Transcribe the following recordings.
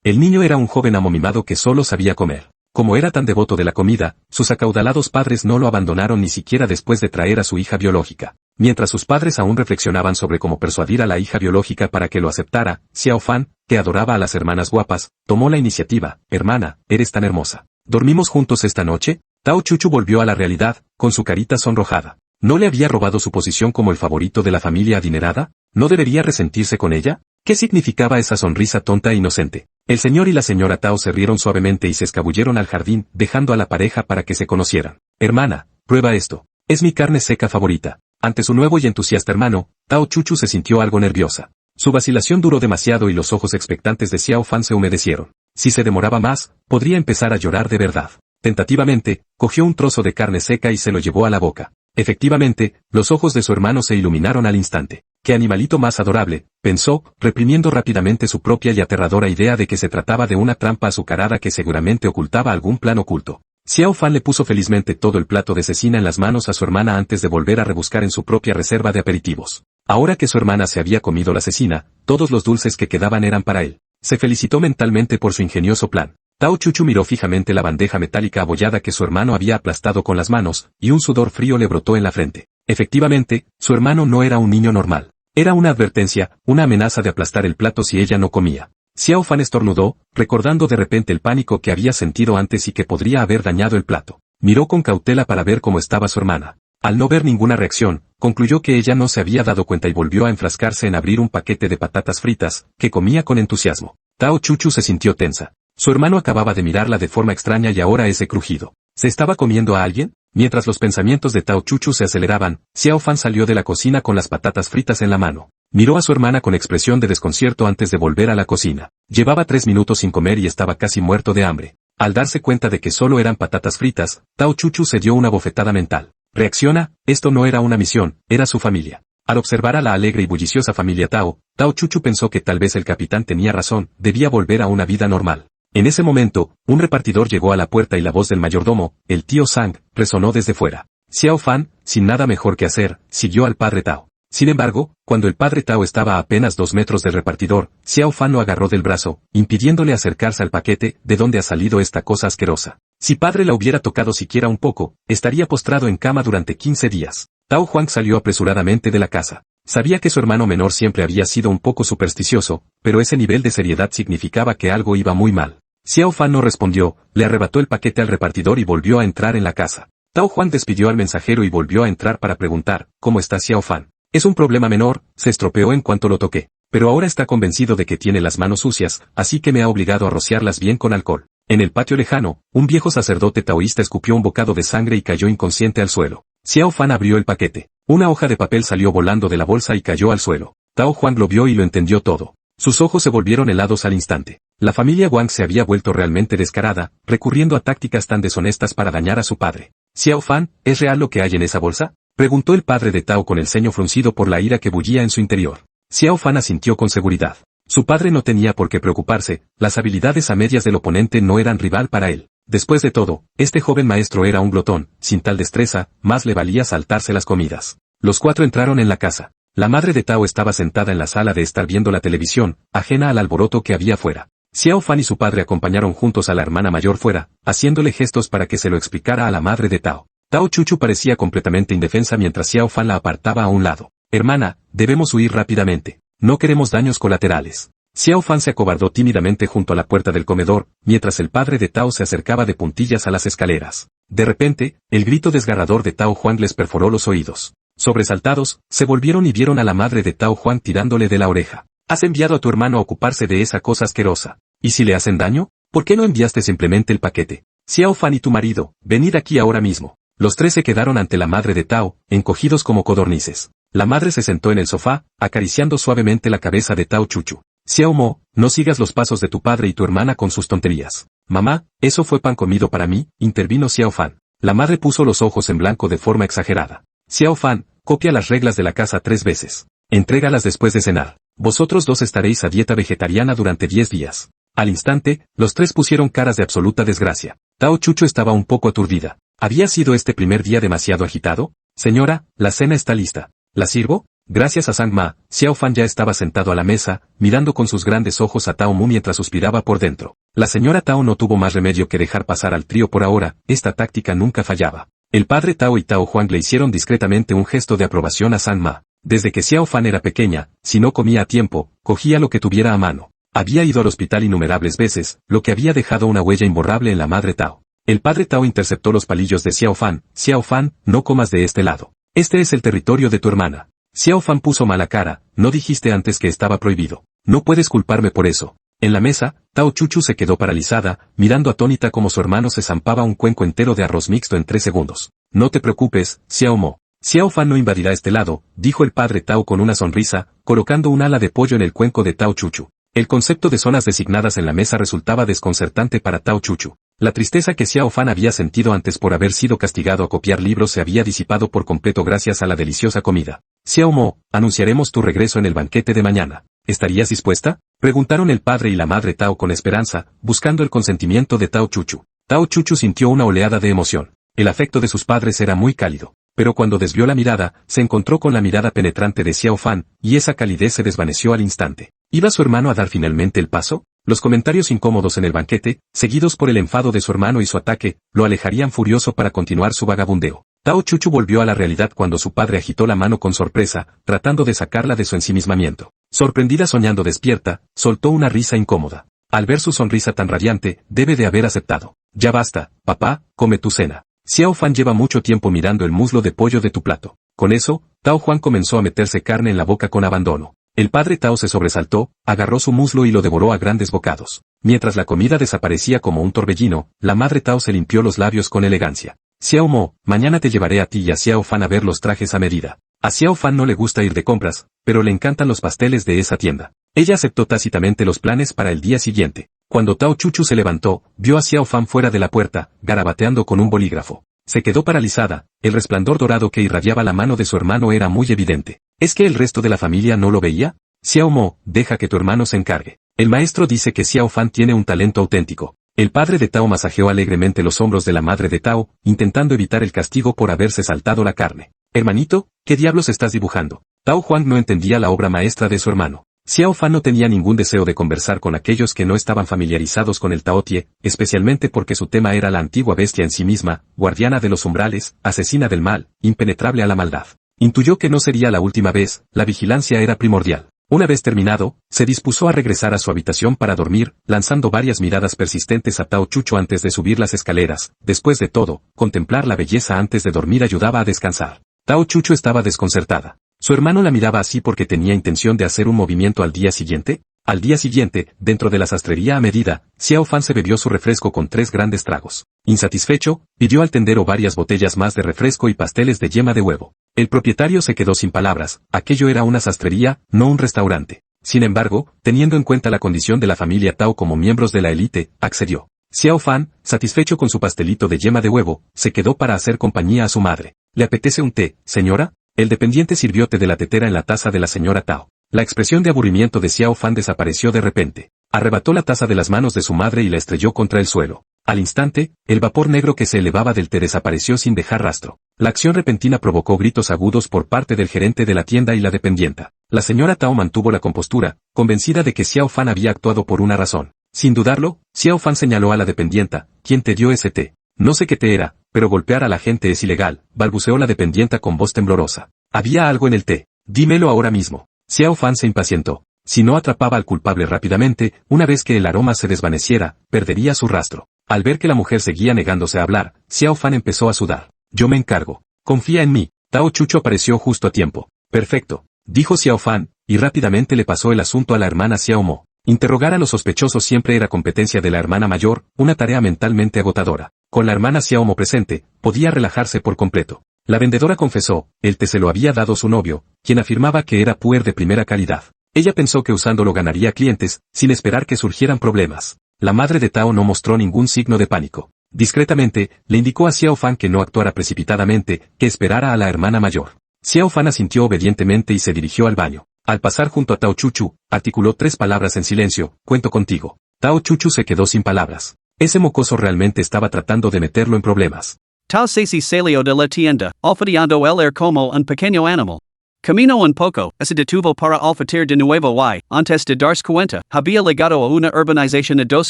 El niño era un joven amomimado que solo sabía comer. Como era tan devoto de la comida, sus acaudalados padres no lo abandonaron ni siquiera después de traer a su hija biológica. Mientras sus padres aún reflexionaban sobre cómo persuadir a la hija biológica para que lo aceptara, Xiao Fan, que adoraba a las hermanas guapas, tomó la iniciativa. Hermana, eres tan hermosa. ¿Dormimos juntos esta noche? Tao Chuchu volvió a la realidad, con su carita sonrojada. ¿No le había robado su posición como el favorito de la familia adinerada? ¿No debería resentirse con ella? ¿Qué significaba esa sonrisa tonta e inocente? El señor y la señora Tao se rieron suavemente y se escabulleron al jardín, dejando a la pareja para que se conocieran. Hermana, prueba esto. Es mi carne seca favorita. Ante su nuevo y entusiasta hermano, Tao Chuchu se sintió algo nerviosa. Su vacilación duró demasiado y los ojos expectantes de Xiao Fan se humedecieron. Si se demoraba más, podría empezar a llorar de verdad. Tentativamente, cogió un trozo de carne seca y se lo llevó a la boca. Efectivamente, los ojos de su hermano se iluminaron al instante. ¡Qué animalito más adorable!, pensó, reprimiendo rápidamente su propia y aterradora idea de que se trataba de una trampa azucarada que seguramente ocultaba algún plan oculto. Xiao Fan le puso felizmente todo el plato de cecina en las manos a su hermana antes de volver a rebuscar en su propia reserva de aperitivos. Ahora que su hermana se había comido la cecina, todos los dulces que quedaban eran para él. Se felicitó mentalmente por su ingenioso plan. Tao Chuchu miró fijamente la bandeja metálica abollada que su hermano había aplastado con las manos, y un sudor frío le brotó en la frente. Efectivamente, su hermano no era un niño normal. Era una advertencia, una amenaza de aplastar el plato si ella no comía. Xiao Fan estornudó, recordando de repente el pánico que había sentido antes y que podría haber dañado el plato. Miró con cautela para ver cómo estaba su hermana. Al no ver ninguna reacción, concluyó que ella no se había dado cuenta y volvió a enfrascarse en abrir un paquete de patatas fritas, que comía con entusiasmo. Tao Chuchu se sintió tensa. Su hermano acababa de mirarla de forma extraña y ahora ese crujido. ¿Se estaba comiendo a alguien? Mientras los pensamientos de Tao Chuchu se aceleraban, Xiao Fan salió de la cocina con las patatas fritas en la mano. Miró a su hermana con expresión de desconcierto antes de volver a la cocina. Llevaba 3 minutos sin comer y estaba casi muerto de hambre. Al darse cuenta de que solo eran patatas fritas, Tao Chuchu se dio una bofetada mental. Reacciona, esto no era una misión, era su familia. Al observar a la alegre y bulliciosa familia Tao, Tao Chuchu pensó que tal vez el capitán tenía razón, debía volver a una vida normal. En ese momento, un repartidor llegó a la puerta y la voz del mayordomo, el tío Sang, resonó desde fuera. Xiao Fan, sin nada mejor que hacer, siguió al padre Tao. Sin embargo, cuando el padre Tao estaba a apenas 2 metros del repartidor, Xiao Fan lo agarró del brazo, impidiéndole acercarse al paquete. ¿De dónde ha salido esta cosa asquerosa? Si padre la hubiera tocado siquiera un poco, estaría postrado en cama durante 15 días. Tao Huang salió apresuradamente de la casa. Sabía que su hermano menor siempre había sido un poco supersticioso, pero ese nivel de seriedad significaba que algo iba muy mal. Xiao Fan no respondió, le arrebató el paquete al repartidor y volvió a entrar en la casa. Tao Huang despidió al mensajero y volvió a entrar para preguntar, ¿cómo está Xiao Fan? Es un problema menor, se estropeó en cuanto lo toqué. Pero ahora está convencido de que tiene las manos sucias, así que me ha obligado a rociarlas bien con alcohol. En el patio lejano, un viejo sacerdote taoísta escupió un bocado de sangre y cayó inconsciente al suelo. Xiao Fan abrió el paquete. Una hoja de papel salió volando de la bolsa y cayó al suelo. Tao Huang lo vio y lo entendió todo. Sus ojos se volvieron helados al instante. La familia Wang se había vuelto realmente descarada, recurriendo a tácticas tan deshonestas para dañar a su padre. Xiao Fan, ¿es real lo que hay en esa bolsa?, preguntó el padre de Tao con el ceño fruncido por la ira que bullía en su interior. Xiao Fan asintió con seguridad. Su padre no tenía por qué preocuparse, las habilidades a medias del oponente no eran rival para él. Después de todo, este joven maestro era un glotón, sin tal destreza, más le valía saltarse las comidas. Los 4 entraron en la casa. La madre de Tao estaba sentada en la sala de estar viendo la televisión, ajena al alboroto que había fuera. Xiao Fan y su padre acompañaron juntos a la hermana mayor fuera, haciéndole gestos para que se lo explicara a la madre de Tao. Tao Chuchu parecía completamente indefensa mientras Xiao Fan la apartaba a un lado. Hermana, debemos huir rápidamente. No queremos daños colaterales. Xiao Fan se acobardó tímidamente junto a la puerta del comedor, mientras el padre de Tao se acercaba de puntillas a las escaleras. De repente, el grito desgarrador de Tao Huang les perforó los oídos. Sobresaltados, se volvieron y vieron a la madre de Tao Huang tirándole de la oreja. ¿Has enviado a tu hermano a ocuparse de esa cosa asquerosa? ¿Y si le hacen daño? ¿Por qué no enviaste simplemente el paquete? Xiao Fan y tu marido, venid aquí ahora mismo. Los 3 se quedaron ante la madre de Tao, encogidos como codornices. La madre se sentó en el sofá, acariciando suavemente la cabeza de Tao Chuchu. Xiao Mo, no sigas los pasos de tu padre y tu hermana con sus tonterías. Mamá, eso fue pan comido para mí, intervino Xiao Fan. La madre puso los ojos en blanco de forma exagerada. Xiao Fan, copia las reglas de la casa 3 veces. Entrégalas después de cenar. Vosotros 2 estaréis a dieta vegetariana durante 10 días. Al instante, los 3 pusieron caras de absoluta desgracia. Tao Chuchu estaba un poco aturdida. ¿Había sido este primer día demasiado agitado? Señora, la cena está lista. ¿La sirvo? Gracias a Sang Ma, Xiao Fan ya estaba sentado a la mesa, mirando con sus grandes ojos a Tao Mu mientras suspiraba por dentro. La señora Tao no tuvo más remedio que dejar pasar al trío por ahora, esta táctica nunca fallaba. El padre Tao y Tao Huang le hicieron discretamente un gesto de aprobación a Sang Ma. Desde que Xiao Fan era pequeña, si no comía a tiempo, cogía lo que tuviera a mano. Había ido al hospital innumerables veces, lo que había dejado una huella imborrable en la madre Tao. El padre Tao interceptó los palillos de Xiao Fan. Xiao Fan, no comas de este lado. Este es el territorio de tu hermana. Xiao Fan puso mala cara, no dijiste antes que estaba prohibido. No puedes culparme por eso. En la mesa, Tao Chuchu se quedó paralizada, mirando atónita como su hermano se zampaba un cuenco entero de arroz mixto en 3 segundos. No te preocupes, Xiao Mo. Xiao Fan no invadirá este lado, dijo el padre Tao con una sonrisa, colocando un ala de pollo en el cuenco de Tao Chuchu. El concepto de zonas designadas en la mesa resultaba desconcertante para Tao Chuchu. La tristeza que Xiao Fan había sentido antes por haber sido castigado a copiar libros se había disipado por completo gracias a la deliciosa comida. Xiao Mo, anunciaremos tu regreso en el banquete de mañana. ¿Estarías dispuesta? Preguntaron el padre y la madre Tao con esperanza, buscando el consentimiento de Tao Chuchu. Tao Chuchu sintió una oleada de emoción. El afecto de sus padres era muy cálido. Pero cuando desvió la mirada, se encontró con la mirada penetrante de Xiao Fan, y esa calidez se desvaneció al instante. ¿Iba su hermano a dar finalmente el paso? Los comentarios incómodos en el banquete, seguidos por el enfado de su hermano y su ataque, lo alejarían furioso para continuar su vagabundeo. Tao Chuchu volvió a la realidad cuando su padre agitó la mano con sorpresa, tratando de sacarla de su ensimismamiento. Sorprendida soñando despierta, soltó una risa incómoda. Al ver su sonrisa tan radiante, debe de haber aceptado. Ya basta, papá, come tu cena. Xiao Fan lleva mucho tiempo mirando el muslo de pollo de tu plato. Con eso, Tao Juan comenzó a meterse carne en la boca con abandono. El padre Tao se sobresaltó, agarró su muslo y lo devoró a grandes bocados. Mientras la comida desaparecía como un torbellino, la madre Tao se limpió los labios con elegancia. Xiao Mo, mañana te llevaré a ti y a Xiao Fan a ver los trajes a medida. A Xiao Fan no le gusta ir de compras, pero le encantan los pasteles de esa tienda. Ella aceptó tácitamente los planes para el día siguiente. Cuando Tao Chuchu se levantó, vio a Xiao Fan fuera de la puerta, garabateando con un bolígrafo. Se quedó paralizada, el resplandor dorado que irradiaba la mano de su hermano era muy evidente. ¿Es que el resto de la familia no lo veía? Xiao Mo, deja que tu hermano se encargue. El maestro dice que Xiao Fan tiene un talento auténtico. El padre de Tao masajeó alegremente los hombros de la madre de Tao, intentando evitar el castigo por haberse saltado la carne. Hermanito, ¿qué diablos estás dibujando? Tao Huang no entendía la obra maestra de su hermano. Xiao Fan no tenía ningún deseo de conversar con aquellos que no estaban familiarizados con el Taotie, especialmente porque su tema era la antigua bestia en sí misma, guardiana de los umbrales, asesina del mal, impenetrable a la maldad. Intuyó que no sería la última vez, la vigilancia era primordial. Una vez terminado, se dispuso a regresar a su habitación para dormir, lanzando varias miradas persistentes a Tao Chuchu antes de subir las escaleras. Después de todo, contemplar la belleza antes de dormir ayudaba a descansar. Tao Chuchu estaba desconcertada. ¿Su hermano la miraba así porque tenía intención de hacer un movimiento al día siguiente? Al día siguiente, dentro de la sastrería a medida, Xiao Fan se bebió su refresco con 3 grandes tragos. Insatisfecho, pidió al tendero varias botellas más de refresco y pasteles de yema de huevo. El propietario se quedó sin palabras, aquello era una sastrería, no un restaurante. Sin embargo, teniendo en cuenta la condición de la familia Tao como miembros de la élite, accedió. Xiao Fan, satisfecho con su pastelito de yema de huevo, se quedó para hacer compañía a su madre. ¿Le apetece un té, señora? El dependiente sirvió té de la tetera en la taza de la señora Tao. La expresión de aburrimiento de Xiao Fan desapareció de repente. Arrebató la taza de las manos de su madre y la estrelló contra el suelo. Al instante, el vapor negro que se elevaba del té desapareció sin dejar rastro. La acción repentina provocó gritos agudos por parte del gerente de la tienda y la dependienta. La señora Tao mantuvo la compostura, convencida de que Xiao Fan había actuado por una razón. Sin dudarlo, Xiao Fan señaló a la dependienta, ¿quién te dio ese té? No sé qué té era, pero golpear a la gente es ilegal, balbuceó la dependienta con voz temblorosa. Había algo en el té. Dímelo ahora mismo. Xiao Fan se impacientó. Si no atrapaba al culpable rápidamente, una vez que el aroma se desvaneciera, perdería su rastro. Al ver que la mujer seguía negándose a hablar, Xiao Fan empezó a sudar. Yo me encargo. Confía en mí. Tao Chuchu apareció justo a tiempo. Perfecto, dijo Xiao Fan, y rápidamente le pasó el asunto a la hermana Xiao Mo. Interrogar a los sospechosos siempre era competencia de la hermana mayor, una tarea mentalmente agotadora. Con la hermana Xiao Mo presente, podía relajarse por completo. La vendedora confesó, el té se lo había dado su novio, quien afirmaba que era puer de primera calidad. Ella pensó que usándolo ganaría clientes, sin esperar que surgieran problemas. La madre de Tao no mostró ningún signo de pánico. Discretamente, le indicó a Xiao Fan que no actuara precipitadamente, que esperara a la hermana mayor. Xiao Fan asintió obedientemente y se dirigió al baño. Al pasar junto a Tao Chuchu, articuló 3 palabras en silencio, cuento contigo. Tao Chuchu se quedó sin palabras. Ese mocoso realmente estaba tratando de meterlo en problemas. Tao se salió de la tienda, ofreciendo el como un pequeño animal. Camino un poco, ese detuvo para olfatear de nuevo y, antes de darse cuenta, había llegado a una urbanización a 2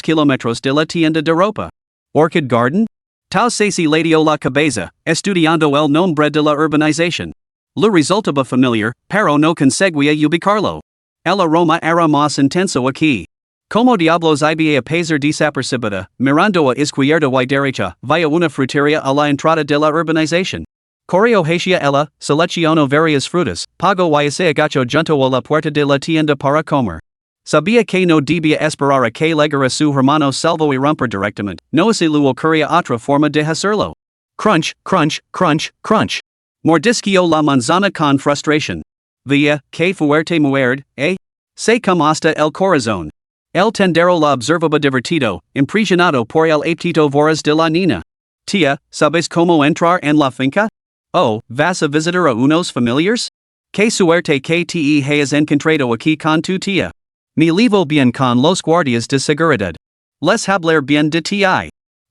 kilómetros de la tienda de ropa. Orchid Garden? Tal se si le dio la cabeza, estudiando el nombre de la urbanización. Le resultaba familiar, pero no conseguía ubicarlo. El aroma era más intenso aquí. Como diablos iba a pasar desapercibida, mirando a izquierda y derecha, via una fruteria a la entrada de la urbanización. Correo hacia ella, selecciono varias frutas, pago y se agachó junto a la puerta de la tienda para comer. Sabía que no debía esperar a que llegara su hermano salvo y romper directamente, no se le ocurría otra forma de hacerlo. Crunch, crunch, crunch, crunch. Mordisqueó la manzana con frustración. Vía, que fuerte muerde, Se come hasta el corazón. El tendero la observaba divertido, impresionado por el apetito voraz de la niña. Tía, ¿sabes cómo entrar en la finca? Oh, ¿vas a visitar a unos familiars? Qué suerte que te hayas encontrado aquí con tu tía. Me llevo bien con los guardias de seguridad. Les hablar bien de ti.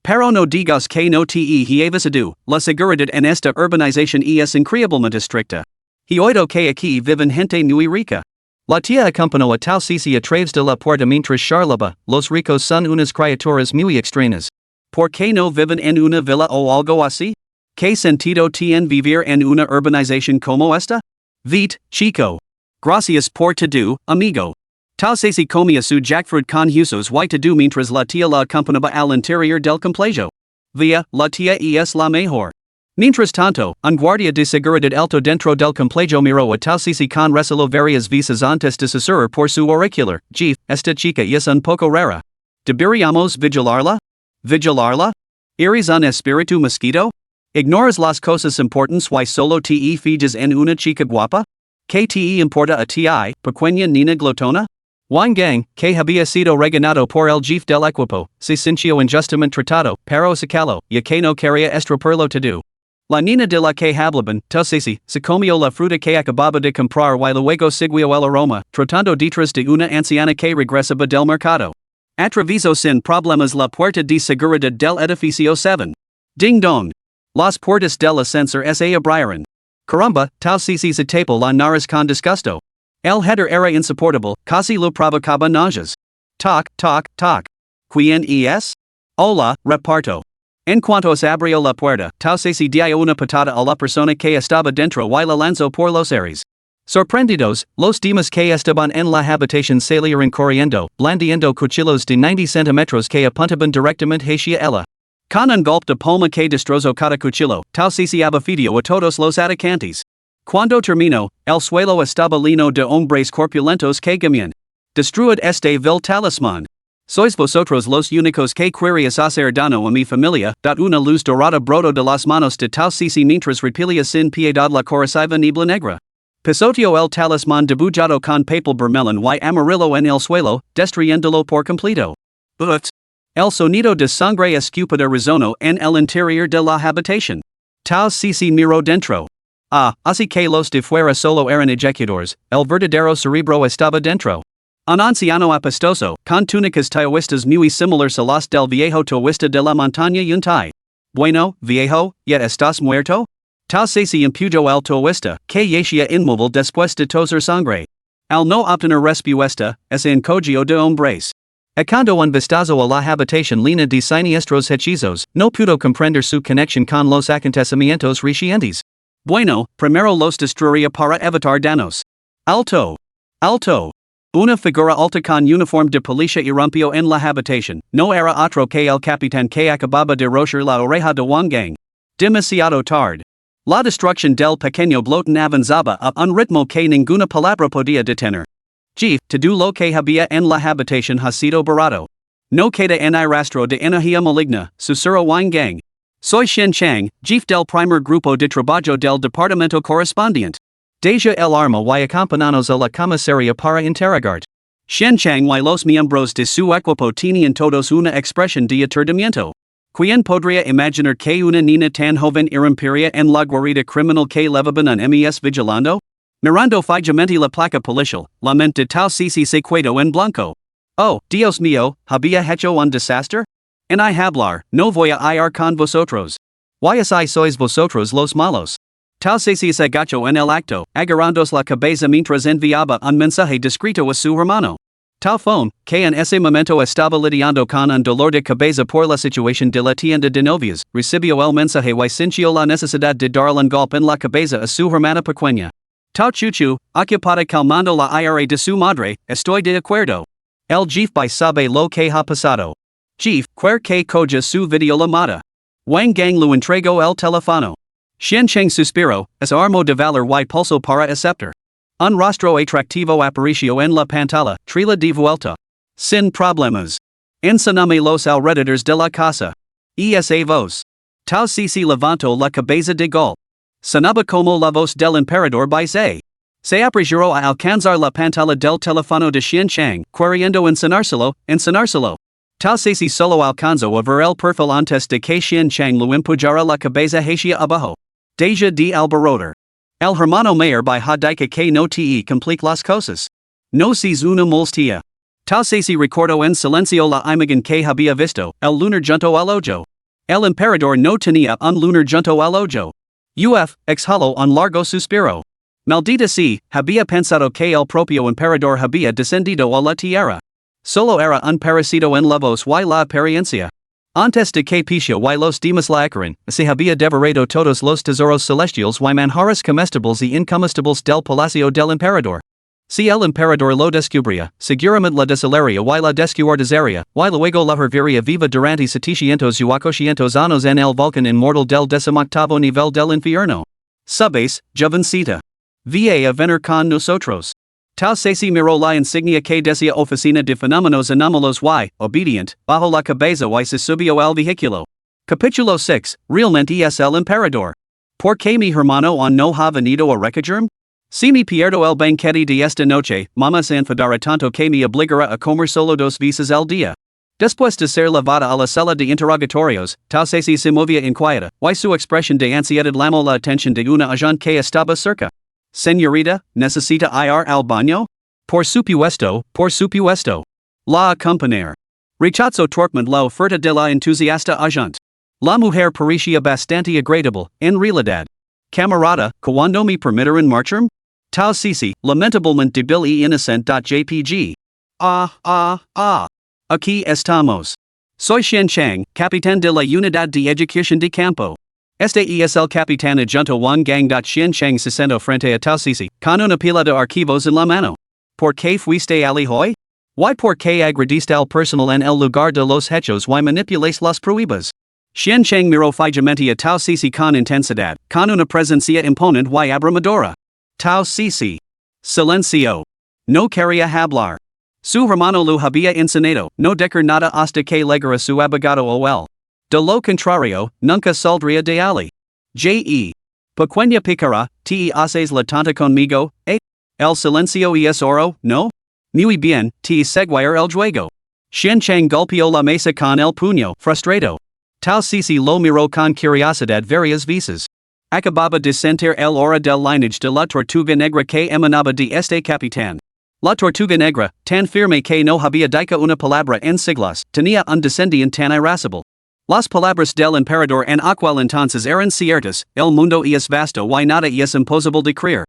Pero no digas que no te he visitado, la seguridad en esta urbanización es increíblemente estricta. He oído que aquí viven gente muy rica. La tía acompañó a tal Cici a través de la puerta mientras charlaba, los ricos son unas criaturas muy extrañas. ¿Por qué no viven en una villa o algo así? ¿Qué sentido tiene vivir en una urbanización como esta? Vite, chico. Gracias por todo, amigo. Tal Cici comía su jackfruit con huesos y todo mientras la tía la acompañaba al interior del complejo. Vía, la tía es la mejor. Mientras tanto, un guardia de seguridad alto dentro del complejo miró a tal Cici con recelo varias veces antes de susurrar por su auricular. Jeef, esta chica es un poco rara. ¿Deberíamos vigilarla? ¿Vigilarla? ¿Eres un espíritu mosquito? ¿Ignoras las cosas importantes y solo te fijas en una chica guapa? ¿Qué te importa a ti, pequeña nina glotona? Wangang, que había sido reganado por el jefe del equipo, se sintió injustamente tratado, pero se caló, ya que no quería estropearlo todo. La nina de la que hablaban, Cici, se comió la fruta que acababa de comprar y luego siguió el aroma, tratando detrás de una anciana que regresaba del mercado. Atravesó sin problemas la puerta de seguridad del edificio 7. Ding dong. Las puertas del ascensor se abrieron. Caramba, tal Cici se tapó la nariz con disgusto. El hedor era insoportable, casi lo provocaba náuseas. Toc, toc, toc. ¿Quién es? Hola, reparto. En cuanto se abrió la puerta, tal Cici dio una patada a la persona que estaba dentro y la lanzó por los aires. Sorprendidos, los demás que estaban en la habitación salieron corriendo, blandiendo cuchillos de 90 centímetros que apuntaban directamente hacia ella. Con un golpe de palma que destrozó cada cuchillo, tal Cici abofeteó a todos los atacantes. Cuando terminó, el suelo estaba lleno de hombres corpulentos que gemían. Destruid este vil talismán. Sois vosotros los únicos que queríais hacer daño a mi familia. Una luz dorada brotó de las manos de tal Cici mientras repelia sin piedad la corrosiva niebla negra. Pisoteó el talismán dibujado con papel vermelho y amarillo en el suelo, destruyéndolo por completo. But el sonido de sangre escupida resonó en el interior de la habitación. Tal Cici miró dentro. Así que los de fuera solo eran ejecutores, el verdadero cerebro estaba dentro. Un anciano apestoso, con túnicas taoístas muy similares a las del viejo taoísta de la montaña Yuntai. Bueno, viejo, ¿ya estás muerto? Tal Cici impuyó al taoísta, que yacía inmóvil después de toser sangre. Al no obtener respuesta, se encogió de hombres. Cuando un vistazo a la habitación llena de siniestros hechizos, no pudo comprender su conexión con los acontecimientos recientes. Bueno, primero los destruiría para evitar daños. Alto. Alto. Una figura alta con uniforme de policía irrumpió en la habitación, no era otro que el capitán que acababa de rocher la oreja de Wangang. Demasiado tarde. La destrucción del pequeño Bloten avanzaba a un ritmo que ninguna palabra podía detener. Jeef, todo lo que había en la habitación ha sido barato. No queda en el rastro de energía maligna, susurró Wangang. Soy Shen Chang, jefe del primer grupo de trabajo del departamento correspondiente. Deja el arma y acompañanos a la comisaría para interrogar. Shen Chang y los miembros de su equipo tenían todos una expresión de aturdimiento. ¿Quién podría imaginar que una niña tan joven irrumpiría en la guarida criminal que levaban un mes vigilando? Mirando fijamente la placa policial, la mente de tal Cici se quedó en blanco. Oh, Dios mío, ¿había hecho un desastre? En hablar, no voy a ir con vosotros. Why así sois vosotros los malos? Tal se se agacho en el acto, agarrandos la cabeza mientras enviaba un mensaje discreto a su hermano. Tal phone, que en ese momento estaba lidiando con un dolor de cabeza por la situación de la tienda de novias, recibió el mensaje y sintió la necesidad de darle un golpe en la cabeza a su hermana pequeña. Tao chuchu, ocupada calmando la ira de su madre, estoy de acuerdo. El jefe by sabe lo que ha pasado. Jefe, quer que coja su videollamada. Wang Gang lu entrego el teléfono. Xiancheng suspiro, es armo de valor y pulso para aceptar. Un rostro atractivo apareció en la pantalla, trila de vuelta. Sin problemas. Ensaname los alrededores de la casa. Esa voz. Tao si levantó la cabeza de gol. Sonaba como la voz del emperador by se. Se apresuró a alcanzar la pantalla del teléfono de Xiancheng, queriendo enseñárselo. Tal si solo alcanzó a ver el perfil antes de que Xiancheng lo empujara la cabeza hacia abajo. Deja de alborotar. El hermano mayor by Hadika que no te complique las cosas. No seas una molestia. Tal si recordó en silencio la imagen que había visto, el lunar junto al ojo. El emperador no tenía un lunar junto al ojo. Exhaló un largo suspiro. Maldita si, había pensado que el propio emperador había descendido a la tierra. Solo era un parásito en la voz y la apariencia. Antes de que picha y los demás la acaran, se había devorado todos los tesoros celestiales y manjares comestibles y incomestibles del palacio del emperador. Si el emperador lo descubría, seguramente la desolaría y la descuartizaría, y luego la herviría viva durante 700 años en el volcán inmortal del 18º nivel del infierno. Sabes, jovencita. Va a venir con nosotros. Tao se miró la insignia que decía Oficina de Fenómenos Anómalos y, obedient, bajo la cabeza y se subió al vehículo. Capítulo 6, realmente es el emperador. ¿Por qué mi hermano no ha venido a recogerme? Si me pierdo el banquete de esta noche, mamá se enfadará tanto que me obligará a comer solo 2 veces al día. Después de ser llevada a la sala de interrogatorios, Tao se movía inquieta, y su expresión de ansiedad llamó la atención de una agente que estaba cerca. Señorita, ¿necesita ir al baño? Por supuesto. La acompañar. Rechazó torpemente la oferta de la entusiasta agente. La mujer parecía bastante agradable, en realidad. Camarada, ¿cuándo me permitirán marcharme? Tao Sisi, lamentablemente débil y innocent.jpg. Aquí estamos. Soy Xiancheng, capitán de la Unidad de Ejecución de Campo. Este es el capitán adjunto Wang Gang. Xiancheng se sentó frente a Tao Sisi, con una pila de archivos en la mano. ¿Por qué fuiste allí hoy? ¿Y por qué agrediste al personal en el lugar de los hechos y manipuláis las pruebas? Xiancheng miró fijamente a Tao Sisi con intensidad, con una presencia imponente y abrumadora. Tao Sisi. Silencio. No quería hablar. Su hermano lo había enseñado, no decir nada hasta que llegara su abogado o él. De lo contrario, nunca saldría de allí. Pequeña picara, te haces la tonta conmigo, El silencio es oro, ¿no? Muy bien, te seguir el juego. Xiancheng golpeó la mesa con el puño, frustrado. Tao Sisi lo miró con curiosidad varias veces. Acababa de sentir el hora del lineage de la tortuga negra que emanaba de este capitán. La tortuga negra, tan firme que no había dicho una palabra en siglos, tenía un descendiente tan irascible. Las palabras del emperador en aquel entonces eran ciertas, el mundo es vasto y nada es imposible de creer.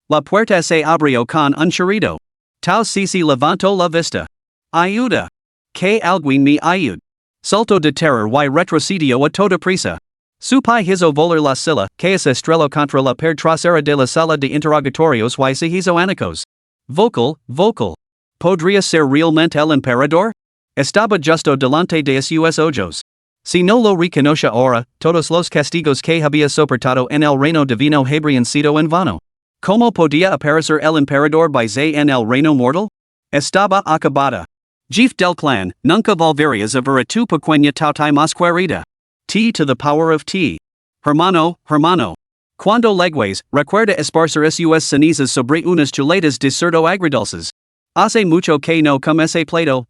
La puerta se abrió con un chirrido. Tao Sisi levantó la vista. Ayuda. Que alguien me ayude. Saltó de terror y retrocedió a toda prisa. Su pai hizo volar la silla, que se estrelló contra la pared trasera de la sala de interrogatorios y se hizo añicos. Vocal. ¿Podría ser realmente el emperador? Estaba justo delante de sus ojos. Si no lo reconoce ahora, todos los castigos que había soportado en el reino divino habrían sido en vano. ¿Cómo podía aparecer el emperador Baizé en el reino mortal? Estaba acabada. Jefe del clan, nunca volverías a ver a tu pequeña tautai más querida. T to the power of T. Hermano. Cuando legues, recuerda esparcir sus cenizas sobre unas chuletas de cerdo agridulces. Hace mucho que no come ese plato,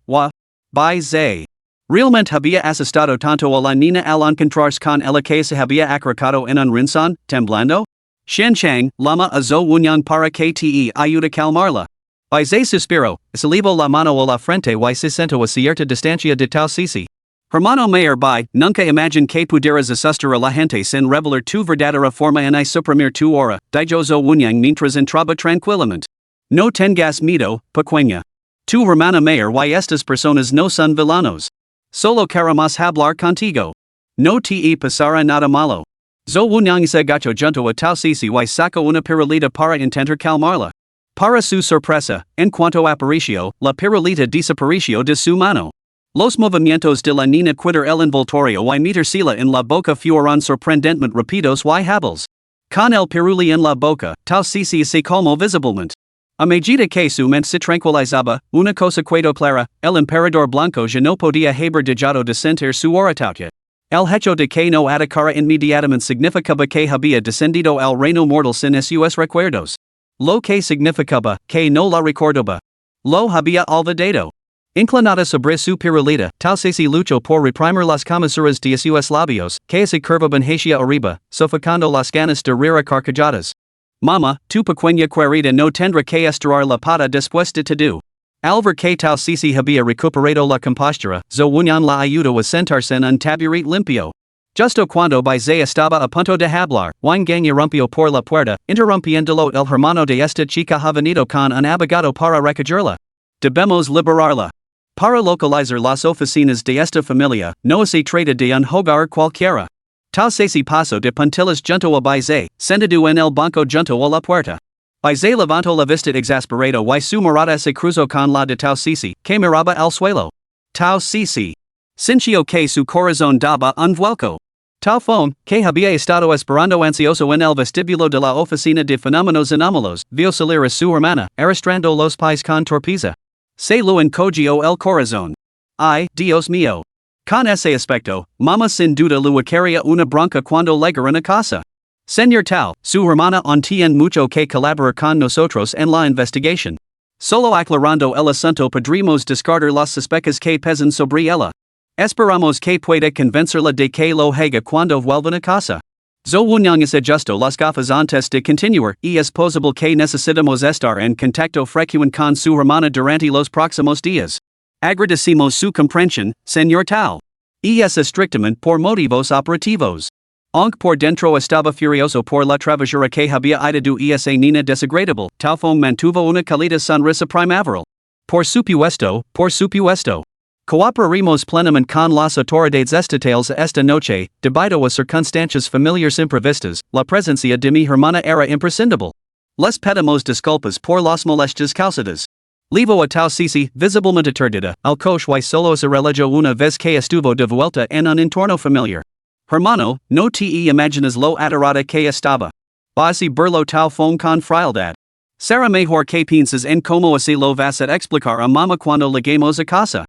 Baizé. Realmente había asustado tanto a la niña al encontrarse con ella que se había acercado en un rincón, temblando. Xiancheng, lama a zo wunyang para que te ayude a calmarla. Baizé suspiró, se llevó la mano a la frente y se sentó a cierta distancia de Tao Sisi. Hermano mayor by, nunca imagine que pudieras asustar a la gente sin revelar tu verdadera forma en suprimir tu aura, dijoso unyang mientras entraba tranquilamente. No tengas miedo, pequeña. Tu hermana mayor y estas personas no son villanos. Solo queremos hablar contigo. No te pasará nada malo. Zo unyang se gacho junto a tal sisi y saca una pirulita para intentar calmarla. Para su sorpresa, en cuanto aparicio, la pirulita desapareció de su mano. Los movimientos de la niña quitar el envoltorio y metérsela en la boca fueron sorprendentemente rápidos y hábiles. Con el piruli en la boca, tal sisi se calmó visiblemente. A medida que su mente se tranquilizaba, una cosa quedó clara, el emperador blanco ya no podía haber dejado de sentir su oratoria. El hecho de que no atacara inmediatamente significaba que había descendido al reino mortal sin sus recuerdos. Lo que significaba que no la recordaba. Lo había olvidado. Inclinada sobre su pirulita, tal sisi luchó por reprimir las comisuras de sus labios, que se curvaban hacia arriba, sofocando las ganas de rir a carcajadas. Mama, tu pequeña querida no tendrá que estirar la pata después de todo. Al ver que tal sisi había recuperado la compostura, zo uñan la ayudó a sentarse en un taburete limpio. Justo cuando Baise estaba a punto de hablar, Wangang rompió por la puerta, interrumpiéndolo el hermano de esta chica ha venido con un abogado para recogerla. Debemos liberarla. Para localizar las oficinas de esta familia, no se trata de un hogar cualquiera. Tal se paso de puntillas junto a Baise, sentado en el banco junto a la puerta. Baise levantó la vista exasperado y su mirada se cruzó con la de Tal Sisi, que miraba al suelo. Tal Sisi sintió que su corazón daba un vuelco. Tal Fon, que había estado esperando ansioso en el vestíbulo de la oficina de fenómenos anómalos, vio salir a su hermana, arrastrando los pies con torpeza. Se lo encogió el corazón. Ay, Dios mío. Con ese aspecto, mamá sin duda le quería una bronca cuando llegaron a casa. Señor Tal, su hermana no tiene mucho que colaborar con nosotros en la investigación. Solo aclarando el asunto podremos descartar las sospechas que pesan sobre ella. Esperamos que pueda convencerla de que lo haga cuando vuelvan a casa. Zo unyang se ajustó las gafas antes de continuar, y es posible que necesitemos estar en contacto frecuente con su hermana durante los próximos días. Agradecemos su comprensión, señor Tal. Y es estrictamente por motivos operativos. Aunque por dentro estaba furioso por la travesura que había ido esa niña desagradable, Tal Fong mantuvo una cálida sonrisa primaveral. Por supuesto. Cooperaremos plenamente con las autoridades estatales esta noche, debido a circunstancias familiares imprevistas, la presencia de mi hermana era imprescindible. Les pedimos disculpas por las molestias causadas. Levo a Tal Sisi, visiblemente aturdida, al coche y solo se relajó una vez que estuvo de vuelta en un entorno familiar. Hermano, no te imaginas lo aterrada que estaba. Basi burlo Tal Fong con frialdad. Será mejor que pienses en cómo así lo vas a explicar a mamá cuando lleguemos a casa.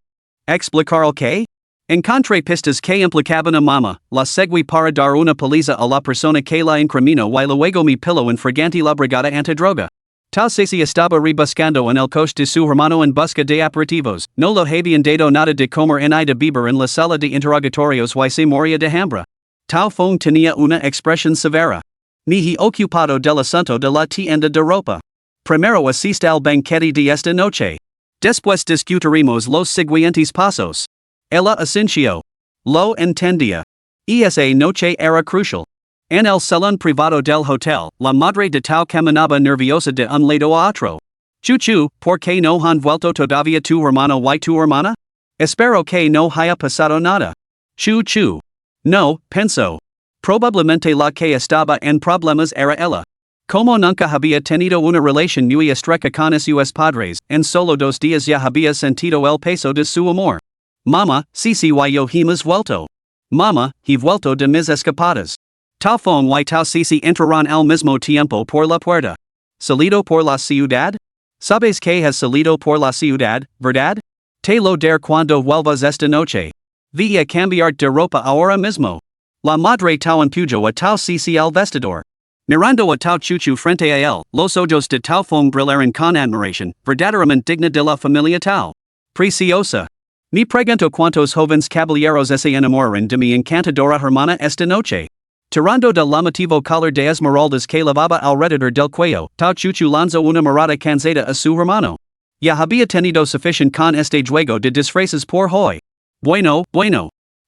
¿Explicar el qué? Encontré pistas que implicaban a mamá, la seguí para dar una paliza a la persona que la incriminó y luego mi pillow en fragante la brigada antidroga. Tal Sisi estaba rebuscando en el coche de su hermano en busca de aperitivos, no lo habían dado nada de comer ni de beber en la sala de interrogatorios y se moría de hambre. Tal Fong tenía una expresión severa. Me he ocupado del asunto de la tienda de ropa. Primero asiste al banquete de esta noche. Después discutiremos los siguientes pasos. Ella asintió. Lo entendía. Esa noche era crucial. En el salón privado del hotel, la madre de Tal caminaba nerviosa de un lado a otro. Chuchu, ¿por qué no han vuelto todavía tu hermano y tu hermana? Espero que no haya pasado nada. Chuchu. No, pensó. Probablemente la que estaba en problemas era ella. Como nunca había tenido una relación muy estrecha con sus padres, en solo 2 días ya había sentido el peso de su amor. Mama, Sisi y yo hemos vuelto. Mama, he vuelto de mis escapadas. Tal Fong y Tal Sisi entraron al mismo tiempo por la puerta. ¿Salido por la ciudad? ¿Sabes que has salido por la ciudad, verdad? Te lo diré cuando vuelvas esta noche. Ve a cambiar de ropa ahora mismo. La madre Tal empujó a Tal Sisi al vestidor. Mirando a Tal Chuchu frente a él, los ojos de Tal Fong brillaron con admiración, verdaderamente digna de la familia Tal. Preciosa. Me pregunto cuántos jóvenes caballeros se enamoran de mi encantadora hermana esta noche. Tirando del llamativo collar de esmeraldas que lavaba alrededor del cuello, Tal Chuchu lanzó una mirada cansada a su hermano. Ya había tenido suficiente con este juego de disfraces por hoy. Bueno.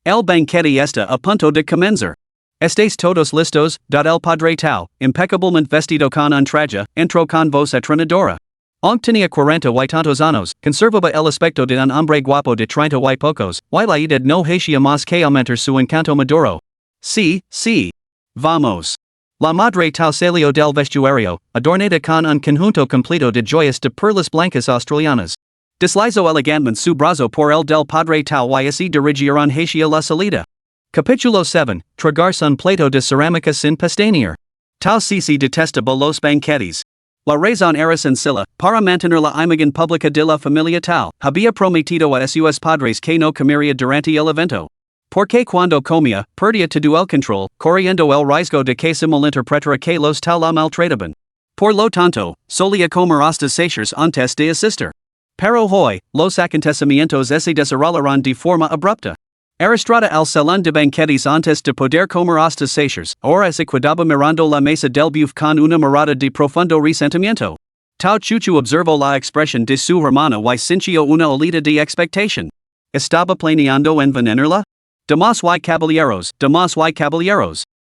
El banquete esta a punto de comenzar. Estáis todos listos, el padre Tao, impecablemente vestido con un traje, entró con voz atronadora. Aunque tenía 40 y tantos años, conservaba el aspecto de un hombre guapo de 30 y pocos, y la edad no hacía más que aumentar su encanto maduro. Sí, sí. Vamos. La madre Tao salió del vestuario, adornada con un conjunto completo de joyas de perlas blancas australianas. Deslizó elegantmente su brazo por el del padre Tao y así dirigieron hacia la salida. Capítulo 7, Tragarse un plato de cerámica sin pestañear. Tao Cici detestaba los banquetes. La razón era sencilla, para mantener la imagen pública de la familia Tao, había prometido a sus padres que no comería durante el evento. Porque cuando comía, perdía todo el control, corriendo el riesgo de que se malinterpretara que los Tao la maltrataban. Por lo tanto, solía comer hasta saciarse antes de asistir. Pero hoy, los acontecimientos se desarrollaron de forma abrupta. Arrastrada al salón de banquetes antes de poder comer hasta saciarse, ahora se quedaba mirando la mesa del buffet con una mirada de profundo resentimiento. Tao Chuchu observó la expresión de su hermana y sintió una olida de expectación. ¿Estaba planeando envenenarla? Damas y caballeros.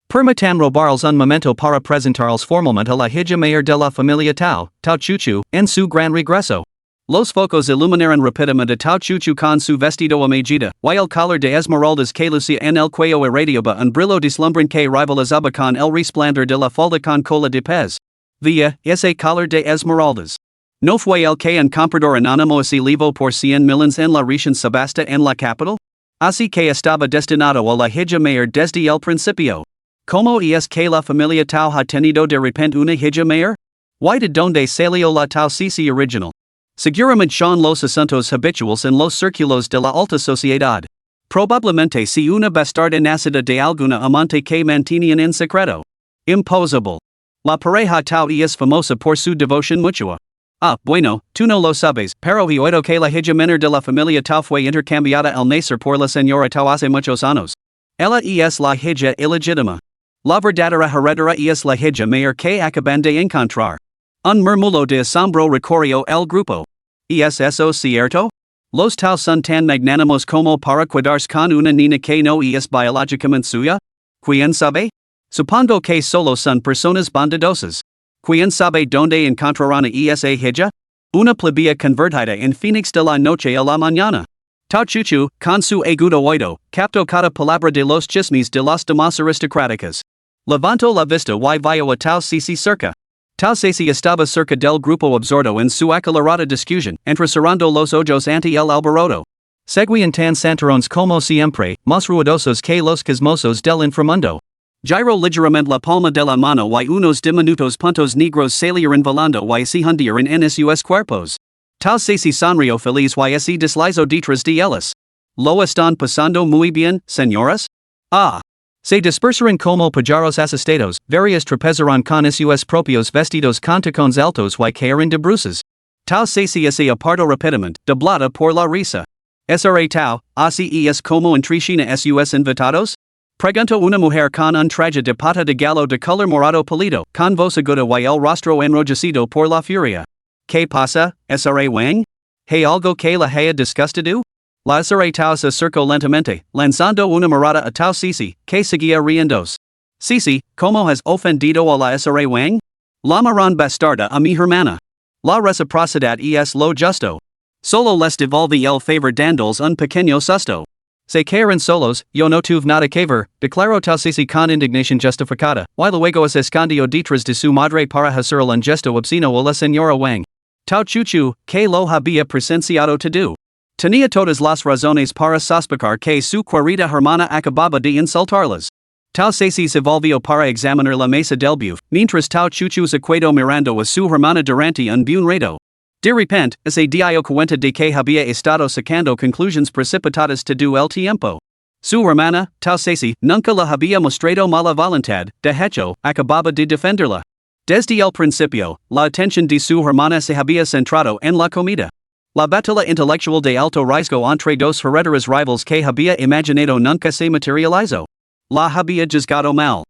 Permitan robarles un momento para presentarles formalmente a la hija mayor de la familia Tao, Tao Chuchu, en su gran regreso. Los focos iluminaron rápidamente a Tao Chuchu con su vestido a medida, y el collar de esmeraldas que lucía en el cuello irradiaba un brillo deslumbrante que rivalizaba con el resplandor de la falda con cola de pez. Vía, ese collar de esmeraldas. ¿No fue el que un comprador anónimo se llevó por 100 millones en la reciente subasta en la capital? Así que estaba destinado a la hija mayor desde el principio. ¿Cómo es que la familia Tao ha tenido de repente una hija mayor? ¿Y de dónde salió la Tao Cici original? Seguramente son los asuntos habituales en los círculos de la alta sociedad. Probablemente si una bastarda nacida de alguna amante que mantenían en secreto. Imposible. La pareja Tao es famosa por su devoción mutua. Ah, bueno, tú no lo sabes, pero he oído que la hija menor de la familia Tao fue intercambiada al nacer por la señora Tao hace muchos años. Ella es la hija ilegítima. La verdadera heredera es la hija mayor que acaban de encontrar. Un murmullo de asombro recorrió el grupo. ¿Es eso cierto? ¿Los Tao son tan magnánimos como para quedarse con una niña que no es biológicamente suya? ¿Quién sabe? Supongo que solo son personas bondadosas. ¿Quién sabe dónde encontrarán a esa hija? Una plebea convertida en Phoenix de la noche a la mañana. Tao Chuchu, con su agudo oído, captó cada palabra de los chismes de las damas aristocráticas. Levantó la vista y vio a Tao Cici cerca. Tao Cici estaba cerca del grupo absorto en su acalorada discusión, entrecerrando los ojos ante el alboroto. Seguían tan santarrones como siempre, más ruidosos que los chismosos del inframundo. Giró ligeramente la palma de la mano y unos diminutos puntos negros salieron volando y se hundieron en sus cuerpos. Tao Cici sonrió feliz y se deslizó detrás de ellos. ¿Lo están pasando muy bien, señoras? Ah. Se dispersaron como pajaros asustados, varios trapezaron con sus propios vestidos con tacones altos y cayeron de bruces. Tao Cici se apartó rápidamente, doblada por la risa. ¿Sra Tao, así es como entretiene sus invitados? Preguntó una mujer con un traje de pata de gallo de color morado pálido, con voz aguda y el rostro enrojecido por la furia. ¿Qué pasa, Sra Wang? ¿Hay algo que la haya disgustado? La Sra Tao se acercó lentamente, lanzando una mirada a Tao Cici, que seguía riéndose. Cici, ¿cómo has ofendido a la Sra Wang? La marrón bastarda a mi hermana. La reciprocidad es lo justo. Solo les devolví el favor dándoles un pequeño susto. Se quedaron solos, yo no tuve nada que ver, declaró Tao Cici con indignación justificada, y luego se escondió detrás de su madre para hacer un gesto obsceno a la señora Wang. Tao Chuchu, que lo había presenciado todo. Tenía todas las razones para sospechar que su querida hermana acababa de insultarlas. Tao Cici se volvió para examinar la mesa del buffet, mientras Tao Chuchu se quedó mirando a su hermana durante un buen rato. De repente, se dio cuenta de que había estado sacando conclusiones precipitadas todo el tiempo. Su hermana, Tao Cici, nunca la había mostrado mala voluntad, de hecho, acababa de defenderla. Desde el principio, la atención de su hermana se había centrado en la comida. La batalla intelectual de alto riesgo entre dos herederas rivals que había imaginado nunca se materializó. La había juzgado mal.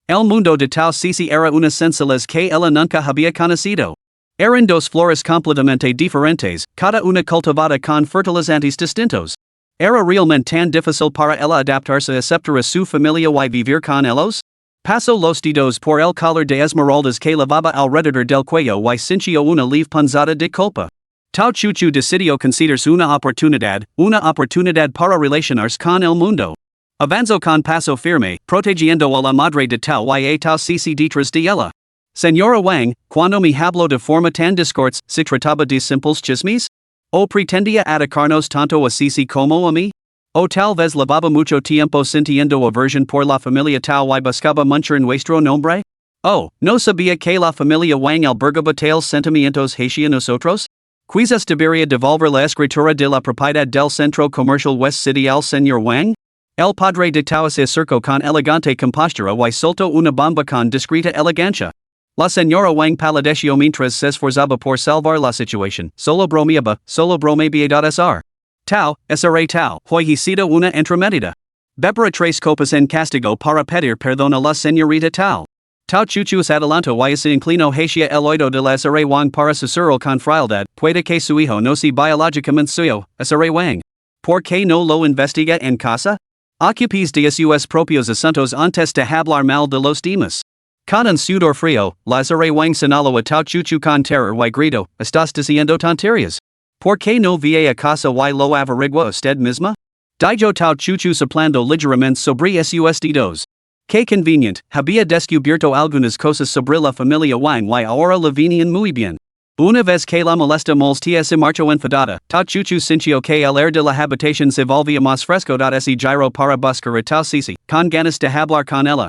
El mundo de Tao Cici era una sencillez que ella nunca había conocido. Eran dos flores completamente diferentes, cada una cultivada con fertilizantes distintos. Era realmente tan difícil para ella adaptarse aceptar a su familia y vivir con ellos? Paso los dedos por el collar de esmeraldas que levaba alrededor del cuello y sintió una leve punzada de culpa. Tao Chuchu decidió considerarse una oportunidad para relacionarse con el mundo. Avanzó con paso firme, protegiendo a la madre de Tao y Tao Cici detrás de ella. Señora Wang, cuando me habló de forma tan discords, se trataba de simples chismes? ¿O pretendía atacarnos tanto a Cici como a mí? ¿O tal vez llevaba mucho tiempo sintiendo aversión por la familia Tao y buscaba manchar nuestro nombre? Oh, ¿no sabía que la familia Wang albergaba tales sentimientos hacia nosotros? Quizás debería devolver la escritura de la propiedad del centro comercial West City al señor Wang? El padre de Tao se acercó con elegante compostura y soltó una bomba con discreta elegancia. La señora Wang palideció mientras se esforzaba por salvar la situación. Solo bromeaba dar. Tao, esaré Tao, hoy he sido una entremetida. Beberá 3 copas en castigo para pedir perdón a la señorita Tao. Tao Chuchu se adelantó y se inclinó hacia el oído de la esaré Wang para susurrar con frialdad. Puede que su hijo no sea biológicamente suyo, esaré Wang. ¿Por qué no lo investiga en casa? Ocupes de sus propios asuntos antes de hablar mal de los demás. Con un sudor frío, Lazare Wang señaló a Tao Chuchu con terror y gritó, ¿estás diciendo tonterías? ¿Por qué no vie a casa y lo averigua usted misma? Dijo Tao Chuchu soplando ligeramente sobre sus dedos. Qué convenient, había descubierto algunas cosas sobre la familia Wang y ahora la venían muy bien. Una vez que la molesta molestia se marchó enfadada, Tao Chuchu sintió que el aire de la habitación se volvía más fresco. Ese giro para buscar a Tao Cici, con ganas de hablar con ella.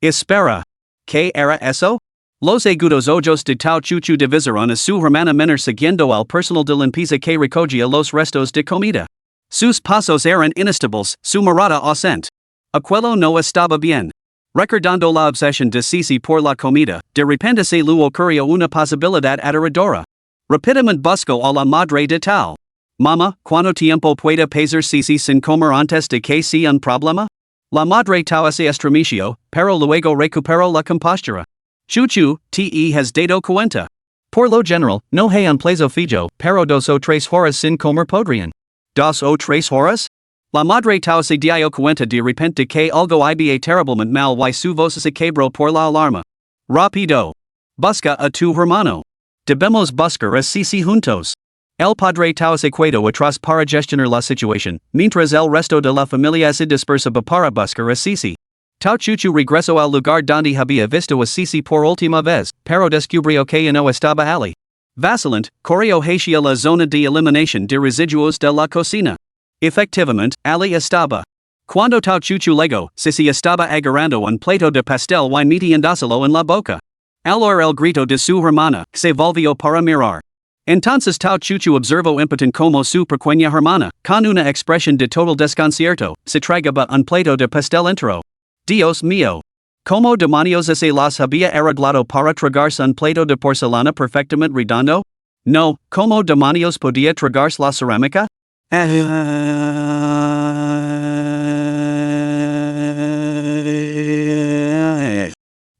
Espera. ¿Qué era eso? Los agudos ojos de Tao Chuchu divisaron a su hermana menor siguiendo al personal de limpieza que recogía los restos de comida. Sus pasos eran inestables, su mirada ausente. Aquello no estaba bien. Recordando la obsesión de Cici por la comida, de repente se le ocurrió una posibilidad aterradora. Rápidamente buscó a la madre de Tao. Mamá, ¿cuánto tiempo puede pasar Cici sin comer antes de que sea un problema? La madre Tao se estremeció, pero luego recuperó la compostura. Chuchu, te has dado cuenta. Por lo general, no hay un plazo fijo, pero 2 o 3 horas sin comer podrían. 2 o 3 horas? La madre Tao se dio cuenta de repente que algo iba terriblemente mal y su voz se quebró por la alarma. Rápido. Busca a tu hermano. Debemos buscar a Cici juntos. El padre Tao se quedó atrás para gestionar la situación, mientras el resto de la familia se dispersaba para buscar a Cici. Tao Chuchu regresó al lugar donde había visto a Cici por última vez, pero descubrió que no estaba allí. Vacilante, corrió hacia la zona de eliminación de residuos de la cocina. Efectivamente, allí estaba. Cuando Tao Chuchu llegó, Cici estaba agarrando un plato de pastel y metiéndoselo en la boca. Al oír el grito de su hermana, se volvió para mirar. Entonces Tao Chuchu observó impotente como su pequeña hermana, con una expresión de total desconcierto, se tragaba un plato de pastel entero. Dios mío. ¿Cómo demonios se las había arreglado para tragarse un plato de porcelana perfectamente redondo? No, ¿cómo demonios podía tragarse la cerámica?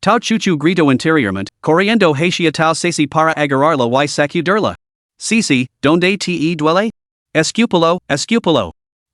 Tao Chuchu gritó interiormente, corriendo hacia Tao Cici para agarrarla y sacudirla. Cici, ¿dónde te duele? Escúpelo.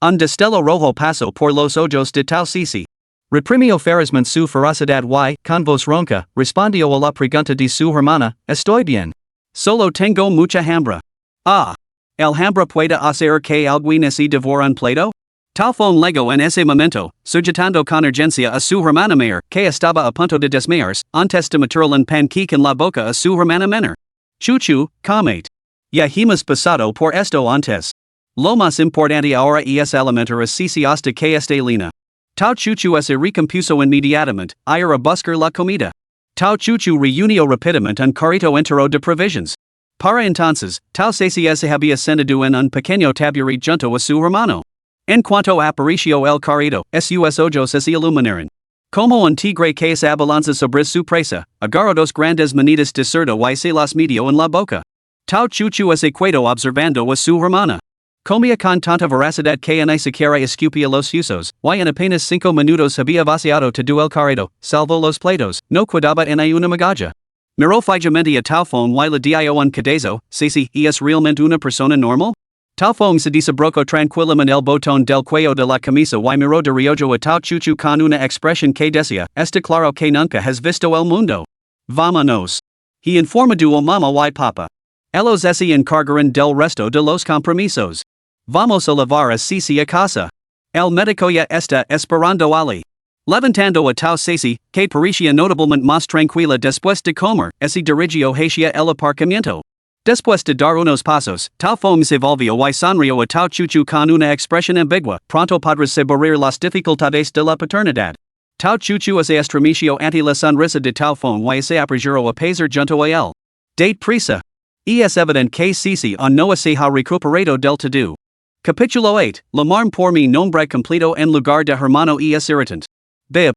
Un destello rojo pasó por los ojos de Tao Cici. Reprimió ferozmente su ferocidad y, con voz ronca, respondió a la pregunta de su hermana, estoy bien. Solo tengo mucha hambre. Ah. ¿El hambre puede hacer que alguien se devore un plato? Tal llegó en ese momento, sujetando con urgencia a su hermana mayor, que estaba a punto de desmayarse, antes de meter un panqueque en la boca a su hermana menor. Chuchu, comete. Ya hemos pasado por esto antes. Lo más importante ahora es alimentar a Cici hasta que esté lina. Tao Chuchu se recompuso inmediatamente, ir a buscar la comida. Tao Chuchu reunió rápidamente un carrito entero de provisions. Para entonces, Tao Cici se había sentado en un pequeño taburete junto a su hermano. En cuanto apareció el carrito, sus ojos se iluminaron. Como un tigre que se abalanza sobre su presa, agarró 2 grandes manitas de cerdo y se las metió en la boca. Tao Chuchu se quedó observando a su hermana. Comía con tanta voracidad que ni siquiera escupía los usos, y en apenas 5 minutos había vaciado todo el carrito, salvo los platos, no cuidaba en una migaja. Miró fijamente a Tao y le dio un cadazo, Cici, ¿es realmente una persona normal? Tal fong se disabroco tranquilum en el botón del cuello de la camisa y miró de riojo a Tao Chuchu con una expresión que decía, está claro que nunca has visto el mundo. Vámonos. He informa duo mama y papa. Ellos se encargarán del resto de los compromisos. Vamos a llevar a Cici a casa. El médico ya está esperando ali. Levantando a Tao Cici, que parecía notablemente más tranquila después de comer, se dirigió hacia el aparcamiento. Después de dar unos pasos, Tao Fong se volvió y sonrió a Tao Chuchu con una expresión ambigua, pronto podrás saborear las dificultades de la paternidad. Tao Chuchu se estremeció ante la sonrisa de Tao Fong y se apresuró a pasar junto a él. Date prisa. Es evidente que Cici no se ha recuperado del todo. Capítulo 8, Llamarme por mi nombre completo en lugar de hermano es irritante. Bib.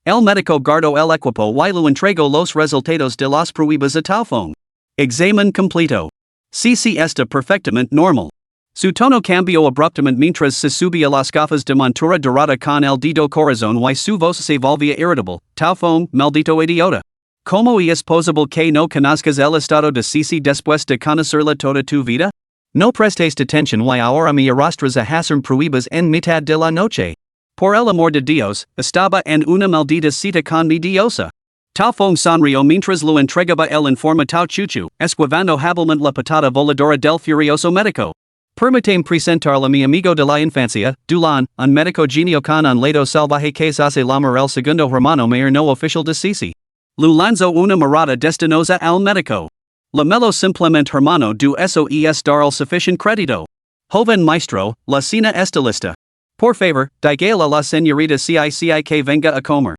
El médico guardó el equipo y lo entregó los resultados de las pruebas a Tao Fong. Examen completo. Cici está perfectamente normal. Su tono cambió abruptamente mientras se subía las gafas de montura dorada con el dedo corazón y su voz se volvía irritable. Tao Fong, maldito idiota. ¿Cómo es posible que no conozcas el estado de Cici después de conocerla toda tu vida? No prestes atención y ahora me arrastras a hacer pruebas en mitad de la noche. Por el amor de Dios, estaba en una maldita cita con mi diosa. Tao Fong sonrió mientras lo entregaba el informe Tao Chuchu, esquivando hábilmente la patada voladora del furioso médico. Permíteme presentarle a mi amigo de la infancia, Dulan, un médico genio con un lado salvaje que hace llamar el segundo hermano mayor no oficial de Cici. Lu lanzó una mirada destinosa al médico. Lamelo simplemente hermano du eso es dar el suficiente crédito. Joven maestro, la cena está lista. Por favor, dígale a la señorita Cici que venga a comer.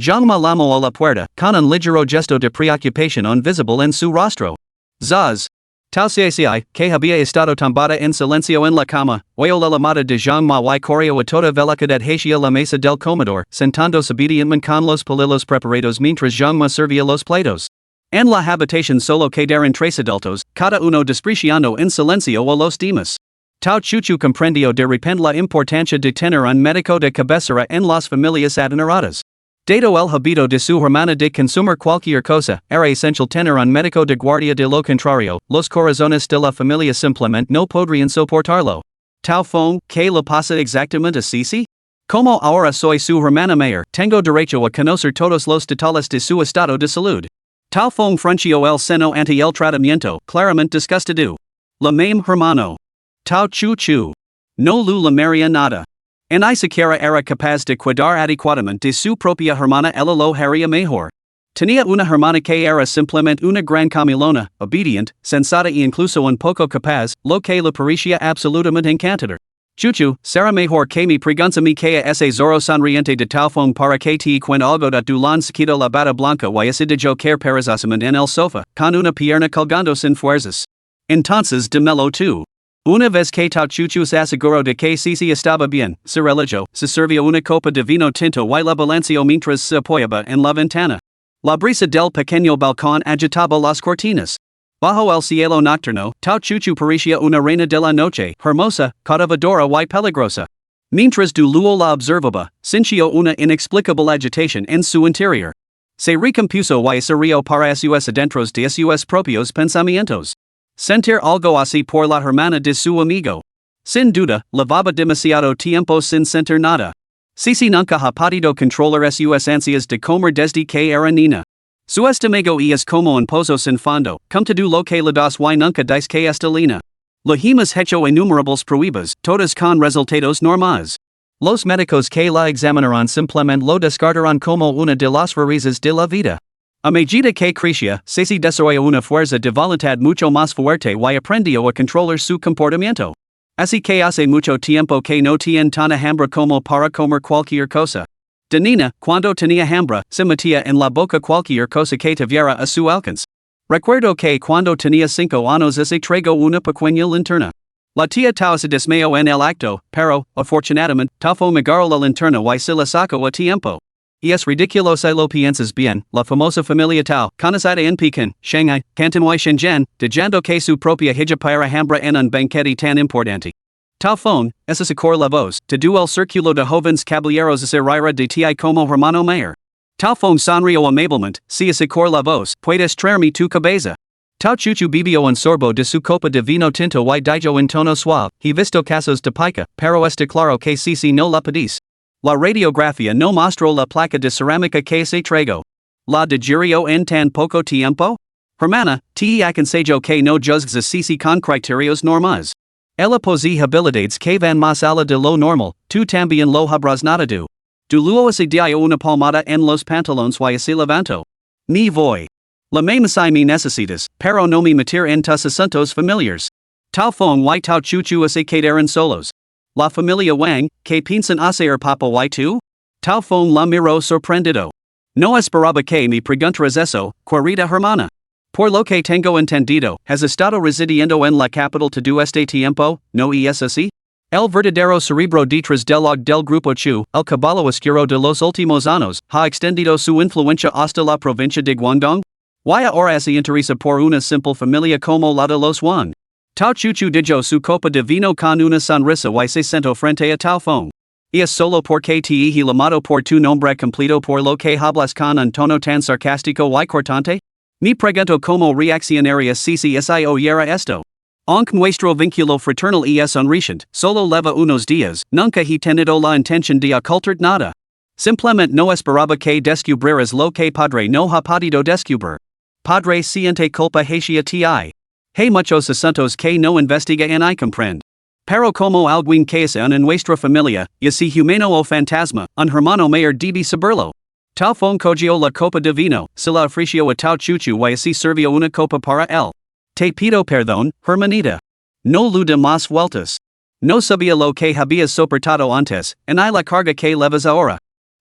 Zhang me llamó a la puerta, con un ligero gesto de preocupación visible en su rostro. Zaz. Tao Cici, que había estado tumbada en silencio en la cama, oyó la llamada de Zhang Ma y corrió a toda velocidad hacia la mesa del comedor, sentándose obedientemente con los palillos preparados mientras Zhang Ma servía los platos. En la habitación solo quedaron tres adultos, cada uno despreciando en silencio a los demás. Tao Chuchu comprendió de repente la importancia de tener un médico de cabecera en las familias adineradas. Dado el habito de su hermana de consumir cualquier cosa, era esencial tener un médico de guardia de lo contrario, los corazones de la familia simplemente no podrían soportarlo. Tao Fong, ¿qué le pasa exactamente a Cici? Como ahora soy su hermana mayor, tengo derecho a conocer todos los detalles de su estado de salud. Tao Fong frunció el seno ante el tratamiento, claramente disgustado. La même hermano. Tao Chuchu. No lu la maría nada. Ni siquiera era capaz de cuidar adecuadamente de su propia hermana ella lo haría mejor. Tenía una hermana que era simplemente una gran comilona, obediente, sensata e incluso un poco capaz, lo que le parecía absolutamente encantador. Chuchu, será mejor que me pregunta mi que ese zorro sonriente de Tao Fong para que te cuente algo de Dulan se quitó la bata blanca y se dejó caer perezosamente en el sofá, con una pierna colgando sin fuerzas. Entonces dímelo tú. Una vez que Tao Chuchu se aseguró de que Cici estaba bien, se relajó, se sirvió una copa de vino tinto y la balanceó mientras se apoyaba en la ventana. La brisa del pequeño balcón agitaba las cortinas. Bajo el cielo nocturno, Tao Chuchu parecía una reina de la noche, hermosa, cautivadora y peligrosa. Mientras du luo la observaba, sintió una inexplicable agitación en su interior. Se recompuso y se rió para sus adentros de sus propios pensamientos. Sentir algo así por la hermana de su amigo. Sin duda, llevaba demasiado tiempo sin sentir nada. Cici nunca ha podido controlar sus ansias de comer desde que era niña. Su estómago es como un pozo sin fondo, como todo lo que le das y nunca dice que está lina. Le hemos hecho innumerables pruebas, todas con resultados normales. Los médicos que la examinaron simplemente lo descartaron como una de las raíces de la vida. A medida que crecía, Cici desarrolló una fuerza de voluntad mucho más fuerte y aprendió a controlar su comportamiento. Así que hace mucho tiempo que no tiene tanta hambre como para comer cualquier cosa. De niña, cuando tenía hambre, se metía en la boca cualquier cosa que tuviera a su alcance. Recuerdo que cuando tenía 5 años se tragó una pequeña linterna. La tía Tao se desmayó en el acto, pero, afortunadamente, Tao Fong agarró la linterna y se la sacó a tiempo. Es ridículo si lo piensas bien, la famosa familia Tao, conocida en Pekín, Shanghai, Canton y Shenzhen, dejando que su propia hija para hambre en un banquete tan importante. Tao Fong, esa secor la voz, te du el círculo de jóvenes caballeros se rira de ti como hermano mayor. Tao Fong sonrió amablemente, si secor la voz, puedes traerme tu cabeza. Tao chuchu bibio un sorbo de su copa de vino tinto y dijo en tono suave, he visto casos de pica, pero este claro que si no la pedís. La radiografía no mostró la placa de cerámica que se tragó. La digerio en tan poco tiempo? Hermana, te aconsejo que no juzgues a con criterios normales. Ella posee habilidades que van más allá de lo normal, tú también lo habrás notado. Du luego se dio una palmada en los pantalones y se levantó. Me voy. La me si me necesitas, pero no me meter en tus asuntos familiares. Tao fong y tao chuchu se quedaron solos. La familia Wang, que piensan hacer papa y tú? Tao fong la miró sorprendido. No esperaba que me preguntaras eso, querida hermana. Por lo que tengo entendido, has estado residiendo en la capital todo este tiempo, ¿no es así? El verdadero cerebro detrás del grupo Chu, el caballo oscuro de los últimos años, ha extendido su influencia hasta la provincia de Guangdong? Y ahora se interesa por una simple familia como la de los Wang. Tao Chuchu dijo su copa de vino con una sonrisa y se sentó frente a Tao Fong. Es solo porque te he llamado por tu nombre completo por lo que hablas con un tono tan sarcástico y cortante? Me pregunto cómo reaccionaría si oyera esto. Aunque nuestro vínculo fraternal es unreciente, solo leva unos días, nunca he tenido la intención de ocultar nada. Simplemente no esperaba que descubrieras lo que padre no ha podido descubrir. Padre siente culpa hacia ti. Hay muchos asuntos que no investiga en y comprende. Pero como alguien que es en nuestra familia, ya si humano o fantasma, un hermano mayor debe saberlo. Tao Fong cogió la copa de vino, se la ofreció a Tao Chuchu y así sirvió una copa para él. Te pido perdón, hermanita. No lo de más vueltas. No sabía lo que habías soportado antes, y la carga que levas ahora.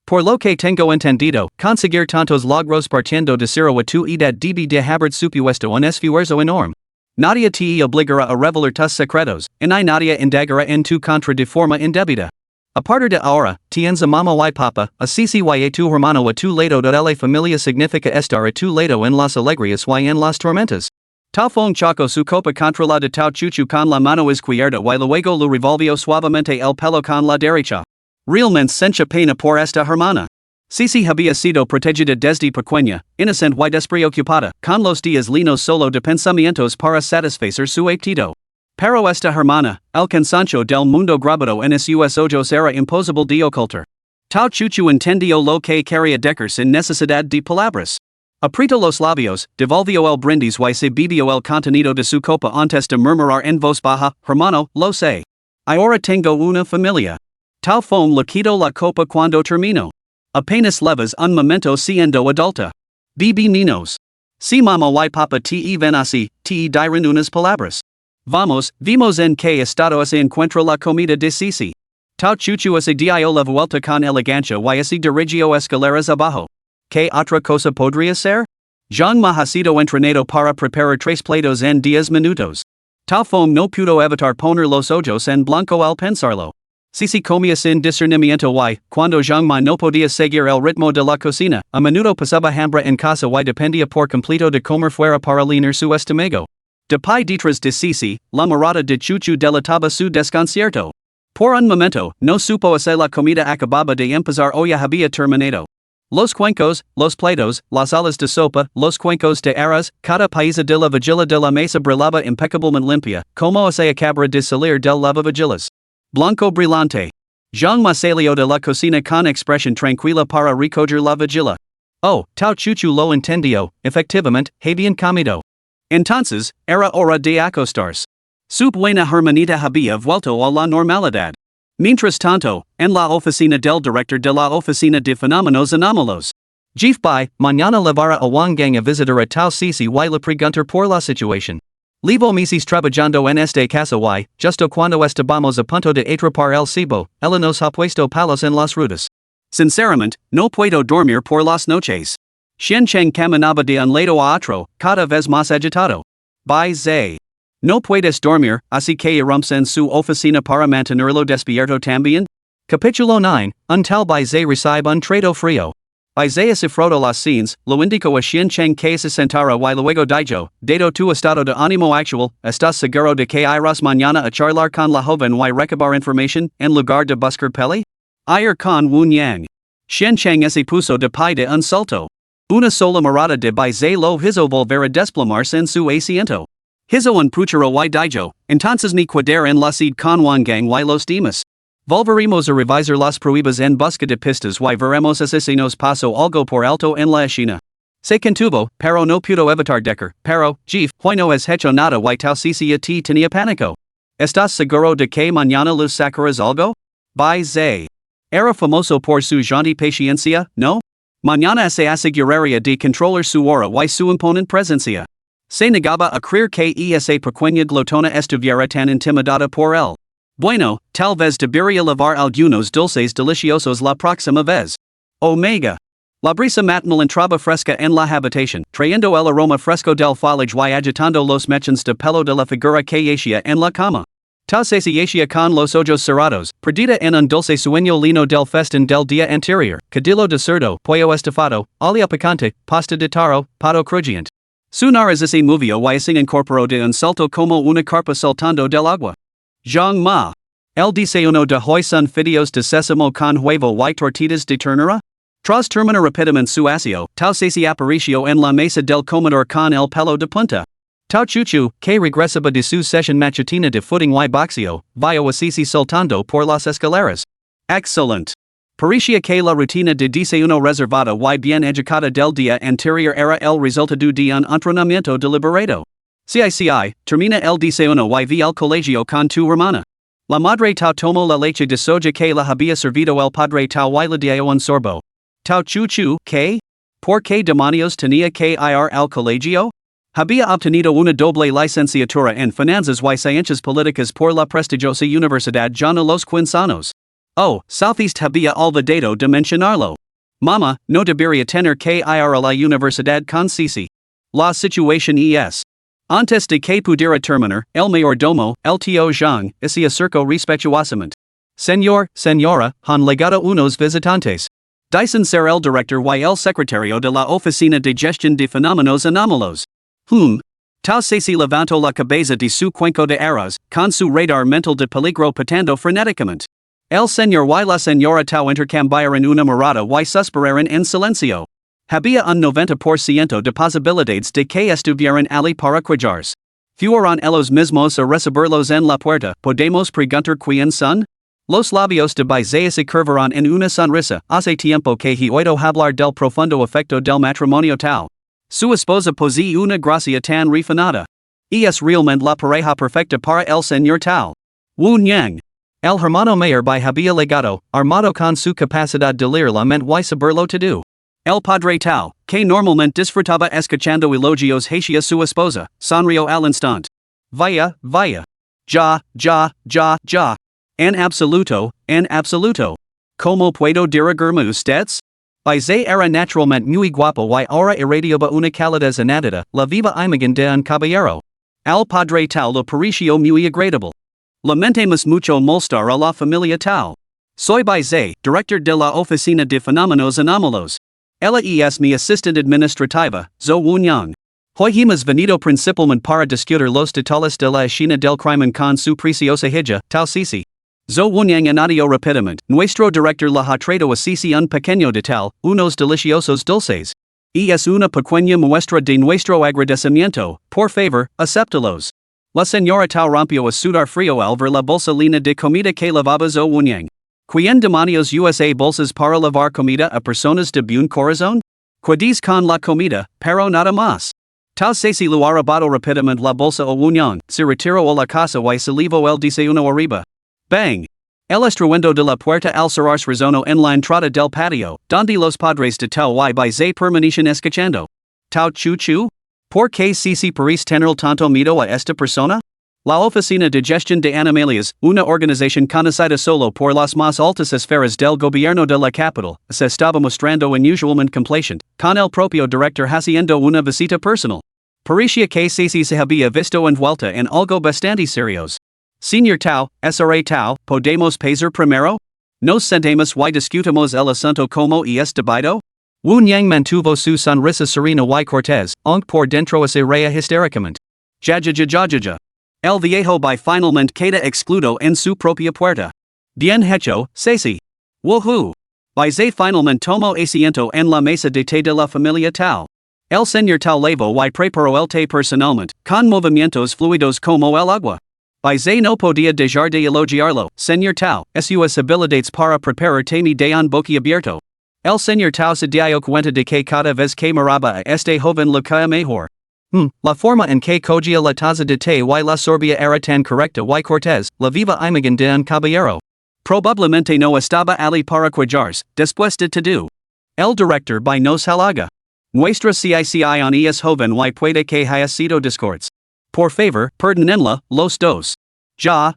Por lo que tengo entendido, conseguir tantos logros partiendo de cero a tu edad debe de haber supuesto un esfuerzo enorme. Nadie te obligará a revelar tus secretos, y nadie indagará en tu contra de forma indebida. A partir de ahora, tienes a mamá y papa, así y a tu hermano a tu lado de la familia significa estar a tu lado en las alegrías y en las tormentas. Tao Fong chocó su copa contra la de Tao Chuchu con la mano izquierda y luego lo revolvió suavemente el pelo con la derecha. Realmente sencha pena por esta hermana. Si había sido protegida desde pequeña, inocente y despreocupada, con los días linos solo de pensamientos para satisfacer su apetito. Pero esta hermana, el cansancio del mundo grabado en sus ojos era imposible de ocultar. Tao Chuchu entendió lo que quería decir sin necesidad de palabras. Apretó los labios, devolvió el brindis y se bebió el contenido de su copa antes de murmurar en voz baja, hermano, lo sé. Ahora tengo una familia. Tao Fong le quitó la copa cuando terminó. Apenas levas un momento siendo adulta. Bibi niños. Si mamá y papa te ven así, te dirán unas palabras. Vamos, vimos en qué estado se encuentra la comida de Sisi. Tao Chuchu se dio la vuelta con elegancia y se dirigió escaleras abajo. ¿Qué otra cosa podría ser? Zhang Ma ha sido entrenado para preparar 3 platos en 10 minutos. Tao Fong no pudo evitar poner los ojos en blanco al pensarlo. Sisi comía sin discernimiento y, cuando Zhang Ma no podía seguir el ritmo de la cocina, a menudo pasaba hambre en casa y dependía por completo de comer fuera para llenar su estómago. De pai detrás de Sisi, la mirada de Chuchu delataba su desconcierto. Por un momento, no supo si la comida acababa de empezar o ya había terminado. Los cuencos, los platos, las alas de sopa, los cuencos de arroz, cada pieza de la vajilla de la mesa brillaba impecablemente limpia, como se acabara de salir del lavavajillas. Blanco brillante. Zhang Ma salió de la cocina con expresión tranquila para recoger la vajilla. Oh, Tao Chuchu lo entendió, efectivamente, habían comido. Entonces, era hora de acostarse. Su buena hermanita había vuelto a la normalidad. Mientras tanto, en la oficina del director de la oficina de fenómenos anómalos. Jeff Bai, mañana levará a Wangang a visitar a Tao Sisi y le preguntar por la situación. Levo meses trabajando en este caso y, justo cuando estábamos a punto de atrapar el cebo, ella nos ha puesto palos en las rutas. Sinceramente, no puedo dormir por las noches. Shen Cheng caminaba de un lado a otro, cada vez más agitado. Bai Zhe. No puedes dormir, así que irrumps en su oficina para mantenerlo despierto también? Capítulo 9, un tal Bai Zhe recibe un trato frío. Bai Zhe frotó las scenes, lo indicó a Shen Cheng que se sentara y luego dijo, dado tu estado de ánimo actual, ¿estás seguro de que irás mañana a charlar con la joven y recabar información, en lugar de buscar peli? Ir con Wu Yang. Shen Cheng se puso de pie de un salto. Una sola morada de Baizé lo hizo volver a desplomarse en su asiento. Hizo un puchero y dijo, entonces ni quedar en la seed con Wangang y los demás. Volveremos a revisar las pruebas en busca de pistas y veremos si nos pasó algo por alto en la escena. Se contuvo, pero no pudo evitar Decker, pero, Jeef, hoy no has hecho nada y tal si a ti tenía pánico. ¿Estás seguro de que mañana los sacarás algo? Baizé. Era famoso por su jaunty paciencia, ¿no? Mañana se aseguraría de controlar su hora y su imponente presencia. Se negaba a creer que esa pequeña glotona estuviera tan intimidada por él. Bueno, tal vez debería lavar algunos dulces deliciosos la próxima vez. Omega. La brisa matinal entraba fresca en la habitación, trayendo el aroma fresco del foliage y agitando los mechones de pelo de la figura que yacía en la cama. Tal se yacía con los ojos cerrados, perdida en un dulce sueño lino del festín del día anterior, cadillo de cerdo, pollo estofado, olio picante, pasta de taro, pato crujiente. Su nariz se movió y se incorporó de un salto como una carpa saltando del agua. Zhang Ma. El desayuno de hoy son fideos de sésamo con huevo y tortillas de ternera? Tras terminar rápidamente su aseo, tal se apareció en la mesa del comedor con el pelo de punta. Tao Chuchu, que regresaba de su sesión matutina de footing y boxeo, vio a Sisi saltando por las escaleras. Excellent. Parecía que la rutina de desayuno reservada y bien educada del día anterior era el resultado de un entrenamiento deliberado. CICI, termina el desayuno y vi al colegio con tu hermana. La madre Tao tomó la leche de soja que la había servido el padre Tao y le dio un sorbo. Tao Chuchu, ¿qué? ¿Por qué demonios tenía que ir al colegio? Había obtenido una doble licenciatura en finanzas y ciencias políticas por la prestigiosa Universidad John los Quinzanos. Oh, Southeast había olvidado de mencionarlo. Mama, no debería tener que ir a la universidad con Sisi. La situación es. Antes de que pudiera terminar, el mayordomo, el tío Zhang, se acercó respetuosamente. Señora, han llegado unos visitantes. Dicen ser el director y el secretario de la Oficina de Gestión de Fenómenos Anómalos. Tao se levantó la cabeza de su cuenco de arroz, con su radar mental de peligro pitando frenéticamente. El señor y la señora Tao intercambiaron una mirada y suspiraron en silencio. Había un 90% de posibilidades de que estuvieran allí para cuidarse. Fueron ellos mismos a recibirlos en la puerta, podemos preguntar quién son? Los labios de Baizé se curvaron en una sonrisa, hace tiempo que he oído hablar del profundo efecto del matrimonio Tao. Su esposa posee una gracia tan refinada. Es realmente la pareja perfecta para el señor Tao. Wu Nyang. El hermano mayor había legado, armado con su capacidad de leer la mente y saberlo todo. El padre Tao, que normalmente disfrutaba escuchando elogios hacia su esposa, sonrió al instante. Vaya. Ya. En absoluto. ¿Cómo puedo dirigirme ustedes? Baizé era naturalmente muy guapo y ahora irradiaba una calidez innata, la viva imagen de un caballero. Al padre Tao lo pareció muy agradable. Lamentemos mucho molestar a la familia Tao. Soy Baizé, director de la Oficina de Fenómenos Anómalos. Ella es mi asistente administrativa, Zhou Wunyang. Hoy hemos venido principalmente para discutir los detalles de la escena del crimen con su preciosa hija, Tao Sisi. Zhou Wunyang añadió rápidamente, nuestro director le ha traído a Sisi un pequeño detal, unos deliciosos dulces. Y es una pequeña muestra de nuestro agradecimiento, por favor, acéptalos. La señora Tao rompió a sudar frío al ver la bolsa llena de comida que lavaba Zhou Wunyang. ¿Quién demonios usa bolsas para lavar comida a personas de buen corazón? Quedís con la comida, pero nada más. Tao se lo arrebató rápidamente la bolsa a Wunyang, se retiró a la casa y se llevó el desayuno arriba. Bang! El estruendo de la puerta al cerrarse resonó en la entrada del patio, donde los padres de Tao y Baizé permanecen escuchando. Tao Chuchu? ¿Por qué Sisi parece tener tanto miedo a esta persona? La Oficina de Gestión de Animalias, una organización conocida solo por las más altas esferas del gobierno de la capital, se estaba mostrando unusualmente complaciente, con el propio director haciendo una visita personal. Parecía que Sisi se había visto envuelta en algo bastante serios. Señor Tao, SRA Tao, ¿podemos pasar primero? ¿Nos sentamos y discutimos el asunto como es debido? Wu Nyang mantuvo su sonrisa serena y cortés, aunque por dentro se reía histéricamente. Ja. El viejo finalmente queda excluido en su propia puerta. Bien hecho, Sisi. Woohoo! By ze finalmente tomo asiento en la mesa de té de la familia tal. El señor tal levo y preparo el té personalmente, con movimientos fluidos como el agua. By ze no podía dejar de elogiarlo, señor tal, sus habilidades para preparar té me de un boquiabierto. El señor tal se dio cuenta de que cada vez que miraba a este joven lo caía mejor. La forma en que cogía la taza de té y la sorbía era tan correcta y cortés, la viva imagen de un caballero. Probablemente no estaba ali para cuidarse, después de todo. El director by nos halaga. Nuestra CICI on es joven y puede que haya sido discords. Por favor, perdonenla, los dos. Ya.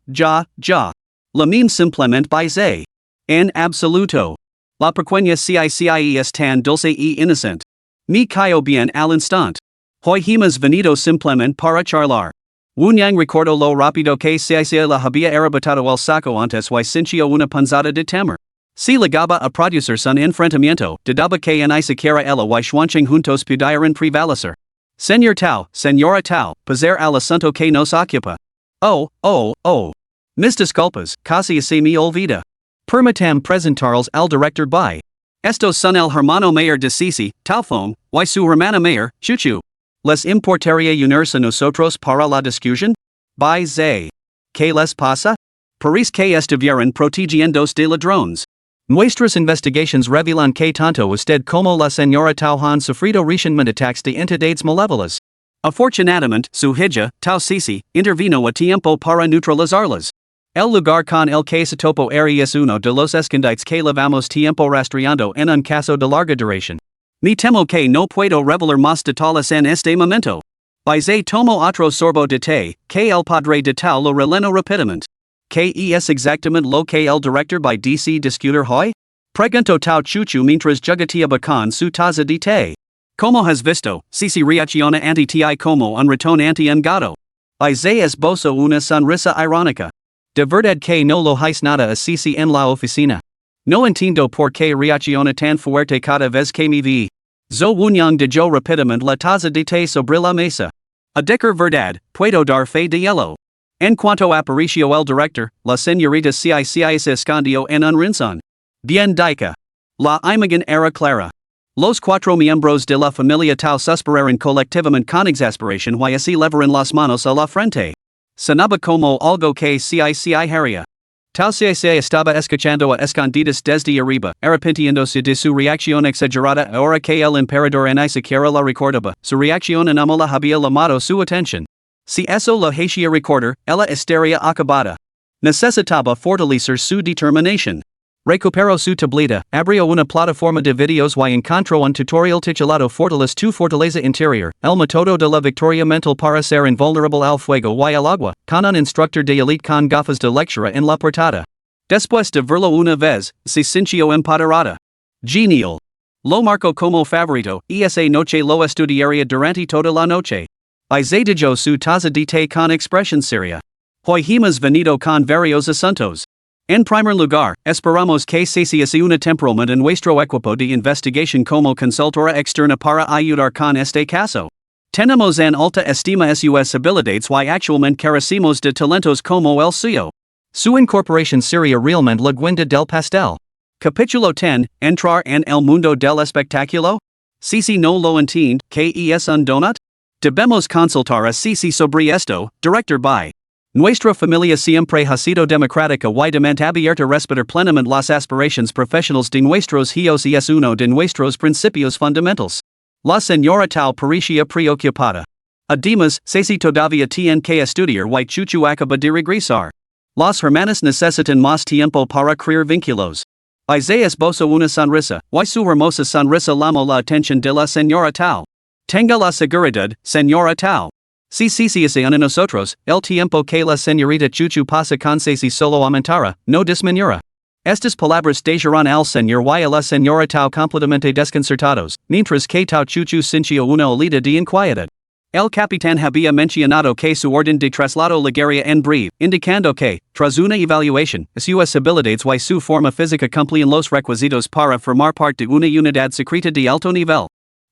La meme simplemente by ze. En absoluto. La pequeña CICI es tan dulce y innocent. Me cayó bien al instante. Hoy hemos venido simplemente para charlar. Wunyang recordó lo rápido que CICI la había arrebatado el saco antes y sintió una panzada de temor. Si llegaba a producirse un enfrentamiento, dudaba que ni siquiera ella y Xuancheng juntos pudieran prevalecer. Señor Tao, señora Tao, pasar al asunto que nos ocupa. Oh. Mis disculpas, casi se me olvida. Permitam presentarles al director by. Estos son el hermano mayor de Cici, Taofeng, y su hermana mayor, Chuchu. ¿Les importaría unirse a nosotros para la discusión? By ze. ¿Qué les pasa? Parece que estuvieran protegiéndose de ladrones. Nuestras investigaciones revelan que tanto usted como la señora Tao han sufrido recientemente ataques de entidades malévolas. Afortunadamente, su hija, Tao Cici, intervino a tiempo para neutralizarlas. El lugar con el que se topo es uno de los escondites que llevamos tiempo rastreando en un caso de larga duración. Me temo que no puedo revelar más detalles en este momento. By ze tomo otro sorbo de té, que el padre de Tao lo rellenó rápidamente. ¿Qué es exactamente lo que el director by DC discutir hoy? Preguntó Tao Chuchu mientras jugateaba con su taza de té. Como has visto, Cici reacciona ante ti como un ratón ante un gato. By ze esbozo una sonrisa irónica. De verdad que no lo hais nada a Cici en la oficina. No entiendo por qué reacciona tan fuerte cada vez que me vi. Zo Wunyang dejó rápidamente la taza de té sobre la mesa. A decir verdad, puedo dar fe de hielo. En cuanto apareció el director, la señorita CICI se escondió en un rincón. Bien dicha. La imagen era clara. Los cuatro miembros de la familia Tao suspiraron colectivamente con exasperación y así levaron las manos a la frente. Sonaba como algo que CICI haría. Tao CICI estaba escuchando a escondidas desde arriba, arrepintiéndose de su reacción exagerada ahora que el emperador ni siquiera la recordaba. Su reacción anómala había llamado su atención. Si eso lo hacía recordar, ella estaría acabada. Necesitaba fortalecer su determinación. Recuperó su tableta, abrió una plataforma de videos y encontró un tutorial titulado Fortalece tu fortaleza interior, el método de la victoria mental para ser invulnerable al fuego y al agua, con un instructor de elite con gafas de lectura en la portada. Después de verlo una vez, se sintió empoderada. Genial. Lo marcó como favorito, esa noche lo estudiaría durante toda la noche. Y se dejó su taza de té con expresión seria. Hoy hemos venido con varios asuntos. En primer lugar, esperamos que se sea una temporalmente en nuestro equipo de investigación como consultora externa para ayudar con este caso. Tenemos en alta estima sus habilidades y actualmente carecemos de talentos como el suyo. Su incorporación sería realmente la guinda del pastel. Capítulo 10, Entrar en el mundo del espectáculo? Cici no lo entiende, ¿qué es un donut? Debemos consultar a Cici sobre esto, director by. Nuestra familia siempre ha sido democrática y de mente abierta respetar plenamente las aspiraciones profesionales de nuestros hijos y es uno de nuestros principios fundamentals. La señora Tao parecía preocupada. Además, Cici todavía tiene que estudiar y Chuchu acaba de regresar. Las hermanas necesitan más tiempo para crear vínculos. Y se esbozo una sonrisa, y su hermosa sonrisa llamó la atención de la señora Tao. Tenga la seguridad, señora Tao. Si se a nosotros, el tiempo que la señorita Chuchu pasa con Cici solo aumentará, no disminuirá. Estas palabras dejarán al señor y a la señora Tao completamente desconcertados, mientras que Tao Chuchu sintió una olida de inquietud. El capitán había mencionado que su orden de traslado llegaría en breve, indicando que, tras una evaluación, sus habilidades y su forma física cumplían los requisitos para formar parte de una unidad secreta de alto nivel.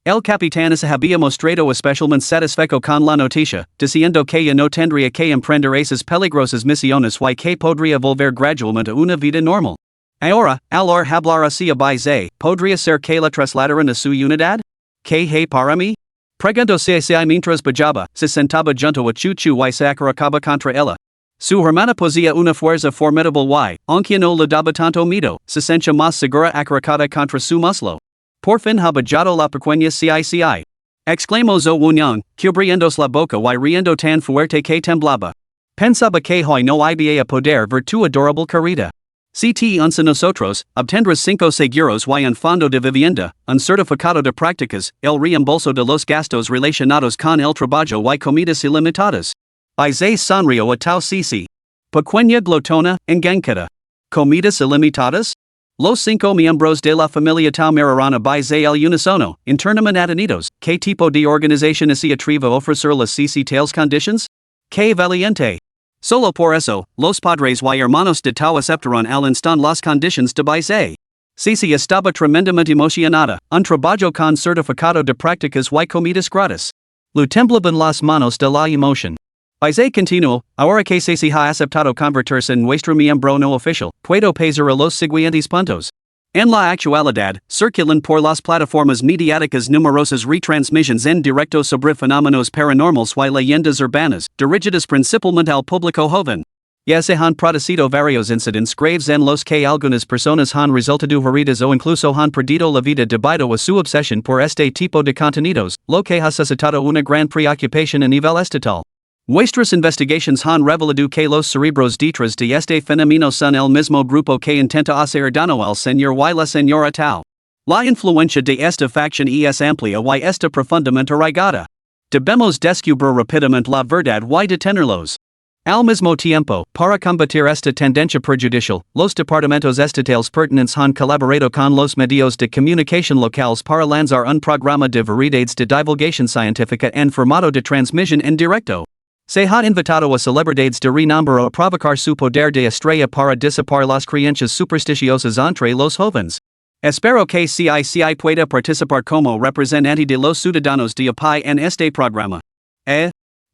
El capitán se había mostrado especialmente satisfecho con la noticia, diciendo que ya no tendría que emprender esas peligrosas misiones y que podría volver gradualmente a una vida normal. Ahora, alor hablar así Baise, podría ser que la trasladaran a su unidad? Que hay para mí? Pregunto si mientras bajaba, se sentaba junto a Chuchu y se acaricaba contra ella. Su hermana posía una fuerza formidable y, aunque no le daba tanto miedo, se sentía más segura acaricada contra su muslo. Por fin ha bajado la pequeña CICI. Exclamó Zhou Wunyang, cubriéndose la boca y riendo tan fuerte que temblaba. Pensaba que hoy no iba a poder ver tu adorable carita. Si te unse nosotros, obtendrás 5 seguros y un fondo de vivienda, un certificado de prácticas, el reembolso de los gastos relacionados con el trabajo y comidas ilimitadas. Isaiah sonrió a Tao Sisi. Pequeña glotona, enganchada. Comidas ilimitadas? Los 5 miembros de la familia Tao mirarán a Baise el unisono, internamente atenidos. ¿Qué tipo de organización se atreve a ofrecer las Sisi tales conditions? ¡Qué valiente! Solo por eso, los padres y hermanos de Tao aceptaron al instante las conditions de Baise. Sisi estaba tremendamente emocionada, un trabajo con certificado de prácticas y comidas gratis. Le temblaban las manos de la emoción. Baise continuó, ahora que Sisi ha aceptado convertirse en nuestro miembro no oficial, puedo pasar a los siguientes puntos. En la actualidad, circulan por las plataformas mediáticas numerosas retransmisiones en directo sobre fenómenos paranormales y leyendas urbanas, dirigidas principalmente al público joven. Ya se han producido varios incidentes graves en los que algunas personas han resultado heridas o incluso han perdido la vida debido a su obsesión por este tipo de contenidos, lo que ha suscitado una gran preocupación a nivel estatal. Nuestras investigaciones han revelado que los cerebros detrás de este fenómeno son el mismo grupo que intenta hacer daño al señor y la señora Tao. La influencia de esta facción es amplia y está profundamente arraigada. Debemos descubrir rápidamente la verdad y detenerlos. Al mismo tiempo, para combatir esta tendencia perjudicial, los departamentos estatales pertinentes han colaborado con los medios de comunicación locales para lanzar un programa de variedades de divulgación científica en formato de transmisión en directo. Se ha invitado a celebridades de renombre a provocar su poder de estrella para disipar las creencias supersticiosas entre los jóvenes. Espero que CICI pueda participar como representante de los ciudadanos de a pie en este programa.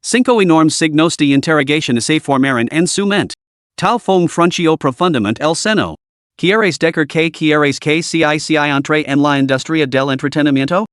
5 enormes signos de interrogación se formaron en su mente. Tal fue frunció profundamente el seno. ¿Quieres decir que CICI entre en la industria del entretenimiento?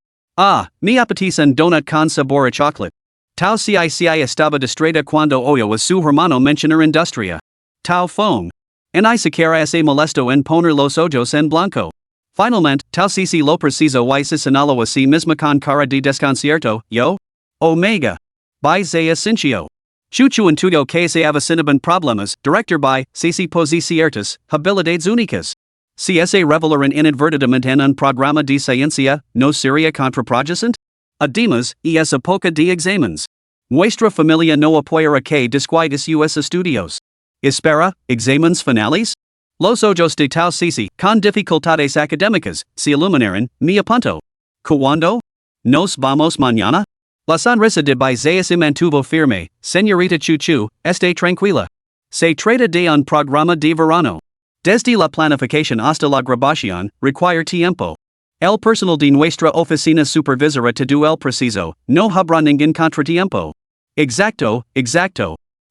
Me apetece un donut con sabor a chocolate. Tao CICI estaba distraída cuando oyó a su hermano mencionar industria. Tao Fong. Ni siquiera se molesto en poner los ojos en blanco. Finalmente, Tao Sisi lo preciso y se señaló a sí misma con cara de desconcierto, yo. Omega. Baise Sinchio. Chuchu intuyo que se avecinaban problemas, director by, Sisi posi ciertas, habilidades únicas. Si se revelaran inadvertidamente en un programa de ciencia, no sería contraproducente? Además, es época de exámenes. Nuestra familia no apoyará que descuide sus estudios. Espera, exámenes finales? Los ojos de Tao Sisi, con dificultades académicas, se iluminaron, me apunto. ¿Cuándo? ¿Nos vamos mañana? La sonrisa de Baise se mantuvo firme, señorita Chuchu, esté tranquila. Se trata de un programa de verano. Desde la planificación hasta la grabación, requiere tiempo. El personal de nuestra oficina supervisora todo el preciso, no habrá ningún contratiempo. Exacto.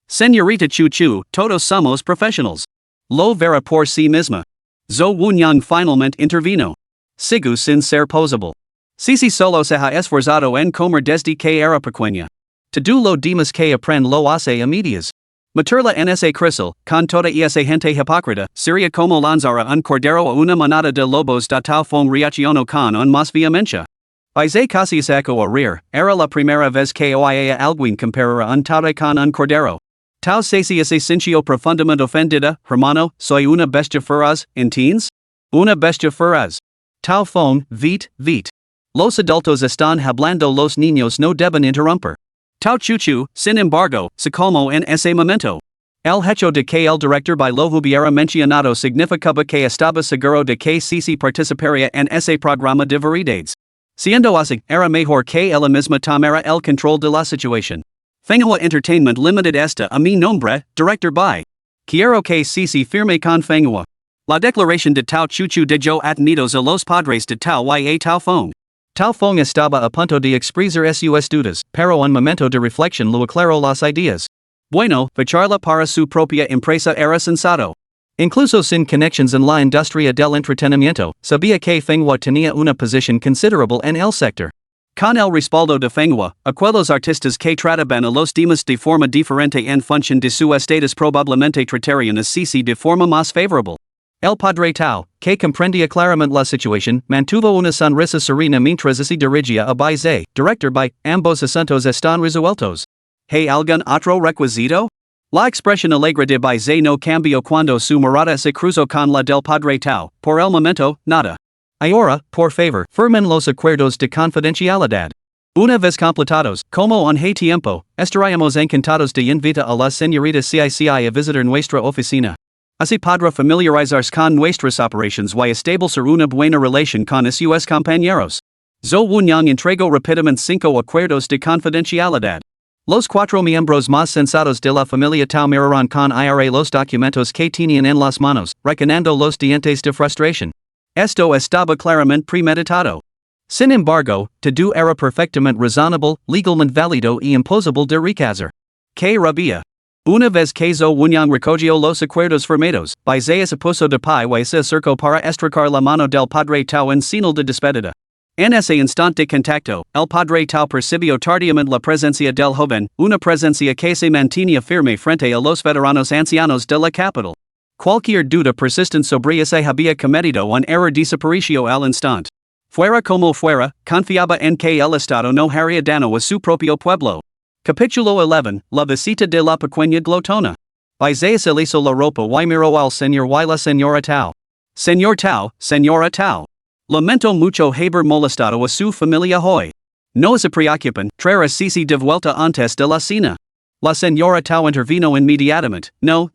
Señorita Chuchu, todos somos profesionales. Lo verá por sí misma. Zhou Wunyang finalmente intervino. Sigu sin ser posible. Sisi solo se ha esforzado en comer desde que era pequeña. Todo lo demás que aprende lo hace a medias. Materla en ese crisol, con toda esa gente hipócrita, sería como lanzar un cordero a una manada de lobos da tal fong reaccionó con un más vehemencia. Baise casi sacó a reír, era la primera vez que oía a alguien comparar un taude con un cordero. Tao Sisi se sintió profundamente ofendida, hermano, soy una bestia feroz, ¿entiendes? Una bestia feroz. Tao fong, vite. Los adultos están hablando, los niños no deben interrumpir. Tao Chuchu, sin embargo, se calmó en ese momento. El hecho de que el director by lo hubiera mencionado significaba que estaba seguro de que Sisi participaría en ese programa de variedades. Siendo así, era mejor que ella misma tomara el control de la situación. Manhwa Entertainment Limited esta a mi nombre, director by. Quiero que Sisi firme con Manhwa. La declaración de Tao Chuchu dejó atenidos a los padres de Tao y a Tao Fong. Tao Fong estaba a punto de expresar sus dudas, pero un momento de reflexión lo aclaró las ideas. Bueno, ficharla para su propia empresa era sensato. Incluso sin conexiones en la industria del entretenimiento, sabía que Fenghua tenía una posición considerable en el sector. Con el respaldo de Fenghua, aquellos artistas que trataban a los demás de forma diferente en función de su estatus probablemente tratarían a Sisi de forma más favorable. El padre Tao, que comprendía claramente la situación, mantuvo una sonrisa serena mientras se dirigía a Baizé, director by, ambos asuntos están resueltos. ¿Hay algún otro requisito? La expresión alegre de Baizé no cambió cuando su mirada se cruzó con la del padre Tao, por el momento, nada. Ahora, por favor, firmen los acuerdos de confidencialidad. Una vez completados, como en hay tiempo, estaríamos encantados de invitar a la señorita Cici a visitar nuestra oficina. Así podrá familiarizarse con nuestras operaciones y establecer una buena relación con sus compañeros. Zhou Wunyang entregó rápidamente 5 acuerdos de confidencialidad. Los 4 miembros más sensatos de la familia Tao miraron con ira los documentos que tenían en las manos, recanando los dientes de frustración. Esto estaba claramente premeditado. Sin embargo, todo era perfectamente razonable, legalmente válido y imposible de rechazar. ¡Qué rabia! Una vez que Zhou Wunyang recogió los acuerdos firmados, Baizé se puso de pie y se acercó para estrechar la mano del padre Tao en señal de despedida. En ese instante de contacto, el padre Tao percibió tardíamente la presencia del joven, una presencia que se mantenía firme frente a los veteranos ancianos de la capital. Cualquier duda persistente sobre ese había cometido un error desapareció al instante. Fuera como fuera, confiaba en que el Estado no haría daño a su propio pueblo. Capítulo 11, La visita de la pequeña glotona. Baizé se hizo la ropa y miró al señor y la señora Tao. Señor Tao, señora Tao. Lamento mucho haber molestado a su familia hoy. No se preocupen, traerá Sisi de vuelta antes de la cena. La señora Tao intervino inmediatamente. No.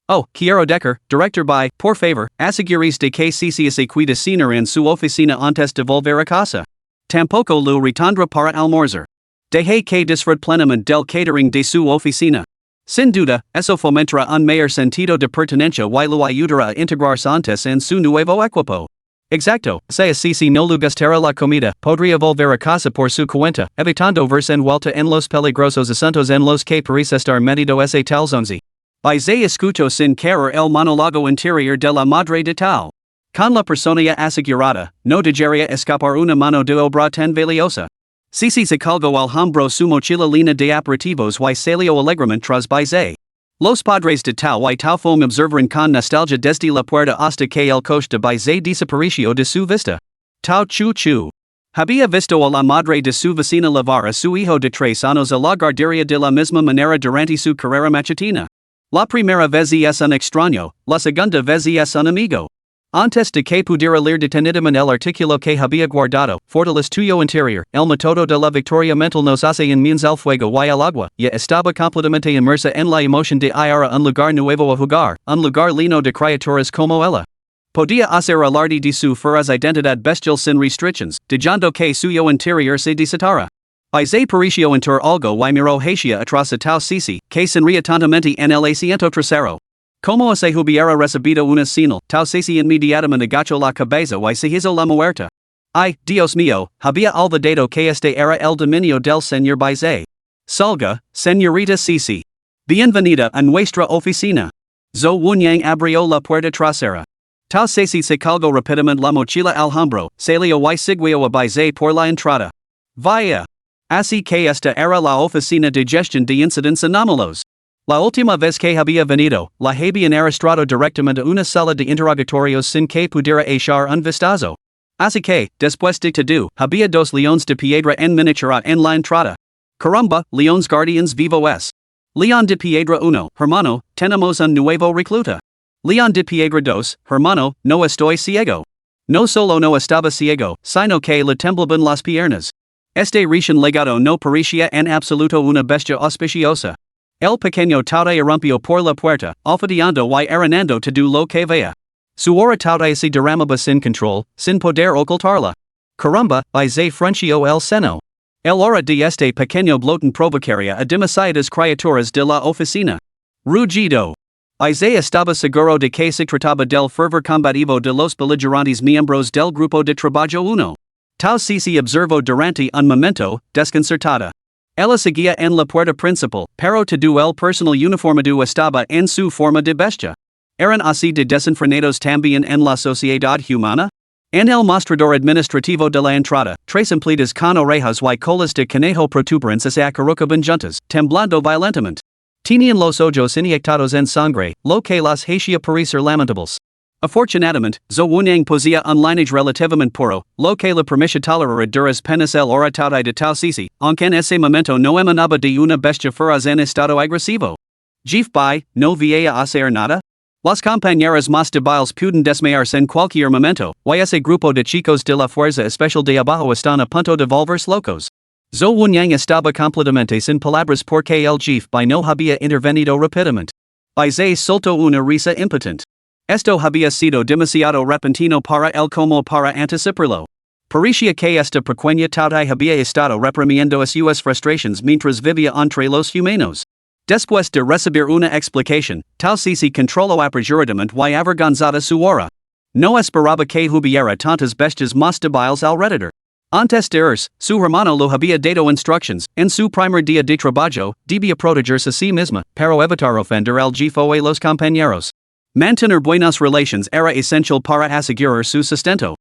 Oh, quiero decir, director by, por favor, asegúrese de que Sisi se cuida cenar en su oficina antes de volver a casa. Tampoco lo retendrá para almorzar. Deje que disfrute plenamente del catering de su oficina. Sin duda, eso fomentará un mayor sentido de pertenencia y lo ayudará a integrarse antes en su nuevo equipo. Exacto, si no le gustara la comida, podría volver a casa por su cuenta, evitando verse envuelta en los peligrosos asuntos en los que parece estar metido ese tal zonzi. Baizé escuchó sin querer el monólogo interior de la madre de Tao. Con la persona asegurada, no dejaría escapar una mano de obra tan valiosa. Sisi se colgó al hombro su mochila llena de aperitivos y salió alegremente tras Baizé. Los padres de Tao y Tao Fong observaron con nostalgia desde la puerta hasta que el coche de Baizé desapareció de su vista. Tao Chu. Había visto a la madre de su vecina llevar a su hijo de 3 años a la guardería de la misma manera durante su carrera matutina. La primera vez es un extraño, la segunda vez es un amigo. Antes de que pudiera leer detenidamente el artículo que había guardado, fortaleza tuyo interior, el método de la victoria mental nos hace inmunes al fuego y al agua, ya estaba completamente inmersa en la emoción de ir a un lugar nuevo a jugar, un lugar lleno de criaturas como ella. Podía hacer alarde de su feroz identidad bestial sin restricciones, dejando que suyo interior se desatara. Baizé pareció entor algo y miró hacia atrás a Tao Sisi, que sonría tontamente en el asiento trasero. Como se hubiera recibido una señal, Tao Sisi inmediatamente agachó la cabeza y se hizo la muerta. Ay, Dios mío, había olvidado que este era el dominio del señor Baizé. Salga, señorita Sisi. Bienvenida a nuestra oficina. Zhou Wunyang abrió la puerta trasera. Tao Sisi se colgó rápidamente la mochila al hombro, salió y siguió a Baizé por la entrada. Vaya. Así que esta era la oficina de gestión de incidentes anómalos. La última vez que había venido, la habían arrastrado directamente a una sala de interrogatorios sin que pudiera echar un vistazo. Así que, después de todo, había 2 leones de piedra en miniatura en la entrada. Caramba, leones guardians vivos. León de piedra 1, hermano, tenemos un nuevo recluta. León de piedra 2, hermano, no estoy ciego. No solo no estaba ciego, sino que le temblaban las piernas. Este recién legado no parecía en absoluto una bestia auspiciosa. El pequeño Taude irrumpió por la puerta, olfateando y arenando todo lo que veía. Su hora Taude se derramaba sin control, sin poder ocultarla. Caramba, Baizé frunció el seno. El hora de este pequeño glotón provocaría a demasiadas criaturas de la oficina. Rugido. Baizé estaba seguro de que se trataba del fervor combativo de los beligerantes miembros del grupo de trabajo 1. Tao Sisi observó durante un momento, desconcertada. Ella seguía en la puerta principal, pero todo el personal uniformado estaba en su forma de bestia. Eran así de desenfrenados también en la sociedad humana? En el mostrador administrativo de la entrada, tres empleadas con orejas y colas de conejo protuberantes se acurrucaban juntas, temblando violentamente. Tenían los ojos inyectados en sangre, lo que las hacía parecer lamentables. Afortunadamente, zo unang posía un lineage relativamente puro, lo que le permitía tolerar duras penas el oratorio de tal sisi, aunque en ese momento no emanaba de una bestia feroz en estado agresivo. Jeef by, no veía hacer nada? Las compañeras más débiles pueden desmayarse en cualquier momento, y ese grupo de chicos de la fuerza especial de abajo están a punto de volverse locos. Zo unang estaba completamente sin palabras porque el jeef by no había intervenido rápidamente. By ze soltó una risa impotente. Esto había sido demasiado repentino para él como para anticiparlo. Parecía que esta pequeña tauta había estado reprimiendo sus frustraciones mientras vivía entre los humanos. Después de recibir una explicación, tal si controló apresuradamente y avergonzada su hora. No esperaba que hubiera tantas bestias más débiles alrededor. Antes de irse, su hermano lo había dado instructions, en su primer día de trabajo, debía protegerse a sí misma, pero evitar ofender al jefe y los compañeros. Mantener buenas relations era esencial para asegurar su sustento.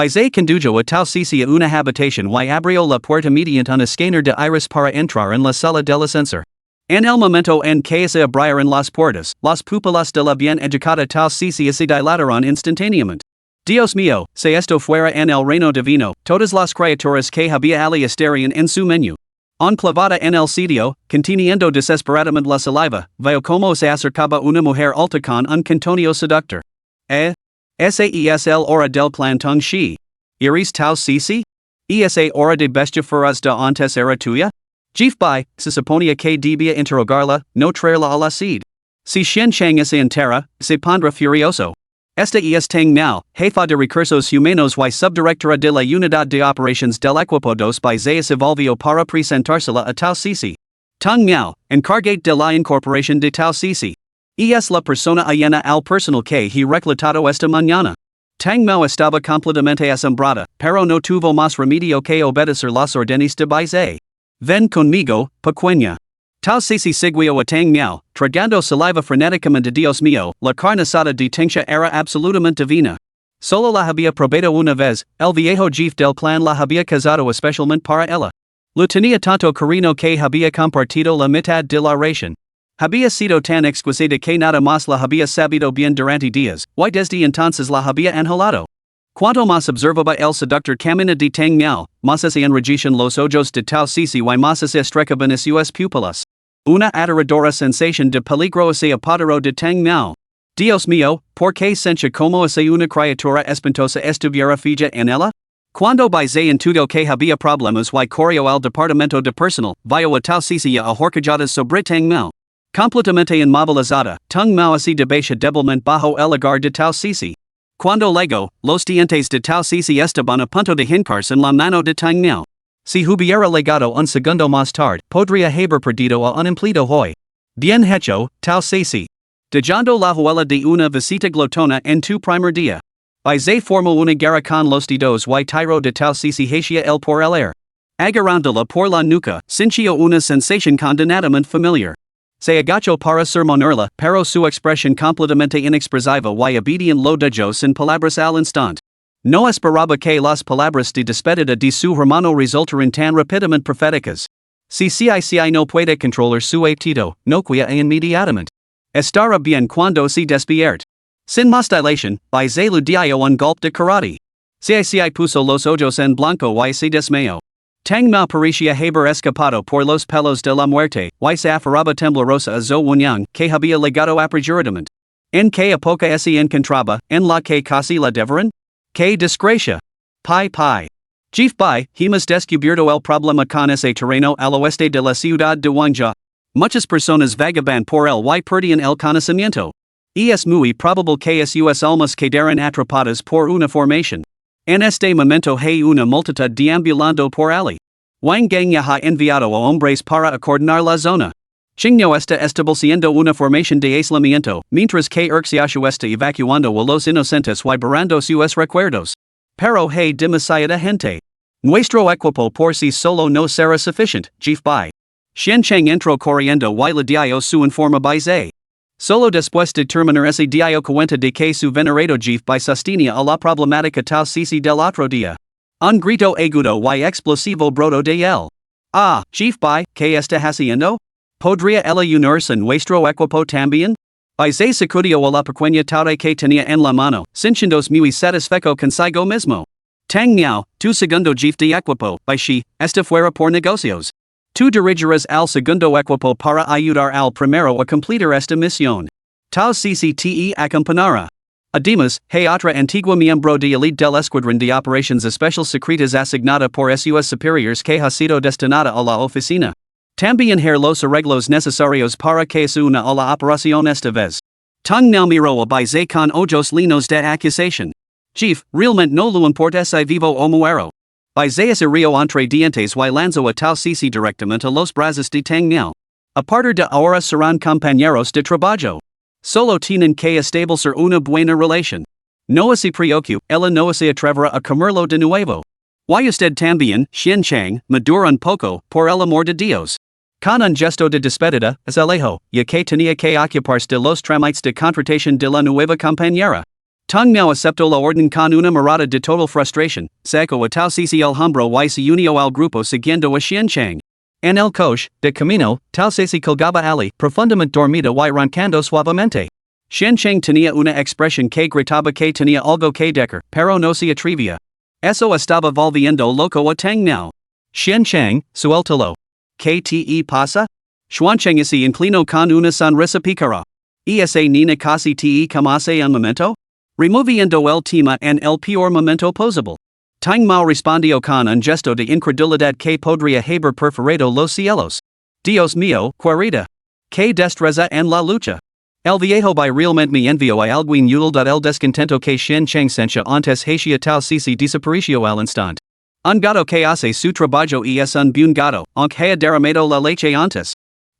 Ze condujo a tal si a una habitación y abrió la puerta mediante un escáner de iris para entrar en la sala del ascensor. En el momento en que se abrieron las puertas, las pupilas de la bien educada tal si se dilataron instantáneamente. Dios mío, si esto fuera en el reino divino, todas las criaturas que había allí estarían en su menú. Enclavada en el sitio, conteniendo desesperadamente la saliva, veo como se acercaba una mujer alta con un contonio seductor. Esa es el hora del plantón she. Iris tal si? Esa hora de bestia feroz de antes era tuya? Jeef by, se suponía que debía interrogarla, no traerla a la cid. Si Shen Chang se entera, se pondrá furioso. Esta es Tang Miao, jefa de recursos humanos y subdirectora de la unidad de operaciones del equipo dos by ze se volvió para presentársela a tal si. Tang Miao, encargate de la incorporación de tal si. Es la persona ayena al personal que he reclutado esta mañana. Tang Miao estaba completamente asombrada, pero no tuvo más remedio que obedecer las órdenes de Bai Ze. Ven conmigo, pequeña. Tal si siguió a Tang Miao, tragando saliva frenéticamente. Dios mío, la carne asada de Tingsha era absolutamente divina. Solo la había probado una vez, el viejo jeef del clan la había cazado especialmente para ella. Lo tenía tanto cariño que había compartido la mitad de la ración. Había sido tan exquisita que nada más la había sabido bien durante días, y desde entonces la había anhelado. Cuanto más observaba el seductor camino de Tang Miao, más se enrojecían los ojos de tal si y más se estrechaban sus pupilas. Una aterradora sensación de peligro se apoderó de Tang Miao. Dios mío, ¿por qué sentía como si una criatura espantosa estuviera fija en ella? Cuando Bai Ze intuyo que había problemas y corrió al departamento de personal, vio a tal si a horcajadas sobre Tang Miao. Completamente inmovilizada, Tang Miao se debatia débilmente bajo el agar de tal si. Cuando luego, los dientes de tal si estaban a punto de hincarse en la mano de Tang Miao. Si hubiera legado un segundo más tarde, podría haber perdido a un empleado hoy. Bien hecho, tal si. Dejando la huella de una visita glotona en tu primer día. Bai Ze formó una guerra con los dedos y tiró de tal si hacia el por el aire. Agarrándola por la nuca, sintió una sensación condenadamente familiar. Se agachó para sermonarla, pero su expresión completamente inexpresiva y obedient lo dejó sin palabras al instante. No esperaba que las palabras de despedida de su hermano resultaran tan rápidamente proféticas. Si no puede controlar su apetito, no cuida inmediatamente. Estará bien cuando se despierte. Sin más dilación, Bai Ze le dio un golpe de karate. Si puso los ojos en blanco y se desmayó. Tang Miao parecía haber escapado por los pelos de la muerte, y se aferraba temblorosa a Zhou Wenyang, que había legado apresuradamente. ¿En qué época se encontraba, en la que casi la devoran? ¡Qué desgracia! Pai. Jeef by, hemos descubierto el problema con ese terreno al oeste de la ciudad de Guangzhou. Muchas personas vagaban por el y perdían el conocimiento. Es muy probable que sus almas quedaran atrapadas por una formación. En este momento hay una multitud deambulando por allí. Wang Gang ya ha enviado a hombres para acordonar la zona. Qingno está estableciendo una formación de aislamiento, mientras que Urxiashu está evacuando a los inocentes y borrando sus recuerdos. Pero hay demasiada gente. Nuestro equipo por sí solo no será suficiente, Jeef by. Shen Cheng entró corriendo y le dio su informe Bai Ze. Solo después de terminar ese dio cuenta de que su venerado jefe by sostenía a la problemática tal cc del otro día. Un grito agudo y explosivo broto de él. Ah, jefe by, ¿qué está haciendo? ¿Podría ella unirse en nuestro equipo también? Y se sacudió a la pequeña taude que tenía en la mano, sintiéndose muy satisfecho consigo mismo. Tang Miao, tu segundo jefe de equipo, y si, esta fuera por negocios. Tu dirigirás al segundo equipo para ayudar al primero a completar esta misión. Tal CCTE acompañará. Además, hay otra antigua miembro de elite del Escuadrón de Operations Especial Secretas asignada por sus superiores que ha sido destinada a la oficina. También hay los arreglos necesarios para que se una a la operación esta vez. Tung now miro a baize con ojos linos de acusación. Chief, realmente no lo importa si vivo o muero. Baize ese rio entre dientes y lanzo a tal cc directamente a los brazos de Tang Miao. A partir de ahora serán compañeros de trabajo. Solo tienen que establecer una buena relación. No se preocupe, ella no se atreverá a comerlo de nuevo. Y usted también, Xian Chang, madura un poco, por el amor de Dios. Con un gesto de despedida, es alejo, ya que tenía que ocuparse de los trámites de contratación de la nueva compañera. Tung Miao aceptó la orden con una mirada de total frustración, sacó a tal cc el hombro y se unió al grupo siguiendo a Xian Chang. En el coche, de camino, tal cc colgaba ali, profundamente dormida y roncando suavemente. Xian Chang tenía una expresión que gritaba que tenía algo que decir, pero no se atrevía. Eso estaba volviendo loco a Tang Miao. Xian Chang, suéltalo. ¿Qué te pasa? Xuancheng se inclinó con una sonrisa pícara. Esa nina casi te comase un momento? Removiendo el tema en el peor momento posible. Tang Mao respondió con un gesto de incredulidad que podría haber perforado los cielos. Dios mío, querida. Que destreza en la lucha. El viejo by realmente me envió a alguien utilidad el descontento que Xian Cheng sentia antes hacia tal cc desapareció al instante. Un gato que hace su trabajo y es un buen gato, aunque haya derramado la leche antes.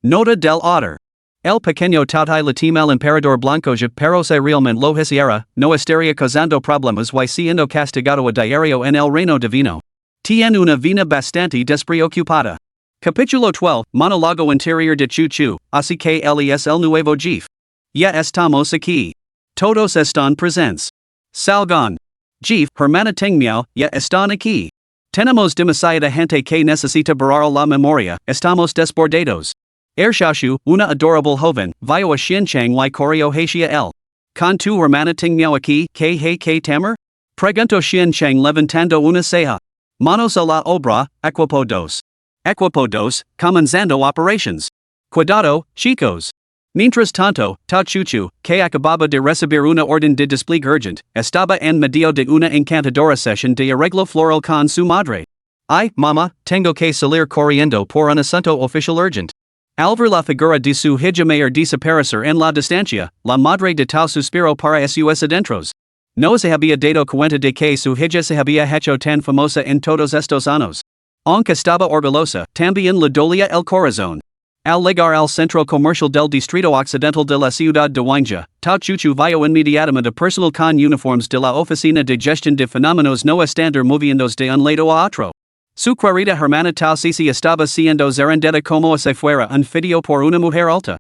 Nota del autor. El pequeño tautai latima el emperador blanco ya pero se realmente lo hiciera, no estaría causando problemas y siendo castigado a diario en el reino divino. Tiene una vida bastante despreocupada. Capítulo 12, Monólogo interior de Chu Chu, así que él es el nuevo jefe. Ya estamos aquí. Todos están presentes. Salgan. Jefe, hermana Tang Miao, ya están aquí. Tenemos demasiada gente que necesita borrar la memoria, estamos desbordados. Shashu, una adorable joven, vio a Xian Chang y corrió hacia él. Con tu hermana Tang Miao aquí, ¿qué hay que temer? Preguntó Xian Chang levantando una ceja. Manos a la obra, equipo 2. Equipo 2, comenzando operations. Cuidado, chicos. Mientras tanto, Tao Chuchu, que acababa de recibir una orden de despliegue urgent, estaba en medio de una encantadora sesión de arreglo floral con su madre. Ay, mamá, tengo que salir corriendo por un asunto oficial urgent. Al ver la figura de su hija mayor desaparecer en la distancia, la madre de Tao suspiró para sus adentros. No se había dado cuenta de que su hija se había hecho tan famosa en todos estos años. Aunque estaba orgullosa, también le dolía el corazón. Al llegar al centro comercial del distrito occidental de la ciudad de Huangjia, Tao Chuchu vio inmediatamente personal con uniformes de la oficina de gestión de fenómenos no estándar moviéndose de un lado a otro. Su querida hermana Tao Cici estaba siendo zarandeta como si fuera un fidio por una mujer alta.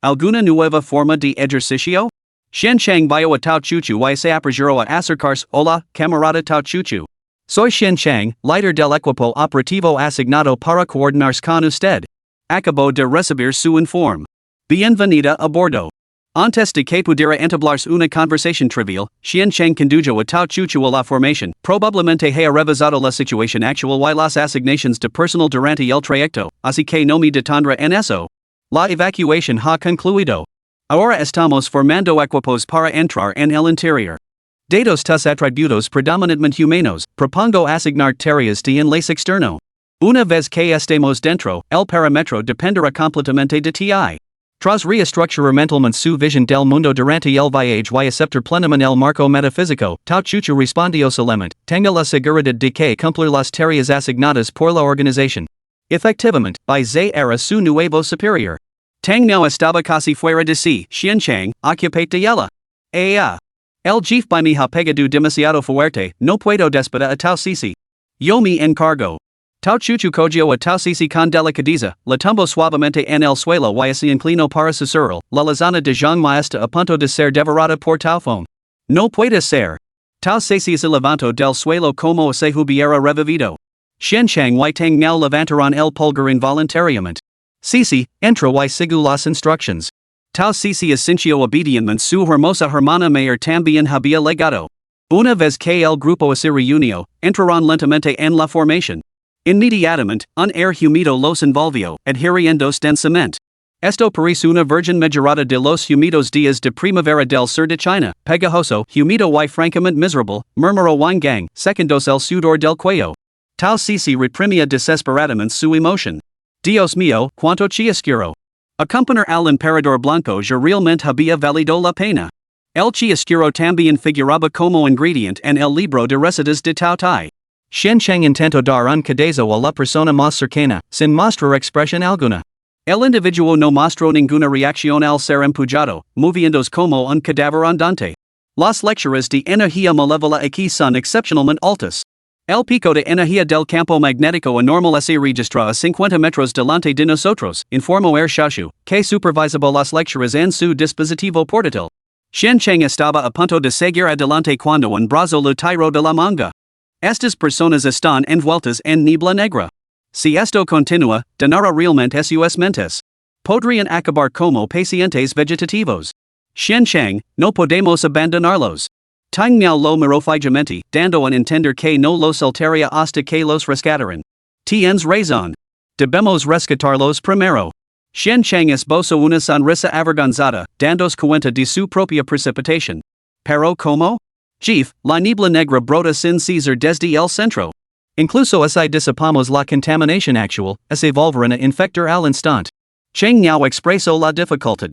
¿Alguna nueva forma de ejercicio? Xian Chang vio a Tao Chuchu y se apresuró a acercarse. Hola, camarada Tao Chuchu. Soy Xian Chang, líder del equipo operativo asignado para coordinarse con usted. Acabo de recibir su informe. Bienvenida a bordo. Antes de que pudiera entablarse una conversación trivial, Xian Chang condujo a Tao Chuchu a la formación. Probablemente haya revisado la situación actual y las asignaciones de personal durante el trayecto, así que no me detendré en eso. La evacuación ha concluido. Ahora estamos formando equipos para entrar en el interior. Dados tus atributos predominantemente humanos, propongo asignar tareas de enlace externo. Una vez que estemos dentro, el parámetro dependerá completamente de ti. Tras reestructurar mentalmente su visión del mundo durante el viaje y aceptar plenamente el marco metafísico, Tao Chuchu respondió solamente, tenga la seguridad de que cumplir las tareas asignadas por la organización. Efectivamente, Bai era su nuevo superior. Tang Miao estaba casi fuera de sí, Xian Chang, ocupate de ella. El jefe by me ha pegado demasiado fuerte, no puedo despedir a Tao Cici. Yo me encargo. Tau chuchu cogio a tau sisi con delicadeza, la tumbo suavemente en el suelo y así inclino para susurral, la lazana de Jean maestra a punto de ser devorada por tau phone. No puede ser. Tau sesi se levanto del suelo como se hubiera revivido. Shenchang y tang miao levantaron el pulgar involuntariamente. Sisi, entra y sigu las instructions. Tau sisi asincio obedientemente su hermosa hermana mayor también había legado. Una vez que el grupo se reunió, entraron lentamente en la formación. Inmediatamente, un air humido los envolvió, adhiriéndose densamente. Esto parece una virgen majorada de los humidos días de primavera del sur de China, pegajoso, humido y francamente miserable, murmuró Wang Gang, secándose el sudor del cuello. Tau sisi reprimía desesperadamente su emoción. Dios mío, cuánto chiaroscuro. Acompañar al emperador blanco ya realmente había valido la pena. El chiaroscuro también figuraba como ingrediente en el libro de recetas de Tao Tai. Shenchang intentó dar un cadazo a la persona más cercana, sin mostrar expresión alguna. El individuo no mostró ninguna reacción al ser empujado, moviéndose como un cadáver andante. Las lecturas de energía malévola aquí son excepcionalmente altas. El pico de energía del campo magnético anormal se registra a 50 metros delante de nosotros, informó Air Shashu, que supervisaba las lecturas en su dispositivo portátil. Shencheng estaba a punto de seguir adelante cuando un brazo lo tiró de la manga. Estas personas están envueltas en niebla negra. Si esto continúa, donará realmente sus mentes. Podrían acabar como pacientes vegetativos. Shencheng, no podemos abandonarlos. Tang Miao lo miró fijamente, dando a entender que no los soltaría hasta que los rescataran. Tienes razón. Debemos rescatarlos primero. Shencheng esbozó una sonrisa avergonzada, dándose cuenta de su propia precipitación. Pero ¿cómo? Chief, la niebla negra brota sin cesar desde el centro. Incluso si disipamos la contaminación actual, se volverá a infectar al instante. Cheng Miao expresó la dificultad.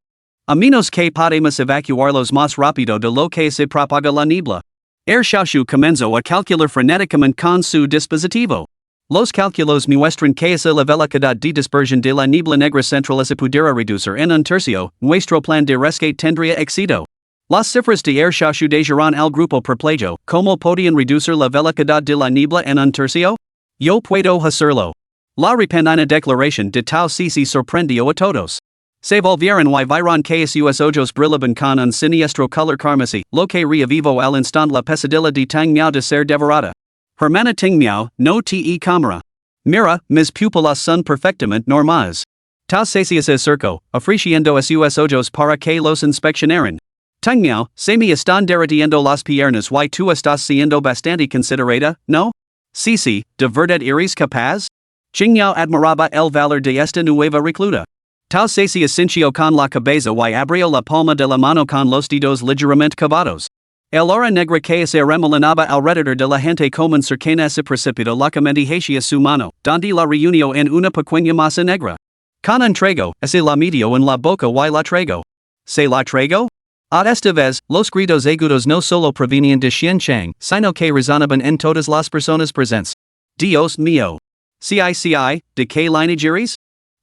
A menos que podamos evacuarlos más rápido de lo que se propaga la niebla. Air Shashu comenzó a calcular frenéticamente con su dispositivo. Los cálculos muestran que la velocidad de dispersión de la niebla negra central se pudiera reducir en un tercio, nuestro plan de rescate tendría éxito. Las cifras de Air Shashu dejaron al grupo perplejo, ¿cómo podían reducir la velocidad de la niebla en un tercio? Yo puedo hacerlo. La repentina declaración de Tao Sisi sorprendió a todos. Se volvieron y vieron que sus ojos brillaban con un siniestro color carmesí, lo que reavivó al instante la pesadilla de Tang Miao de ser devorada. Hermana Tang Miao, no te cámara. Mira, mis pupilas son perfectamente normales. Tao Sisi se acercó, ofreciendo a sus ojos para que los inspeccionaran. Tang Miao, se me están derritiendo las piernas y tú estás siendo bastante considerada, ¿no? Sí, ¿de verdad eres capaz? Ching Miao admiraba el valor de esta nueva recluta. Tao Sisi asintió con la cabeza y abrió la palma de la mano con los dedos ligeramente cavados. El aura negra que se remolinaba alrededor de la gente común cercana se precipitó locamente hacia su mano, donde la reunió en una pequeña masa negra. Con un trago, se la metió en la boca y la trago. ¿Se la trago? A esta vez, los gritos agudos no solo provenían de Shencheng, sino que resonaban en todas las personas presentes. Dios mío. CICI, ¿de qué lineages?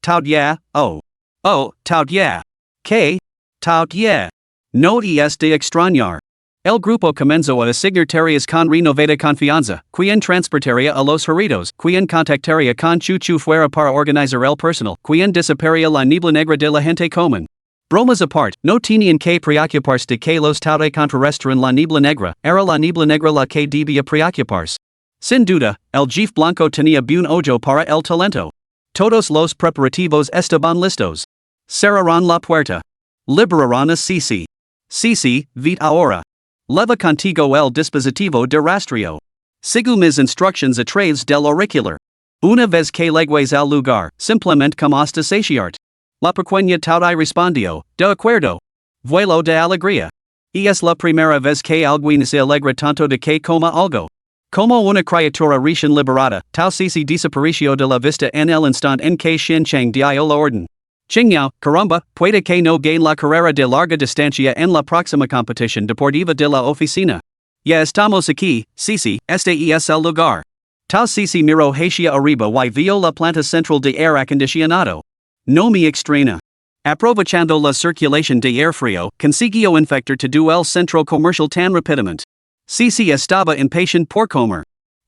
Tout ya, oh. Oh, tout ya. ¿Qué? Tout ya. No es de extrañar. El grupo comenzó a asignar tareas con renovada confianza, quien transportaría a los heridos, quien contactaría con Chu fuera para organizar el personal, quien dissiparía la niebla negra de la gente común. Bromas apart, no tenían que preocuparse de que los taude contrarrestaran la niebla negra, era la niebla negra la que debía preocuparse. Sin duda, el jefe blanco tenía buen ojo para el talento. Todos los preparativos estaban listos. Cerraron la puerta. Liberarán a Sisi. Sisi, vete ahora. Leva contigo el dispositivo de rastreo. Sigu mis instructions a través del auricular. Una vez que llegues al lugar, simplemente como hasta satiarte. La pequeña Taudai respondió, de acuerdo. Vuelo de alegría. Y es la primera vez que alguien se alegra tanto de que coma algo. Como una criatura recién liberada, Tao Sisi desapareció de la vista en el instante en que Shencheng dio la orden. Qingyao, caramba, puede que no gane la carrera de larga distancia en la próxima competición deportiva de la oficina. Ya estamos aquí, Sisi, este es el lugar. Tao Sisi miró hacia arriba y vio la planta central de aire acondicionado. No me extraña. Aprovechando la circulación de aire frío, consiguió infectar todo el centro comercial tan rápidamente. Sisi estaba impatient por comer.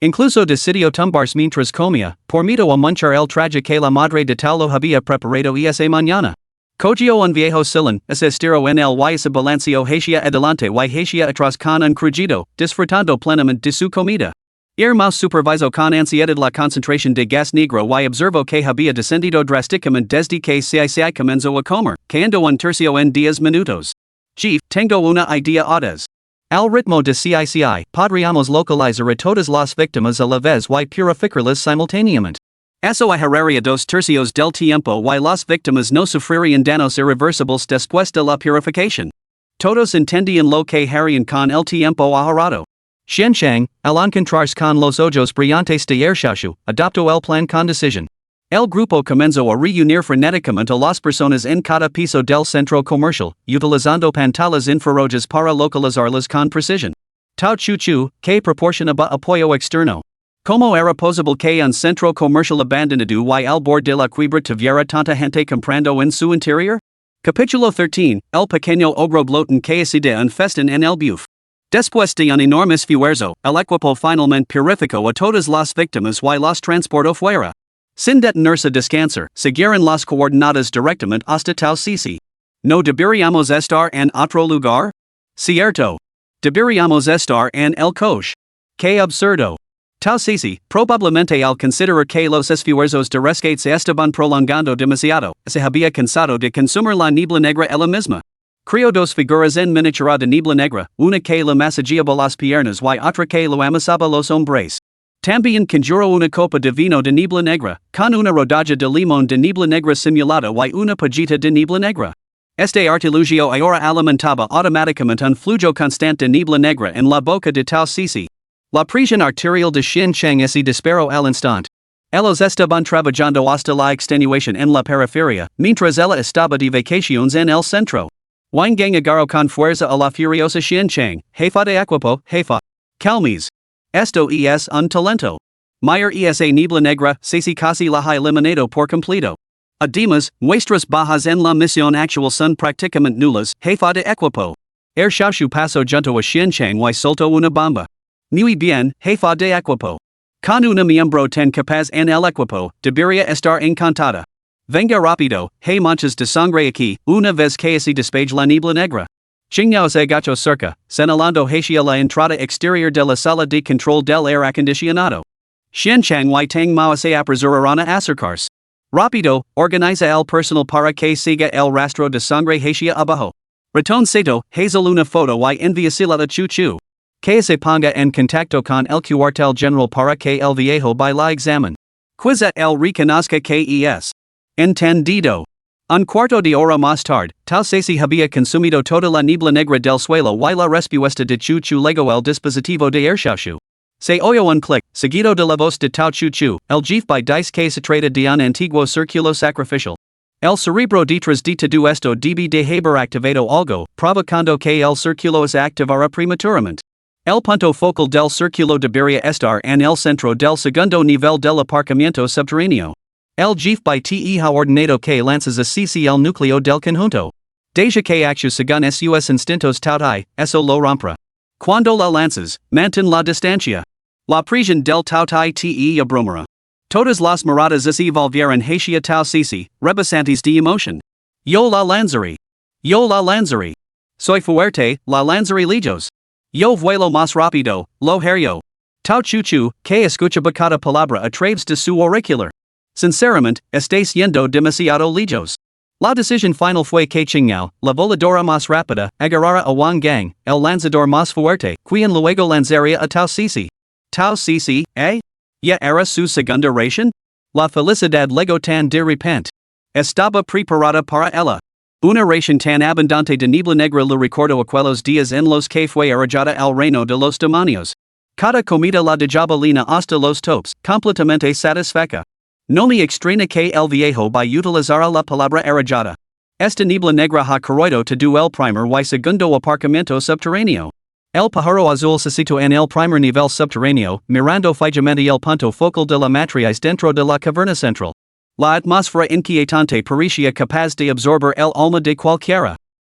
Incluso de sitio tumbarse mientras comía, por miedo a manchar el traje que la madre de tal lo había preparado esa mañana. Cogio un viejo silón, ese estiro en el y ese balancio hacia adelante y hacia atrás con un crujido, disfrutando plenamente de su comida. Ir más superviso con ansiedad la concentración de gas negro y observo que había descendido drásticamente desde que se comenzó a comer, que ando un tercio en 10 minutos. Chief, tengo una idea audaz. Al ritmo de CICI, podríamos localizar a todas las víctimas a la vez y purificarlas simultáneamente. Eso agarraría 2/3 del tiempo y las víctimas no sufrirían daños irreversibles después de la purificación. Todos entendían lo que harían con el tiempo ahorrado. Xianchang, al encontrarse con los ojos brillantes de Ershashu, adoptó el plan con decisión. El grupo comenzó a reunir frenéticamente a las personas en cada piso del centro comercial, utilizando pantallas infrarrojas para localizarlas con precisión. Tao Chu Chu, que proporcionaba apoyo externo. Como era posible que un centro comercial abandonado y al borde de la quiebra tuviera tanta gente comprando en su interior? Capítulo 13, el pequeño ogro bloten que hacía un festín en el buff. Después de un enorme esfuerzo, el equipo finalmente purificó a todas las víctimas y las transportó fuera. Sin detenerse a descansar, siguieron las coordenadas directamente hasta Tau Sisi. ¿No deberíamos estar en otro lugar? Cierto. Deberíamos estar en el coche. ¡Qué absurdo! Tau Sisi, probablemente al considerar que los esfuerzos de rescate se estaban prolongando demasiado, se había cansado de consumir la niebla negra ella misma. Creó dos figuras en miniatura de niebla negra, una que le masajeaba las piernas y otra que lo amasaba los hombres. También conjuró una copa de vino de niebla negra, con una rodaja de limón de niebla negra simulada y una pajita de niebla negra. Este artilugio ahora alimentaba automáticamente un flujo constante de niebla negra en la boca de Tau Sisi. La presión arterial de Xin Cheng se disparó al instante. Ellos estaban trabajando hasta la extenuación en la periferia, mientras ella estaba de vacaciones en el centro. Wangang agarró con fuerza a la furiosa Xin Cheng, jefa de equipo, jefa. Calmes. Esto es un talento. Mayer esa niebla negra, Sisi casi la ha eliminado por completo. Además, nuestras bajas en la misión actual son prácticamente nulas, jefa de equipo. Shashu pasó junto a Xin Cheng y soltó una bomba. Muy bien, jefa de equipo. Con una miembro tan capaz en el equipo, debería estar encantada. Venga rápido, hay manchas de sangre aquí, una vez que se despeje la niebla negra. Chingyao se agachó cerca, señalando hacia la entrada exterior de la sala de control del aire acondicionado. Xin Chang y Tang Mao se apresuraron a acercarse. Rápido, organiza el personal para que siga el rastro de sangre hacia abajo. Ratón Sato, hazel una foto y envíasela a Chu Chu. Que se ponga en contacto con el cuartel general para que el viejo by la examen. Quizá el reconozca que es. Entendido. Un cuarto de hora más tarde, Tau Sisi había consumido toda la niebla negra del suelo y la respuesta de Chu Chu legó el dispositivo de Ershashu. Se oyó un clic, seguido de la voz de Tau Chu Chu, el jefe by dice que se trata de un antiguo círculo sacrificial. El cerebro detrás de todo esto debe de haber activado algo, provocando que el círculo se activara prematuramente. El punto focal del círculo debería estar en el centro del segundo nivel del aparcamiento subterráneo. El jefe by te ha ordenado que lances a Sisi el núcleo del conjunto. Deja que actúe según sus instintos tautai, eso lo rompra. Cuando la lances, mantén la distancia. La presión del tautai te abrumara. Todas las miradas se volvieron hacia Tau Sisi, rebasantes de emoción. Yo la lanzaré. Yo la lanzaré. Soy fuerte, la lanzaré lejos. Yo vuelo más rápido, lo hario. Tau Chu Chu, que escuchaba cada palabra a través de su auricular. Sinceramente, estáis yendo demasiado lejos. La decisión final fue que Qingyao, la voladora más rápida, agarrara a Wang Gang, el lanzador más fuerte, quien luego lanzaría a Tau Sisi. Tau Sisi, ¿eh? ¿Ya era su segunda ración? La felicidad llegó tan de repente. Estaba preparada para ella. Una ración tan abundante de niebla negra le recordó aquellos días en los que fue arrojada al reino de los demonios. Cada comida la dejaba lina hasta los topes, completamente satisfecha. No me extraña que el viejo by utilizar la palabra arrojada. Esta niebla negra ha corroído todo el primer y segundo aparcamiento subterráneo. El pájaro azul se situó en el primer nivel subterráneo, mirando fijamente el punto focal de la matriz dentro de la caverna central. La atmósfera inquietante parecía capaz de absorber el alma de cualquiera.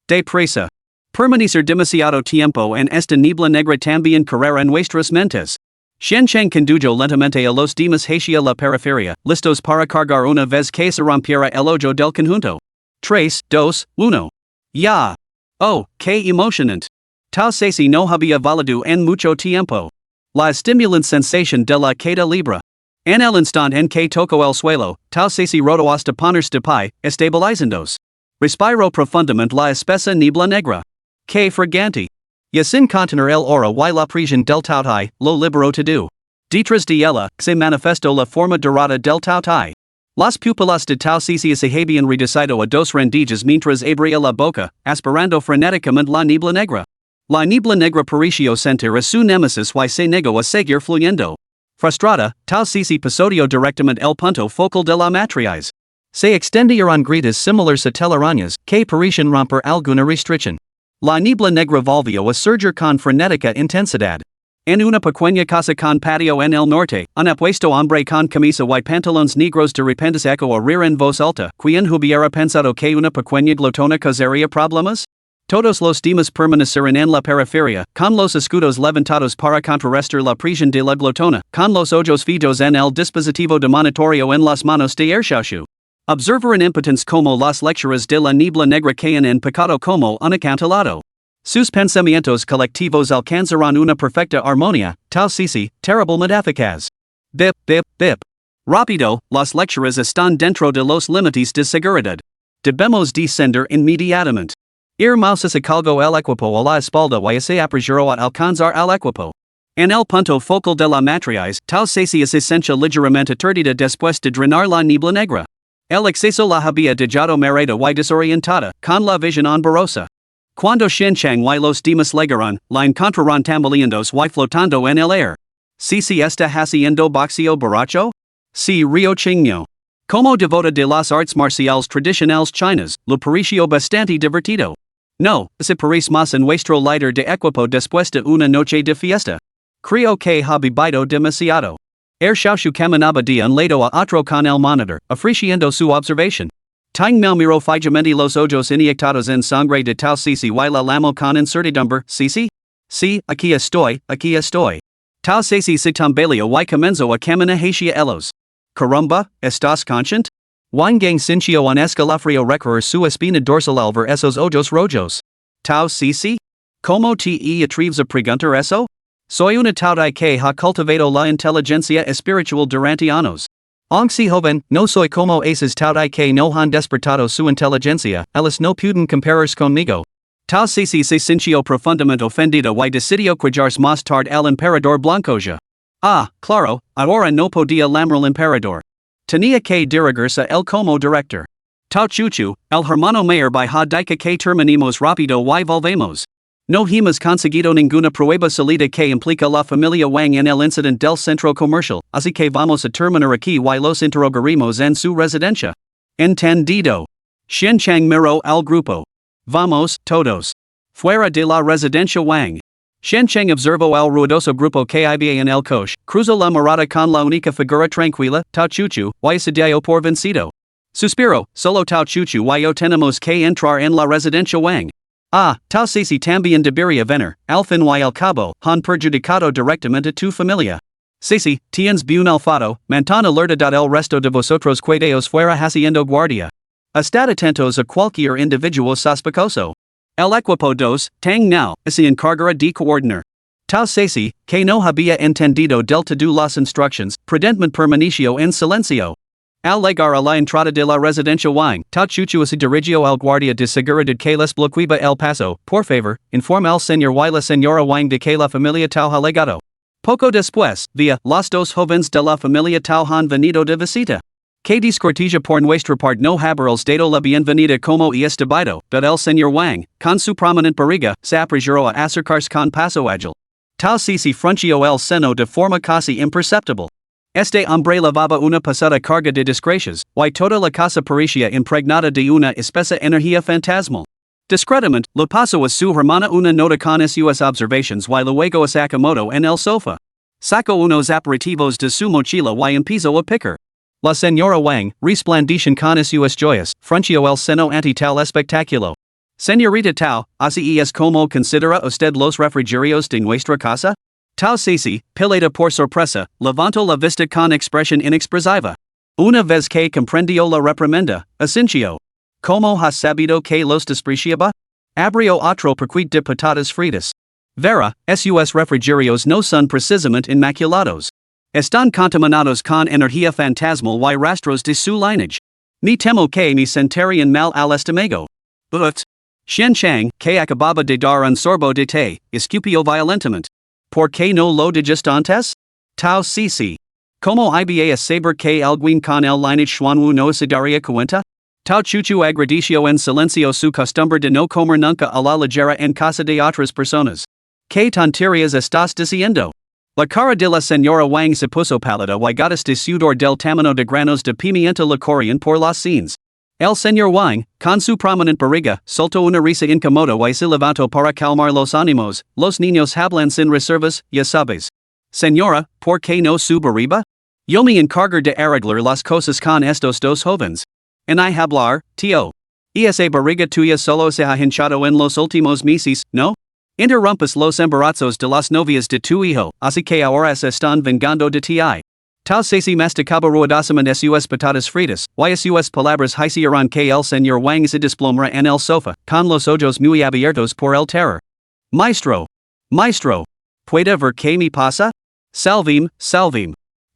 Deprisa. Permanecer demasiado tiempo en esta niebla negra también carrera nuestras mentes. Xianchang condujo lentamente a los demás hacia la periferia, listos para cargar una vez que se rompiera el hoyo del conjunto. 3, 2, 1. Ya. Oh, qué emocionante. Tal si no había valido en mucho tiempo. La estimulante sensación de la queda libre. En el instante en que tocó el suelo, tal si rodo hasta ponerse de pie, estabilizándose. Respiro profundamente la espesa niebla negra. Que fragante. Y sin contener el oro y la prisión del tautai, lo liberó todo. Detrás de ella, se manifestó la forma dorada del tautai. Las pupilas de Tau se habían reducido a dos rendijas mientras abría la boca, aspirando frenéticamente la niebla negra. La niebla negra pareció sentir a su némesis y se negó a seguir fluyendo. Frustrada, Tau se pasó directamente el punto focal de la matriz. Se extendieron gritas similares a telarañas, que parecían romper alguna restricción. La niebla negra volvió a surgir con frenética intensidad. En una pequeña casa con patio en el norte, un apuesto hombre con camisa y pantalones negros de repente sacó a reír en voz alta, ¿quién hubiera pensado que una pequeña glotona causaría problemas? Todos los demás permanecieron en la periferia, con los escudos levantados para contrarrestar la presión de la glotona, con los ojos fijos en el dispositivo de monitoreo en las manos de Ershashu. Observaron impotentes como las lecturas de la niebla negra caen en pecado como un acantilado. Sus pensamientos colectivos alcanzaron una perfecta armonía, tal si, terriblemente eficaz. Bip, bip, bip. Rápido, las lecturas están dentro de los límites de seguridad. Debemos descender inmediatamente. Ir más se colgó el equipo a la espalda y se apresuró a alcanzar el equipo. En el punto focal de la matriz, tal se sentia ligeramente aturdida después de drenar la niebla negra. El exceso la había dejado mareada y desorientada, con la visión borrosa. Cuando Xianchang y los demás llegaron, la encontraron tambaleándose y flotando en el aire. Si está haciendo boxeo borracho? Si Rio Chingno. Como devota de las artes marciales tradicionales chinas, lo pareció bastante divertido. No, se parece más en nuestro líder de equipo después de una noche de fiesta. Creo que ha bebido demasiado. Ershashu caminaba de un lado a otro con el monitor, ofreciendo su observación. Ting Mel miró fijamente los ojos inyectados en sangre de Tau Sisi y la llamó con incertidumbre, Sisi? Sí, aquí estoy, aquí estoy. Tau Sisi se tambaleó y comenzó a caminar hacia ellos. Caramba, ¿estás consciente? Wangang sintió un escalofrío recorrer su espina dorsal al ver esos ojos rojos. Tau Sisi? ¿Cómo te atreves a preguntar eso? Soy una taudai que ha cultivado la inteligencia espiritual durante años. Aunque si joven, no soy como esas taudai que no han despertado su inteligencia, ellos no pueden compararse conmigo. Tau Sisi se sintió profundamente ofendido y decidió cuidarse más tarde al emperador Blancoja. Ah, claro, ahora no podía llamar al emperador. Tenía que dirigirse él como director. Tau Chuchu, el hermano mayor by ha dicho que terminemos rápido y volvemos. No hemos conseguido ninguna prueba sólida que implica la familia Wang en el incidente del centro comercial, así que vamos a terminar aquí y los interrogaremos en su residencia. Entendido. Xianchang miró al grupo. Vamos, todos. Fuera de la residencia Wang. Xianchang observó al ruidoso grupo que había en el coche, cruzó la mirada con la única figura tranquila, Tau Chuchu, y se dio por vencido. Suspiro, solo Tau Chuchu y yo tenemos que entrar en la residencia Wang. Ah, Tau Sisi también debería venir, al fin y al cabo, han perjudicado directamente a tu familia. Sisi, tienes bien olfato, mantén alerta el resto de vosotros quedaos fuera haciendo guardia. Estad atentos a cualquier individuo sospechoso. El equipo 2, Tang Now, se encargará de coordinar. Tau Sisi, que no había entendido del todo las instructions, prudentemente permaneció en silencio. Al llegar a la entrada de la residencia Wang, Tau Chuchu se dirigió al guardia de seguridad que les bloqueaba el paso. Por favor, informa al señor y la señora Wang de que la familia Tau ha llegado. Poco después, los dos jóvenes de la familia Tau han venido de visita. Que descortesía por nuestra parte no haberles dado la bienvenida como es debido, pero el señor Wang, con su prominente barriga, se apresuró a acercarse con paso ágil. Tau Sisi frunció el seno de forma casi imperceptible. Este hombre llevaba una pesada carga de desgracias, y toda la casa parecía impregnada de una espesa energía fantasmal. Discretamente, le pasó a su hermana una nota con sus observations y luego a Sakamoto en el sofá. Sacó unos aperitivos de su mochila y empezó a picar. La señora Wang, resplandeciente con sus joyas, frunció el seno ante tal espectáculo. Señorita Tau, así es como considera usted los refrigerios de nuestra casa? Tau Sisi, pileta por sorpresa, levanto la vista con expresión inexpresiva. Una vez que comprendió la reprimenda, asincio. Como has sabido que los despreciaba? Abrio otro perquit de patatas fritas. Vera, sus refrigerios no son precisamente inmaculados. Están contaminados con energía fantasmal y rastros de su lineage. Ni temo que me sentarían mal al estómago. But, Shen Chang, que acababa de dar un sorbo de té, escupió violentamente. ¿Por qué no lo digestantes? Tau Sisi. Como iba a saber que alguien con el lineage Xuanwu no se daría cuenta? Tau Chuchu agradeció en silencio su costumbre de no comer nunca a la ligera en casa de otras personas. ¿Qué tonterías estás diciendo? La cara de la señora Wang se puso pálida y gotas de sudor del tamaño de granos de pimienta le corrían por las sienes. El señor Wang, con su prominente barriga, soltó una risa incómoda y se levantó para calmar los ánimos. Los niños hablan sin reservas, ya sabes. Señora, ¿por qué no su barriga? Yo me encargo de arreglar las cosas con estos dos jóvenes. En I hablar, tío. Esa barriga tuya solo se ha hinchado en los últimos meses, ¿no? Interrumpes los embarazos de las novias de tu hijo, así que ahora se están vengando de ti. Tal Sisi masticaba ruidosamente sus patatas fritas, y sus palabras hicieron que el señor Wang se desplomara en el sofá, con los ojos muy abiertos por el terror. Maestro. ¿Puede ver qué me pasa? Salvim.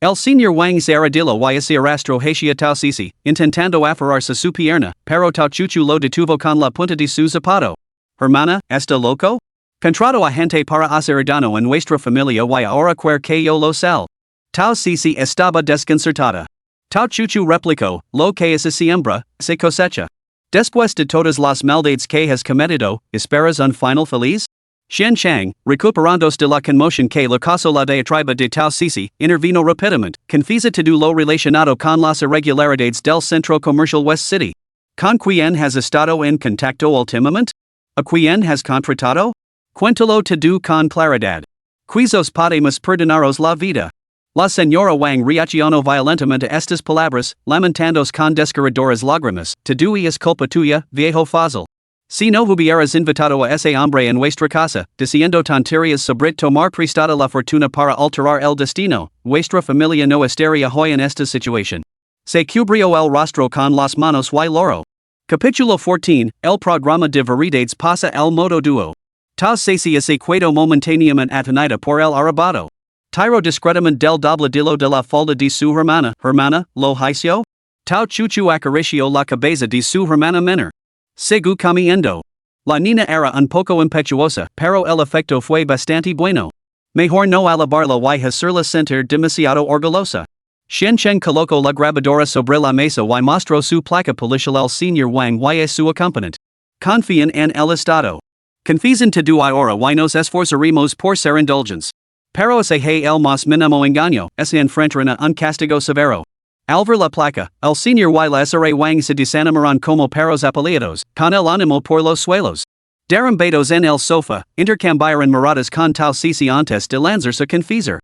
El señor Wang se arrodilló y se arrastró hacia Tau Sisi, intentando aferrarse su pierna, pero Tau Chuchu lo detuvo con la punta de su zapato. Hermana, ¿está loco? Contrato a gente para hacer daño en nuestra familia y ahora quiere que yo lo sal. Tau Sisi estaba desconcertada. Tau Chuchu replicó, lo que se siembra, se cosecha. Después de todas las maldades que has cometido, ¿esperas un final feliz? Shen Chang, recuperándose de la conmoción que le causó la diatriba de Tau Sisi, intervino rápidamente, confiesa todo lo relacionado con las irregularidades del centro comercial West City. ¿Con quién has estado en contacto últimamente? ¿A quién has contratado? Cuéntalo todo con claridad. Quizos podemos perdonaros la vida. La señora Wang reaccionó violentamente a estas palabras, lamentándose con desgarradoras lágrimas. Todo es culpa tuya, viejo fácil. Si no hubieras invitado a ese hombre en nuestra casa, diciendo tonterías sobre tomar prestada la fortuna para alterar el destino, nuestra familia no estaría hoy en esta situación. Se cubrió el rostro con las manos y lloró. Capítulo 14, el programa de variedades pasa al modo dúo. Tau Sisi se quedó momentáneamente atonida por el arrebato. Tiró discretamente del dobladillo de la falda de su hermana. Hermana, lo hizo? Tau Chuchu acarició la cabeza de su hermana menor. Sigo caminando. La niña era un poco impetuosa, pero el efecto fue bastante bueno. Mejor no alabarla y hacerla sentir demasiado orgullosa. Shen Cheng colocó la grabadora sobre la mesa y mostró su placa policial al señor Wang y a su acompañante. Confían en el Estado. Confían todo ahora y nos esforzaremos por ser indulgentes. Pero ese es el más mínimo engaño, se enfrentarán a un castigo severo. Al ver la placa, el señor y la Sra. Wang se desanimaron como perros apaleados, con el ánimo por los suelos. Derrumbados en el sofá, intercambiaron miradas con Tau Sisi antes de lanzarse a confesar.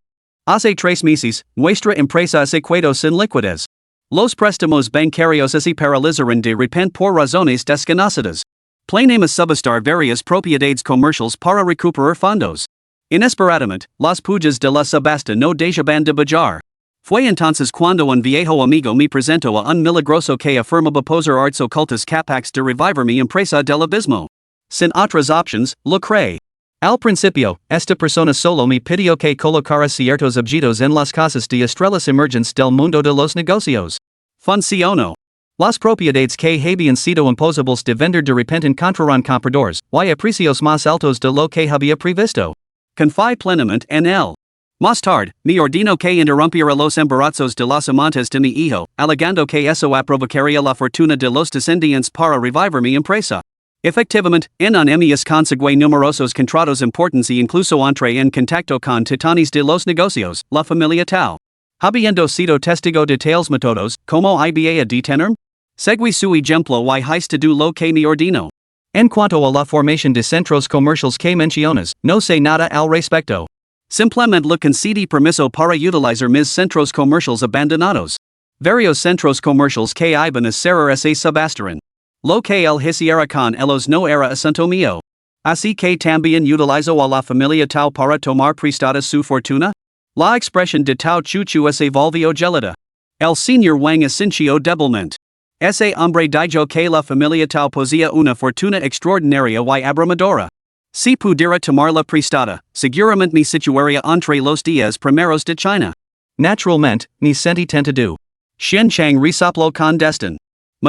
Hace 3 meses, nuestra empresa se quedó sin liquidez. Los préstamos bancarios se paralizaron de repente por razones desconocidas. Planeamos subastar varias propiedades comerciales para recuperar fondos. Inesperadamente, las pujas de la subasta no dejaban de bajar. Fue entonces cuando un viejo amigo me presentó a un milagroso que afirmaba poseer arts ocultas capaces de revivir mi empresa del abismo. Sin otras opciones, lo creé. Al principio, esta persona solo me pidió que colocara ciertos objetos en las casas de estrellas emergentes del mundo de los negocios. Funcionó. Las propiedades que habían sido imposibles de vender de repente encontraron compradores, y a precios más altos de lo que había previsto. Confié plenamente en él. Más tarde, me ordenó que interrumpiera los embarazos de las amantes de mi hijo, alegando que eso provocaría la fortuna de los descendientes para revivir mi empresa. Efectivamente, en un mes conseguí numerosos contratos importantes e incluso entré en contacto con titanes de los negocios, la familia Tao. Habiendo sido testigo de tales métodos, ¿cómo iba a detenerme? Seguí su ejemplo y hice todo lo que me ordenó. En cuanto a la formación de centros comerciales que mencionas, no sé nada al respecto. Simplemente le concedí permiso para utilizar mis centros comerciales abandonados. Varios centros comerciales que iban a cerrar se subastaron. Lo que él hiciera con ellos no era asunto mío. Así que también utilizo a la familia tal para tomar prestada su fortuna? La expresión de tal chuchu se volvió gelida. El señor Wang asintió débilmente. Ese hombre dijo que la familia tal poseía una fortuna extraordinaria y abrumadora. Si pudiera tomarla prestada, seguramente me situaría entre los 10 primeros de China. Naturalmente, me sentí tentado. Xianchang resoplo con destin.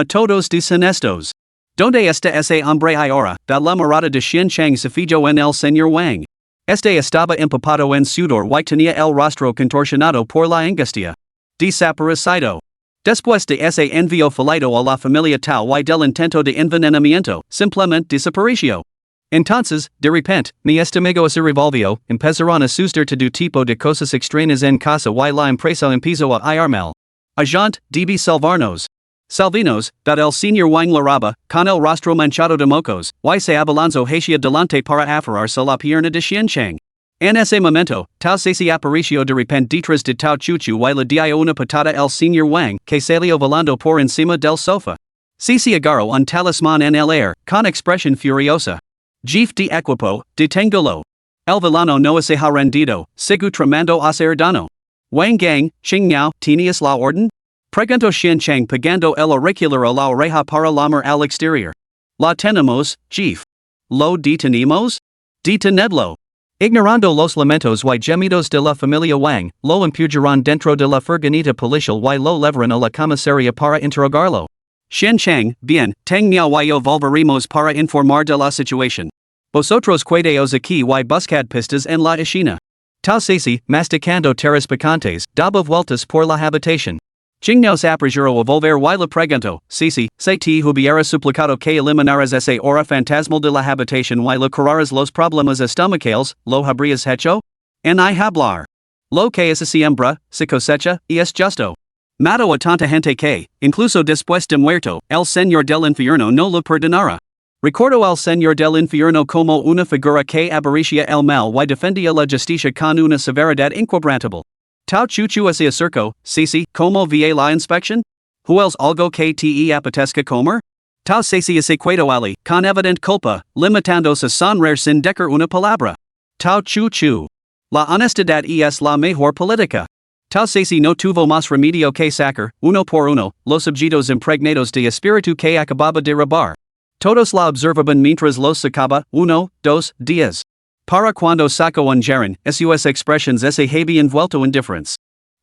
Todos deshonestos. Donde está ese hombre ahora? Da la mirada de Xianchang se fijó en el señor Wang. Este estaba empapado en sudor y tenía el rostro contorsionado por la angustia. Desaparecido. Después de ese envío fallido a la familia tal y del intento de envenenamiento, simplemente desapareció. Entonces, de repente, mi estómago se revolvió, empezaron a suceder todo tipo de cosas extrañas en casa y la empresa empezó a ir mal. Agent, debe salvinos, dad el señor Wang la roba, con el rostro manchado de mocos, y se abalanzó hacia delante para aferrarse la pierna de Xianchang. En ese momento, Tao se apareció de repente detrás de Tao Chuchu y le dio una patada el señor Wang, que salió volando por encima del sofá. Se agarró un talismán en el aire, con expresión furiosa. Jeef de equipo, deténgolo. El villano no se ha rendido, sigue tramando a ser dano. Wang Gang, Qingniao, ¿tenías la orden? Preguntó Xianchang pagando el auricular a la oreja para llamar al exterior. La tenemos, Jeef. ¿Lo detenemos? Detenedlo. Ignorando los lamentos y gemidos de la familia Wang, lo empujaron dentro de la furgoneta policial y lo llevaron a la comisaría para interrogarlo. Xianchang, bien, Teng Miao y yo volveremos para informar de la situación. Vosotros quedaos aquí y buscad pistas en la esquina. Tao Ceci, masticando terras picantes, daba vueltas por la habitación. Qingniaos apergiro a volver y le preguntó, Ceci, se te hubiera suplicado que eliminaras ese hora fantasmal de la habitación y le curaras los problemas estomacales, ¿lo habrías hecho? En hablar. Lo que es siembra, se cosecha, y es justo. Mato a tanta gente que, incluso después de muerto, el señor del infierno no lo perdonará. Recuerdo al señor del infierno como una figura que aborrecía el mal y defendía la justicia con una severidad inquebrantable. Tao Chuchu se acercó, Ceci, ¿cómo vi la inspección? ¿Huels algo que te apetezca comer? Tao Ceci se quedó ali, con evidente culpa, limitándose a sonreír sin decir una palabra. Tao Chuchu. La honestidad es la mejor política. Tao Ceci no tuvo más remedio que sacar, uno por uno, los objetos impregnados de espíritu que acababa de robar. Todos la observaban mientras los sacaba, 1, 2 días. Para cuando sacó un gerón, sus expresiones se habían vuelto indifferentes.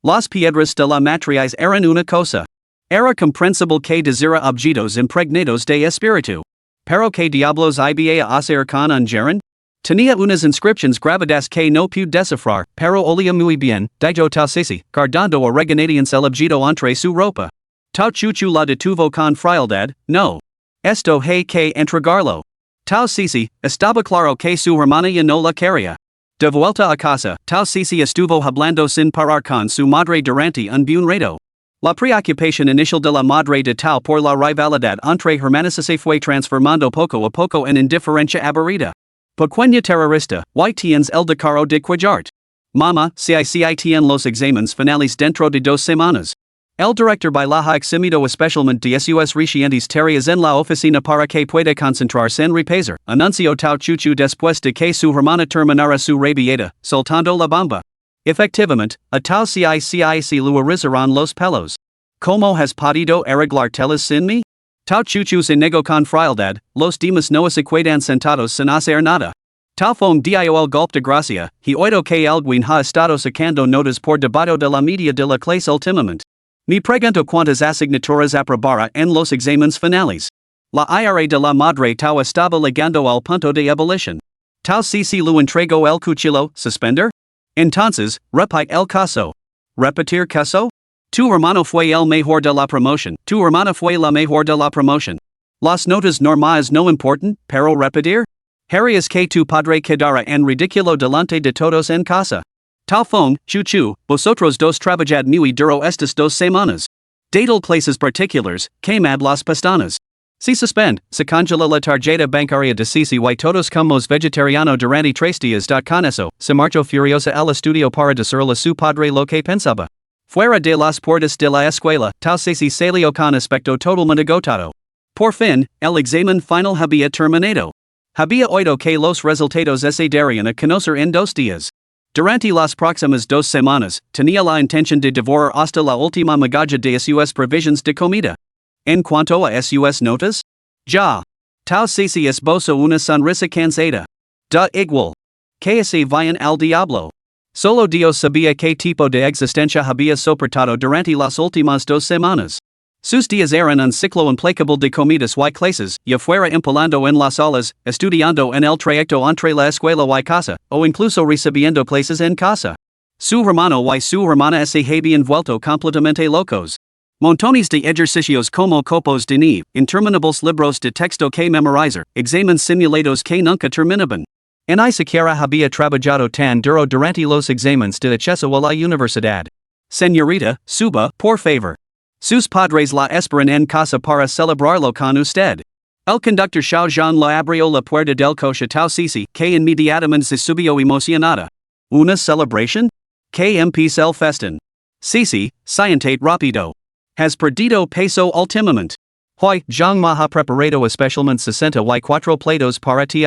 Las piedras de la matriz eran una cosa. Era comprensible que desira objetos impregnados de espíritu. Pero que diablos iba a hacer con un gerón? Tenía unas inscripciones grabadas que no pude descifrar, pero olía muy bien, dijo Tao Ceci, guardando a regañadientes el objeto entre su ropa. Tao Chuchu la detuvo con frialdad, no. Esto hay que entregarlo. Tao Ceci, estaba claro que su hermana ya no la quería. De vuelta a casa, Tao Ceci estuvo hablando sin parar con su madre durante un buen rato. La preocupación inicial de la madre de Tao por la rivalidad entre hermanas se fue transformando poco a poco en indiferencia aburrida. Pequeña terrorista, y tienes el decaro de cuidarte. Mama, si tienen los exámenes finales dentro de 2 semanas. El director ha eximido especialmente de sus recientes tareas en la oficina para que pueda concentrarse en repasar, anunció Tao Chuchu después de que su hermana terminara su rabieta, soltando la bomba. Efectivamente, a Tao se lo erizaron los pelos. ¿Cómo has podido arreglar telas sin mí? Tao Chuchu se negó con frialdad, los demás no se quedan sentados sin hacer nada. Tao Fong dio el golpe de gracia, y oído que alguien ha estado sacando notas por debajo de la media de la clase últimamente. Me pregunto cuántas asignaturas aprobara en los exámenes finales. La IRA de la madre Tao estaba llegando al punto de ebullición. Tao Ceci lo entregó el cuchillo, suspender? Entonces, repite el caso. ¿Repetir caso? Tu hermano fue el mejor de la promoción, tu hermana fue la mejor de la promoción. Las notas normales no importan, pero repetir? Harías que tu padre quedara en ridículo delante de todos en casa. Tao Fong, Chuchu, vosotros dos trabajad muy duro estas 2 semanas. Datal clases particulars, quemad las pestanas. Si suspend, se congela la tarjeta bancaria de Ceci y todos comos vegetariano durante 3 días. Con eso, se marchó furiosa al estudio para decirle a su padre lo que pensaba. Fuera de las puertas de la escuela, Tao Ceci salió con aspecto totalmente agotado. Por fin, el examen final había terminado. Había oído que los resultados se darían a conocer en 2 días. Durante las próximas 2 semanas, tenía la intención de devorar hasta la última migaja de sus provisions de comida. En cuanto a sus notas, ya. Tau Cici esbozo una sonrisa cansada. Da igual. Que se vayan al diablo. Solo Dios sabía qué tipo de existencia había soportado durante las últimas 2 semanas. Sus días eran un ciclo implacable de comidas y clases, ya fuera empolando en las aulas, estudiando en el trayecto entre la escuela y casa, o incluso recibiendo clases en casa. Su hermano y su hermana se habían vuelto completamente locos. Montones de ejercicios como copos de nieve, interminables libros de texto que memorizar, exámenes simulados que nunca terminaban. Ni siquiera había trabajado tan duro durante los exámenes de acceso a la universidad. Señorita, suba, por favor. Sus padres la esperan en casa para celebrarlo con usted. El conductor Xiao Zhan la abrió la puerta del coche Tau Cici, que inmediatamente se subió emocionada. ¿Una celebración? Que empieza el festín. Cici, siéntate rápido. Has perdido peso últimamente. Hoy, Zhang Ma ha preparado especialmente 64 platos para ti.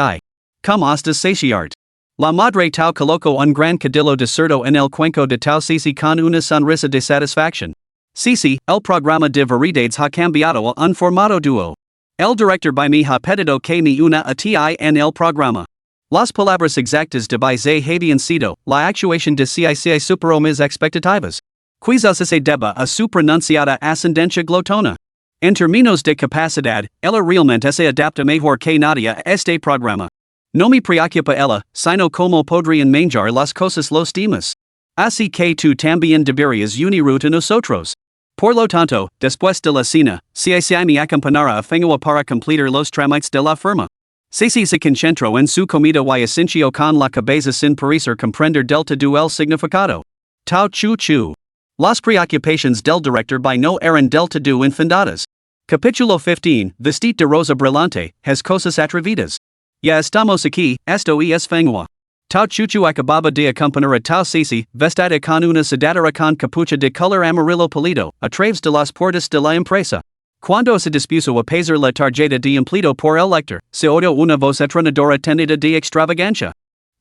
¿Cómo estás saciarte? La madre Tau colocó un gran cadillo de cerdo en el cuenco de Tau Cici con una sonrisa de satisfacción. Cici, el programa de variedades ha cambiado a un formato dúo. El director by me ha pedido que me una a ti en el programa. Las palabras exactas de by ze habían sido, la actuación de CICI superó mis expectativas. Quizás se deba a su pronunciada ascendencia glotona. En términos de capacidad, ella realmente se adapta mejor que nadie a este programa. No me preocupa ella, sino como podrían manjar las cosas los demás. Así que tú también deberías unirte a nosotros. Por lo tanto, después de la cena, CICI me acompañará a Fengua para completar los trámites de la firma. Cici se concentró en su comida y asintió con la cabeza sin parecer comprender del todo el significado. Tau chu chu. Las preocupaciones del director by no eran del todo infundadas. Capítulo 15, Vestit de rosa brillante, has cosas atrevidas. Ya estamos aquí, esto es Fengua. Tau Chuchu acababa de acompañar a Tau Cici, vestida con una sudadera con capucha de color amarillo pálido, a través de las puertas de la empresa. Cuando se dispuso a pesar la tarjeta de empleado por el lector, se oyó una voz atronadora tenida de extravagancia.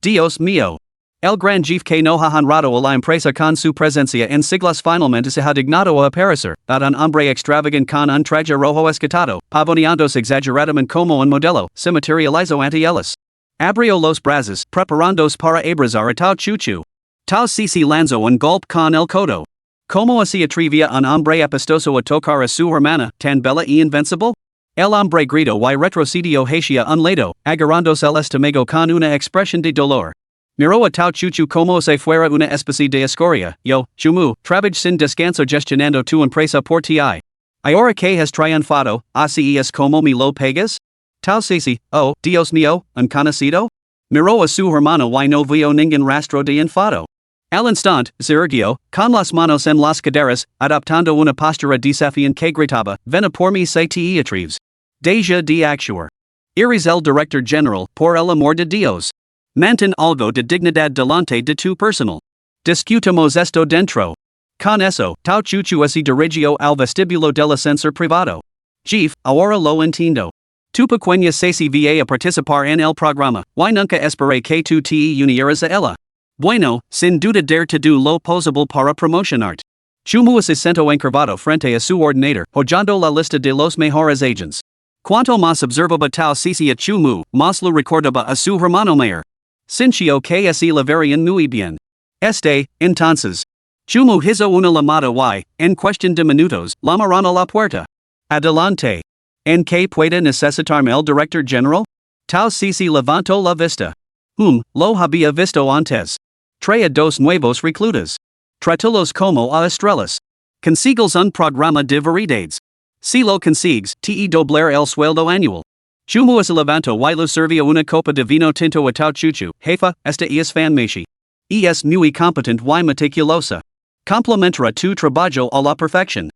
Dios mío. El gran jefe que no ha honrado a la empresa con su presencia en siglos finalmente se ha dignado a aparecer, a un hombre extravagante con un traje rojo escotado, pavoneándose exageradamente como un modelo, se materializó ante ellos. Abrió los brazos, preparándose para abrazar a Tau Chuchu. Tau Cici lanzó un golpe con el codo. ¿Cómo se atrevía un hombre apestoso a tocar a su hermana, tan bella y invencible? El hombre gritó y retrocedió hacia un lado, agarrándose el estómago con una expresión de dolor. Miró a Tau Chuchu como si fuera una especie de escoria. Yo, Chumu, trabajo sin descanso gestionando tu empresa por ti. Ahora que has triunfado, así es como me lo pegas? Tau Cici, oh, Dios mío, un conocido? Miró a su hermano y no vio ningún rastro de enfado. Al instante, se erguió, con las manos en las caderas, adoptando una postura desafiante que gritaba, ven a por mí si te atreves. Deja de actuar. Eres el director general, por el amor de Dios. Mantén algo de dignidad delante de tu personal. Discutamos esto dentro. Con eso, Tau Chuchu se dirigió al vestíbulo del ascensor privado. Jeff, ahora lo entiendo. Tu pequeña CCVA a participar en el programa, y nunca esperé que tú te unieras a ella. Bueno, sin duda dare to do lo posible para promocionarte. Chumu se sentó encorvado frente a su ordenador, hollando la lista de los mejores agents. Cuanto más observaba Tau Cici a Chumu, más lo recordaba a su hermano mayor. Sintió que así la verían muy bien. Entonces. Chumu hizo una llamada y, en cuestión de minutos, llamaron a la puerta. Adelante. ¿En qué puede necesitarme el director general? Tau Cici levantó la vista. Lo había visto antes. Trae dos nuevos reclutas. Trátalos como a estrellas. Consigues un programa de variedades. Si lo consigues, te doblar el sueldo anual. Chumu se levantó y le sirvió una copa de vino tinto a Tau Chuchu. Jefa, esta es fanmashi. Es muy competent y meticulosa. Complementará tu trabajo a la perfección.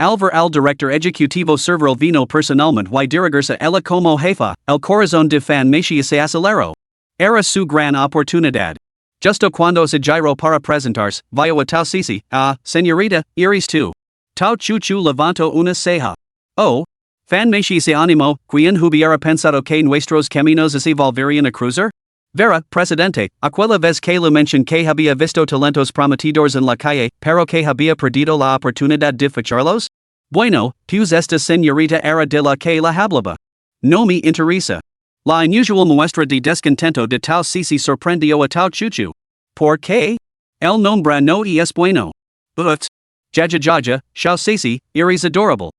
Alvar al director ejecutivo servirá vino personalmente y dirigirse a ella como jefa, el corazón de fanmashi se aceleró. Era su gran oportunidad. Justo cuando se giró para presentarse, vio a Tau Cici. Señorita, eres tú. Tau Chuchu levantó una ceja. Oh. Fan me se animo, quien hubiera pensado que nuestros caminos se volverían a cruzar? Vera, presidente, aquella vez que le mention que había visto talentos prometedores en la calle, pero que había perdido la oportunidad de ficharlos? Bueno, pues esta señorita era de la que la hablaba. No me interesa. La inusual muestra de descontento de tal Sisi sorprendió a tal Chuchu. ¿Por qué? El nombre no es bueno. But, jaja, Xiao Sisi, eres adorable.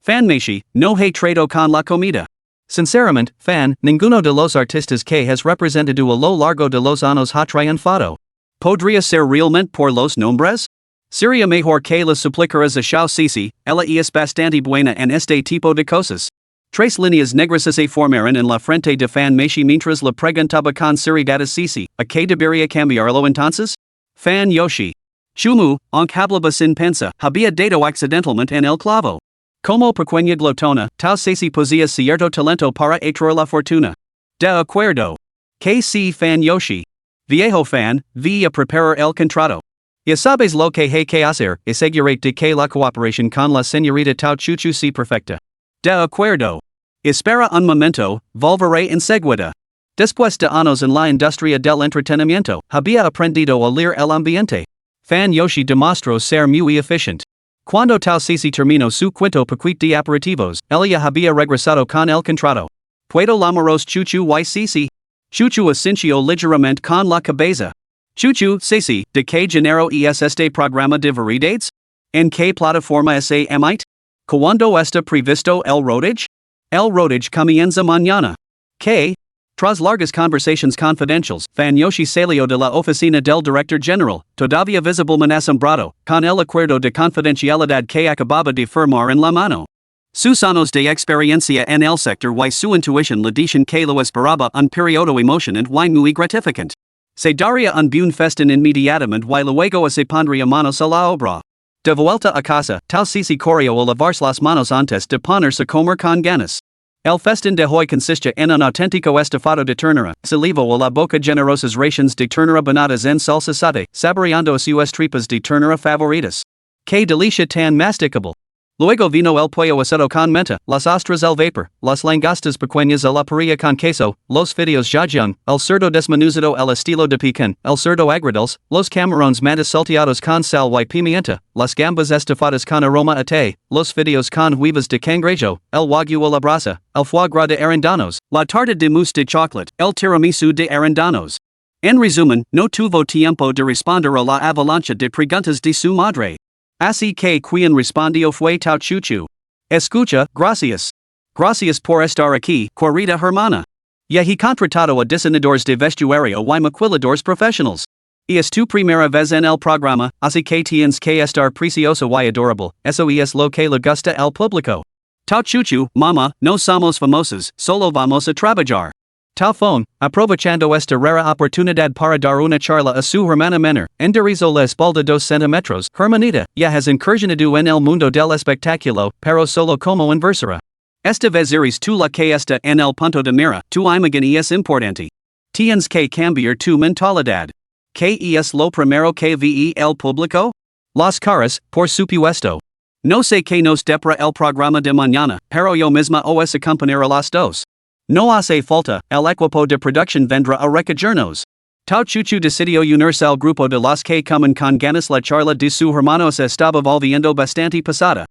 Fan Meishi, no he traído con la comida. Sinceramente, fan, ninguno de los artistas que has representado a lo largo de los años ha triunfado. ¿Podría ser realmente por los nombres? Sería mejor que las suplicaras a Xiao Sisi, ella es bastante buena en este tipo de cosas. Tres líneas negras se formaron en la frente de Fan Meishi mientras le preguntaba con seriedad a Sisi, ¿a qué debería cambiarlo entonces? Fan Yoshi. Chumu, aunque hablaba sin pensa, había dado accidentalmente en el clavo. Como pequeña glotona, tal Sisi poseía cierto talento para atraer la fortuna. De acuerdo. Que si Fan Yoshi. Viejo fan, vi a preparar el contrato. Ya sabes lo que hay que hacer, asegurate de que la cooperación con la señorita Tao Chuchu sea perfecta. De acuerdo. Espera un momento, volveré enseguida. Después de años en la industria del entretenimiento, había aprendido a leer el ambiente. Fan Yoshi demostró ser muy eficiente. Cuando Tao Sisi terminó su quinto paquete de aperitivos, ella había regresado con el contrato. Puedo llamaros Chuchu y Sisi. Chuchu asintió ligeramente con la cabeza. Chuchu, Sisi, ¿de qué género es este programa de variedades? ¿En qué plataforma se emite? ¿Cuándo está previsto el rodaje? El rodaje comienza mañana. ¿Qué? Tras largas conversations confidentiales, Fan Yoshi salió de la oficina del director general, todavía visiblemente asombrado, con el acuerdo de confidencialidad que acababa de firmar en la mano. Sus años de experiencia en el sector y su intuición le dicen que lo esperaba un periodo emocionante y muy gratificante. Se daría un buen festín inmediatamente y luego se pondría manos a la obra. De vuelta a casa, Tal Sisi corrió a lavarse las manos antes de ponerse a comer con ganas. El festín de hoy consiste en un auténtico estofado de ternera, salivo a la boca generosas rations de ternera banadas en salsa sate, saboreando a sus tripas de ternera favoritas. ¡Qué delicia tan masticable! Luego vino el pollo asado con menta, las ostras al vapor, las langostas pequeñas a la parrilla con queso, los fideos jajang, el cerdo desmenuzado al estilo de Pekin, el cerdo agridulce, los camarones mantis salteados con sal y pimienta, las gambas estofadas con aroma a té, los fideos con huevas de cangrejo, el wagyu a la brasa, el foie gras de arándanos, la tarta de mousse de chocolate, el tiramisú de arándanos. En resumen, no tuvo tiempo de responder a la avalancha de preguntas de su madre. Así que quien respondió fue Tao Chuchu. Escucha, gracias. Gracias por estar aquí, querida hermana. Ya he contratado a diseñadores de vestuario y maquiladores profesionales. Y es tu primera vez en el programa, así que tienes que estar precioso y adorable, eso es lo que le gusta al público. Tao Chuchu, mamá, no somos famosos, solo vamos a trabajar. Tao Phone, aprovechando esta rara oportunidad para dar una charla a su hermana menor, enderezó la espalda 2 centímetros, hermanita, ya has incursionado en el mundo del espectáculo, pero solo como inversora. Esta vez eres tú la que está en el punto de mira, tu imagen es importante. Tienes que cambiar tu mentalidad. ¿Qué es lo primero que ve el público? Las caras, por supuesto. No sé qué nos depara el programa de mañana, pero yo misma os acompañaré a las 2. No hace falta, el equipo de producción vendrá a recogernos. Tao Chuchu decidió unirse al grupo de los que comen con ganas la charla de su hermano se estaba volviendo bastante pesada.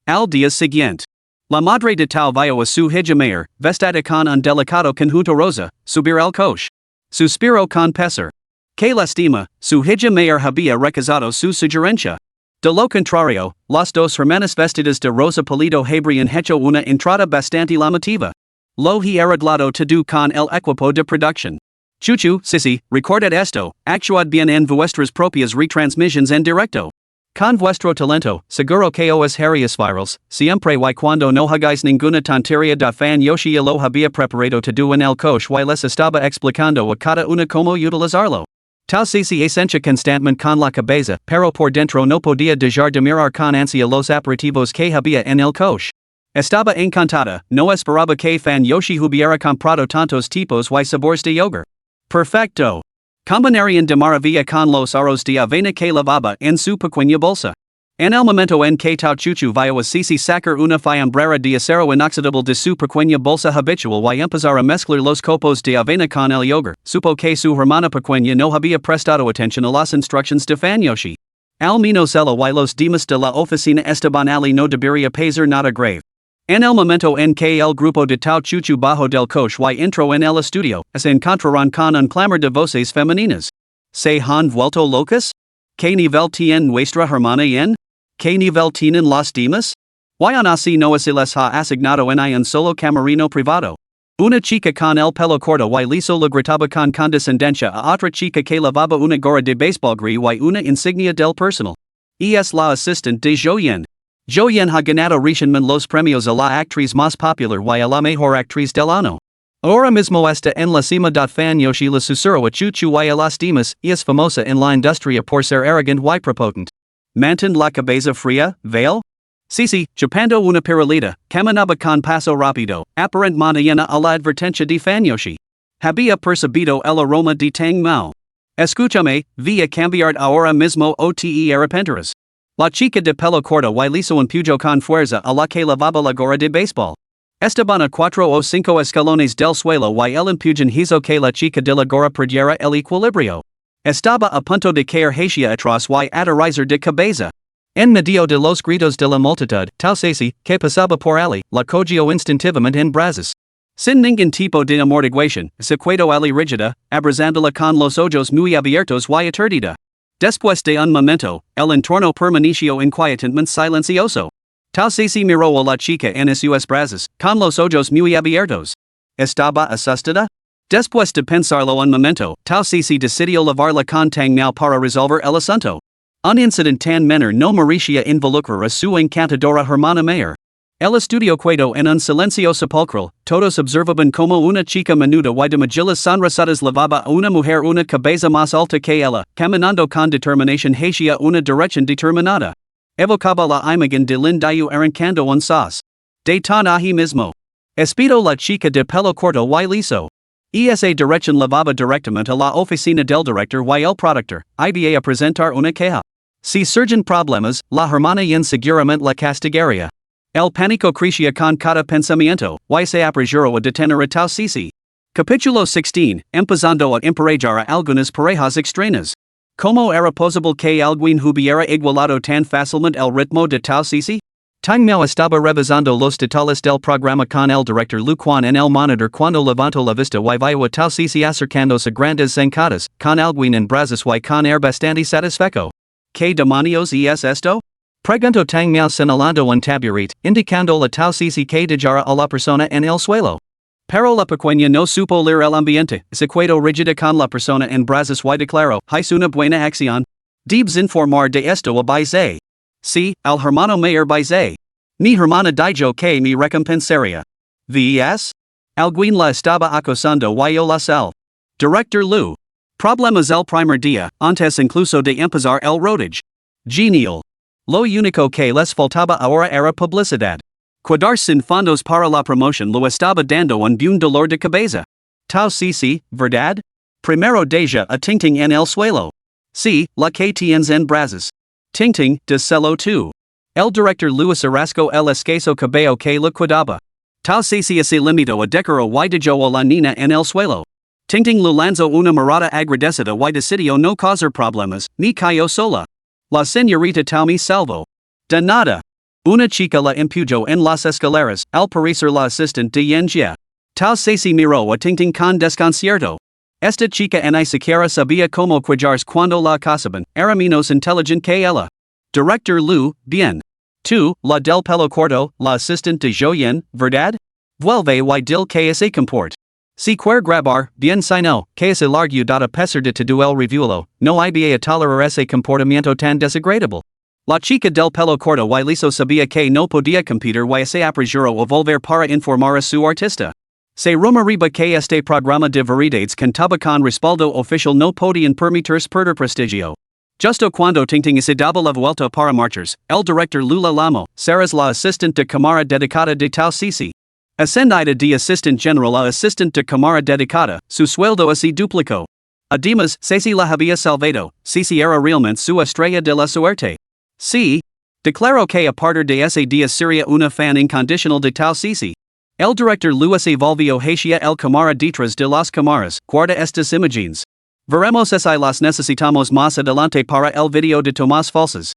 Al día siguiente, la madre de Tao vio a su hija mayor, vestida con un delicado conjunto rosa, subir al coche. Suspiró con pesar. Que lastima, su hija mayor había rechazado su sugerencia. De lo contrario, las dos hermanas vestidas de rosa pálido habrían hecho una entrada bastante llamativa. Lo he arreglado todo con el equipo de producción. Chuchu, Sisi, recordad esto, actuad bien en vuestras propias retransmissions en directo. Con vuestro talento, seguro que os haríais virals, siempre y cuando no hagáis ninguna tontería da Fan Yoshi lo había preparado todo en el coche y les estaba explicando a cada una cómo utilizarlo. Tao Sisi esencia constantemente con la cabeza, pero por dentro no podía dejar de mirar con ansia los aperitivos que había en el coche. Estaba encantada, no esperaba que Fan Yoshi hubiera comprado tantos tipos y sabores de yogur. Perfecto. Combinarían de maravilla con los aros de avena que lavaba en su pequeña bolsa. En el momento en que tau chuchu vio a Sisi sacar una fiambrera de acero inoxidable de su pequeña bolsa habitual y empezar a mezclar los copos de avena con el yogur, supo que su hermana pequeña no había prestado atención a las instrucciones de Fanyoshi. Al menos ella y los demás de la oficina estaban ali no debería pesar nada grave. En el momento en que el grupo de tau chuchu bajo del coche y entró en el estudio, se encontraron con un clamor de voces femeninas. ¿Se han vuelto locas? ¿Qué nivel tiene nuestra hermana en? ¿Qué nivel tienen las demás? Y aún así no se les ha asignado en un solo camerino privado. Una chica con el pelo corto y liso le gritaba con condescendencia a otra chica que lavaba una gorra de béisbol gris y una insignia del personal. Es la asistente de Joyen. Joyen ha ganado recientemente los premios a la actriz más popular y a la mejor actriz del año. Ahora mismo está en la cima de Fanyoshi la susurra a Chuchu y a las demás y es famosa en la industria por ser arrogant y prepotente. Mantén la cabeza fría, Vale? Sí, chupando una pirulita, caminaba con paso rápido, aparentemente llena a la advertencia de Fanyoshi. Había percibido el aroma de Tang Mao. Escúchame, voy a cambiar ahora mismo o te arrepentirás. La chica de pelo corto y liso empujó con fuerza a la que lavaba la gorra de béisbol. Estaban a 4 o 5 escalones del suelo y el empujón hizo que la chica de la gorra perdiera el equilibrio. Estaba a punto de caer hacia atrás y aterrizar de cabeza. En medio de los gritos de la multitud, Tau Ceci, que pasaba por ali, la cogió instintivamente en brazos. Sin ningún tipo de amortiguación, se quedó ali rígida, abrazándola con los ojos muy abiertos y aturdida. Después de un momento, el entorno permaneció inquietantemente silencioso. Tau Ceci miró a la chica en sus brazos, con los ojos muy abiertos. ¿Estaba asustada? Después de pensarlo un momento, Tau Ceci decidió lavarla con Tang Mao para resolver el asunto. Un incidente tan menor no merecía involucrar a su encantadora hermana mayor. El estudio quedó en un silencio sepulcral, todos observaban como una chica menuda y de mejillas sonrosadas lavaba a una mujer una cabeza más alta que ella, caminando con determinación hacia una dirección determinada. Evocaba la imagen de Lin Dayu arrancando un sas. De tan ahí mismo. Espido la chica de pelo corto y liso. Esa dirección lavaba directamente a la oficina del director y el productor, iba a presentar una queja. Si surgen problemas, la hermana seguramente la castigaría. El pánico crecía con cada pensamiento, y se apresuró a detener a Tau Ceci. Capítulo 16, empezando a emparellar a algunas parejas extrañas. ¿Cómo era posible que alguien hubiera igualado tan fácilmente el ritmo de Tau Ceci? Tang Mao estaba revisando los detalles del programa con el director Lu Quan en el monitor cuando levantó la vista y vio a Tau Ceci acercándose grandes zancadas, con alguien en brazos y con air bastante satisfecho. ¿Qué demonios es esto? Preguntó Tang Mao señalando un taburete, indicando a Tau Ceci que dejara a la persona en el suelo. Pero la pequeña no supo leer el ambiente, se quedó rígida con la persona en brazos y declaró, es una buena acción. Debes informar de esto a Baizé. Sí, al hermano mayor Baizé. Mi hermana dijo que me recompensaría. ¿Ves? Alguien la estaba acosando y yo la salve. Director Lu. Problemas el primer día, antes incluso de empezar el rodaje. Genial. Lo único que les faltaba ahora era publicidad. Quedar sin fondos para la promoción lo estaba dando un buen dolor de cabeza. Tau Ceci, ¿verdad? Primero deja a Tingting en el suelo. Sí, la que tienes en brazos. Tingting, de celo tú. El director Luis arrascó el escaso cabello que le cuidaba. Tau Ceci se limitó a decorar y dejó a la niña en el suelo. Tingting le lanzó una mirada agradecida y decidió no causar problemas, ni cayó sola. La señorita Tau me salvó. De nada. Una chica la empujó en las escaleras, al parecer la asistente de Yenjia. Tau Ceci miró a Tingting con desconcierto. Esta chica ni siquiera sabía cómo cuidarse cuando la acosaban, era menos inteligente que ella. Director Lu, bien. Tú, la del pelo corto, la asistente de Joyen, ¿verdad? Vuelve y dil que se comport. Si quer grabar, bien si no, que se largue data pesar de todo el revuelo, no iba a tolerar ese comportamiento tan desagradable. La chica del pelo corto y liso sabía que no podía competir y se apresuró a volver para informar a su artista. Se rumoreaba que este programa de variedades contaba con respaldo oficial no podían permitirse perder prestigio. Justo cuando Tingting se daba la vuelta para marchas, el director Lula Lamo, serás la asistente de cámara dedicada de Tau Ceci. Ascendida de assistant general a assistant de cámara dedicada, su sueldo se duplicó. Además, Ceci la había salvado, Ceci era realmente su estrella de la suerte. Sí. Declaro que a partir de ese día sería una fan incondicional de tal Sisi. El director Luis evolvió hacia el cámara detrás de las cámaras, guarda estas imágenes. Veremos si las necesitamos más adelante para el video de tomas falsas.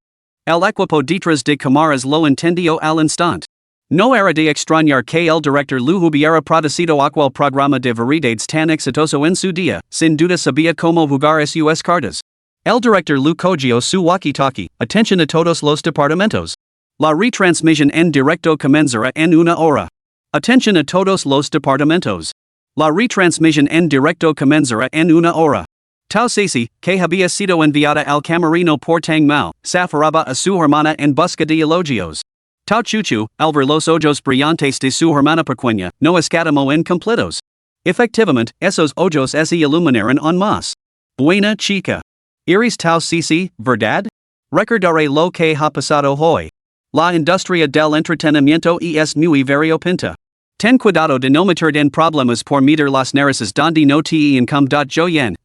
El equipo detrás de cámaras lo entendió al instante. No era de extrañar que el director lo hubiera producido aquel programa de variedades tan exitoso en su día, sin duda sabía cómo jugar sus cartas. El director lo cogió su walkie-talkie, atención a todos los departamentos. La retransmisión en directo comenzará en una hora. Atención a todos los departamentos. La retransmisión en directo comenzará en una hora. Tao Ceci, que había sido enviada al camerino por Tang Mao, zafaraba a su hermana en busca de elogios. Tao Chuchu, al ver los ojos brillantes de su hermana pequeña, no escatimó en cumplidos. Efectivamente, esos ojos se iluminaron aún más. Buena chica. ¿Eres Tao Ceci, verdad? Recordaré lo que ha pasado hoy. La industria del entretenimiento es muy variopinta. Ten cuidado de no meter en problemas por meter las narices donde no te income.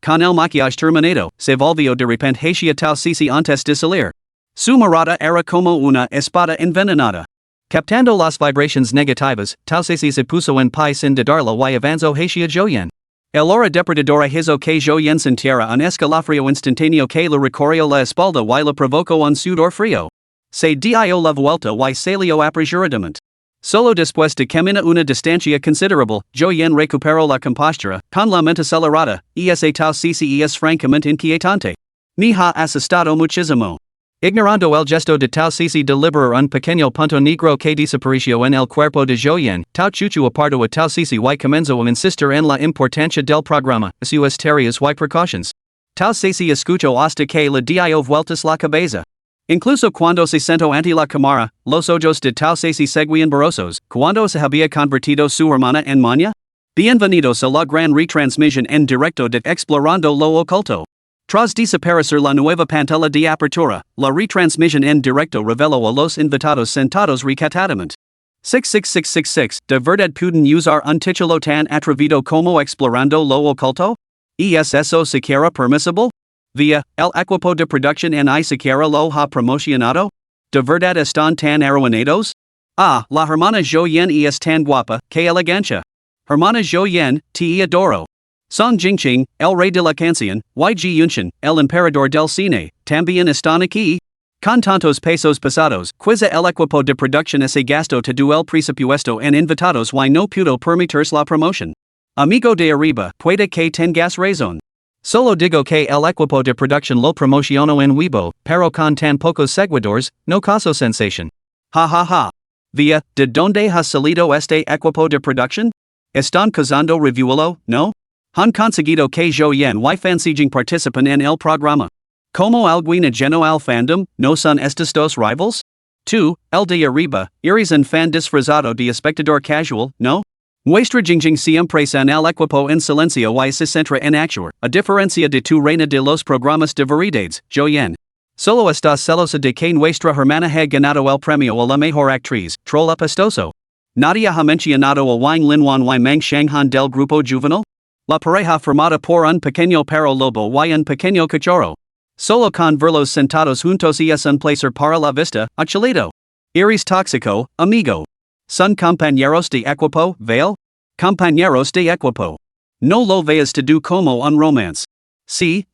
Con el maquillaje terminado, se volvió de repente hacia Tao Ceci antes de salir. Su mirada era como una espada envenenada. Captando las vibraciones negativas, Tao Ceci se puso en pie sin dudarlo y avanzó hacia Joyen. El hora depredadora hizo que Joyen sintiera un escalofrío instantáneo que le recorrió la espalda y le provocó un sudor frío. Se dio la vuelta y salió apresuradamente. Solo después de caminar una distancia considerable, Joyen recuperó la compostura, con la mente acelerada, ese Tao Ceci es francamente inquietante. Ni ha asustado muchísimo. Ignorando el gesto de Tao Ceci de liberar un pequeño punto negro que desapareció en el cuerpo de Joyen, Tao Chuchu apartó a Tao Ceci y comenzó a insistir en la importancia del programa, sus tareas y precautions. Tao Ceci escuchó hasta que le dio vueltas la cabeza. Incluso cuando se sentó ante la cámara, los ojos de Tao Ceci seguían borrosos, cuando se había convertido su hermana en Manya. Bienvenidos a la gran retransmisión en directo de Explorando lo Oculto. Tras desaparecer la nueva pantalla de apertura, la retransmisión en directo reveló a los invitados sentados recatadamente. 66666, ¿de verdad pueden usar un título tan atrevido como Explorando lo Oculto? ¿Es eso siquiera permisible? Via, el equipo de producción ni siquiera lo ha promocionado? ¿De verdad están tan arruinados? Ah, la hermana Joyen es tan guapa, que elegancia. Hermana Joyen, te adoro. Song Jingqing, el rey de la canción, Yi Yunshan, el emperador del cine, también están aquí. Con tantos pesos pasados, quiza el equipo de producción ese gasto todo el presupuesto en invitados y no pudo permitirse la promoción. Amigo de arriba, puede que tengas razón. Solo digo que el equipo de producción lo promocionó en Weibo, pero con tan pocos seguidores, no causó sensación. Ja ja ja. Via, ¿de dónde ha salido este equipo de producción? ¿Están causando revuelo, no? Han conseguido que Joyen y Fansijing participen en el programa. Como alguien ajeno al fandom, ¿no son estos dos rivals? Tú, el de arriba, eres un fan disfrazado de espectador casual, ¿no? Nuestra Jingjing siempre son el equipo en silencio y se centra en actuar, a diferencia de tu reina de los programas de variedades, Joyen. Solo estás celosa de que nuestra hermana ha ganado el premio a la mejor actriz, troll apestoso. Nadie ha mencionado a Wang Linwan y Mang Shanghan del grupo juvenil? La pareja formada por un pequeño perro lobo y un pequeño cachorro. Solo con verlos sentados juntos es un placer para la vista, Achelito. Eres tóxico, amigo. Son compañeros de equipo, Vale? Compañeros de equipo. No lo veas todo como un romance. Sí.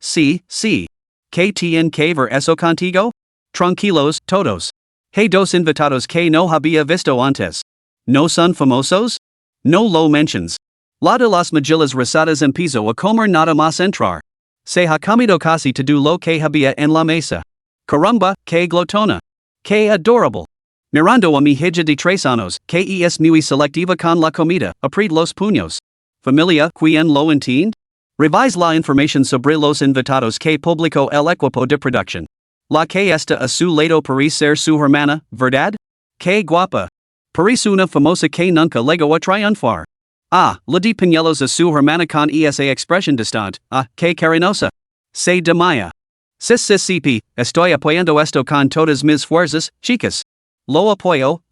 ¿Qué tienen que ver eso contigo? Tranquilos, todos. Hay dos invitados que no había visto antes. ¿No son famosos? No lo mentions. La de las mejillas rosadas empezó a comer nada más entrar. Se ha comido casi todo lo que había en la mesa. Caramba, que glotona. Que adorable. Mirando a mi hija de 3 años, que es muy selectiva con la comida, apret los puños. Familia, ¿quién lo entiende? Revise la información sobre los invitados que publicó el equipo de producción. La que está a su lado parece ser su hermana, ¿verdad? Que guapa. Parece una famosa que nunca llegó a triunfar. Ah, la de pañuelos a su hermana con esa expresión distante, que cariñosa. Se demaya. Sí, estoy apoyando esto con todas mis fuerzas, chicas. Lo apoyo.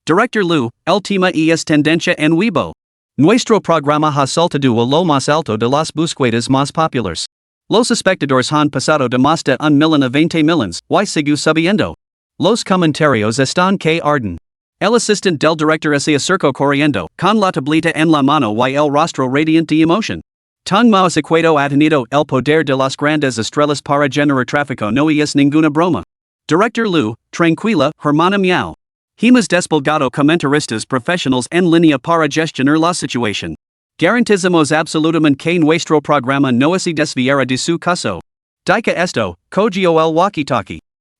Director Lu, el tema es tendencia en Weibo. Nuestro programa ha saltado a lo más alto de las búsquedas más populares. Los espectadores han pasado de más de 1 millón a 20 millones, y sigue subiendo. Los comentarios están que arden. El asistente del director se acercó corriendo, con la tablita en la mano y el rostro radiante de emoción. Tan más equado ha tenido el poder de las grandes estrellas para generar tráfico no es ninguna broma. Director Lu, tranquila, hermana miau. Hemos desplegado comentaristas profesionales en línea para gestionar la situación. Garantizamos absolutamente que nuestro programa no se desviará de su caso. Dica esto, cogio el walkie-talkie.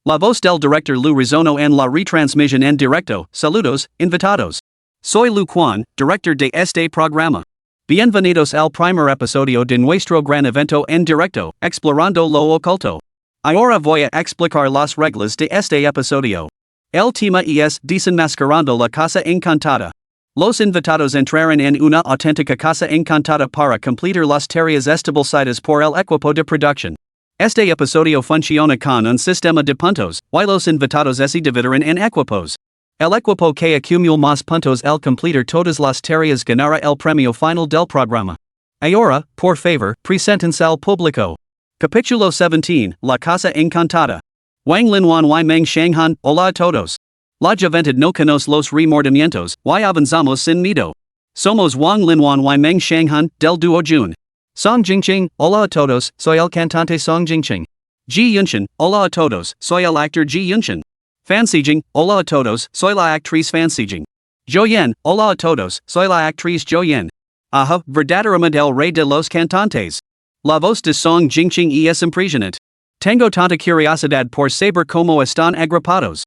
La voz del director Lu resonó en la retransmisión en directo. Saludos, invitados. Soy Lu Quan, director de este programa. Bienvenidos al primer episodio de nuestro gran evento en directo, explorando lo oculto. Ahora voy a explicar las reglas de este episodio. El tema es desenmascarando la casa encantada. Los invitados entrarán en una auténtica casa encantada para completar las tareas establecidas por el equipo de producción. Este episodio funciona con un sistema de puntos, y los invitados se dividirán en equipos. El equipo que acumula más puntos al completar todas las tareas ganará el premio final del programa. Ahora, por favor, preséntense al público. Capítulo 17, La Casa Encantada. Wang Linwan y Meng Shanghan, hola a todos. La juventud no conoce los remordimientos, y avanzamos sin miedo. Somos Wang Linwan y Meng Shanghan, del Duo Jun. Song Jingqing, hola a todos, soy el cantante Song Jingqing. Ji Yunshin, hola a todos, soy el actor Ji Yunshin. Fan Sijing, hola a todos, soy la actriz Fan Sijing. Zhou Yan, hola a todos, soy la actriz Zhou Yan. Ajá, verdaderamente el rey de los cantantes. La voz de Song Jingqing es impresionante. Tengo tanta curiosidad por saber cómo están agrupados.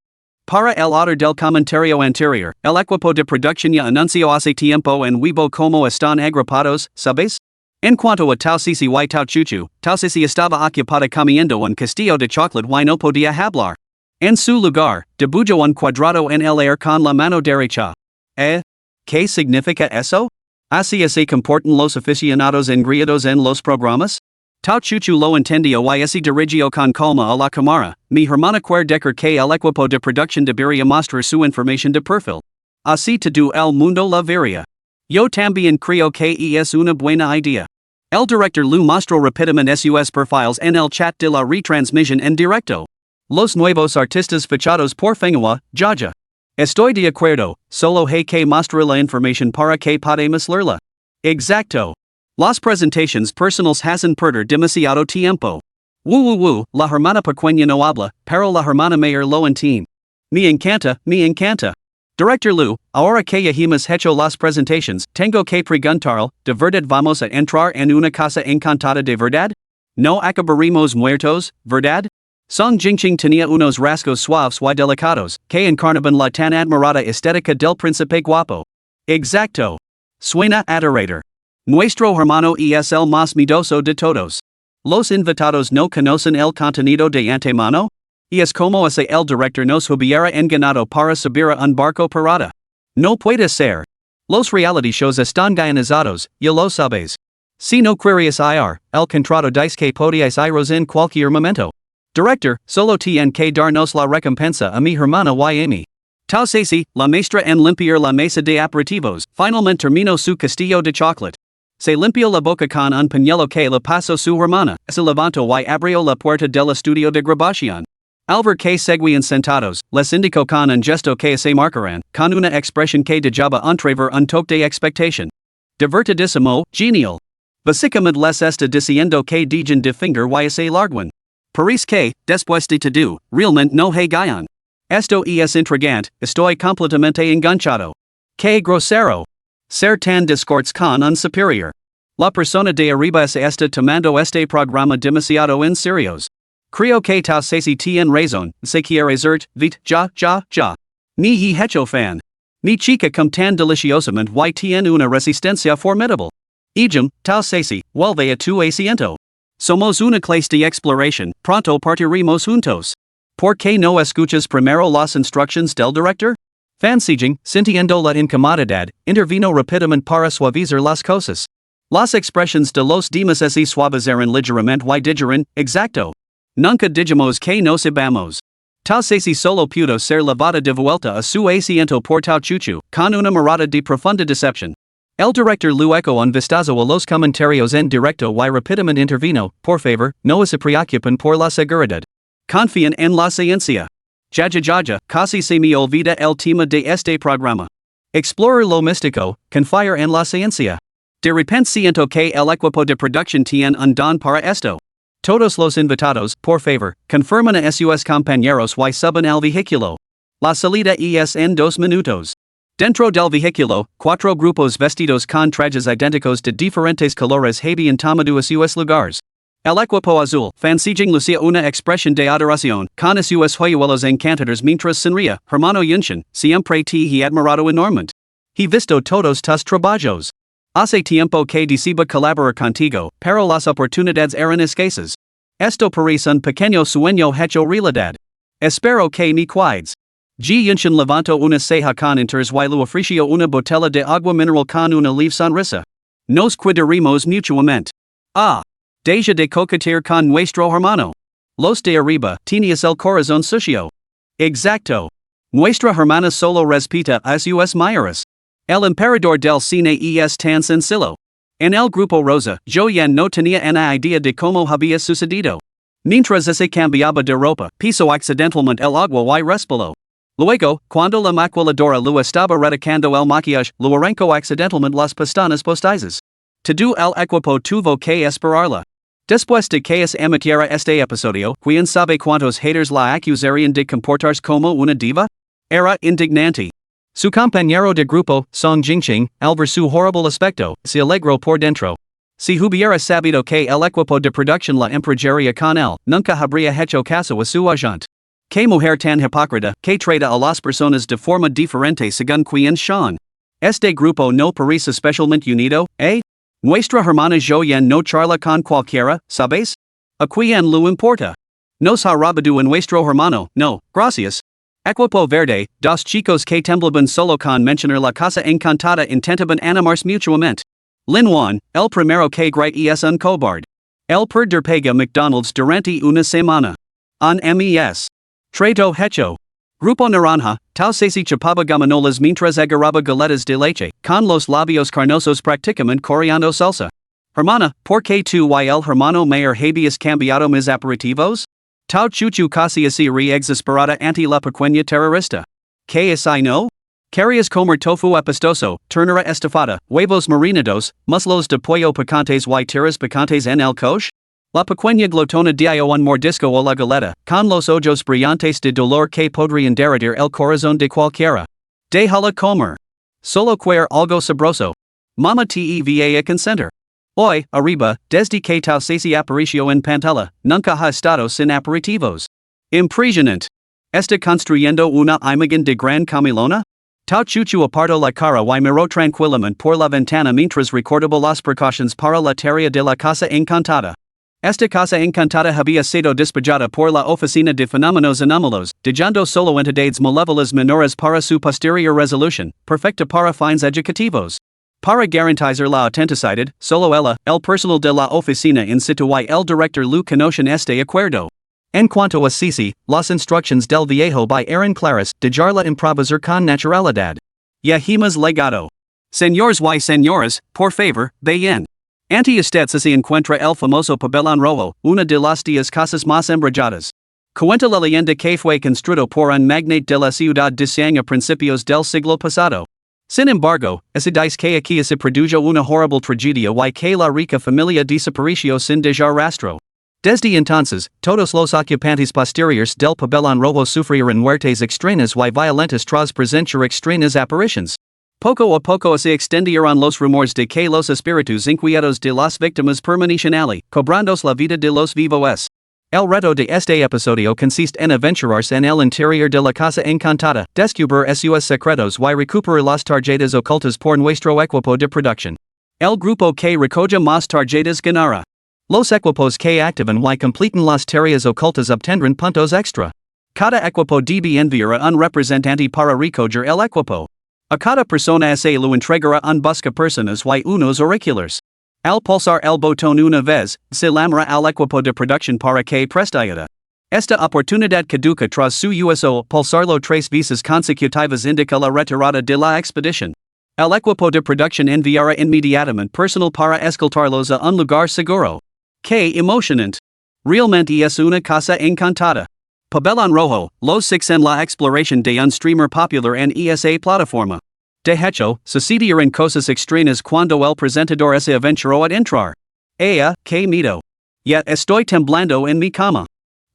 Para el autor del comentario anterior, el equipo de producción ya anunció hace tiempo en Weibo cómo están agrupados, ¿sabes? En cuanto a Tao Cici y Tao Chuchu, Tao Cici estaba ocupada comiendo un castillo de chocolate y no podía hablar. En su lugar, dibujó un cuadrado en el aire con la mano derecha. ¿Qué significa eso? ¿Así se comportan los aficionados engreídos en los programas? Tao Chuchu lo entendió y se dirigió con calma a la cámara. Mi hermana quiere que el equipo de producción debería mostrar su información de perfil. Así todo el mundo la vería. Yo también creo que es una buena idea. El director Lu mostró rápidamente sus perfiles en el chat de la retransmisión en directo. Los nuevos artistas fichados por Manhwa, Jaja. Estoy de acuerdo, solo hay que mostrar la información para que podamos leerla. Exacto. Las presentaciones personales hacen perder demasiado tiempo. La hermana pequeña no habla, pero la hermana mayor lo entiende. Me encanta. Director Lu, ahora que ya hemos hecho las presentaciones, tengo que preguntarle, ¿de verdad vamos a entrar en una casa encantada de verdad? No acabaremos muertos, ¿verdad? Song Jingqing tenía unos rasgos suaves y delicados, que encarnaban la tan admirada estética del príncipe guapo. Exacto. Suena adorador. Nuestro hermano es el más miedoso de todos. ¿Los invitados no conocen el contenido de antemano? Es como si el director nos hubiera engañado para subir a un barco pirata. No puede ser. Los reality shows están guionizados, ya lo sabes. Si no querías ir, el contrato dice que podías iros en cualquier momento. Director, solo tienen que darnos la recompensa a mi hermana y a mí. Tao Cici, la maestra en limpiar la mesa de aperitivos, finalmente terminó su castillo de chocolate. Se limpió la boca con un pañuelo que le pasó su hermana, se levantó y abrió la puerta del estudio de grabación. Al ver que seguían sentados, les indicó con un gesto que se marcarán, con una expresión que dejaba entrever un toque de expectación. Divertidísimo, genial. Básicamente les está diciendo que dejen de finger y se larguen. Parece que, después de todo, realmente no hay guion. Esto es intrigante, estoy completamente enganchado. Que grosero. Ser tan discords con un superior. La persona de arriba se está tomando este programa demasiado en serios. Creo que Tao Cici tiene razón, se quiere zert, vit, ja. Ni he hecho fan. Mi chica como tan deliciosamente y tiene una resistencia formidable. Ejam, Tao Cici, vuelve a tu asiento. Somos una clase de exploración, pronto partiremos juntos. ¿Por qué no escuchas primero las instrucciones del director? Fan Sijing, sintiendo la incomodidad, intervino rápidamente para suavizar las cosas. Las expresiones de los demás se suavizaron ligeramente y dijeron, exacto. Nunca dijimos que no sabamos. Tao Cici solo pudo ser llevada de vuelta a su asiento por Tao Chuchu, con una mirada de profunda decepción. El director Lu eco un vistazo a los comentarios en directo y rápidamente intervino, por favor, no se preocupen por la seguridad. Confíen en la ciencia. Jaja, casi se me olvida el tema de este programa. Explorer lo místico, confiar en la ciencia. De repente siento que el equipo de producción tiene un don para esto. Todos los invitados, por favor, confirman a sus compañeros y suban al vehículo. La salida es en 2 minutos. Dentro del vehículo, 4 grupos vestidos con trajes idénticos de diferentes colores habían tomado sus lugares. El equipo azul, fansiging lucía una expresión de adoración, con sus hoyuelos encantadores mientras sonría, hermano Yunshin, siempre te he admirado enormemente. He visto todos tus trabajos. Hace tiempo que deseaba colaborar contigo, pero las oportunidades eran escasas. Esto parece un pequeño sueño hecho realidad. Espero que me cuides. G. Yunshin levantó una ceja con interés y le ofreció una botella de agua mineral con una leve sonrisa. Nos cuidaremos mutuamente. Ah. Deja de coquetear con nuestro hermano. Los de arriba, tenías el corazón sucio. Exacto. Nuestra hermana solo respeta a sus mayores. El emperador del cine es tan sencillo. En el grupo rosa, Joyan no tenía una idea de cómo había sucedido. Mientras se cambiaba de ropa, piso accidentalmente el agua y respiró. Luego, cuando la maquiladora lo estaba retocando el maquillaje, lo arrancó accidentalmente las pestañas postizas. Todo el equipo tuvo que esperarla. Después de que se emitiera este episodio, ¿quién sabe cuántos haters la acusarían de comportarse como una diva? Era indignante. Su compañero de grupo, Song Jingqing, al ver su horrible aspecto, se alegró por dentro. Si hubiera sabido que el equipo de producción la empregaría con él, nunca habría hecho caso a su agente. Que mujer tan hipócrita, que trata a las personas de forma diferente según quien son. Este grupo no parece especialmente unido, ¿eh? Nuestra hermana Joyan no charla con cualquiera, ¿sabes? ¿A quién le importa? Nos ha robado a nuestro hermano, no, gracias. Equipo verde, dos chicos que temblaban solo con mencionar la casa encantada intentaban animarse mutuamente. Lin Wan, el primero que grita es un cobarde. El perder pega McDonald's durante una semana. Un mes. Trato hecho. Grupo Naranja, Tao se chupaba gamanolas mientras agarraba galetas de leche, con los labios carnosos prácticamente coreando salsa. Hermana, ¿por qué tú y el hermano mayor habías cambiado mis aperitivos? Tao chuchu casi así re exasperada ante la pequeña terrorista. ¿Qué es I no? Querías comer tofu apestoso, ternera estofada, huevos marinados, muslos de pollo picantes y tiras picantes en el coche? La pequeña glotona dio un mordisco a la galeta, con los ojos brillantes de dolor que podrían derretir el corazón de cualquiera. Déjala comer. Solo quiere algo sabroso. Mama te va a consentir. Hoy, arriba, desde que Tao se apareció en pantalla, nunca ha estado sin aperitivos. Impresionante. ¿Está construyendo una imagen de gran comilona? Tao chuchu apartó la cara y miró tranquilamente por la ventana mientras recordaba las precauciones para la tarea de la casa encantada. Esta casa encantada había sido despejada por la oficina de fenómenos anómalos, dejando solo entidades malévolas menores para su posterior resolución, perfecta para fines educativos. Para garantizar la autenticidad, solo ella, el personal de la oficina in situ y el director lo conocen este acuerdo. En cuanto a Sisi, las instrucciones del viejo by eran claras, dejarla improvisar con naturalidad. Yahimas legado. Señores y señoras, por favor, vayan. Ante usted se encuentra el famoso pabellón rojo, una de las 10 casas más embrujadas. Cuenta la leyenda que fue construido por un magnate de la ciudad de Siang a principios del siglo pasado. Sin embargo, se dice que aquí se produjo una horrible tragedia y que la rica familia desapareció sin dejar rastro. Desde entonces, todos los ocupantes posteriores del pabellón rojo sufrieron muertes extrañas y violentas tras presenciar extrañas apariciones. Poco a poco se extendieron los rumores de que los espíritus inquietos de las víctimas permanecen allí, cobrando la vida de los vivos. El reto de este episodio consiste en aventurarse en el interior de la casa encantada, descubrir sus secretos y recuperar las tarjetas ocultas por nuestro equipo de producción. El grupo que recoge más tarjetas ganará. Los equipos que activan y completen las tareas ocultas obtendrán puntos extra. Cada equipo debe enviar un representante para recoger el equipo. A cada persona se lo entregará un busca personas y unos auriculares. Al pulsar el botón una vez, se llamará al equipo de producción para que preste ayuda. Esta oportunidad caduca tras su uso. Pulsarlo 3 veces consecutivas indica la retirada de la expedición. El equipo de producción enviará inmediatamente personal para escoltarlos a un lugar seguro. ¡Qué emocionante! Realmente es una casa encantada. Pabellón rojo, los 6 en la exploración de un streamer popular en esa plataforma. De hecho, sucedieron cosas extrañas cuando el presentador se aventuró a entrar. Que miedo. Ya estoy temblando en mi cama.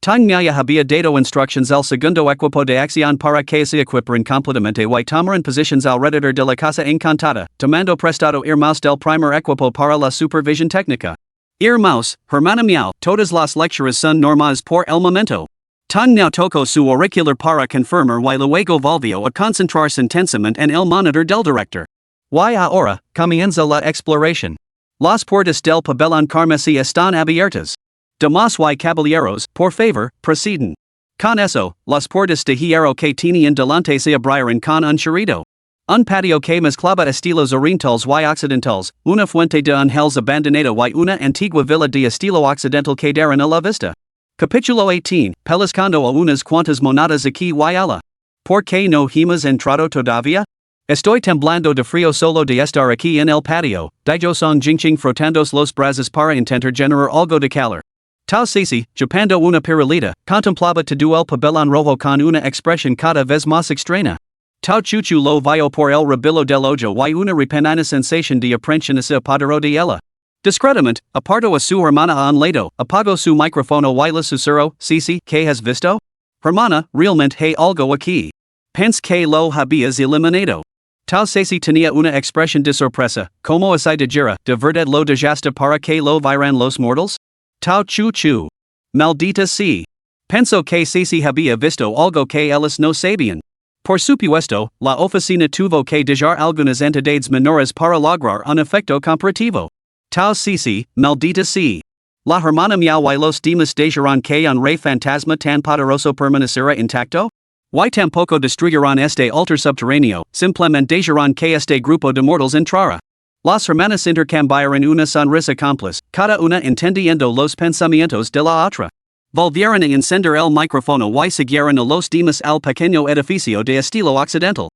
Tan me había dado instructions al segundo equipo de acción para que se equiparen completamente y tomaran positions alrededor de la casa encantada, tomando prestado ir mouse del primer equipo para la supervisión técnica. Ir mouse, hermana miau, todas las lecturas son normales por el momento. Tan now tocó su auricular para confirmar y luego volvió a concentrarse intensamente en el monitor del director. Y ahora, comienza la exploración. Las puertas del pabellón carmesí están abiertas. Damas y caballeros, por favor, proceden. Con eso, las puertas de hierro que tenían delante se abrieron con un chirrido. Un patio que mezclaba estilos orientales y occidentales, una fuente de ángeles abandonada y una antigua villa de estilo occidental quedaron a la vista. Capítulo 18, Peliscando a unas cuantas monadas aquí y allá. ¿Por qué no hemos entrado todavía? Estoy temblando de frío solo de estar aquí en el patio, dijo Song Jingqing frotandos los brazos para intentar generar algo de calor. Tao Cici, chupando una pirulita, contemplaba todo el pabellón rojo con una expresión cada vez más extraña. Tao Chuchu lo vio por el rabillo del ojo y una repentina sensación de aprensión se apoderó de ella. Discretamente, apartó a su hermana a un lado, apagó su micrófono y le susurró, Cici, ¿qué has visto? Hermana, realmente hay algo aquí. Pense que lo habías eliminado. Tao Cici tenía una expresión de sorpresa, como así de gira, de verdad lo dejaste para que lo vieran los mortals? Tao Chu Chu. Maldita sí. Pensó que Cici había visto algo que ellos no sabían. Por supuesto, la oficina tuvo que dejar algunas entidades menores para lograr un efecto comparativo. Tao Cici, maldita sí. La hermana miau y los demás dejaron que un rey fantasma tan poderoso permaneciera intacto? Y tampoco destruyeron este altar subterráneo, simplemente dejaron que este grupo de mortals entrara. Las hermanas intercambiaron una sonrisa cómplice, cada una entendiendo los pensamientos de la otra. Volvieron a encender el micrófono y siguieron a los demás al pequeño edificio de estilo occidental.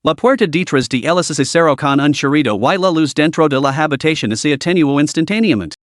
La puerta detrás de ellos se cerró con un chirrido y la luz dentro de la habitación se atenuó instantáneamente.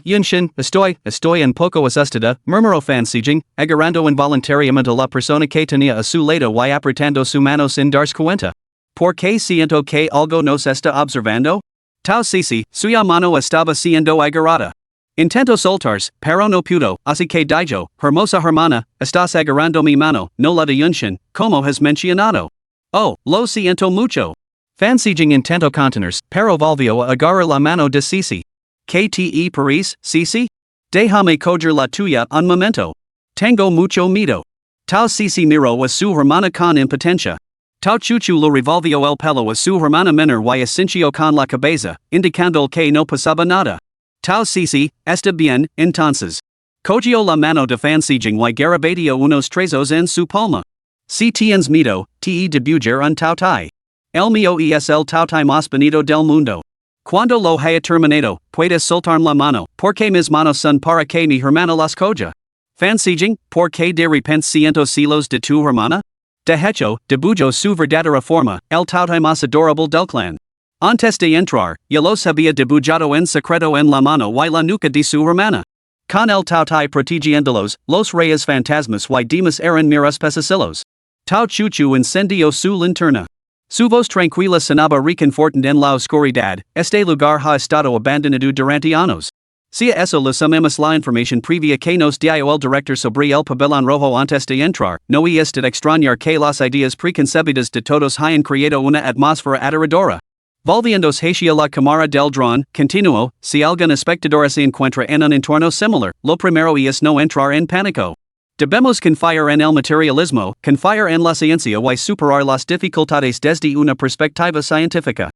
Yunshin, estoy un poco asustada, murmuró Fan Sijing, agarrando involuntariamente la persona que tenía a su lado y apretando su mano sin darse cuenta. ¿Por qué siento que algo nos está observando? Tao Cici, suya mano estaba siendo agarrada. Intento soltarse, pero no pudo, así que dijo, hermosa hermana, estás agarrando mi mano, no la de Yunshin, como has mencionado. Oh, lo siento mucho. Fan Sijing intento contenerse, pero volvió a agarrar la mano de Cici. ¿Qué Paris, Cici? Déjame coger la tuya un momento. Tengo mucho miedo. Tao Cici miró a su hermana con impotencia. Tao Chuchu lo revolvió el pelo a su hermana menor y asintió con la cabeza, indicando que no pasaba nada. Tao Cici, está bien, entonces. Cogió la mano de Fan Sijing y garabateó unos trazos en su palma. Si tienes miedo, te debuyer un Tao Tai. El mío es el Tao Tai más bonito del mundo. Cuando lo haya terminado, puedes soltar la mano, porque mis manos son para que mi hermana las coja. Fan Sijing, ¿por qué de repente siento celos de tu hermana? De hecho, debujó su verdadera forma, el Tao Tai más adorable del clan. Antes de entrar, ya los había dibujado en secreto en la mano y la nuca de su hermana. Con el Tao Tai protegiéndolos, los reyes fantasmas y demás eran miras pesacilos. Tao Chuchu encendió su linterna. Su voz tranquila sonaba reconfortante en la oscuridad, este lugar ha estado abandonado durante años. Si a eso le sumamos la información previa que nos dio el director sobre el pabellón rojo antes de entrar, no es de extrañar que las ideas preconcebidas de todos hayan creado una atmósfera aterradora. Volviéndose hacia la cámara del dron, continuó, si algún espectador se encuentra en un entorno similar, lo primero es no entrar en pánico. Debemos confiar en el materialismo, confiar en la ciencia y superar las dificultades desde una perspectiva científica.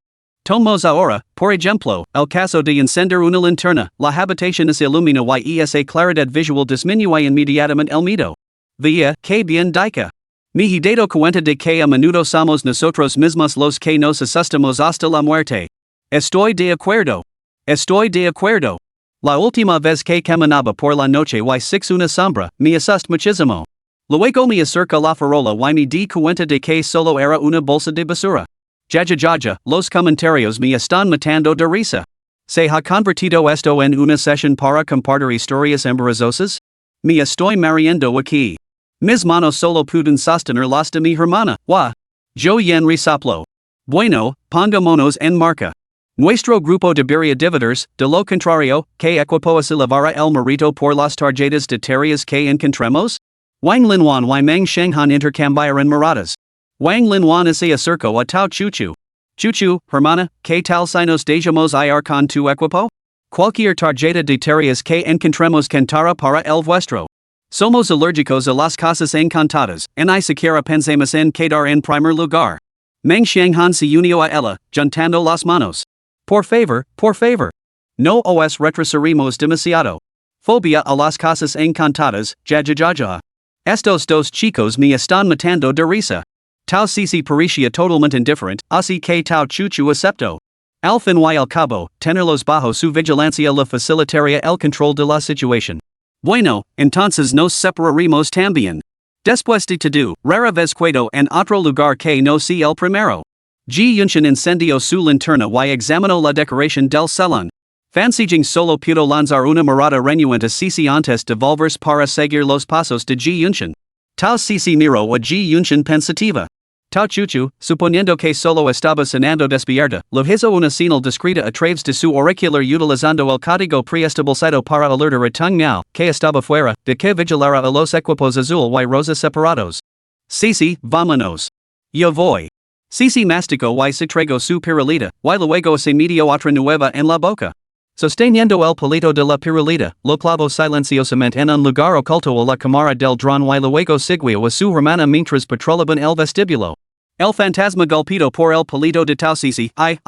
Tomemos ahora, por ejemplo, el caso de encender una linterna, la habitación se ilumina y esa claridad visual disminuye inmediatamente el miedo. Vaya, que bien dica. Me he dado cuenta de que a menudo somos nosotros mismos los que nos asustamos hasta la muerte. Estoy de acuerdo. Estoy de acuerdo. La última vez que caminaba por la noche y six una sombra, me asust muchísimo. Luego me acerca la farola y me di cuenta de que solo era una bolsa de basura. Ya, los comentarios me están matando de risa. ¿Se ha convertido esto en una sesión para compartir historias embarazosas? Me estoy mareando aquí. Mis manos solo puden sostener las de mi hermana, yo yen resoplo. Bueno, pongámonos en marca. Nuestro grupo debería dividirse, de lo contrario, que equipo se llevará el mérito por las tarjetas de tarias que encontremos? Wang Linwan y Meng Shenghan intercambiaron miradas. Wang Linwan se acercó a Tao Chuchu. Chuchu, hermana, ¿qué tal si nos dejamos ir con tu equipo? Cualquier tarjeta de tarias que encontremos cantará para el vuestro. Somos alérgicos a las casas encantadas, ni siquiera pensemos en quedar en primer lugar. Meng Shenghan se unió a ella, juntando las manos. Por favor, no os retrasaremos demasiado. Fobia a las casas encantadas, ja. Estos dos chicos me están matando de risa. Tao Cici parecía totalmente indiferente, así que Tao Chuchu aceptó. Al fin y al cabo, tenerlos bajo su vigilancia le facilitaría el control de la situación. Bueno, entonces nos separaremos también. Después de todo, rara vez quedo en otro lugar que no sea el primero. Ji Yunshan incendió su linterna y examinó la decoración del salón. Fansijing solo pudo lanzar una mirada renuente Cici antes de volverse para seguir los pasos de Ji Yunshan. Tao Cici miró a Ji Yunshan pensativa. Tao Chuchu, suponiendo que solo estaba cenando despierta, le hizo una señal discreta a través de su auricular utilizando el código preestablecido para alertar a Tung Miao, que estaba fuera, de que vigilara a los equipos azul y rosa separados. Cici, vámonos. Yo voy. Cici masticó y se tragó su pirulita, y luego se metió otra nueva en la boca. Sosteniendo el palito de la pirulita, lo clavó silenciosamente en un lugar oculto a la cámara del dron y luego siguió a su hermana mientras patrolaban el vestíbulo. El fantasma golpeado por el palito de Tao Cici, ay.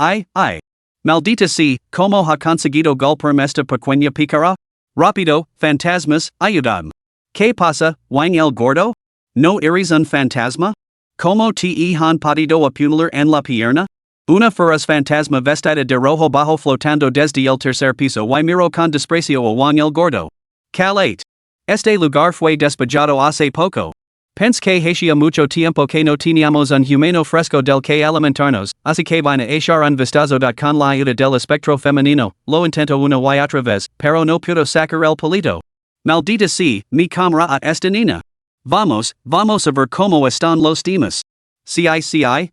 Maldita sea, ¿cómo ha conseguido golpearme esta pequeña pícara? Rápido, fantasmas, ayudadme. ¿Qué pasa, Wang el gordo? ¿No eres un fantasma? ¿Cómo te han podido apuñalar en la pierna? Una feroz fantasma vestida de rojo bajo flotando desde el tercer piso y miró con desprecio a Wang el gordo. Calate. Este lugar fue despejado hace poco. Pense que hacía mucho tiempo que no teníamos un humano fresco del que alimentarnos, así que vine a echar un vistazo con la ayuda del espectro femenino, lo intento una y otra vez, pero no puedo sacar el palito. Maldita sea, mi cámara a esta niña. Vamos a ver cómo están los demás. Si,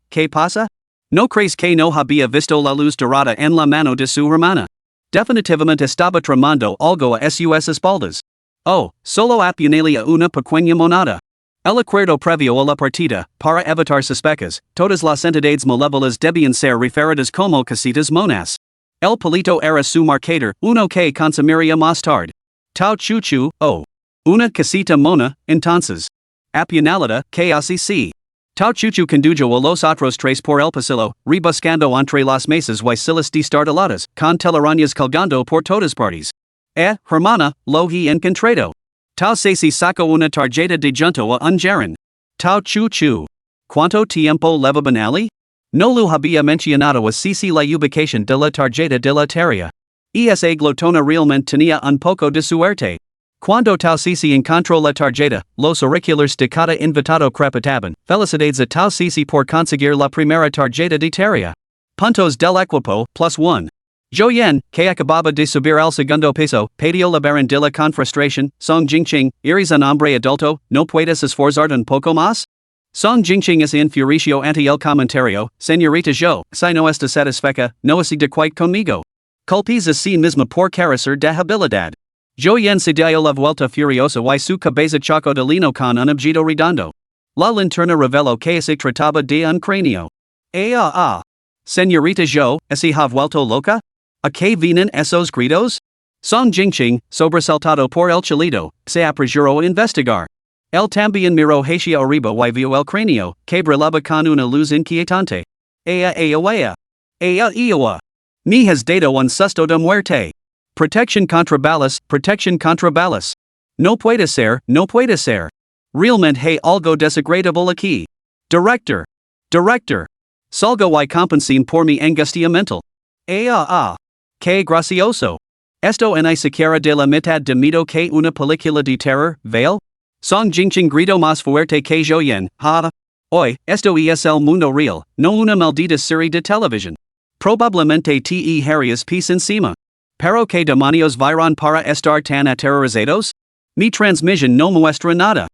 ¿qué pasa? ¿No crees que no había visto la luz dorada en la mano de su hermana? Definitivamente estaba tramando algo a sus espaldas. Oh, solo apuñalé a una pequeña monada. El acuerdo previo a la partida, para evitar sospechas, todas las entidades malévolas debían ser referidas como casitas monas. El palito era su marcader, uno que consumiría más tarde. Tao Chuchu, una casita mona, entonces. Apuñalada, que así sí. Tao Chuchu condujo a los otros tres por el pasillo, rebuscando entre las mesas y sillas destartaladas, con telarañas colgando por todas partes. Hermana, lo he encontrado. Tao Cici sacó una tarjeta de junto a un gerón. Tao Chuchu. ¿Cuánto tiempo lleva banali? No lo había mencionado a Cici la ubicación de la tarjeta de la tarea. Esa glotona realmente tenía un poco de suerte. Cuando Tao Cici encontró la tarjeta, los auriculares de cada invitado crepitaban. Felicidades a Tao Cici por conseguir la primera tarjeta de tarea. Puntos del equipo, +1. Joyen, que acababa de subir al segundo piso, pidió la barandilla con frustración. Song Jingqing, eres un hombre adulto, ¿no puedes esforzarte un poco más? Song Jingqing se enfureció ante el comentario, señorita Jo, si no está satisfecha, no así de quite conmigo. Culpes a sí misma por carecer de habilidad. Joyen se dio la vuelta furiosa y su cabeza chocó de lino con un objeto redondo. La linterna reveló que se trataba de un cráneo. Señorita Jo, ¿se ha vuelto loca? ¿A qué vienen esos gritos? Song Jingqing, sobresaltado por el chillido, se apresuró a investigar. Él también miró hacia arriba y vio el cráneo, que brillaba con una luz inquietante. Me has dado un susto de muerte. Protección contra balas. No puede ser. Realmente hay algo desagradable aquí. Director. Salgo y compensen por mi angustia mental. Qué gracioso. Esto ni siquiera de la mitad de miedo que una película de terror, ¿vale? Song Jingqing gritó más fuerte que Joyen, Hoy, esto es el mundo real, no una maldita serie de televisión. Probablemente te harías pis encima. Pero ¿qué demonios vieron para estar tan aterrorizados? Mi transmisión no muestra nada.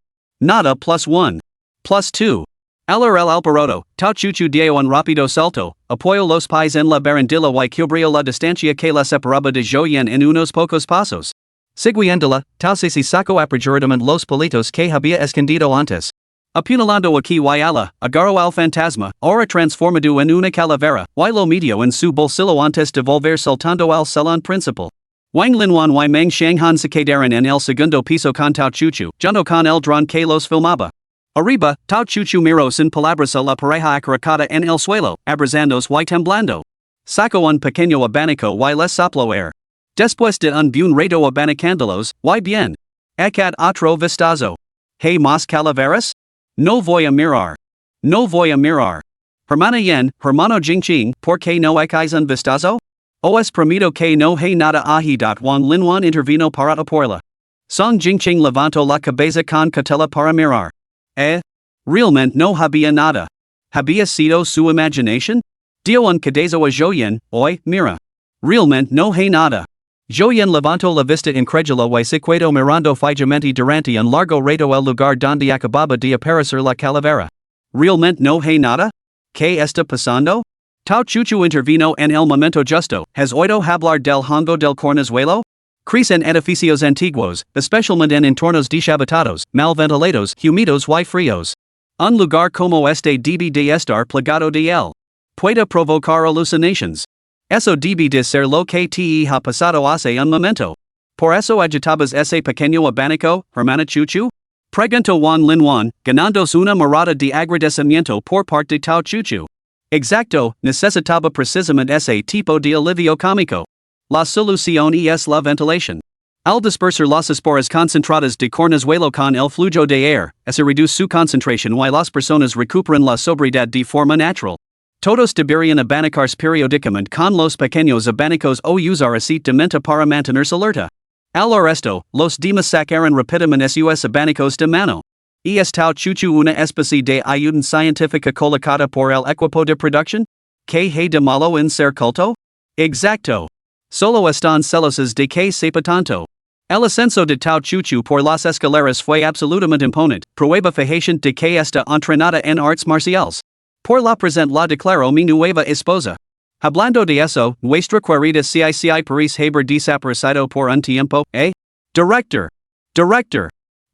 Nada +1. +2. Alor el Alporoto, tau chuchu dieo un rapido salto, apoyo los pies en la barandilla y cubrio la distancia que la separaba de Joyen en unos pocos pasos. Siguiéndola, tau se saco aperturadamente los palitos que había escondido antes. Apunalando aquí y ala, agarro al fantasma, ahora transformado en una calavera, y lo medio en su bolsillo antes de volver saltando al salón principal. Wang Linwan y Meng Shanghan se quedaron en el segundo piso con tau chuchu, junto con el dron que los filmaba. Arriba, tau chuchu miró sin palabras a la pareja acaricada en el suelo, abrazandos y temblando. Saco un pequeño abanico y les sopló air. Después de un buen rato abanicándolos, y bien. Acad otro vistazo. Hey mas calaveras? No voy a mirar. No voy a mirar. Hermana Yen, hermano Jingqing, ¿por qué no ecais un vistazo? Os prometo que no hay nada ahi. Wang Linwan intervino para apoyarla. Song Jingqing levantó la cabeza con cautela para mirar. Realmente no había nada. ¿Había sido su imaginación? Dio un cadezo a Joyen, hoy, mira. Realmente no hay nada. Joyen levantó la vista incrédula y se quedó mirando fijamente durante un largo rato el lugar donde acababa de aparecer la calavera. ¿Realmente no hay nada? ¿Qué está pasando? Tau chuchu intervino en el momento justo. ¿Has oído hablar del hongo del cornezuelo? Crece en edificios antiguos, especialmente en entornos deshabitados, mal ventilados, humidos y fríos. Un lugar como este debe de estar plagado de él. Puede provocar alucinations. Eso debe de ser lo que te ha pasado hace un momento. ¿Por eso agitabas ese pequeño abanico, hermana Chuchu? Preguntó Wang Linwan, ganándose una mirada de agradecimiento por parte de Tau Chuchu. Exacto, necesitaba precisamente ese tipo de alivio cómico. La solución es la ventilación. Al dispersar las esporas concentradas de cornezuelo con el flujo de aire, se reduce su concentración y las personas recuperan la sobriedad de forma natural. Todos deberían abanicarse periódicamente con los pequeños abanicos o usar aceite de menta para mantenerse alerta. Al resto, los demás sacaron rápidamente sus abanicos de mano. ¿Es Tau Chuchu una especie de ayuda científica colocada por el equipo de producción? ¿Qué hay de malo en ser culto? Exacto. Solo están celosos de que sepa tanto. El ascenso de Tau Chuchu por las escaleras fue absolutamente imponente, prueba fehaciente de que está entrenada en artes marciales. Por la present la declaró mi nueva esposa. Hablando de eso, nuestra querida CICI Paris haber desaparecido por un tiempo, Director.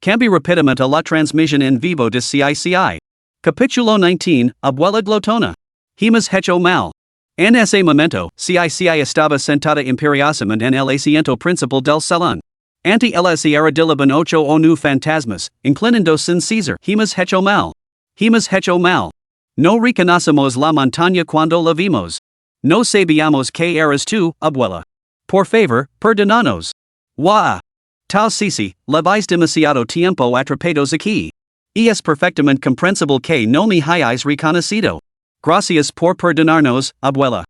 Cambie rápidamente la transmisión en vivo de CICI. Capítulo 19, Abuela Glotona. Hemos hecho mal. En ese momento, CICI estaba sentada imperiosamente en el asiento principal del salón. Ante ella se arrodillaban 8 o 9 fantasmas, inclinando sin cesar. Hemos hecho mal. No reconocemos la montaña cuando la vimos. No sabíamos que eras tú, abuela. Por favor, perdonanos. Tau Sisi, leváis demasiado tiempo atrapados aquí. Es perfectamente comprensible que no me hayáis reconocido. Gracias por perdonarnos, abuela.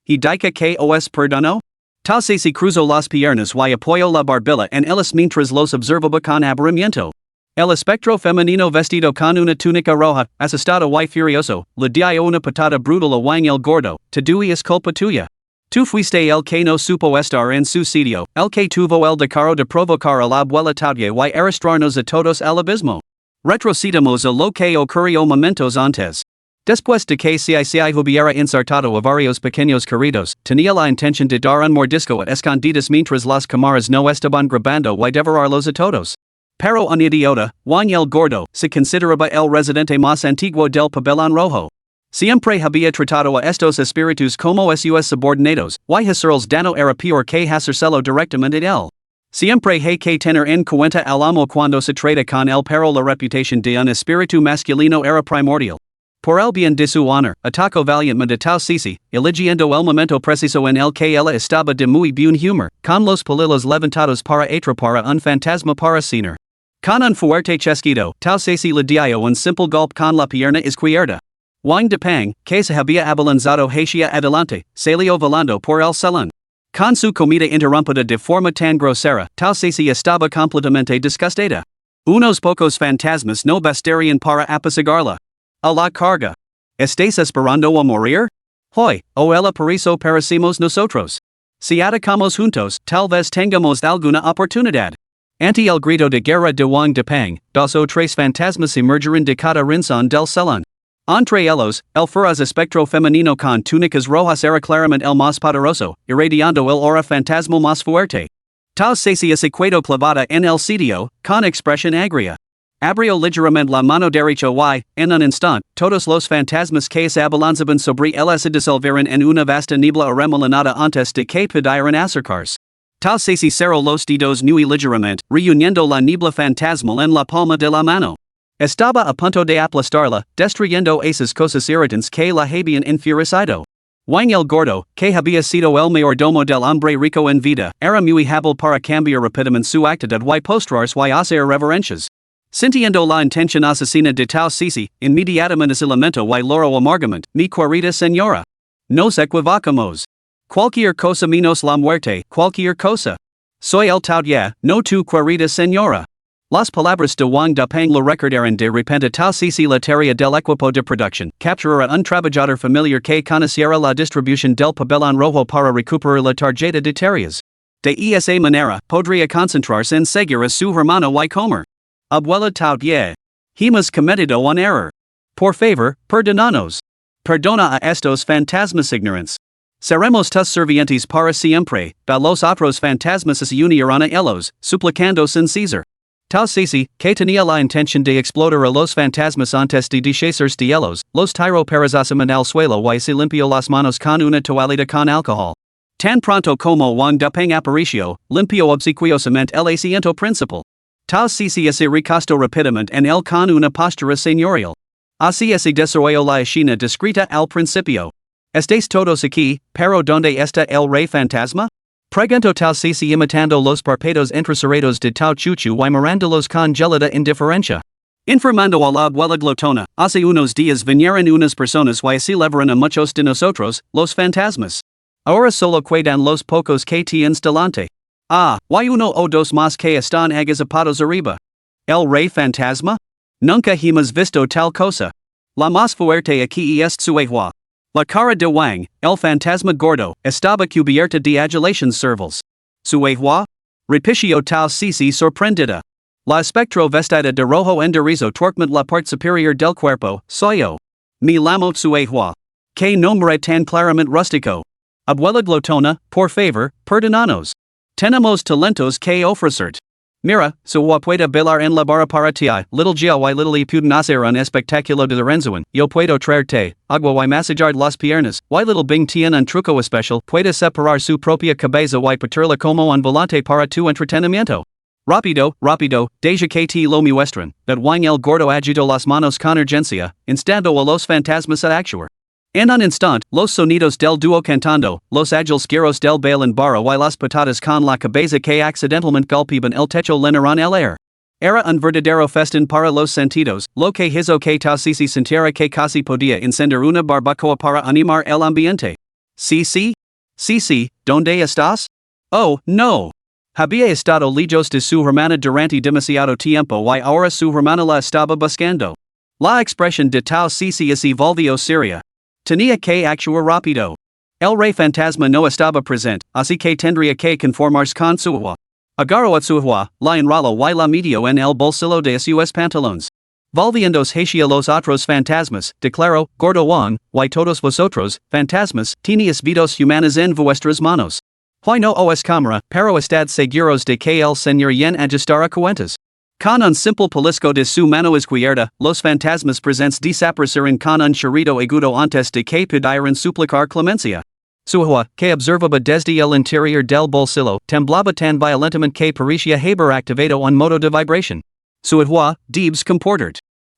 ¿Y dica que os perdono? Tau Sisi cruzó las piernas y apoyó la barbilla en ellas mientras los observaba con aburrimiento. El espectro femenino vestido con una túnica roja, asustado y furioso, le dio una patada brutal a Wang el gordo. Te es culpa tuya. Tú fuiste el que no supo estar en su sitio, el que tuvo el descaro de provocar a la abuela Taudia y arrastrarnos a todos al abismo. Retrocedamos a lo que ocurrió momentos antes. Después de que CICI hubiera insertado a varios pequeños queridos, tenía la intención de dar un mordisco a escondidas mientras las cámaras no estaban grabando y devorarlos a todos. Pero un idiota, Wang el gordo, se consideraba el residente más antiguo del pabellón rojo. Siempre había tratado a estos espíritus como sus subordinados, y hacerles daño era peor que hacérselo directamente a él. Siempre hay que tener en cuenta al amo cuando se trata con él, pero la reputación de un espíritu masculino era primordial. Por el bien de su honor, atacó valientemente a Tau Sisi, eligiendo el momento preciso en el que ella estaba de muy buen humor, con los palillos levantados para atrapar a un fantasma para cenar. Con un fuerte chasquido, Tau Sisi le dio un simple golpe con la pierna izquierda. Wang de Pang, que se había abalanzado hacia adelante, salió volando por el salón. Con su comida interrumpida de forma tan grosera, Tau Sisi estaba completamente disgustada. Unos pocos fantasmas no bastarían para apaciguarla. A la carga. ¿Estáis esperando a morir? Hoy, o el paraíso parecimos nosotros. Si atacamos juntos, tal vez tengamos alguna oportunidad. Ante el grito de guerra de Wang de Pang, dos o tres fantasmas emergeron de cada rincón del salón. Entre ellos, el furaz espectro femenino con túnicas rojas era claramente el más poderoso, irradiando el aura fantasmal más fuerte. Tal se quedó clavada en el sitio, con expresión agria. Abrió ligeramente la mano derecha y, en un instante, todos los fantasmas que se abalanzaban sobre él se disolvieron en una vasta niebla arremolinada antes de que pudieran acercarse. Tal se cerró los dedos muy ligeramente, reuniendo la niebla fantasmal en la palma de la mano. Estaba a punto de aplastarla, destruyendo esas cosas irritantes que la habían enfurecido. Wang el Gordo, que había sido el mayordomo del hombre rico en vida, era muy hábil para cambiar rápidamente su actitud y postrarse y hacer reverencias. Sintiendo la intención asesina de tal Sisi, inmediatamente se lamentó y loro amargamente, mi querida señora. Nos equivocamos. Cualquier cosa menos la muerte, cualquier cosa. Soy el taudia, no tu querida señora. Las palabras de Wang de Pang lo recordaron de repente tal Sisi la tarea del equipo de producción, capturar un trabajador familiar que conociera la distribución del papelón rojo para recuperar la tarjeta de tareas. De esa manera, podría concentrarse en seguir a su hermano y comer. Abuela taudia. Hemos cometido un error. Por favor, perdonanos. Perdona a estos fantasmas ignorantes. Seremos tus servientes para siempre, da los otros fantasmas se unirán a ellos, suplicando sin cesar. Tal Sisi, que tenía la intención de explotar a los fantasmas antes de deshacerse de ellos, los tiró perezosos al suelo y se limpió las manos con una toallita con alcohol. Tan pronto como Wang de Pang apareció, limpió obsequiosamente el asiento principal. Tal Sisi se recostó rápidamente en él con una postura señorial. Así se desarrolló la escena descrita al principio. ¿Estáis todos aquí, pero dónde está el rey fantasma? Preguntó tal Sisi imitando los parpadeos entrecerrados de tal Chuchu y mirándolos con gelada indiferencia. Informando a la abuela glotona, hace unos días vinieron unas personas y se llevaron a muchos de nosotros, los fantasmas. Ahora solo quedan los pocos que tienes delante. Ah, y uno o dos más que están agazapados arriba. ¿El rey fantasma? Nunca hemos visto tal cosa. La más fuerte aquí es su agua. La cara de Wang, el fantasma gordo, estaba cubierta de adulations cervales. Su agua? Repitió tal Sisi sorprendida. La espectro vestida de rojo enderizo torquement la parte superior del cuerpo, soy yo. Mi llamo su agua. Que nombre tan claramente rústico. Abuela glotona, por favor, perdonanos. Tenemos talentos que ofrecerte. Mira, su puede bailar en la barra para ti, little gio y little y pueden hacer un espectáculo de Lorenzoen, yo puedo traerte, agua y masajar las piernas, y little bing tiene un truco especial, puede separar su propia cabeza y paterla como un volante para tu entretenimiento. Rápido, rápido, deja que te lo muestren, but Wang el Gordo agitó las manos con urgencia, instando a los fantasmas a actuar. En un instante, los sonidos del dúo cantando, los ágiles giros del baile en barra y las patadas con la cabeza que accidentalmente golpeaban el techo llenaron el aire. Era un verdadero festín para los sentidos, lo que hizo que tal Sisi sintiera que casi podía encender una barbacoa para animar el ambiente. Sisi? Sisi, ¿dónde estás? Oh, no. Había estado lejos de su hermana durante demasiado tiempo y ahora su hermana la estaba buscando. La expresión de tal Sisi se volvió seria. Tenía que actuar rápido. El rey fantasma no estaba presente, así que tendría que conformarse con su agua. Agarró a su agua, la enroló y la metió en el bolsillo de sus pantalones. Volviéndose hacia los otros fantasmas, declaró, Gordo Wang, y todos vosotros, fantasmas, tenéis vidas humanas en vuestras manos. Y no os cámara, pero estad seguros de que el señor yen ajustará cuentas. Con un simple pellizco de su mano izquierda, los fantasmas presentes desaparecieron con un chirrido agudo antes de que pudieran suplicar clemencia. Su agua, que observaba desde el interior del bolsillo, temblaba tan violentamente que parecía haber activado un modo de vibración. Su agua, debes comportar.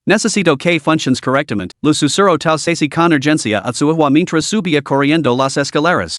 Necesito que funcione correctamente, lo susurró tal Sisi con urgencia a su agua mientras subía corriendo las escaleras.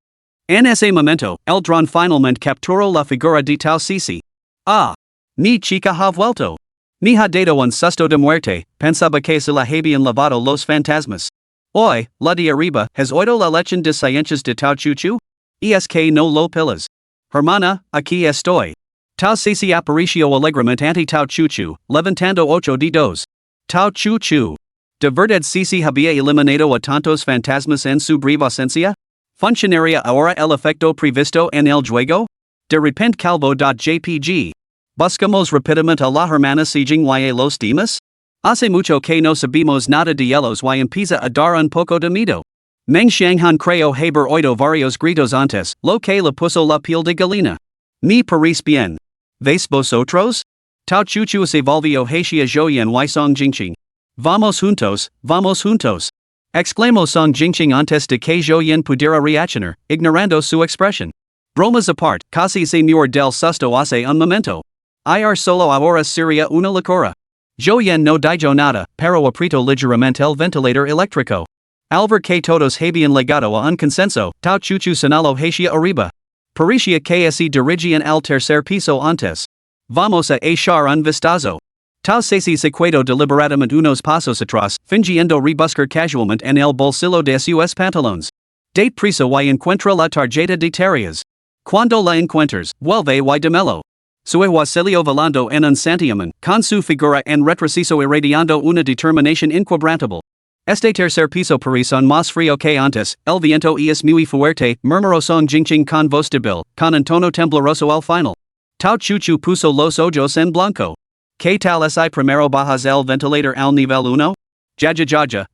En ese momento, el dron finalmente capturó la figura de tal Sisi. Ah. Mi chica ha vuelto. Ni ha dado un susto de muerte, pensaba que se la habían lavado los fantasmas. Hoy, la de arriba, ¿has oído la lección de ciencias de Tao Chuchu? Es que no lo pilas. Hermana, aquí estoy. Tao Sisi apareció alegremente ante Tao Chuchu, levantando ocho dedos. Tao Chuchu. ¿De verdad Sisi había eliminado a tantos fantasmas en su breve ausencia? ¿Funcionaría ahora el efecto previsto en el juego? De repente calvo.jpg. Buscamos rapidamente a la hermana siging y los demás? Hace mucho que no sabemos nada de ellos y empieza a dar un poco de miedo. Meng Shanghan creo haber oído varios gritos antes, lo que le puso la piel de gallina. Me parece bien. ¿Veis vosotros? Tao chuchu se volvió hacia Joyen y Song Jingqing. Vamos juntos, vamos juntos. Exclamó Song Jingqing antes de que Joyen pudiera reaccionar, ignorando su expresión. Bromas apart, casi se murió del susto hace un momento. Ir solo ahora sería una locura. Joyen no dijo nada, pero apretó ligeramente el ventilador eléctrico. Al ver que todos habían llegado a un consenso, Tao chuchu señaló hacia arriba. Parecía que se dirigían al tercer piso antes. Vamos a echar un vistazo. Tao se quedó deliberadamente unos pasos atrás, fingiendo rebuscar casualmente en el bolsillo de sus pantalones. Date prisa y encuentra la tarjeta de tareas. Cuando la encuentres, vuelve y dámelo. Su salió volando en un santiamén, con su figura en retroceso irradiando una determinación inquebrantable. Este tercer piso parece más frío que antes, el viento es muy fuerte, murmuró Song Jingqing con voz débil, con un tono tembloroso al final. Tao chuchu puso los ojos en blanco. ¿Qué tal si primero bajas el ventilador al nivel 1? Ya,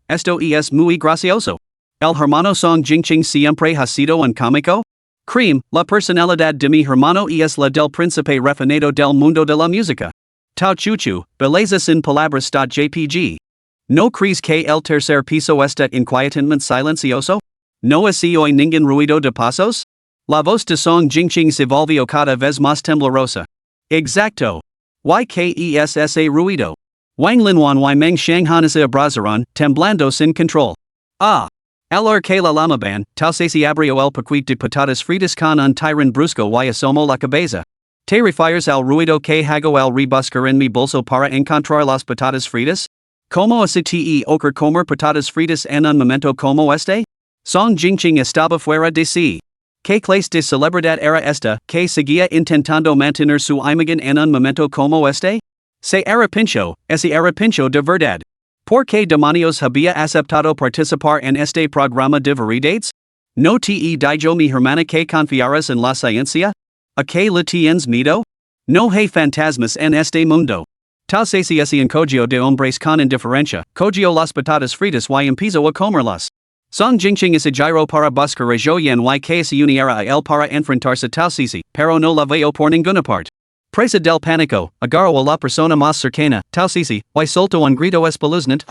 esto es muy gracioso. El hermano Song Jingqing siempre ha sido un cómico. Cream, la personalidad de mi hermano es la del príncipe refinado del mundo de la música. Tao chuchu, belleza sin palabras. JPG. ¿No crees que el tercer piso está inquietamente silencioso? ¿No se oye ningún ruido de pasos? La voz de Song Jingqing se volvió cada vez más temblorosa. Exacto. ¿Y qué es ese ruido? Wang Linwan y Meng Shanghan se abrazaron, temblando sin control. Ah. Al que la lamaban, Tao se abrió el paquete de patatas fritas con un tirón brusco y asomó la cabeza. ¿Te refieres al ruido que hago al rebuscar en mi bolso para encontrar las patatas fritas? ¿Cómo se te ocurre comer patatas fritas en un momento como este? Song Jingqing estaba fuera de sí. ¿Qué clase de celebridad era esta, que seguía intentando mantener su imagen en un momento como este? Se arrepintió, ese arrepintió de verdad. ¿Por qué demonios había aceptado participar en este programa de variedades? ¿No te dijo mi hermana que confiaras en la ciencia? ¿A qué le tienes miedo? No hay fantasmas en este mundo. Tal se encogió de hombres con indiferencia, cogió las patatas fritas y empezó a comerlas. Song Jingqing se giró para buscar a Joyen y que se uniera a él para enfrentarse tal Sisi, pero no la veo por ninguna parte. Presa del pánico, agarró a la persona más cercana, Tao Sisi, y soltó un grito espeluznante.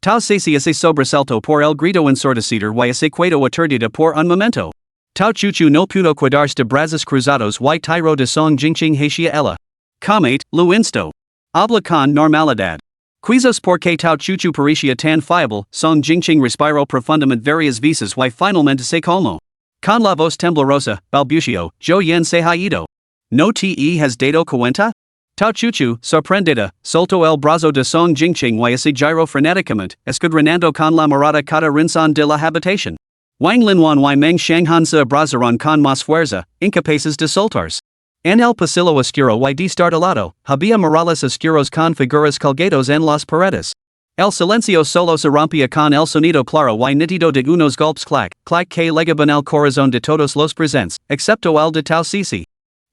Tao Sisi se sobresaltó por el grito ensordecido y se quedó aturdida por un momento. Tao chuchu no pudo quedarse de brazos cruzados y tiró de Song Jingqing hacia ella. Comate, lo insto. Habla con normalidad. Quizás porque Tao chuchu parecía tan fiable, Song Jingqing respiró profundamente varias veces y finalmente se calmó. Con la voz temblorosa, balbució, Joyen se ha ido. ¿No te has dado cuenta? Tao chuchu, sorprendida, soltó el brazo de Song Jingqing y se giró frenéticamente, escudriñando con la mirada cada rincón de la habitación. Wang Linwan y Meng Shanghan se abrazaron con más fuerza, incapaces de soltarse. En el pasillo oscuro y destartalado, había murales oscuros con figuras colgados en las paredes. El silencio solo se rompía con el sonido claro y nítido de unos golpes clac, clac que legaban el corazón de todos los presentes, excepto el de Tao Sisi.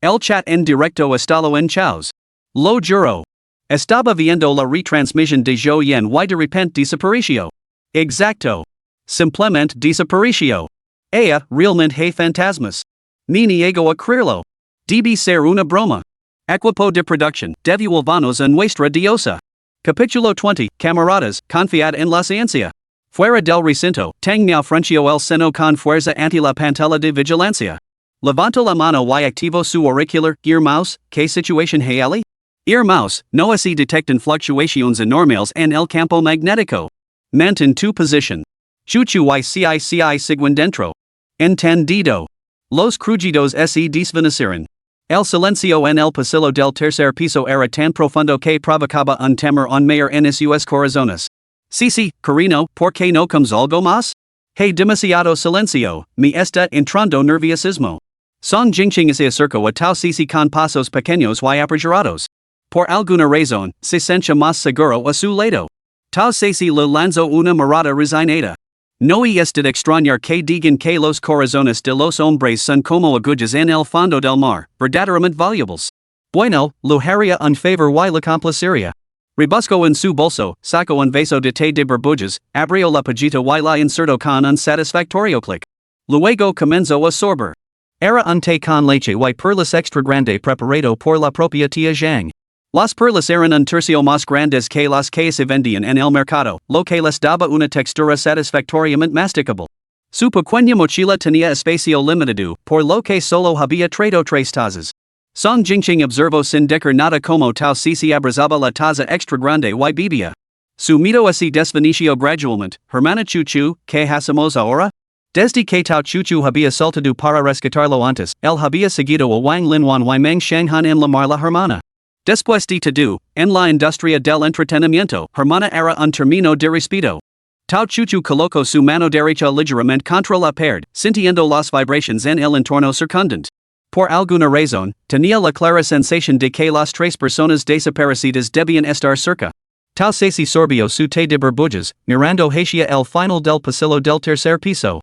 El chat en directo estaba en chaos. Lo juro. Estaba viendo la retransmisión de Joyen y de repente desapareció. Exacto. Simplemente desapareció. Ella, realmente hay fantasmas. Me niego a creerlo. Debe ser una broma. Equipo de producción, devolvamos a nuestra diosa. Capítulo 20, camaradas, confiad en la ciencia. Fuera del recinto, Tang Miao frunció el seno con fuerza ante la pantalla de vigilancia. Levantó la mano y activó su auricular, ear mouse, ¿qué situación hay ali? Ear mouse, no se detectan fluctuaciones anormales en el campo magnético. Mantén tu posición. Chuchu y CICI siguen dentro. Entendido. Los crujidos se desvanecieron. El silencio en el pasillo del tercer piso era tan profundo que provocaba un temor en mayor en sus corazones. Sí, Carino, ¿por qué no comes algo más? Hay demasiado silencio, me está entrando nerviosismo. Song Jingqing se acercó a Tao Sisi con pasos pequeños y apresurados. Por alguna razón, se sentía más seguro a su lado. Tao Sisi le lanzó una mirada resignada. No es de extrañar que digan que los corazones de los hombres son como agujas en el fondo del mar, verdaderamente valuables. Bueno, lujaria un favor y la complaceria. Rebusco en su bolso, saco un vaso de té de burbujas, abrio la pagita y la inserto con un satisfactorio clic. Luego comenzo a sorber. Era un té con leche y perlas extra grande preparado por la propia tía Zhang. Las perlas eran un tercio más grandes que las que se vendían en el mercado, lo que les daba una textura satisfactoriamente masticable. Su pequeña mochila tenía espacio limitado, por lo que solo había traído 3 tazas. Song Jingqing observó sin decir nada como tal si se abrazaba la taza extra grande y bebía. Su mito así desvaneció gradualmente, hermana Chuchu, ¿qué hacemos ahora? Desde que Tao Chuchu había saltado para rescatarlo antes, él había seguido a Wang Linwan y Meng Shanghan en la mar la hermana. Después de todo, en la industria del entretenimiento, hermana era un término de respeto. Tao Chuchu colocó su mano derecha ligeramente contra la pared, sintiendo las vibraciones en el entorno circundante. Por alguna razón, tenía la clara sensación de que las 3 personas desaparecidas debían estar cerca. Tao Ceci sorbió su té de burbujas, mirando hacia el final del pasillo del tercer piso.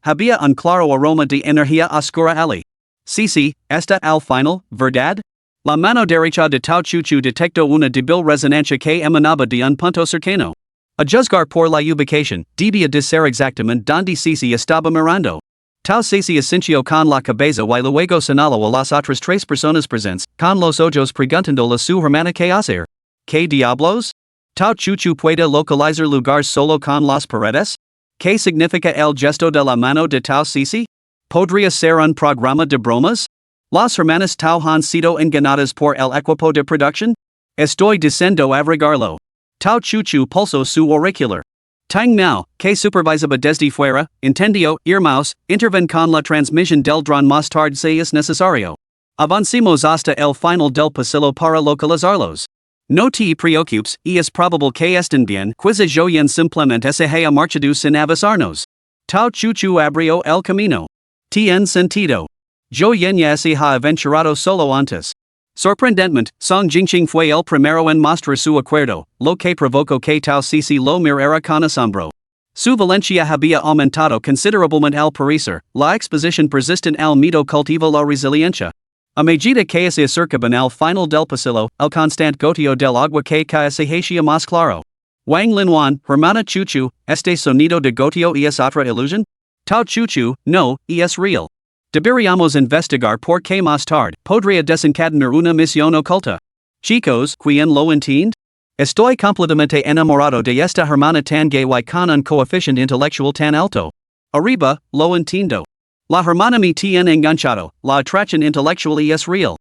Había un claro aroma de energía oscura allí. Sí, está al final, ¿verdad? La mano derecha de Tao Chuchu detectó una débil resonancia que emanaba de un punto cercano. A juzgar por la ubicación, debía de ser exactamente donde Ceci estaba mirando. Tao Ceci asintió con la cabeza y luego señaló a las otras 3 personas presentes, con los ojos preguntándole a su hermana qué hacer. ¿Qué diablos? Tao Chuchu puede localizar lugares solo con las paredes? ¿Qué significa el gesto de la mano de Tao Ceci? ¿Podría ser un programa de bromas? ¿Las hermanas Tao han sido engañadas por el equipo de producción? Estoy diciendo averiguarlo. Tao Chuchu pulsó su auricular. Tang Miao, que supervisaba desde fuera, entendió, irmãos, interven con la transmisión del dron más tarde si es necesario. Avancemos hasta el final del pasillo para localizarlos. No te preocupes, y es probable que estén bien, quizá yo yen simplemente se haya marchado sin avisarnos. Tao Chuchu abrió el camino. Tien sentido. Yo yen ya se ha aventurado solo antes. Sorprendentemente, Song Jingqing fue el primero en mostrar su acuerdo, lo que provocó que Tao Ceci lo mirara con asombro. Su valencia había aumentado considerablemente al parecer, la exposición persistente al miedo cultiva la resiliencia. A medida que se acercaban al final del pasillo, el constante goteo del agua que cae se hacía más claro. Wang Linwan, hermana Chuchu, ¿este sonido de goteo es otra ilusión? Tao Chuchu, no, es real. Deberíamos investigar por qué más tarde podría desencadenar una misión oculta. Chicos, ¿quién lo entiende? Estoy completamente enamorado de esta hermana tan gay y con un coeficiente intelectual tan alto. Arriba, lo entiendo. La hermana me tiene enganchado, la atracción intelectual es real.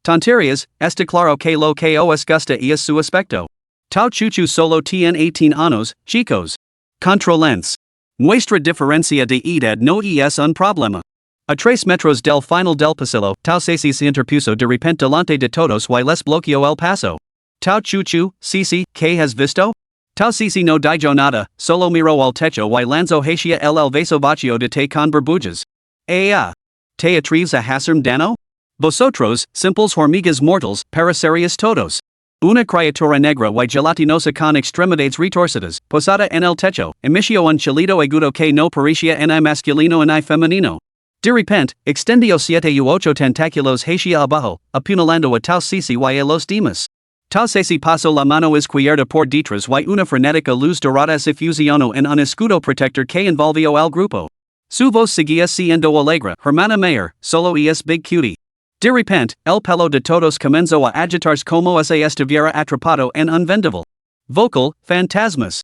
Tonterías, está claro que lo que os gusta es su aspecto. Tao Chuchu solo tiene 18 años, chicos. Controlense. Nuestra diferencia de edad no es un problema. A 3 metros del final del pasillo, Tao Ceci se interpuso de repente delante de todos y les bloqueó el paso. Tao Chuchu, Ceci, ¿qué has visto? Tao Ceci no dijo nada, solo miró al techo y lanzó hacia el vaso vacío de té con burbujas. ¿Te atreves a hacerme daño? Vosotros, simples hormigas mortales, pereceríais todos. Una criatura negra y gelatinosa con extremidades retorcidas, posada en el techo, emitió un chillido agudo que no parecía ni masculino ni femenino. De repente, extendió 7 u 8 tentáculos hacia abajo, apuñalando a Tao Ceci y a los demás. Tao Ceci pasó la mano izquierda por detrás y una frenética luz dorada se fusionó en un escudo protector que envolvió al grupo. Su voz seguía siendo alegre, hermana mayor, solo es big cutie. De repente, el pelo de todos comenzó a agitarse como si estuviera atrapado en un vendaval. Vocal, fantasmas.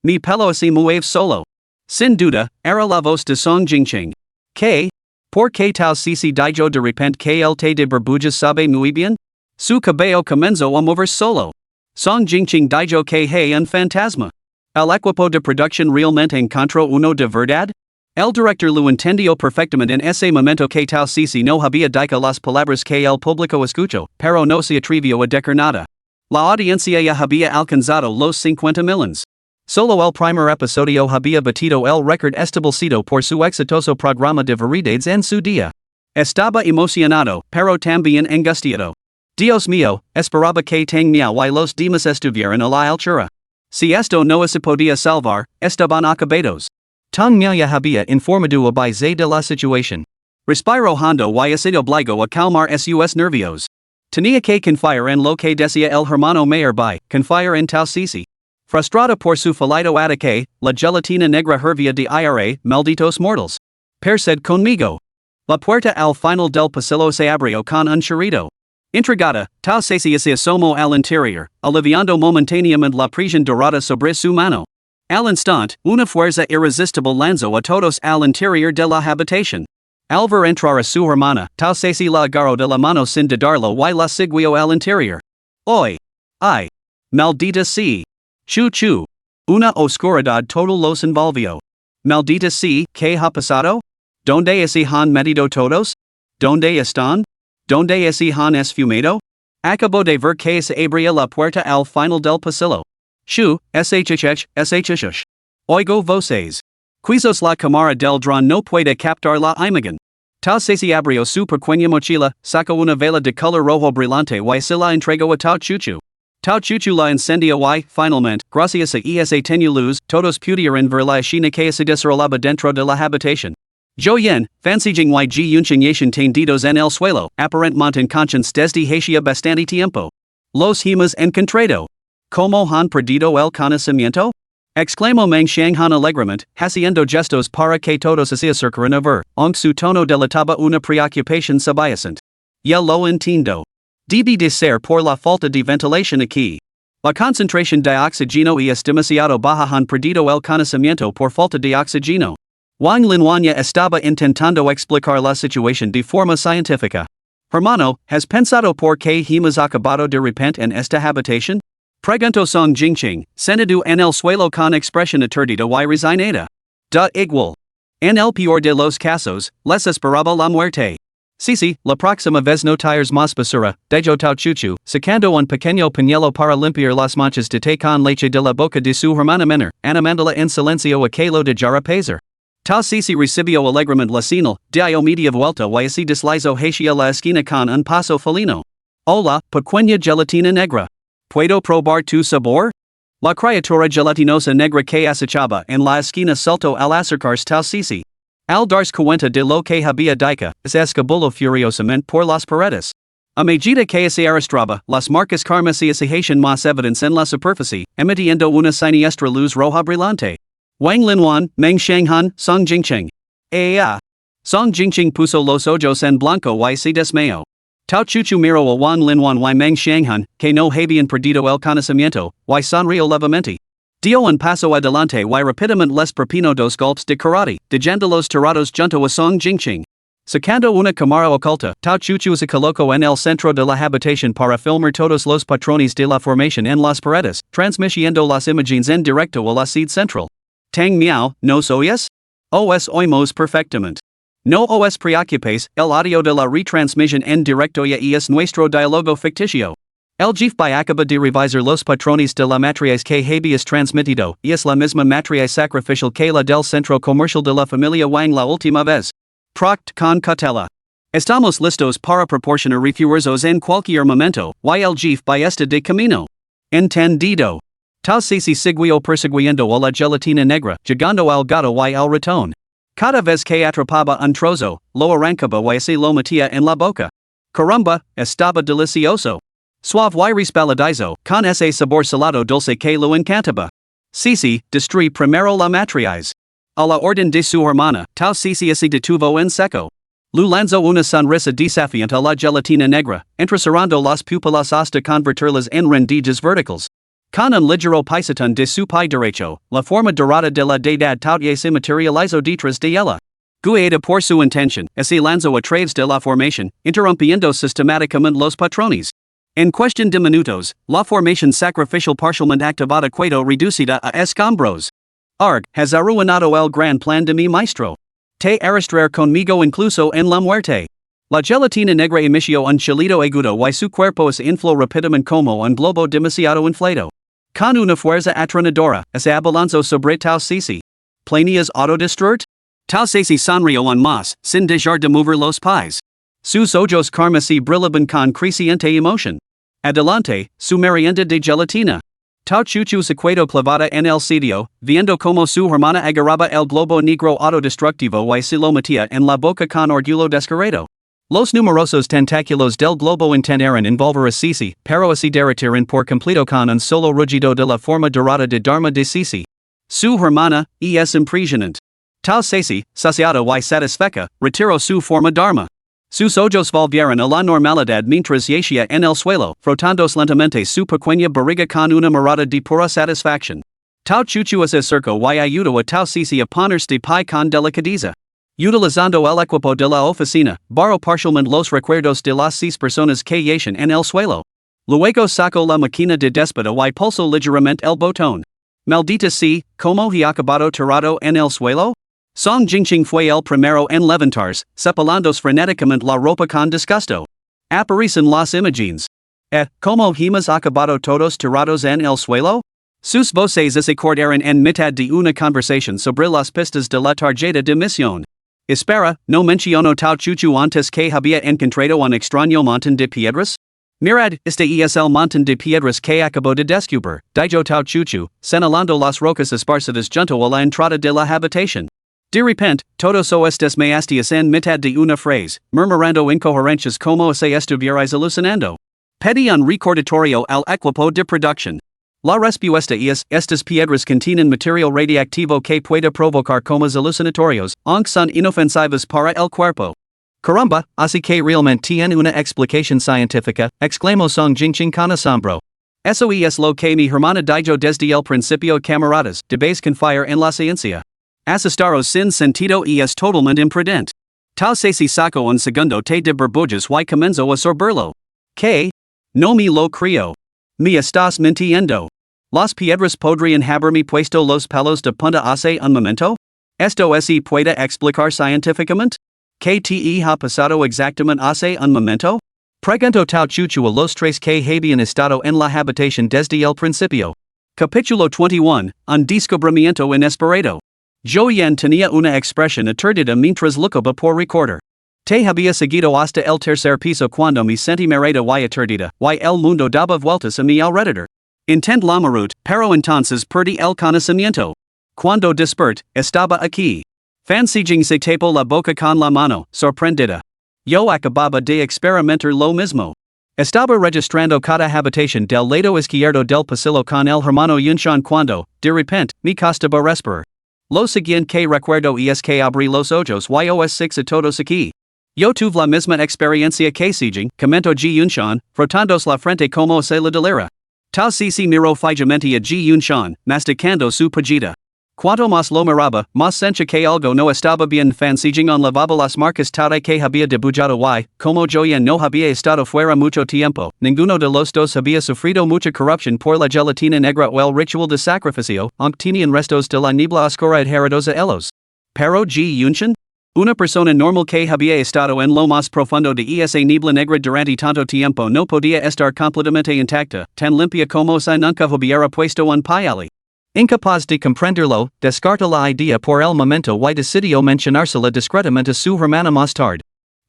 Mi pelo se mueve solo. Sin duda, era la voz de Song Jingqing. ¿Qué? ¿Por qué Tao Ceci dijo de repente que el té de burbujas sabe muy bien? Su cabello comenzó a mover solo. Song Jingqing dijo que hay un fantasma. ¿El equipo de producción realmente encontró uno de verdad? El director lo entendió perfectamente en ese momento que Tao Ceci no había dicho las palabras que el público escuchó, pero no se atrevió a decir nada. La audiencia ya había alcanzado los 50 millones. Solo el primer episodio había batido el récord establecido por su exitoso programa de variedades en su día. Estaba emocionado, pero también angustiado. Dios mío, esperaba que Tang Miao y los demás estuvieran a la altura. Si esto no se podía salvar, estaban acabados. Tang Miao ya había informado a Bai Zhe de la situación. Respiro hondo y acido obligo a calmar sus nervios. Tenía que confiar en lo que decía el hermano mayor by, confiar en tal Sisi. Frustrada por su fallido ataque, la gelatina negra hervía de ira, malditos mortals. Persed conmigo. La puerta al final del pasillo se abrió con un chirrido. Intrigada, tal Sisi se asomó al interior, aliviando momentáneamente la presión dorada sobre su mano. Al instante, una fuerza irresistible lanzó a todos al interior de la habitación. Al ver entrar a su hermana, tal Sisi la agarró de la mano sin dudarlo y la siguió al interior. ¡Ay! ¡Ay! ¡Maldita sea! ¡Chu chu! Una oscuridad total los envolvió. ¡Maldita sea! ¿Qué ha pasado? ¿Dónde se han metido todos? ¿Dónde están? ¿Dónde se han esfumado? Acabo de ver que se abría la puerta al final del pasillo. Shu, shh. Oigo voces. Quizos la cámara del dron no puede captar la imagen. Tal Sisi abrió su pequeña mochila, sacó una vela de color rojo brillante y se la entregó a Tao Chuchu. Tao Chuchu la encendió y, finalmente, gracias a esa tenue luz, todos pudieron ver la escena que se desarrollaba dentro de la habitación. Zhou Yan, fancijing y yunching tendidos en el suelo, aparentemente inconscientes desde hacía bastante tiempo. Los hemos encontrado. ¿Cómo han perdido el conocimiento? Exclamó Meng Xianghan alegremente, haciendo gestos para que todos se acercaran a ver, aunque su tono delataba una preocupación subyacente. Ya lo entiendo. Debe de ser por la falta de ventilación aquí. La concentración de oxígeno es demasiado baja, han perdido el conocimiento por falta de oxígeno. Wang Linwanya estaba intentando explicar la situación de forma científica. Hermano, ¿has pensado por qué hemos acabado de repente en esta habitación? Preguntó Song Jingqing, sentado en el suelo con expresión aturdida y resignada. Da igual. En el peor de los casos, les esperaba la muerte. Sí, la próxima vez no tires más basura, dijo Tao Chuchu, sacando un pequeño pañuelo para limpiar las manchas de té con leche de la boca de su hermana menor, animándola en silencio a que lo dejara pasar. Tao Sisi recibió alegremente la señal, dio media vuelta y se deslizó hacia la esquina con un paso felino. Hola, pequeña gelatina negra. ¿Puedo probar tu sabor? La criatura gelatinosa negra que acechaba en la esquina saltó al acercarse Tao Sisi. Al darse cuenta de lo que había dicho, se escabuló furiosamente por las paredes. A medida que se arrastraba, las marcas carmesías se hacían más evidentes en la superficie, emitiendo una siniestra luz roja brillante. Wang Linwan, Meng Xianghan, Song Jingqing. Song Jingqing puso los ojos en blanco y se desmayó. Tao Chuchu miró a Wang Linwan y Meng Xianghan, que no habían perdido el conocimiento, y sonrió levemente. Dio un paso adelante y rápidamente les propinó dos golpes de karate, dejándolos tirados junto a Song Jingqing. Sacando una cámara oculta, Tao Chuchu se colocó en el centro de la habitación para filmar todos los patrones de la formación en las paredes, transmitiendo las imágenes en directo a la sede central. Tang Miao, ¿nos oyes? Os oímos perfectamente. No os preocupes, el audio de la retransmisión en directo ya es nuestro diálogo ficticio. El jefe acaba de revisar los patrones de la matriz que habías transmitido, y es la misma matriz sacrificial que la del centro comercial de la familia Wang la última vez. Proct con cautela. Estamos listos para proporcionar refuerzos en cualquier momento, y el jefe está de camino. Entendido. Tao Sisi siguió persiguiendo a la gelatina negra, llegando al gato y al ratón. Cada vez que atrapaba un trozo, lo arrancaba y se lo metía en la boca. Caramba, estaba delicioso. Suave y resbaladizo, con ese sabor salado dulce que lo encantaba. Sisi, destruí primero la matriz. A la orden de su hermana, Tao Sisi se detuvo en seco. Lu lanzó una sonrisa desafiante a la gelatina negra, entrecerrando las pupilas hasta convertirlas en rendijas verticales. Con un ligero pisotón de su pie derecho, la forma dorada de la deidad Taotie se materializó detrás de ella. Guiada por su intención, se lanzó a través de la formación, interrumpiendo sistemáticamente los patrones. En cuestión de minutos, la formación sacrificial parcialmente activada quedó reducida a escombros. Has arruinado el gran plan de mi maestro. Te arrastrar conmigo incluso en la muerte. La gelatina negra emitió un chillido agudo y su cuerpo se infló rápidamente como un globo demasiado inflado. Con una fuerza atronadora, se abalanzó sobre Tao Sisi. ¿Planeas autodestruir? Tao Sisi sonrió un más, sin dejar de mover los pies. Sus ojos carmesí brillaban con creciente emoción. Adelante, su merienda de gelatina. Tao chuchu secuedo clavada en el sitio, viendo como su hermana agarraba el globo negro autodestructivo y se lo metía en la boca con orgullo descarado. Los numerosos tentáculos del globo intentaron envolver a Sisi, pero así derretiran por completo con un solo rugido de la forma dorada de Dharma de Sisi. Su hermana, es impresionante. Tal Sisi, saciado y satisfecha, retiró su forma Dharma. Sus ojos volvieron a la normalidad mientras yacía en el suelo, frotándose lentamente su pequeña barriga con una mirada de pura satisfacción. Tao chuchu se acercó y ayudó a Tao Sisi a ponerse de pie con delicadeza. Utilizando el equipo de la oficina, borró parcialmente los recuerdos de las 6 personas que yacían en el suelo. Luego sacó la máquina de despedida y pulsó ligeramente el botón. Maldita sea, ¿cómo he acabado tirado en el suelo? Song Jingqing fue el primero en levantarse, separándose frenéticamente la ropa con disgusto. Aparecen las imágenes. ¿Cómo hemos acabado todos tirados en el suelo? Sus voces se acordaron en mitad de una conversación sobre las pistas de la tarjeta de misión. Espera, ¿no mencionó Tao Chuchu antes que había encontrado un extraño montón de piedras? Mirad, este es el montón de piedras que acabo de descubrir, dijo Tao Chuchu, señalando las rocas esparcidas junto a la entrada de la habitación. De repente, todos oestes me hastias en mitad de una frase, murmurando incoherencias como si estuvierais alucinando. Pedí un recordatorio al equipo de producción. La respuesta es, estas piedras contienen material radiactivo que puede provocar comas alucinatorios, aunque son inofensivas para el cuerpo. Caramba, así que realmente tiene una explicación científica, exclamó Song Jingqing con asombro. Eso es lo que mi hermana dijo desde el principio, camaradas, debéis confiar en la ciencia. Asestaros sin sentido es totalmente imprudente. Tal si saco un segundo te de burbujas y comenzó a sorberlo. ¿Qué? No me lo creo. Me estás mintiendo. ¿Las piedras podrían haberme puesto los pelos de punta hace un momento? ¿Esto se puede explicar científicamente? ¿Qué te ha pasado exactamente hace un momento? Preguntó Tao Chuchu a los 3 que habían estado en la habitación desde el principio. Capítulo 21, un descubrimiento inesperado. Joyen tenía una expresión aturdida mientras lucaba por recordar. Te había seguido hasta el tercer piso cuando me sentí mareada y aturdida, y el mundo daba vueltas a mi alrededor. Intent la marut, pero entonces perdí el conocimiento. Cuando desperté, estaba aquí. Fansiging se tapó la boca con la mano, sorprendida. Yo acababa de experimentar lo mismo. Estaba registrando cada habitación del lado izquierdo del pasillo con el hermano Yunshan cuando, de repente, me costaba respirar. Lo siguiente que recuerdo es que abrí los ojos y os 6 a todos aquí. Yo tuve la misma experiencia que Sijing, comentó Ji Yunshan, frotándose la frente como se la delira. Tao Sisi miró fijamente a Ji Yunshan, masticando su pajita. Cuanto más lo miraba, más sentía que algo no estaba bien. Sijing on lavaba las marcas taude que había dibujado y, como Joyen no había estado fuera mucho tiempo, ninguno de los dos había sufrido mucha corrupción por la gelatina negra o el ritual de sacrificio, aunque tenían restos de la niebla oscura adheridos a ellos. Pero Ji Yunshan? Una persona normal que había estado en lo más profundo de esa niebla negra durante tanto tiempo no podía estar completamente intacta, tan limpia como si nunca hubiera puesto un pie allí. Incapaz de comprenderlo, descarta la idea por el momento y decidió mencionársela discretamente a su hermana más tarde.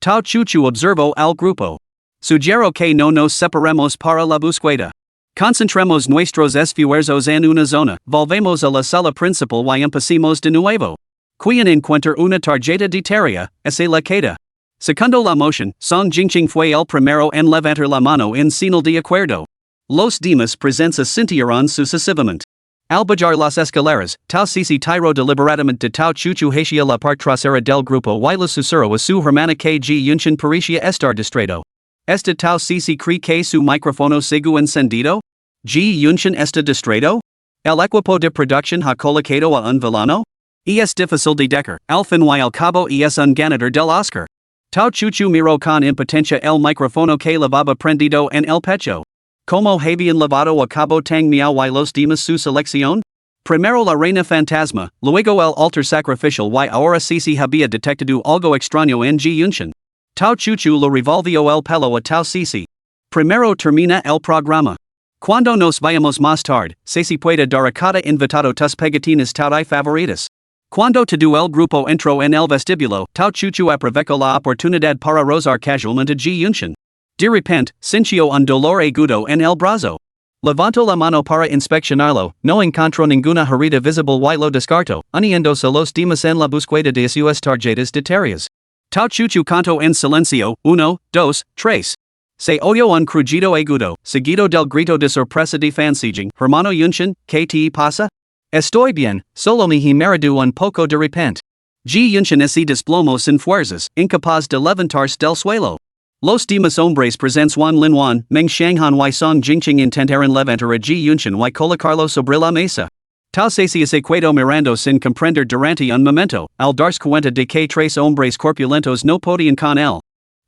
Tao Chuchu observó al grupo. Sugiero que no nos separemos para la búsqueda. Concentremos nuestros esfuerzos en una zona, volvemos a la sala principal y empecemos de nuevo. Quien encuentra una tarjeta de tarea, se la queda. Segundo la moción, Song Jingqing fue el primero en levantar la mano en señal de acuerdo. Los demás presentes sintieron sucesivamente. Al bajar las escaleras, Tao Sisi tiró deliberadamente de Tao Chuchu hacia la parte trasera del grupo y le susurró a su hermana que Ji Yunshan parecía estar distraído. ¿Este Tao Sisi cree que su micrófono sigue encendido? ¿Ji Yunshan está distraído? ¿El equipo de producción ha colocado a un villano? Es difícil de decir, al fin y al cabo es un ganador del Oscar. Tao Chuchu miró con impotencia el micrófono que llevaba prendido en el pecho. ¿Cómo habían llevado a cabo Tang Miao y los demás su selección? Primero la reina fantasma, luego el altar sacrificial y ahora Sisi había detectado algo extraño en Ji Yunshan. Tao Chuchu lo revolvió el pelo a Tao Sisi. Primero termina el programa. Cuando nos vayamos más tarde, Sisi puede dar a cada invitado tus pegatinas Tao favoritas. Cuando todo el grupo entró en el vestíbulo, Tao Chuchu aprovechó la oportunidad para rozar casualmente a Ji Yunshan. De repente, sintió un dolor agudo en el brazo. Levanto la mano para inspeccionarlo, no encontro ninguna herida visible y lo descarto, uniéndose los demás en la búsqueda de sus tarjetas de tareas. Tau chuchu canto en silencio, 1, 2, 3. Se oyo un crujido agudo, seguido del grito de sorpresa de fansijing, hermano Yunshin, ¿qué te pasa? Estoy bien, solo me he maradu un poco de repente. G. Yunshin se desplomó sin fuerzas, incapaz de levantarse del suelo. Los demás hombres presents Wan Lin Wan, Meng Shanghan y Song Jingqing intentaron levantar a G. Yunshin y colocarlo sobre la mesa. Tal se quedó mirando sin comprender durante un momento, al darse cuenta de que tres hombres corpulentos no podían con él.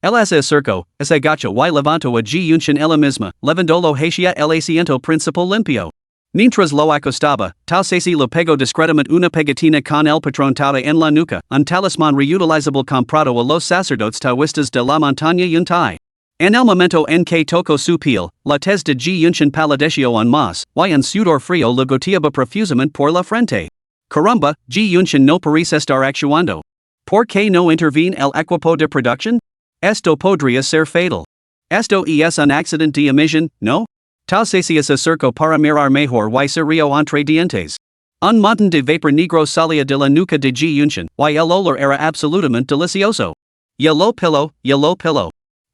Él se acercó, se agachó y levantó a G. Yunshin ella misma, levantolo hacia el asiento principal limpio. Mientras lo acostaba, tal se le pegó discretamente una pegatina con el patrón tauta en la nuca, un talismán reutilizable comprado a los sacerdotes taoístas de la montaña Yuntai. En el momento en que tocó su piel, la tez de G. Yunshin palideció aún más, y un sudor frío le goteaba profusamente por la frente. Caramba, G. Yunshin no parece estar actuando. ¿Por qué no intervine el equipo de producción? Esto podría ser fatal. Esto es un accidente de emisión, ¿no? Tal se acercó para mirar mejor y se rió entre dientes. Un montón de vapor negro salía de la nuca de G. Yunshin, y el olor era absolutamente delicioso. Yellow pillow.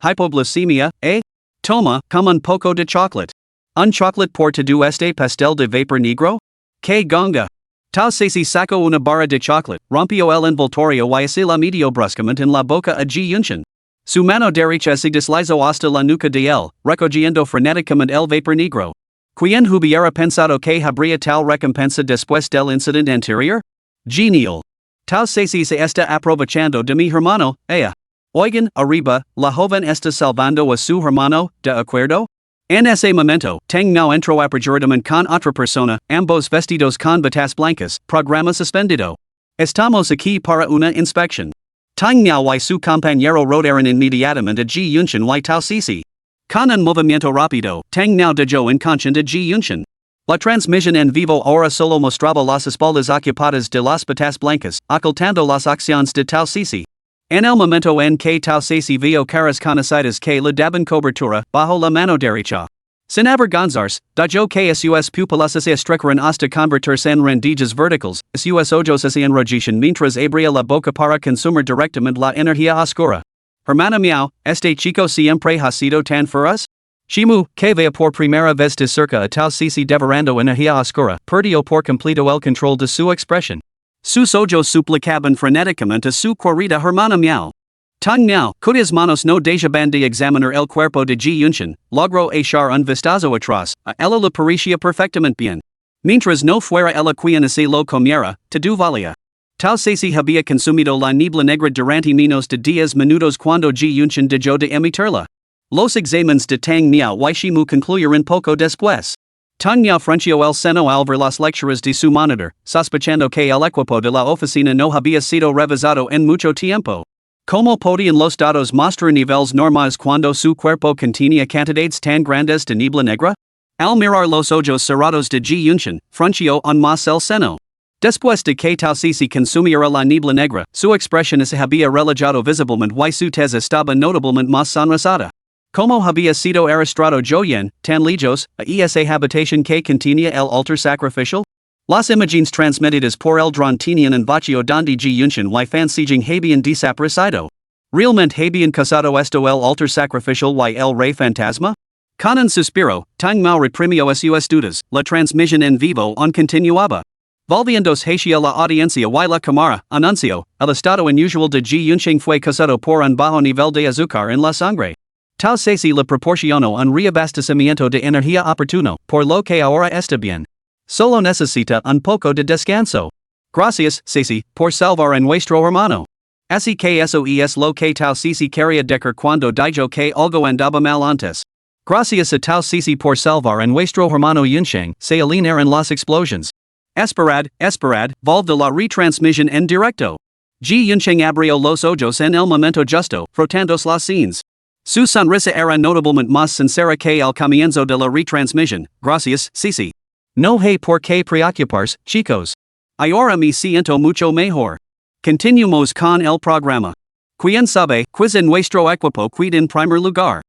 Hypoglycemia, eh? Toma, como un poco de chocolate. Un chocolate por todo este pastel de vapor negro? Que gonga. Tal se sacó una barra de chocolate, rompió el envoltorio y se la metió bruscamente en la boca a G. Yunshin. Su mano derecha se deslizó hasta la nuca de él, recogiendo frenéticamente el vapor negro. ¿Quién hubiera pensado que habría tal recompensa después del incidente anterior? Genial. Tal se está aprovechando de mi hermano, ella. Oigan, arriba, la joven está salvando a su hermano, ¿de acuerdo? En ese momento, Teng no entró aperturadamente con otra persona, ambos vestidos con batas blancas, programa suspendido. Estamos aquí para una inspección. Tang Miao y su compañero rodaron inmediatamente a G. Yunshin y Tao Cici. Con un movimiento rápido, Tang Miao dejó inconsciente a G. Yunshin. La transmisión en vivo ahora solo mostraba las espaldas ocupadas de las batas blancas, ocultando las acciones de Tao Cici. En el momento en que Tao Cici vio caras conocidas que le daban cobertura, bajo la mano derecha. Sin avergonzarse, dejó que sus pupilas se estrecharan hasta convertirse en rendijas verticales, sus ojos se enrojecen mientras abría la boca para consumir directamente la energía oscura. Hermano Miao, este chico siempre ha sido tan feroz? Shimu, que vea por primera vez de cerca a Tao Cici devorando energía oscura, perdió por completo el control de su expresión. Sus ojos suplicaban frenéticamente a su querida hermana Miao. Tang Miao, cuyas manos no dejaban de examinar el cuerpo de G. Yunshin, logró echar un vistazo atrás, a ella le parecía perfectamente bien. Mientras no fuera ella quien se lo comiera, todo valía. Tal Cici había consumido la niebla negra durante menos de 10 minutos cuando G. Yunshin dejó de emitirla. Los exámenes de Tang Miao y Shimu concluyeron poco después. Tang Miao frunció el seno al ver las lecturas de su monitor, sospechando que el equipo de la oficina no había sido revisado en mucho tiempo. ¿Cómo podían los datos mostrar niveles normales cuando su cuerpo contenía cantidades tan grandes de niebla negra? Al mirar los ojos cerrados de G. Yunshin, frunció aún más el seno. Después de que Tao Cici consumiera la niebla negra, su expresión se había relajado visiblemente y su tez estaba notablemente más sonrosada. Como había sido arrastrado Joyen, tan lejos, a esa habitación que contenía el altar sacrificial? Las imágenes transmitidas por el dron tenían un vacío donde G. Yunshin y fansijing habían desaparecido. ¿Realmente habían casado esto el altar sacrificial y el rey fantasma? Con un suspiro, Tang Miao reprimió sus dudas, la transmisión en vivo aún continuaba. Volviéndose hacia la audiencia y la cámara, anunció, el estado inusual de G. Yunshin fue causado por un bajo nivel de azúcar en la sangre. Tao Cici le proporcionó un reabastecimiento de energía oportuno, por lo que ahora está bien. Solo necesita un poco de descanso. Gracias, Cici, por salvar a nuestro hermano. Así que eso es lo que Tao Cici quería decir cuando dijo que algo andaba mal antes. Gracias a Tao Cici por salvar a nuestro hermano Yunshin, se alinearon las explosiones. Esperad, volve de la retransmisión en directo. G. Yunshin abrió los ojos en el momento justo, frotándose las sienes. Su sonrisa era notablemente más sincera que al comienzo de la retransmisión. Gracias, Cici. No hay por qué preocuparse, chicos. Ahora me siento mucho mejor. Continuemos con el programa. Quien sabe, quiz en nuestro equipo quid en primer lugar.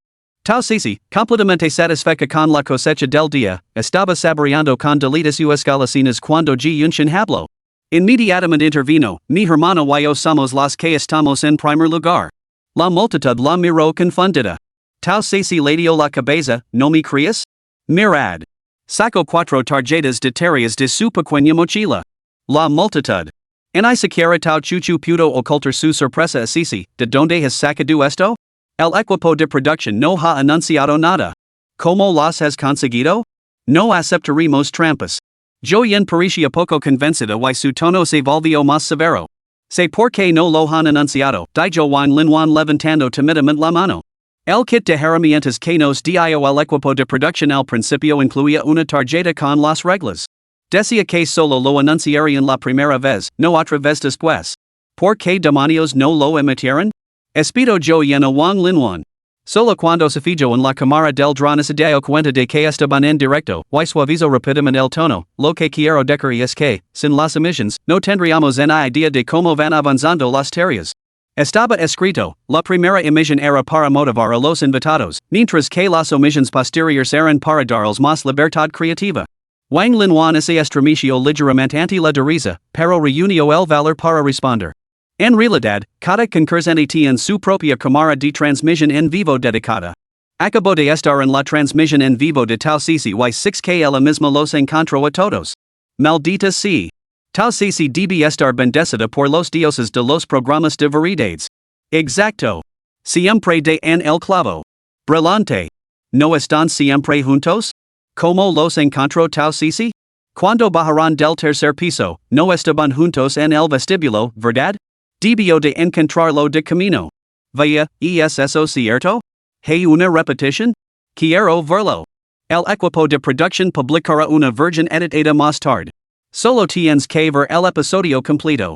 Tau Sisi, completamente satisfecha con la cosecha del día, estaba saboreando con delitas galicinas cuando G Yunshin hablo. Inmediatamente intervino, mi hermano y yo somos los que estamos en primer lugar. La multitud la miró confundida. Tau Sisi le dio la cabeza, no me crees? Mirad. Saco cuatro tarjetas de tareas de su pequeña mochila. La multitud. En I siquiera tau chuchu pudo ocultar su sorpresa a Sisi, ¿de dónde has sacado esto? El equipo de producción no ha anunciado nada. ¿Cómo las has conseguido? No aceptaremos trampas. Yo yen parecía poco convencida y su tono se volvió más severo. Sé por qué no lo han anunciado, dijo Juan Linwan levantando timidamente la mano. El kit de herramientas que nos dio el equipo de producción al principio incluía una tarjeta con las reglas. Decía que solo lo anunciarían la primera vez, no otra vez después. ¿Por qué demonios no lo emitieron? Espido yo yen a Wang Linwan. Solo cuando se fijó en la cámara del drone se dio cuenta de que estaban en directo, y suavizó rápidamente el tono, lo que quiero decir es que, sin las emisiones, no tendríamos en idea de cómo van avanzando las tareas. Estaba escrito, la primera emisión era para motivar a los invitados, mientras que las emisiones posteriores eran para darles más libertad creativa. Wang Linwan se estremeció ligeramente ante la risa, pero reunió el valor para responder. En realidad, cada concursante tiene su propia cámara de transmisión en vivo dedicada. Acabo de estar en la transmisión en vivo de Tau Sisi y 6 que ella misma los encontró a todos. Maldita sea. Tau Sisi debe estar bendecida por los dioses de los programas de variedades. Exacto. Siempre de en el clavo. Brillante. ¿No están siempre juntos? ¿Cómo los encontró Tau Sisi? Cuando bajaron del tercer piso, no estaban juntos en el vestíbulo, ¿verdad? Debió de encontrarlo de camino. Vaya, ¿es eso cierto? ¿Hay una repetición? Quiero verlo. El equipo de producción publicará una versión editada más tarde. Solo tienes que ver el episodio completo.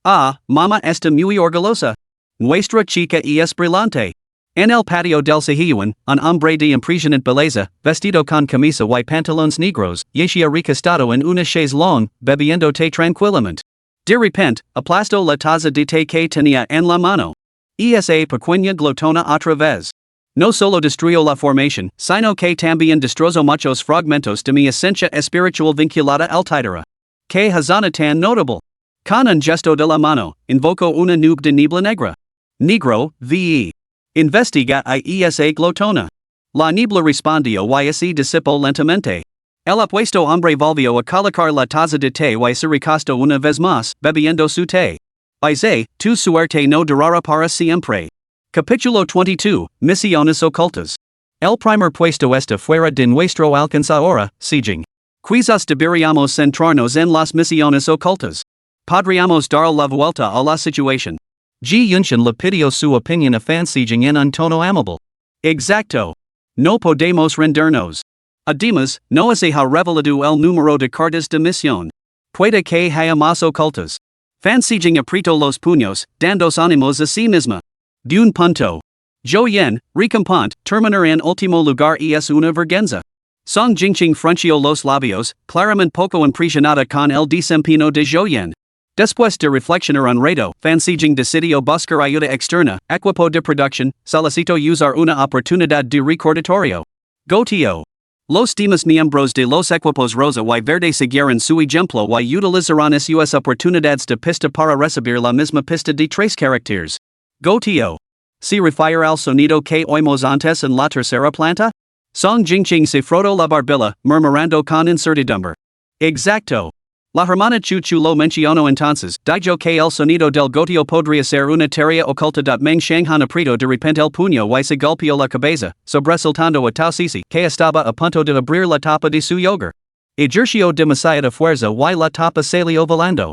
Ah, mamá está muy orgullosa. Nuestra chica es brillante. En el patio del Sahiwan, un hombre de impresionante belleza, vestido con camisa y pantalones negros, yacía recostado en una chaise longue, bebiendo té tranquilamente. De repente, aplastó la taza de té que tenía en la mano. Esa pequeña glotona otra vez. No solo destruyó la formación, sino que también destrozó muchos fragmentos de mi esencia espiritual vinculada al títere. Que hazana tan notable. Con un gesto de la mano, invocó una nube de niebla negra. Negro, ve. Investiga y esa glotona. La niebla respondió y se disipó lentamente. El apuesto hombre volvió a colocar la taza de té y se recostó una vez más, bebiendo su té. Dice, tu suerte no durará para siempre. Capítulo 22, Misiones ocultas. El primer puesto está fuera de nuestro alcance ahora, sigue. Quizás deberíamos centrarnos en las misiones ocultas. Podríamos dar la vuelta a la situación. Ji Yunshin le pidió su opinión a Fan Sijing en un tono amable. Exacto. No podemos rendirnos. Además, no se ha revelado el número de cartas de misión. Puede que haya más ocultas. Fan Sijing apretó los puños, dandos ánimos a sí misma. De un punto. Zhou Yen, recompont, terminar en último lugar es una vergüenza. Song Jingqing frunció los labios, claramente poco impresionada con el desempeño de Zhou Yen. Después de reflexionar un rato, Fan Sijing decidió buscar ayuda externa, equipo de producción, solicitó usar una oportunidad de recordatorio. Gotio. Los demás miembros de los equipos rosa y verde siguieron su ejemplo y utilizaron esas oportunidades de pista para recibir la misma pista de 3 caracteres. Gotio. ¿Se refiere al sonido que oímos antes en la tercera planta? Song Jingqing se frotó la barbilla, murmurando con incertidumbre. Exacto. La hermana Chu lo mencionó entonces, dijo que el sonido del gotio podría ser una tarea oculta. Meng Shanghan apretó de repente el puño y se golpeó la cabeza, sobresaltando a Tau Sisi, que estaba a punto de abrir la tapa de su yogur. Ejerció demasiada fuerza y la tapa salió volando.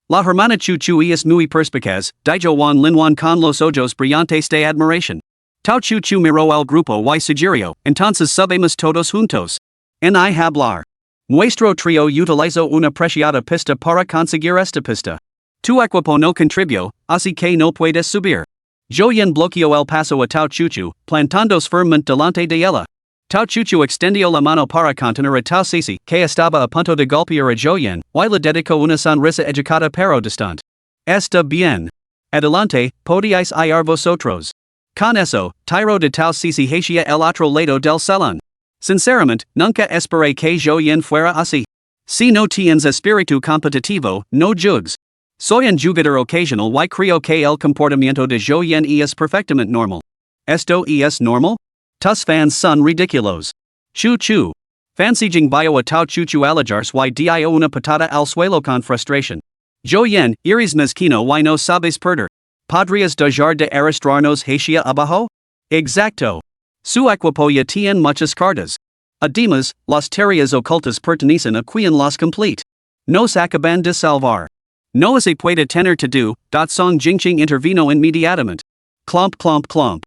La hermana Chu es muy perspicaz, dijo Juan Linwan con los ojos brillantes de admiración. Tau Chu miró al grupo y sugirió, entonces subamos todos juntos. En I hablar. Nuestro trío utilizó una preciada pista para conseguir esta pista. Tu equipo no contribuyó, así que no puedes subir. Zhou Yen bloqueó el paso a Tau Chu, plantándose firmemente delante de ella. Tau Chu extendió la mano para contener a Tau Sisi, que estaba a punto de golpear a Zhou Yen, y le dedicó una sonrisa educada pero distante. Está bien. Adelante, podíais ir vosotros. Con eso, tiro de tal si hacia el otro lado del salón. Sinceramente, nunca esperé que yo yen fuera así. Si no tienes espíritu competitivo, no jugues. Soy un jugador occasional y creo que el comportamiento de yo yen es perfectamente normal. Esto es normal? Tus fans son ridículos. Chu chu. Fansijing bio a tau chuchu alajars y dio una patada al suelo con frustración. Yo yen, eres mezquino y no sabes perder. ¿Podrías dejar de arrastrarnos hacia abajo? Exacto. Su equipo ya tiene muchas cartas. Además, las tareas ocultas pertenecen a quien las complete. Nos acaban de salvar. No se puede tener todo, song jingching intervino inmediatamente. Clomp clomp clomp.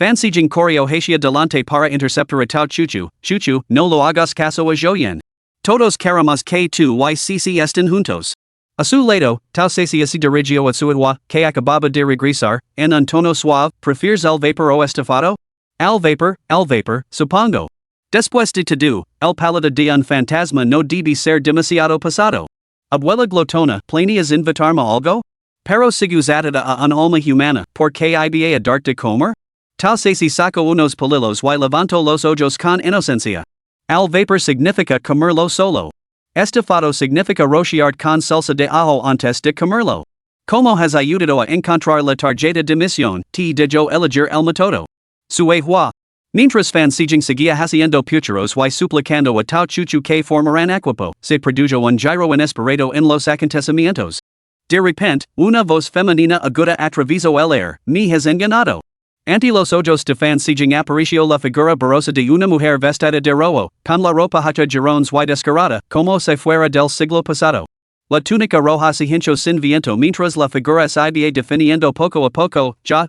Fansijing correo hacia delante para interceptar a tau chuchu, chuchu, no lo hagas caso a Joyen. Todos queremos que tú y Cici estén juntos. A su lado, tau Cici así dirigio a su idua, que acababa de regresar, en un tono suave, ¿prefieres el vapor o estofado? El vapor, supongo. Después de todo, el pálida de un fantasma no debe ser demasiado pasado. Abuela glotona, ¿planeas invitarme algo? Pero sigus atada a un alma humana, ¿por qué iba a darte de comer? Tal si saco unos palillos y levanto los ojos con inocencia. El vapor significa comerlo solo. Estofado significa rociar con salsa de ajo antes de comerlo. Como has ayudado a encontrar la tarjeta de misión, te dejo elegir el método. Suehua. Mientras fansijing seguía haciendo pucheros y suplicando a tau chuchu que formarán equipo, se produjo un giro inesperado en los acontecimientos. De repente, una voz femenina aguda atravesó el aire, me has enganado. Ante los ojos de fansijing apareció la figura borrosa de una mujer vestida de rojo, con la ropa hacha girones y descarada, como si fuera del siglo pasado. La túnica roja se hinchó sin viento mientras la figura se iba definiendo poco a poco, ya.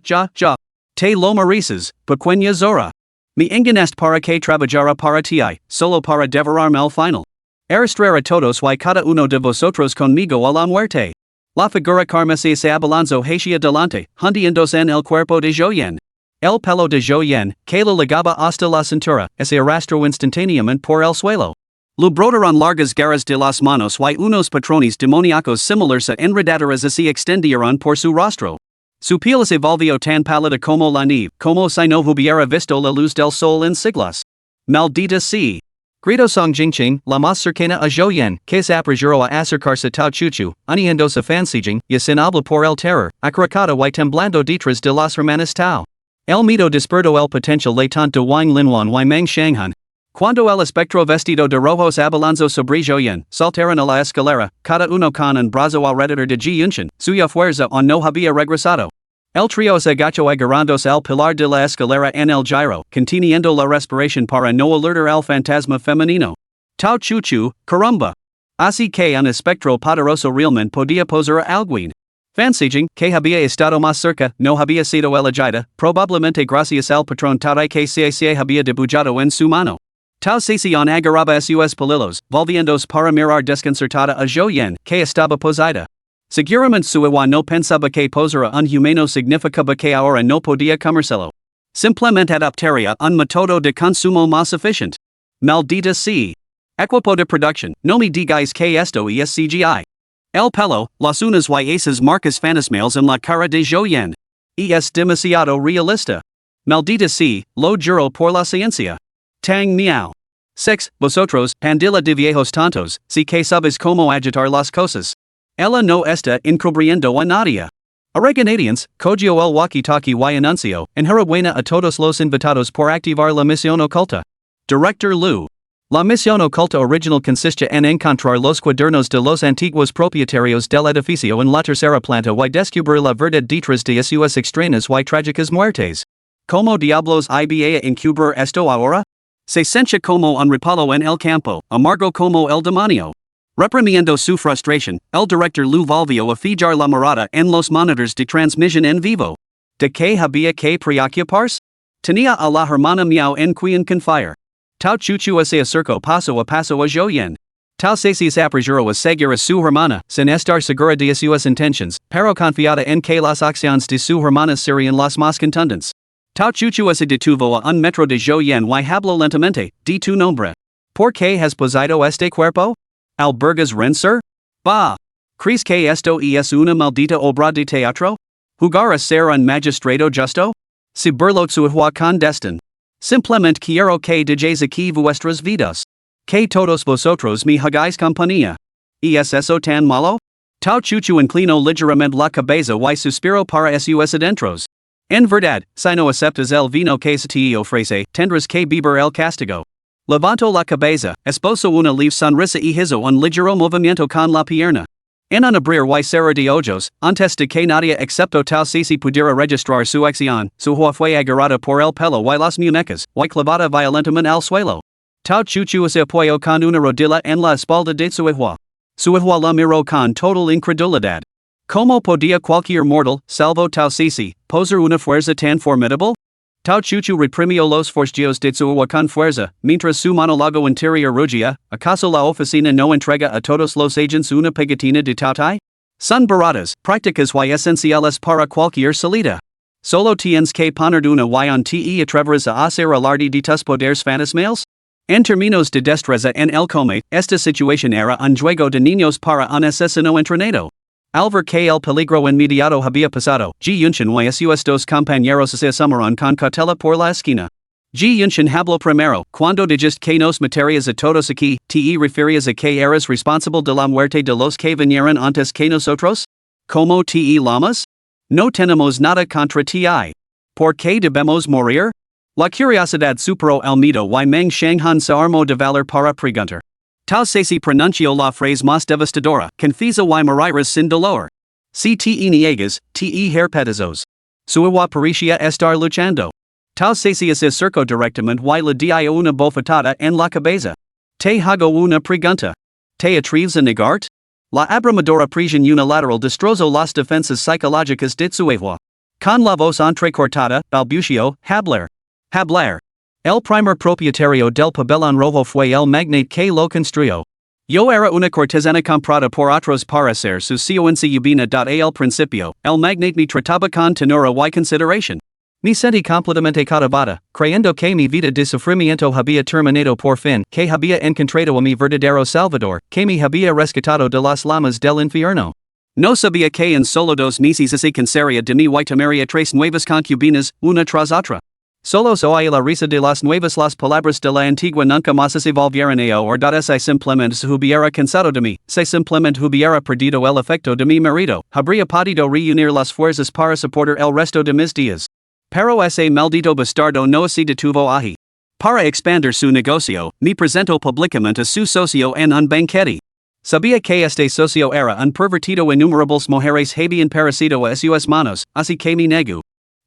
Te lo mereces, pequeña Zora. Me enganaste para que trabajara para ti, solo para devorarme al final. Arrastrar a todos y cada uno de vosotros conmigo a la muerte. La figura carmesí se abalanzó hacia delante, hundiéndose en el cuerpo de Joyen. El pelo de Joyen, que lo ligaba hasta la cintura, se arrastró instantáneamente por el suelo. Lo brotaron largas garras de las manos y unos patrones demoníacos similares a enredaderas se extendieron por su rostro. Su piel se volvió tan pálida como la nieve, como si no hubiera visto la luz del sol en siglos. Maldita sea. Grito Song Jingqing, la más cercana a Joyen, que se apresuró a acercarse tau chuchu, uniéndose a fansijing, y sin habla por el terror, acaracada y temblando detrás de las hermanas Tao. El miedo despertó el potencial latente de Wang Linwan y Meng Shanghan. Cuando el espectro vestido de rojos abalanzó sobre Joyen, saltaron a la escalera, cada uno con un brazo alrededor de Ji Yunshin, suya fuerza o no había regresado. El trío se agachó agarrándose al pilar de la escalera en el giro, conteniendo la respiración para no alertar al fantasma femenino. Tau chuchu, caramba. Así que un espectro poderoso realmente podía posar a alguien. Fansijing, que había estado más cerca, no había sido elegida, probablemente gracias al patrón Tau que se había dibujado en su mano. Tau Sesión agarraba sus palillos, volviéndose para mirar desconcertada a Joyen, que estaba posada. Seguramente su agua no pensaba que posar a un humano significaba que ahora no podía comérselo. Simplemente adoptaría un método de consumo más eficiente. Maldita sea. Equipo de producción, no me digáis que esto es CGI. El pelo, las unas y esas marcas fantasmales en la cara de Joyen. Es demasiado realista. Maldita sea, lo juro por la ciencia. Tang miau. 6. Vosotros, pandilla de viejos tontos, si que sabes cómo agitar las cosas. Ella no está encubriendo a nadie. Oregonadians, cogio el walkie-talkie y anuncio, enhorabuena a todos los invitados por activar la misión oculta. Director Lu. La misión oculta original consiste en encontrar los cuadernos de los antiguos propietarios del edificio en la tercera planta y descubrir la verdad detrás de sus extrañas y trágicas muertes. ¿Cómo diablos iba a encubrir esto ahora? Se sentía como un repalo en el campo, amargo como el demonio. Reprimiendo su frustración, el director Lu volvió a fijar la mirada en los monitores de transmisión en vivo. ¿De qué había que preocuparse? Tenía a la hermana Miao en quien confiar. Tau chuchu se acercó paso a Joyen. Tau se apresuró a seguir a su hermana, sin estar segura de sus intenciones, pero confiada en que las acciones de su hermana serían las más contundentes. Tau chuchu se detuvo a un metro de Joyen y habló lentamente, de tu nombre. ¿Por qué has posado este cuerpo? ¿Albergas Renser? Bah. ¿Crees que esto es una maldita obra de teatro? ¿Jugar a ser un magistrado justo? Si burlo suihua con destin. Simplemente quiero que dejéis aquí vuestras vidas. Que todos vosotros me hagáis compañía. ¿Es eso tan malo? Tau chuchu inclino ligeramente la cabeza y suspiro para sus adentros. En verdad, si no aceptas el vino que se te ofrece, tendrás que beber el castigo. Levanto la cabeza, esposo una leve sonrisa y hizo un ligero movimiento con la pierna. En un abrir y cerrar de ojos, antes de que nadie excepto tal Sisi pudiera registrar su acción, su hoja fue agarrada por el pelo y las muñecas, y clavada violentamente al suelo. Tau chuchu se apoyó con una rodilla en la espalda de su hija. Su hija la miró con total incredulidad. ¿Cómo podía cualquier mortal, salvo Tau Sisi, poseer una fuerza tan formidable? Tau chuchu reprimió los forcejeos de su hija con fuerza, mientras su monólogo interior rugía. ¿Acaso la oficina no entrega a todos los agents una pegatina de tautai? Son baratas, prácticas y esenciales para cualquier salida. Solo tienes que poner una y on te atreverás a hacer alarde de tus poderes fantasmales? En términos de destreza en el combate, esta situación era un juego de niños para un asesino entrenado. Al ver que el peligro inmediato había pasado, Ji Yunshin y sus dos compañeros se asomaron con cautela por la esquina. Ji Yunshin habló primero: cuando dijiste que nos matarías a todos aquí, ¿te referías a que eras responsable de la muerte de los que vinieron antes que nosotros? ¿Cómo te llamas? No tenemos nada contra ti. ¿Por qué debemos morir? La curiosidad superó el miedo y Meng Shanghan se armó de valor para preguntar. Tau Sisi pronunció la frase más devastadora, confiesa y morirás sin dolor. Si te niegas, te herpetizos. Su hija parecía estar luchando. Tau Sisi se acercó directamente y le dio una bofetada en la cabeza. Te hago una pregunta. ¿Te atreves a negarte? La abrumadora presión unilateral destrozó las defensas psicológicas de su hija. Con la voz entrecortada, balbució: hablar. Hablar. El primer propietario del pabellón rojo fue el magnate que lo construyó. Yo era una cortesana comprada por otros para ser su concubina. Al principio, el magnate me trataba con tenura y consideración. Me sentí completamente cautivada, creyendo que mi vida de sufrimiento había terminado por fin, que había encontrado a mi verdadero salvador, que me había rescatado de las llamas del infierno. No sabía que en solo 2 meses se cansaría de mí y tomaría 3 nuevas concubinas, una tras otra. Solo oí la risa de las nuevas, las palabras de la antigua nunca más se volvieron a oír. Si simplemente se hubiera cansado de mí, si simplemente hubiera perdido el afecto de mi marido, habría podido reunir las fuerzas para soportar el resto de mis días. Pero ese maldito bastardo no se detuvo ahí. Para expandir su negocio, me presentó públicamente a su socio en un banquete. Sabía que este socio era un pervertido. Innumerables mujeres habían parecido a sus manos, así que me negó.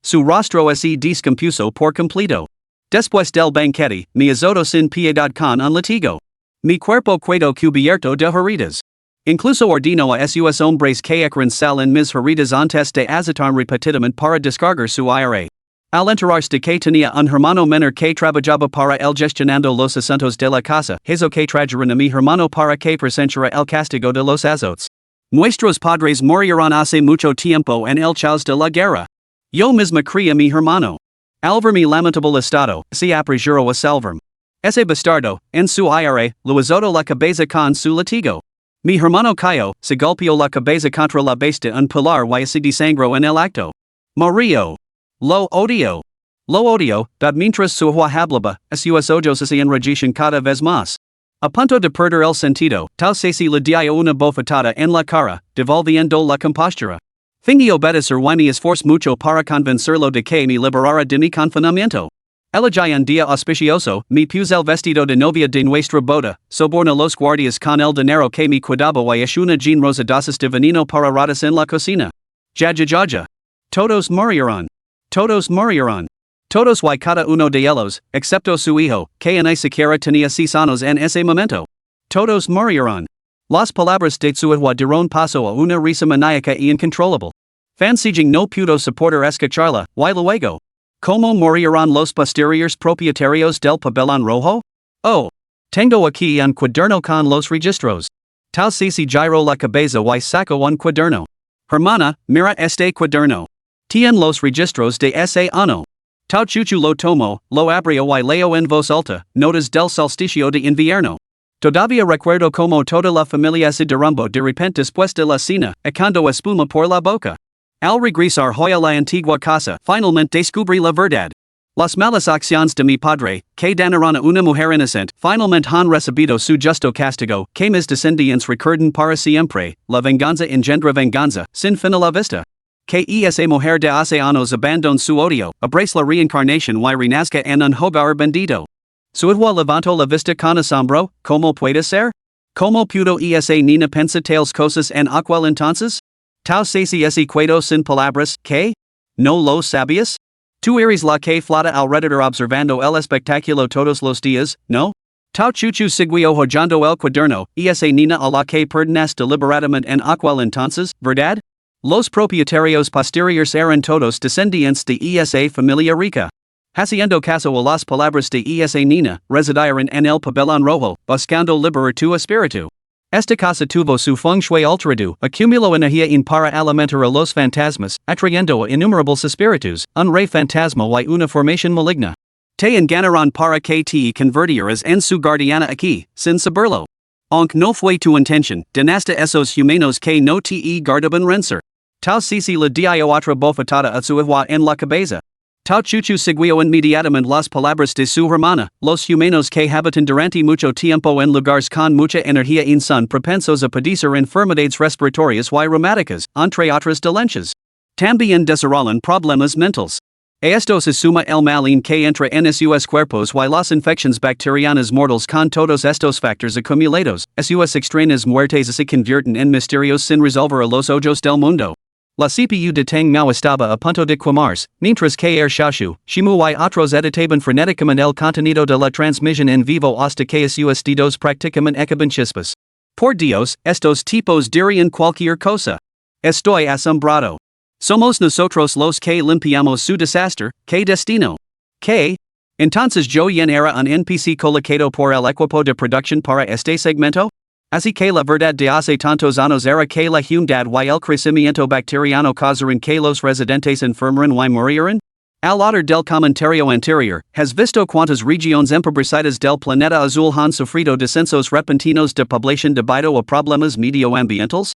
Su rostro se descompuso por completo. Después del banquete, me azotó sin piedad con un latigo. Mi cuerpo quedó cubierto de heridas. Incluso ordenó a sus hombres que ecran sal en mis heridas antes de azotarme repetidamente para descargar su ira. Al enterarse de que tenía un hermano menor que trabajaba para él gestionando los asuntos de la casa, hizo que trajeran a mi hermano para que presenciara el castigo de los azotes. Nuestros padres murieron hace mucho tiempo en el caos de la guerra. Yo misma crié a mi hermano. Al ver mi lamentable estado, se apresuró a salvarme. Ese bastardo, en su ira, lo azotó la cabeza con su latigo. Mi hermano cayó, se golpeó la cabeza contra la base de un pilar y se desangró en el acto. Murió. Lo odio. Lo odio, mientras su hija hablaba, sus ojos se enrojecían cada vez más. A punto de perder el sentido, Tau Sisi le dio una bofetada en la cara, devolviendo la compostura. Fingi obedecer y me esforcé mucho para convencerlo de que me liberara de mi confinamiento. Elegí un día auspicioso, me puse el vestido de novia de nuestra boda, soborné a los guardias con el dinero que me cuidaba y hice una generosa dosis de veneno para ratas en la cocina. Ya. Todos murieron. Todos murieron. Todos y cada uno de ellos, excepto su hijo, que ni siquiera tenía 6 años en ese momento. Todos murieron. Las palabras de su hija dieron paso a una risa maníaca y incontrolable. Fansiging no pudo soportar escucharla, y luego. ¿Cómo murieron los posteriores propietarios del pabellón rojo? Oh. Tengo aquí un cuaderno con los registros. Tau Sisi giró la cabeza y sacó un cuaderno. Hermana, mira este cuaderno. Tiene los registros de ese año. Tau chuchu lo tomó, lo abrió y leo en voz alta, notas del solsticio de invierno. Todavía recuerdo como toda la familia se derrumbó de repente después de la cena, echando espuma por la boca. Al regresar hoy a la antigua casa, finalmente descubrí la verdad. Las malas acciones de mi padre, que dañaron a una mujer inocente, finalmente han recibido su justo castigo, que mis descendientes recuerden para siempre, la venganza engendra venganza, sin fin a la vista. Que esa mujer de hace años abandonó su odio, abrace la reencarnación y renazca en un hogar bendito. Suidwa levanto la vista con asombro, ¿cómo puede ser? ¿Cómo pudo esa niña pensar tales cosas en aquel entonces? Tau saci ese cuento sin palabras, ¿qué? ¿No lo sabías? Tú eres la que flota alrededor observando el espectáculo todos los días, ¿no? Tau chuchu siguió hojando el cuaderno, esa niña a la que pertenece deliberadamente en aquel entonces, ¿verdad? Los propietarios posteriores eran todos descendientes de esa familia rica. Haciendo caso a las palabras de esa niña, residieron en el pabellón rojo, buscando liberar tu espíritu. Esta casa tuvo su feng shui alterado, acumuló energía en para alimentar a los fantasmas, atrayendo a innumerables espíritus, un rey fantasma y una formación maligna. Te enganaron para que te convirtieras en su guardiana aquí, sin saberlo. Aunque no fue tu intención, denasta esos humanos que no te guardaban renser. Tau sisi la dio otra bofetada a su hijo en la cabeza. Tau chuchu siguió inmediatamente las palabras de su hermana, los humanos que habitan durante mucho tiempo en lugares con mucha energía en son propensos a padecer enfermedades respiratorias y reumáticas, entre otras dolencias. También desarrollan problemas mentales. Esto se suma el mal en que entra en sus cuerpos y las infecciones bacterianas mortales con todos estos factores acumulados, sus extrañas muertes se convierten en misterios sin resolver a los ojos del mundo. La CPU de Tang Mao estaba a punto de quemarse, mientras que shashu, shimu y otros editaban frenéticamente el contenido de la transmisión en vivo hasta que sus dedos prácticamente acaban chispas. Por Dios, estos tipos dirían cualquier cosa. Estoy asombrado. Somos nosotros los que limpiamos su desastre, ¿qué destino? ¿Qué? Entonces yo era un NPC colocado por el equipo de producción para este segmento? Así que la verdad de hace tantos años era que la humedad y el crecimiento bacteriano causaron que los residentes enfermaran y murieran? Al otro del comentario anterior, ¿has visto cuántas regiones empobrecidas del planeta azul han sufrido descensos repentinos de población debido a problemas medioambientales?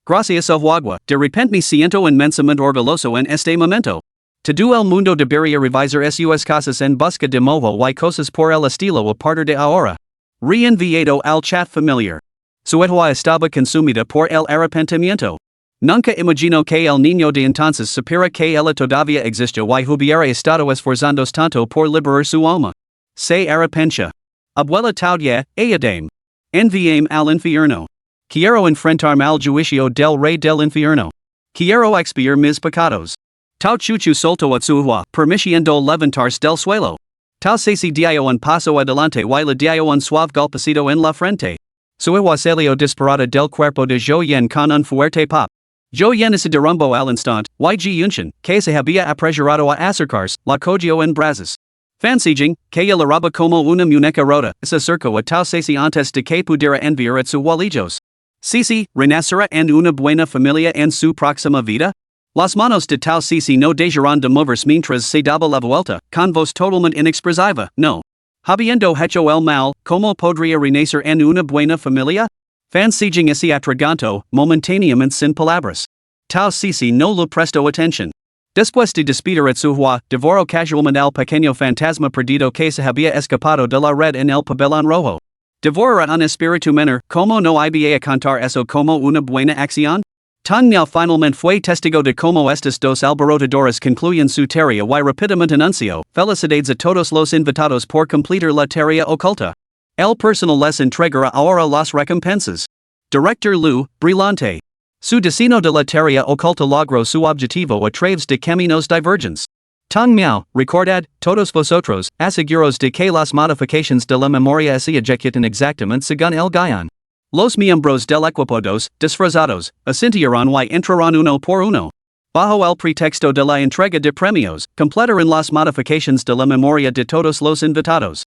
Gracias a agua, de repente me siento inmensamente orgulloso en este momento. Todo el mundo debería revisar sus casas en busca de moho y cosas por el estilo a partir de ahora. Reenviado al chat familiar. Su agua estaba consumida por el arrepentimiento. Nunca imagino que el niño de entonces supiera que ella todavía existe y hubiera estado esforzándose tanto por liberar su alma. Se arrepentia. Abuela taudia, ayudame. Enviame al infierno. Quiero enfrentarme al juicio del rey del infierno. Quiero expiar mis pecados. Tau chuchu soltó a su agua, permitiendo levantarse del suelo. Tau se dio un paso adelante y le dio un suave golpecito en la frente. Su agua salió disparada del cuerpo de Zhou Yan con un fuerte pop. Zhou Yan se derrumbó al instante, y Yunshin, que se había apresurado a acercarse, la cogió en brazos. Fansijing, que la roba como una muñeca rota, se acercó a Tau Ceci antes de que pudiera enviar a su walillos. Ceci, renacerá en una buena familia en su próxima vida? Las manos de Tau Ceci no dejarán de moverse mientras se daba la vuelta, con voz totalmente inexpresiva, no. Habiendo hecho el mal, ¿cómo podría renacer en una buena familia? Fansijing ese atraganto, momentáneamente sin palabras. Tau Ceci no le prestó atención. Después de despedir a su hua, devoró casualmente al pequeño fantasma perdido que se había escapado de la red en el pabellón rojo. Devorará un espíritu menor, ¿cómo no iba a contar eso como una buena acción? Tang Miao finalmente fue testigo de cómo estos dos alborotadores concluyen su tarea y rápidamente anunció, felicidades a todos los invitados por completar la tarea oculta. El personal les entregará ahora las recompensas. Director Lu, brillante. Su destino de la tarea oculta logró su objetivo a través de caminos divergentes. Tang Miao, recordad, todos vosotros, aseguros de que las modificaciones de la memoria se ejecutan exactamente según el guión. Los miembros del equipo dos, disfrazados, asintieron y entraron uno por uno. Bajo el pretexto de la entrega de premios, completaron las modificaciones de la memoria de todos los invitados.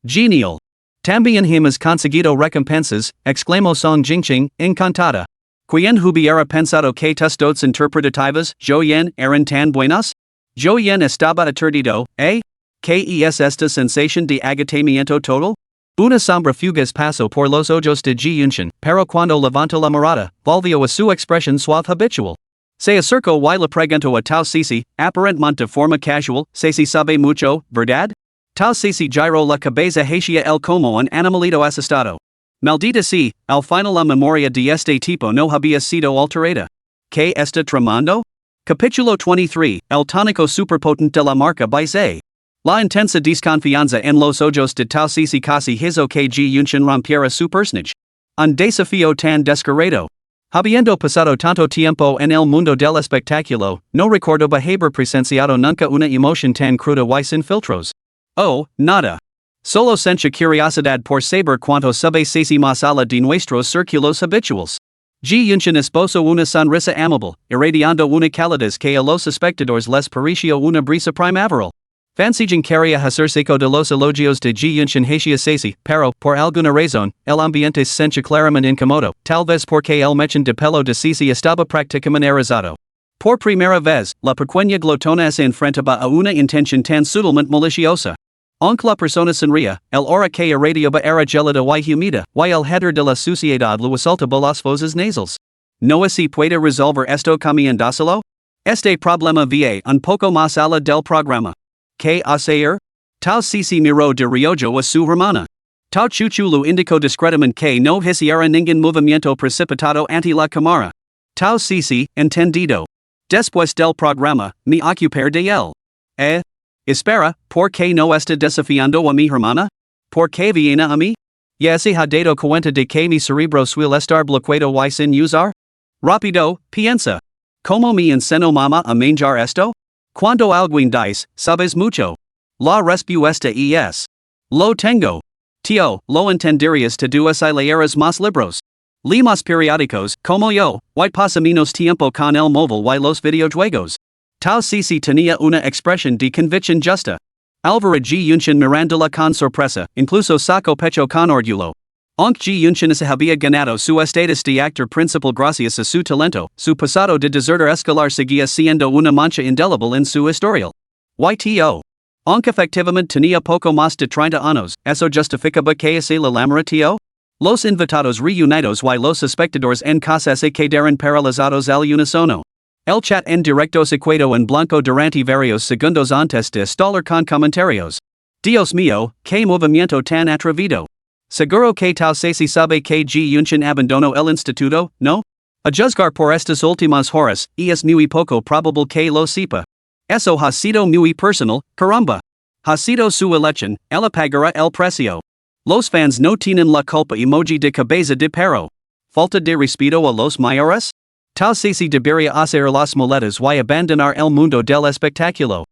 Genial. También hemos conseguido recompensas, exclamó Song Jingqing, encantada. ¿Quién hubiera pensado que tus dotes interpretativas, Zhou Yan, eran tan buenas? Zhou Yan estaba aturdido, ¿eh? ¿Qué es esta sensación de agotamiento total? Una sombra fugaz pasó por los ojos de Yunshin, pero cuando levantó la mirada, volvió a su expresión suave habitual. Se acerco y le pregunto a tal Sisi, aparentemente de forma casual, se si sabe mucho, ¿verdad? Tal Sisi giró la cabeza hacia el como un animalito asustado. Maldita si, al final la memoria de este tipo no había sido alterada. ¿Qué está tramando? Capítulo 23, el tónico superpotente de la marca Baise. La intensa desconfianza en los ojos de tal Sisi casi hizo que Ji Yunshin rompiera su personaje. Un desafío tan descarado. Habiendo pasado tanto tiempo en el mundo del espectáculo, no recuerdo haber presenciado nunca una emoción tan cruda y sin filtros. Oh, nada. Solo sentía curiosidad por saber cuánto sabe Sisi más allá de nuestros círculos habituales. Ji Yunshin esbozó una sonrisa amable, irradiando una calidez que a los espectadores les pareció una brisa primaveral. Fansigin quería hacerse eco de los elogios de Ji Yunshin hacia Sisi, pero, por alguna razón, el ambiente se sentía claramente incómodo, tal vez porque el mechón de pelo de Sisi estaba prácticamente erizado. Por primera vez, la pequeña glotona se enfrentaba a una intención tan sutilmente maliciosa. Aunque la persona sonría, el aura que irradiaba era gelada y humida, y el hedor de la suciedad lo asaltaba las fosas nasales. ¿No se puede resolver esto cambiándoselo? Este problema va un poco más allá del programa. ¿Qué hacer? Tal Sisi miró de reojo a su hermana. Tal Chuchu lo indicó discretamente que no hiciera ningún movimiento precipitado ante la cámara. Tal Sisi, entendido. Después del programa, me ocuparé de él. Espera, ¿por qué no está desafiando a mi hermana? ¿Por qué viene a mí? ¿Ya se ha dado cuenta de que mi cerebro suele estar bloqueado y sin usar? Rápido, piensa. ¿Cómo me enseñó mamá a manjar esto? Cuando alguien dice, sabes mucho. La respuesta es. Lo tengo. Tío, lo entenderías te duas y leeras más libros. Lee más periódicos, como yo, y pasa menos tiempo con el móvil y los videojuegos. Tal Sisi tenía una expresión de convicción justa. Alvaro Ji Yunshin mirándola con sorpresa, incluso sacó pecho con orgullo. Aunque Ji Yunshin se había ganado su estatus de actor principal gracias a su talento, su pasado de desertor escolar seguía siendo una mancha indeleble en su historial. YTO. Aunque efectivamente tenía poco más de 30 años, eso justificaba que se la lamara tío? Los invitados reunidos y los espectadores en casa se quedaron paralizados al unísono. El chat en directo se quedó en blanco durante varios segundos antes de estallar con comentarios. Dios mío, qué movimiento tan atrevido. Seguro que tal Sisi sabe que Ji Yunshin abandonó el instituto, ¿no? A juzgar por estas últimas horas, es muy poco probable que lo sepa. Eso ha sido muy personal, caramba. Ha sido su elección, ella pagará el precio. Los fans no tienen la culpa emoji de cabeza de perro. Falta de respeto a los mayores? Tal Sisi debería hacer las maletas y abandonar el mundo del espectáculo.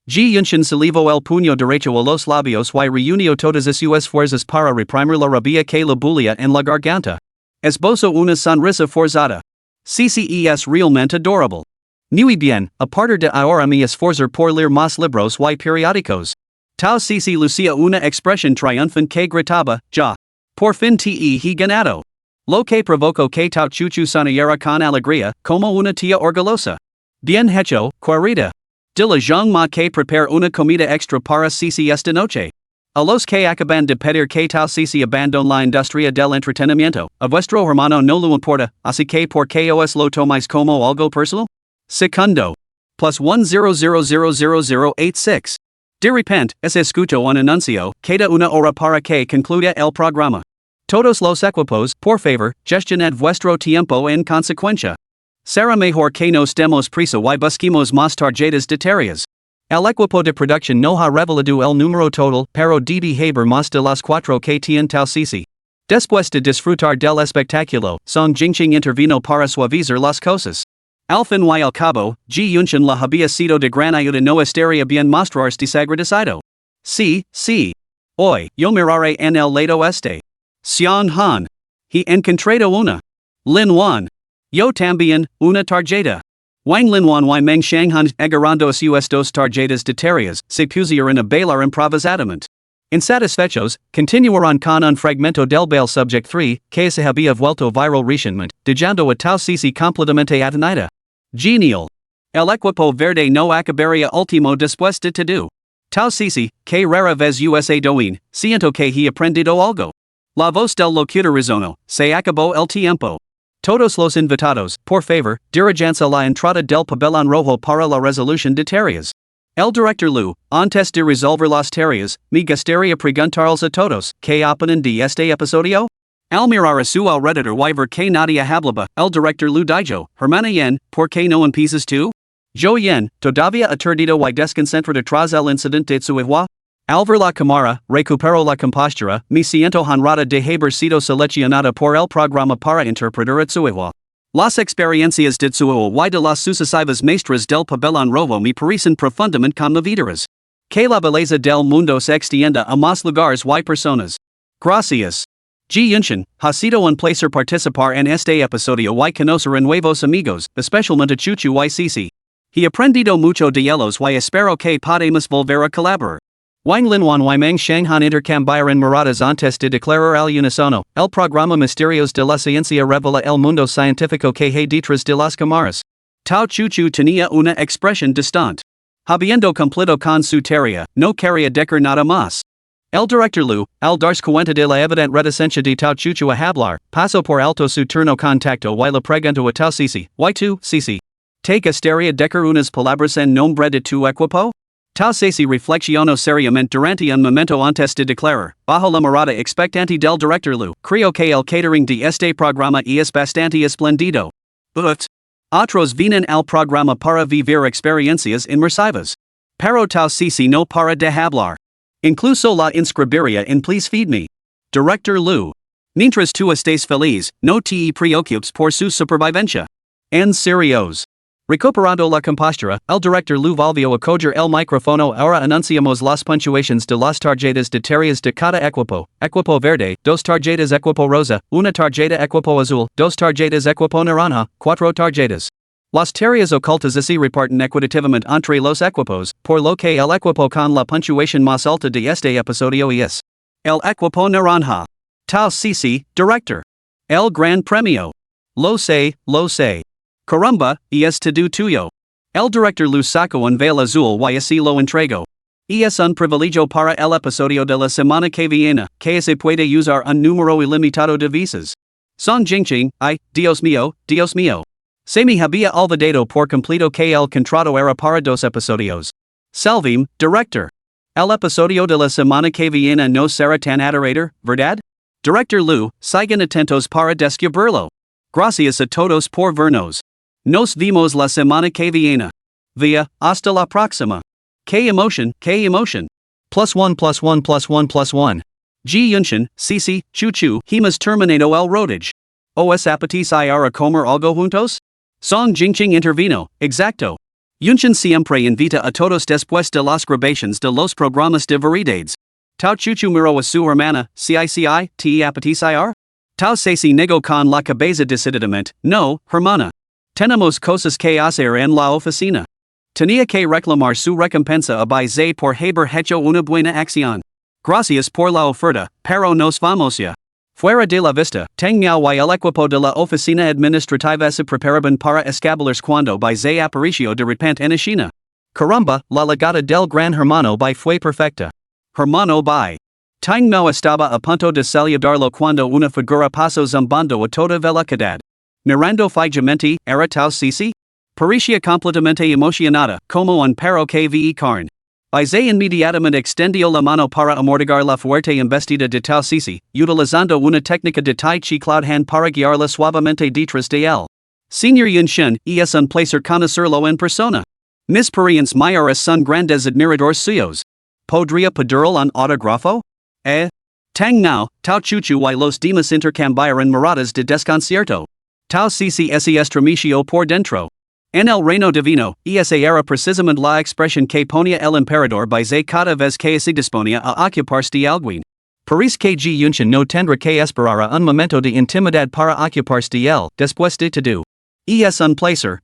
Ji Yunshin se llevó el puño derecho a los labios y reunió todas sus fuerzas para reprimir la rabia que le bullía en la garganta. Esbozó una sonrisa forzada. Sisi es realmente adorable. Muy bien, a partir de ahora me esforzo por leer más libros y periódicos. Tal Sisi lucía una expresión triunfante que gritaba, ya. Por fin te he ganado. Lo que provocó que Tao Chuchu sonriera con alegría, como una tía orgullosa. Bien hecho, querida. Dile Zhang Ma que prepare una comida extra para Sisi esta noche. A los que acaban de pedir que Tao Sisi abandone la industria del entretenimiento, a vuestro hermano no lo importa, así que ¿por qué os lo tomáis como algo personal? Segundo. +1000086. De repente, se escuchó un anuncio, queda una hora para que concluya el programa. Todos los equipos, por favor, gestionad vuestro tiempo en consecuencia. Será mejor que nos demos prisa y busquemos más tarjetas de tareas. El equipo de producción no ha revelado el número total, pero debe haber más de las 4 que tiene Tal Sisi. Después de disfrutar del espectáculo, Song Jingqing intervino para suavizar las cosas. Al fin y al cabo, Ji Yunshin la había sido de gran ayuda, no estaría bien mostrarse desagradecido. Sí. Hoy, yo miraré en el lado este. Xian Han. He encontrado una. Lin Wan. Yo también, una tarjeta. Wang Lin Wan y Meng Shanghan agarrando sus dos tarjetas de tareas, se pusieron a bailar improvisadamente. Insatisfechos, continuaron con un fragmento del baile subject 3, que se había vuelto viral recientemente, dejando a Tal Sisi completamente atonida. Genial. El equipo verde no acabaría último después de todo. Tal Sisi, que rara vez usa doin, siento que he aprendido algo. La voz del locutor resonó, se acabó el tiempo. Todos los invitados, por favor, dirijanse a la entrada del pabellón rojo para la resolución de tareas. El director Lu, antes de resolver las tareas, me gustaría preguntarles a todos, ¿qué opinan de este episodio? Al mirar a su alrededor y ver que nadie hablaba, el director Lu dijo, hermana Yen, ¿por qué no empiezas tú? Yo Yen, todavía aturdido y desconcentrado tras el incidente de su hija. Al ver la cámara, recupero la compostura, me siento honrada de haber sido seleccionada por el programa para interpretar a su hija. Las experiencias de su hija y de las sucesivas maestras del pabellón rojo me parecen profundamente conmovedoras. Que la belleza del mundo se extienda a más lugares y personas. Gracias. Ji Yunshin, ha sido un placer participar en este episodio y conocer a nuevos amigos, especialmente Chuchu y Cici. He aprendido mucho de ellos y espero que podamos volver a colaborar. Wang Linwan y Meng Shanghan intercambiaron miradas antes de declarar al unísono, el programa Misterios de la Ciencia revela el mundo científico que hay detrás de las cámaras. Tao Chuchu tenía una expresión distante. Habiendo cumplido con su tarea, no quería decir nada más. El director Lu, al darse cuenta de la evidente reticencia de Tao Chuchu a hablar, pasó por alto su turno contacto y le preguntó a Tao Cici, ¿y tú, Cici? ¿Te gustaría decir unas palabras en nombre de tu equipo? Tao Cici reflexionó seriamente durante un momento antes de declarar, bajo la mirada expectante del director Lu, creo que el catering de este programa es bastante espléndido. But otros vienen al programa para vivir experiencias inmersivas. Pero Tao Cici no para de hablar. Incluso la inscribiría en Please Feed Me. Director Lu. Mientras tú estés feliz, no te preocupes por su supervivencia. En serios. Recuperando la compostura, el director Lu volvió a coger el micrófono. Ahora anunciamos las puntuaciones de las tarjetas de tareas de cada equipo. Equipo verde, 2 tarjetas. Equipo rosa, 1 tarjeta. Equipo azul, 2 tarjetas. Equipo naranja, 4 tarjetas. Las tareas ocultas se reparten equitativamente entre los equipos, por lo que el equipo con la puntuación más alta de este episodio es el equipo naranja. Tao Cici, director. El gran premio. Lo sé. Caramba, es todo tuyo. El director Lu sacó un veil azul y así lo entregó. Es un privilegio para el episodio de la semana que viene, que se puede usar un número ilimitado de visas. Son Jingqing, ay, Dios mío. Se me había olvidado por completo que el contrato era para 2 episodios. Selvim, director. El episodio de la semana que viene no será tan aterrador, ¿verdad? Director Lu, sigan atentos para descubrirlo. Gracias a todos por vernos. Nos vemos la semana que viene. Via, hasta la próxima. Qué emotion. +1+1+1+1. Ji Yunshin, Cici, Chuchu, hemos terminado el rodaje. ¿Os apetece ir a comer algo juntos? Song Jingqing intervino, exacto. Yunshin siempre invita a todos después de las grabaciones de los programas de variedades. Tao Chuchu miró a su hermana, Cici, ¿te apetece ir? Tao Cici negó con la cabeza decididamente, no, hermana. Tenemos cosas que hacer en la oficina. Tenía que reclamar su recompensa a Bai Zhe por haber hecho una buena acción. Gracias por la oferta, pero nos vamos ya. Fuera de la vista, Teng Miao y el equipo de la oficina administrativa se preparaban para escabularse cuando Bai Zhe apareció de repente en escena. Caramba, la llegada del gran hermano Bai fue perfecta. Hermano Bai. Teng Miao estaba a punto de saludarlo cuando una figura pasó zumbando a toda velocidad. Mirando fijamente, era Tao Cici? Parecía completamente emocionada, como un perro que ve carne. Bai Zhe inmediatamente extendió la mano para amortiguar la fuerte embestida de Tao Cici, utilizando una técnica de Tai Chi Cloud Hand para guiarla suavemente detrás de él. Señor Yunshin, es un placer conocerlo en persona. Mis parientes mayores son grandes admiradores suyos. ¿Podría pedirle un autógrafo? Tang Nao, Tao Chuchu y los demás intercambiaron miradas de desconcierto. Tao Cici se estremeció por dentro. En el reino divino, esa era precisamente la expresión que ponía el emperador Bai Zhe cada vez que se disponía a ocuparse de alguien. Parece que Ji Yunshin no tendrá que esperar un momento de intimidad para ocuparse de él, después de todo. Es un placer.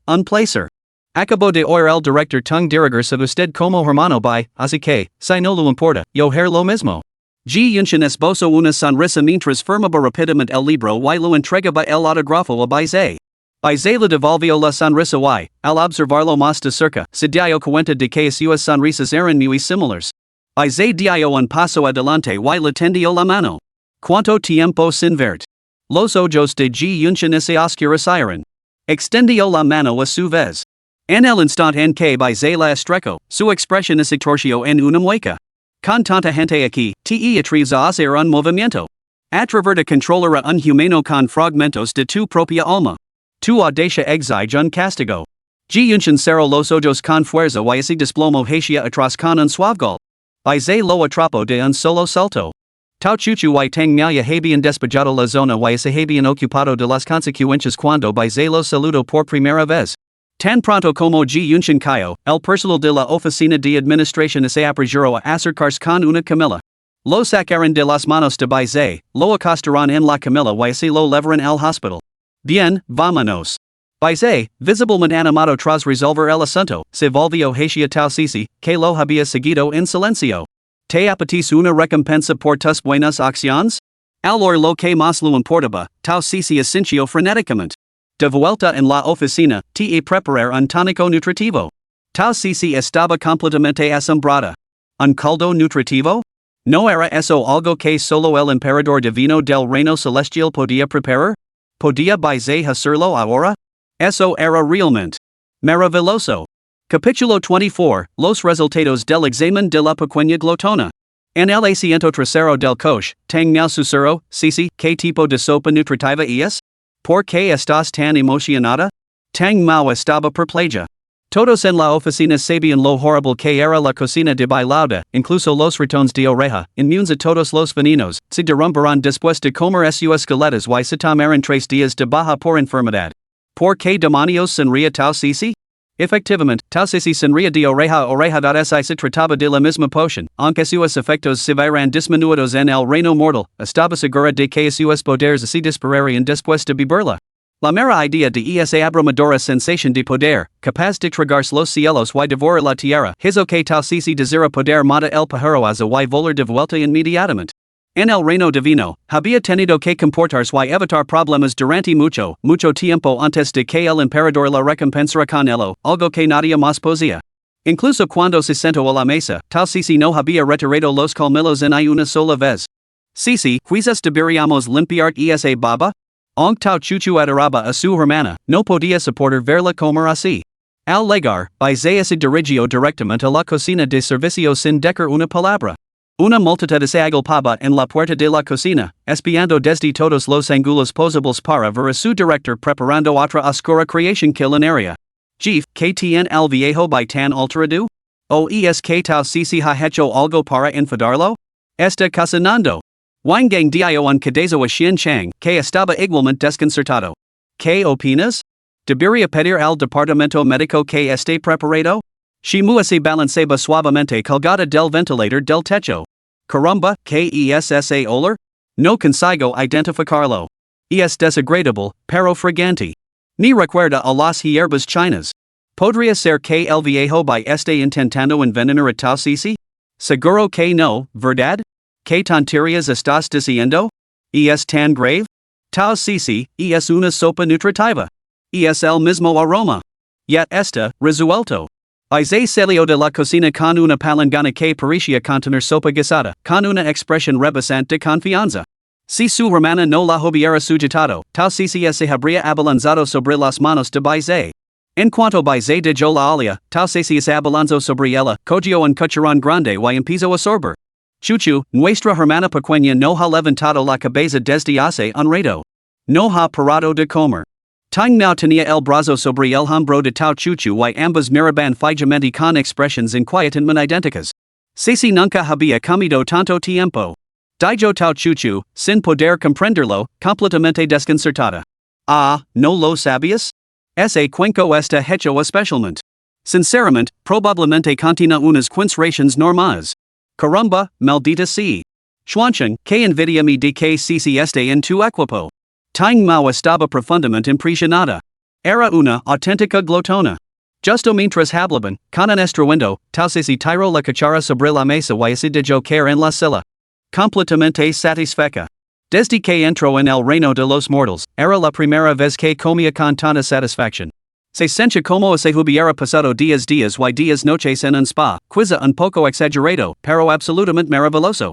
Acabo de oír el director Tung dirigirse a usted como hermano Bai, así que, si no le importa, yo haré lo mismo. Ji Yunshin esbozó una sonrisa mientras firmaba rápidamente el libro y lo entregaba el autógrafo a Bai Zhe. Bai Zhe le devolvió la sonrisa y, al observarlo más de cerca, se dio cuenta de que sus sonrisas eran muy similares. Bai Zhe dio un paso adelante y le tendió la mano. ¿Cuánto tiempo sin verte? Los ojos de G Yunshan ese oscurecieren. Extendio la mano a su vez. En el instant en que by la estrecho, su expresión es extortio en una mueca. Con tanta gente aquí, te atreves a hacer un movimiento. Atraverta controlar un humano con fragmentos de tu propia alma. Tu audacia exige un castigo. G Yunshan cerro los ojos con fuerza y ese desplomo hacia atrás con un suave golpe. By lo atrapo de un solo salto. Tau chuchu y tang miaya habían despejado la zona y se habían ocupado de las consecuencias cuando by lo saludo por primera vez. Tan pronto como G Yunshan cayó, el personal de la oficina de administración se apresuró a acercarse con una camilla. Lo sacaron de las manos de by lo acostaron en la camilla y se lo llevaron al hospital. Bien, vámonos. By visiblemente animado tras resolver el asunto, se volvió hacia Tau Sisi, que lo había seguido en silencio. ¿Te apetece una recompensa por tus buenas acciones? Alor lo que más lo importaba, Tau Sisi asintió frenéticamente. De vuelta en la oficina, te preparar un tónico nutritivo. Tau Sisi estaba completamente asombrada. ¿Un caldo nutritivo? ¿No era eso algo que solo el emperador divino del reino celestial podía preparar? ¿Podía by hacerlo ahora? Eso era realmente maravilloso. Capítulo 24, Los resultados del examen de la pequeña glotona. En el asiento trasero del coche, tang miao susurro, Sisi, ¿qué tipo de sopa nutritiva es? ¿Por qué estás tan emocionada? Tang Mao estaba perpleja. Todos en la oficina sabían lo horrible que era la cocina de Bailauda, incluso los ratones de oreja, inmunes a todos los venenos, se derrumbarán después de comer sus esqueletos y se tomarán 3 días de baja por enfermedad. ¿Por qué demonios sonría Tau Sisi? Efectivamente, Tau Sisi sonría de oreja a oreja. Si se trataba de la misma poción, aunque sus efectos se verán disminuidos en el reino mortal, estaba segura de que sus poderes se dispararían después de beberla. La mera idea de esa abrumadora sensación de poder, capaz de tragarse los cielos y devorar la tierra, hizo que Tau Sisi desira poder matar el pájaro y volar de vuelta inmediatamente. En el reino divino, había tenido que comportarse y evitar problemas durante mucho tiempo antes de que el emperador la recompensara con ello, algo que nadie más podía. Incluso cuando se sentó a la mesa, Tau Sisi no había retirado los colmillos en una sola vez. Sisi, quizás deberíamos limpiar esa baba? Aunque Tau Chuchu adoraba a su hermana, no podía soportar verla comer así. Al llegar, by se dirigió directamente a la cocina de servicio sin decir una palabra. Una multitud se agolpaba en la puerta de la cocina, espiando desde todos los ángulos posibles para ver a su director preparando otra oscura creación culinaria. Jeef, ¿qué tiene el viejo by tan alterado? ¿O es que Tau Sisi ha hecho algo para enfadarlo? Está cocinando. Wangang dio un cadezo a Xian Chang, que estaba igualmente desconcertado. ¿Qué opinas? ¿Debería pedir al departamento médico que esté preparado? Shimua se balanceaba suavemente colgada del ventilador del techo. Caramba, ¿qué es ese olor? No consigo identificarlo. Es desagradable, pero fragante. Ni recuerda a las hierbas chinas. ¿Podría ser que el viejo by esté intentando envenenar a Tau Sisi? Seguro que no, ¿verdad? ¿Qué tonterías estás diciendo? ¿Es tan grave? Tau Sisi, es una sopa nutritiva. Es el mismo aroma. Ya está resuelto. By salió de la cocina con una palangana que parecía contener sopa guisada, con una expresión rebosante de confianza. Si su hermana no la hubiera sujetado, Tau Sisi se habría abalanzado sobre las manos de By. En cuanto By dejó la olla, Tau Sisi se abalanzó sobre ella, cogió un cucharón grande y empezó a sorber. Chuchu, nuestra hermana pequeña no ha levantado la cabeza desde hace un rato. No ha parado de comer. Tang Mao tenía el brazo sobre el hombro de Tau Chuchu y ambas miraban fijamente con expresiones inquietamente idénticas. Sisi nunca había comido tanto tiempo. Dijo Tau Chuchu, sin poder comprenderlo, completamente desconcertada. Ah, ¿no lo sabías? Ese cuenco está hecho especialmente. Sinceramente, probablemente contiene unas concentraciones normales. Caramba, maldita sea. Xuancheng, que envidia me de que Sisi esté en tu equipo. Tang Mao estaba profundamente impresionada. Era una auténtica glotona. Justo mientras hablaban, con un estruendo, Tau Sisi tiró la cuchara sobre la mesa y se dejó caer en la silla. Completamente satisfecha. Desde que entró en el reino de los mortals, era la primera vez que comía con tanta satisfacción. Se sentía como si hubiera pasado días y días noches en un spa, quizá un poco exagerado, pero absolutamente maravilloso.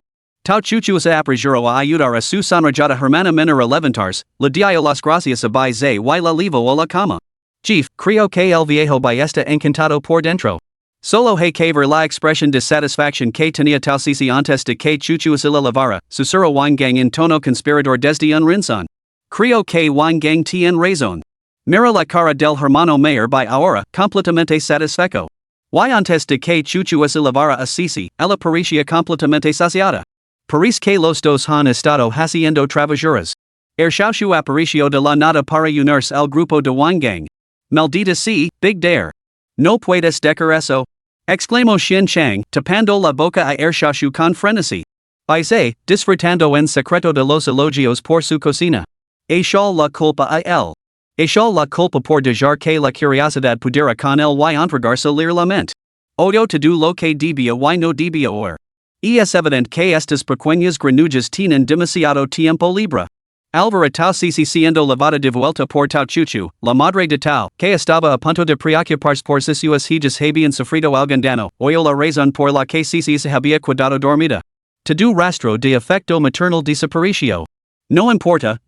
Tau chuchu sa aprejuro a ayudar a su sanrajada hermana menor levantars, la dio las gracias a by ze y la levo o la cama. Chief, creo que el viejo by esta encantado por dentro. Solo hay que ver la expresión de satisfacción que tenía tal sisi antes de que chuchu asila lavara, susuro wangang en tono conspirador desde un rinzón. Creo que wangang tien razón. Mira la cara del hermano mayor by ahora, completamente satisfecho. Y antes de que chuchu asila lavara a sisi, ella parecía completamente saciada. Parece que los dos han estado haciendo travesuras. Shauchu aparicio de la nada para unirse al grupo de wangang. Maldita sea, big dare. No puedes dejar eso. Exclamó Xin Chang, tapando la boca a Shauchu con frenesí. Dice, disfrutando en secreto de los elogios por su cocina. Echó la culpa a él. Echó la culpa por dejar que la curiosidad pudiera con él y entregarse liramente. Odio to do lo que debía y no debía oír. Y es evidente que estas pequeñas granujas tienen demasiado tiempo libre. Alvara Tau Sisi siendo lavada de vuelta por Tau Chuchu, la madre de Tau, que estaba a punto de preocuparse por si sus hijas habían sufrido algún daño, oyó la razón por la que Sisi se había quedado dormida. Todo rastro de afecto maternal desapareció. No importa,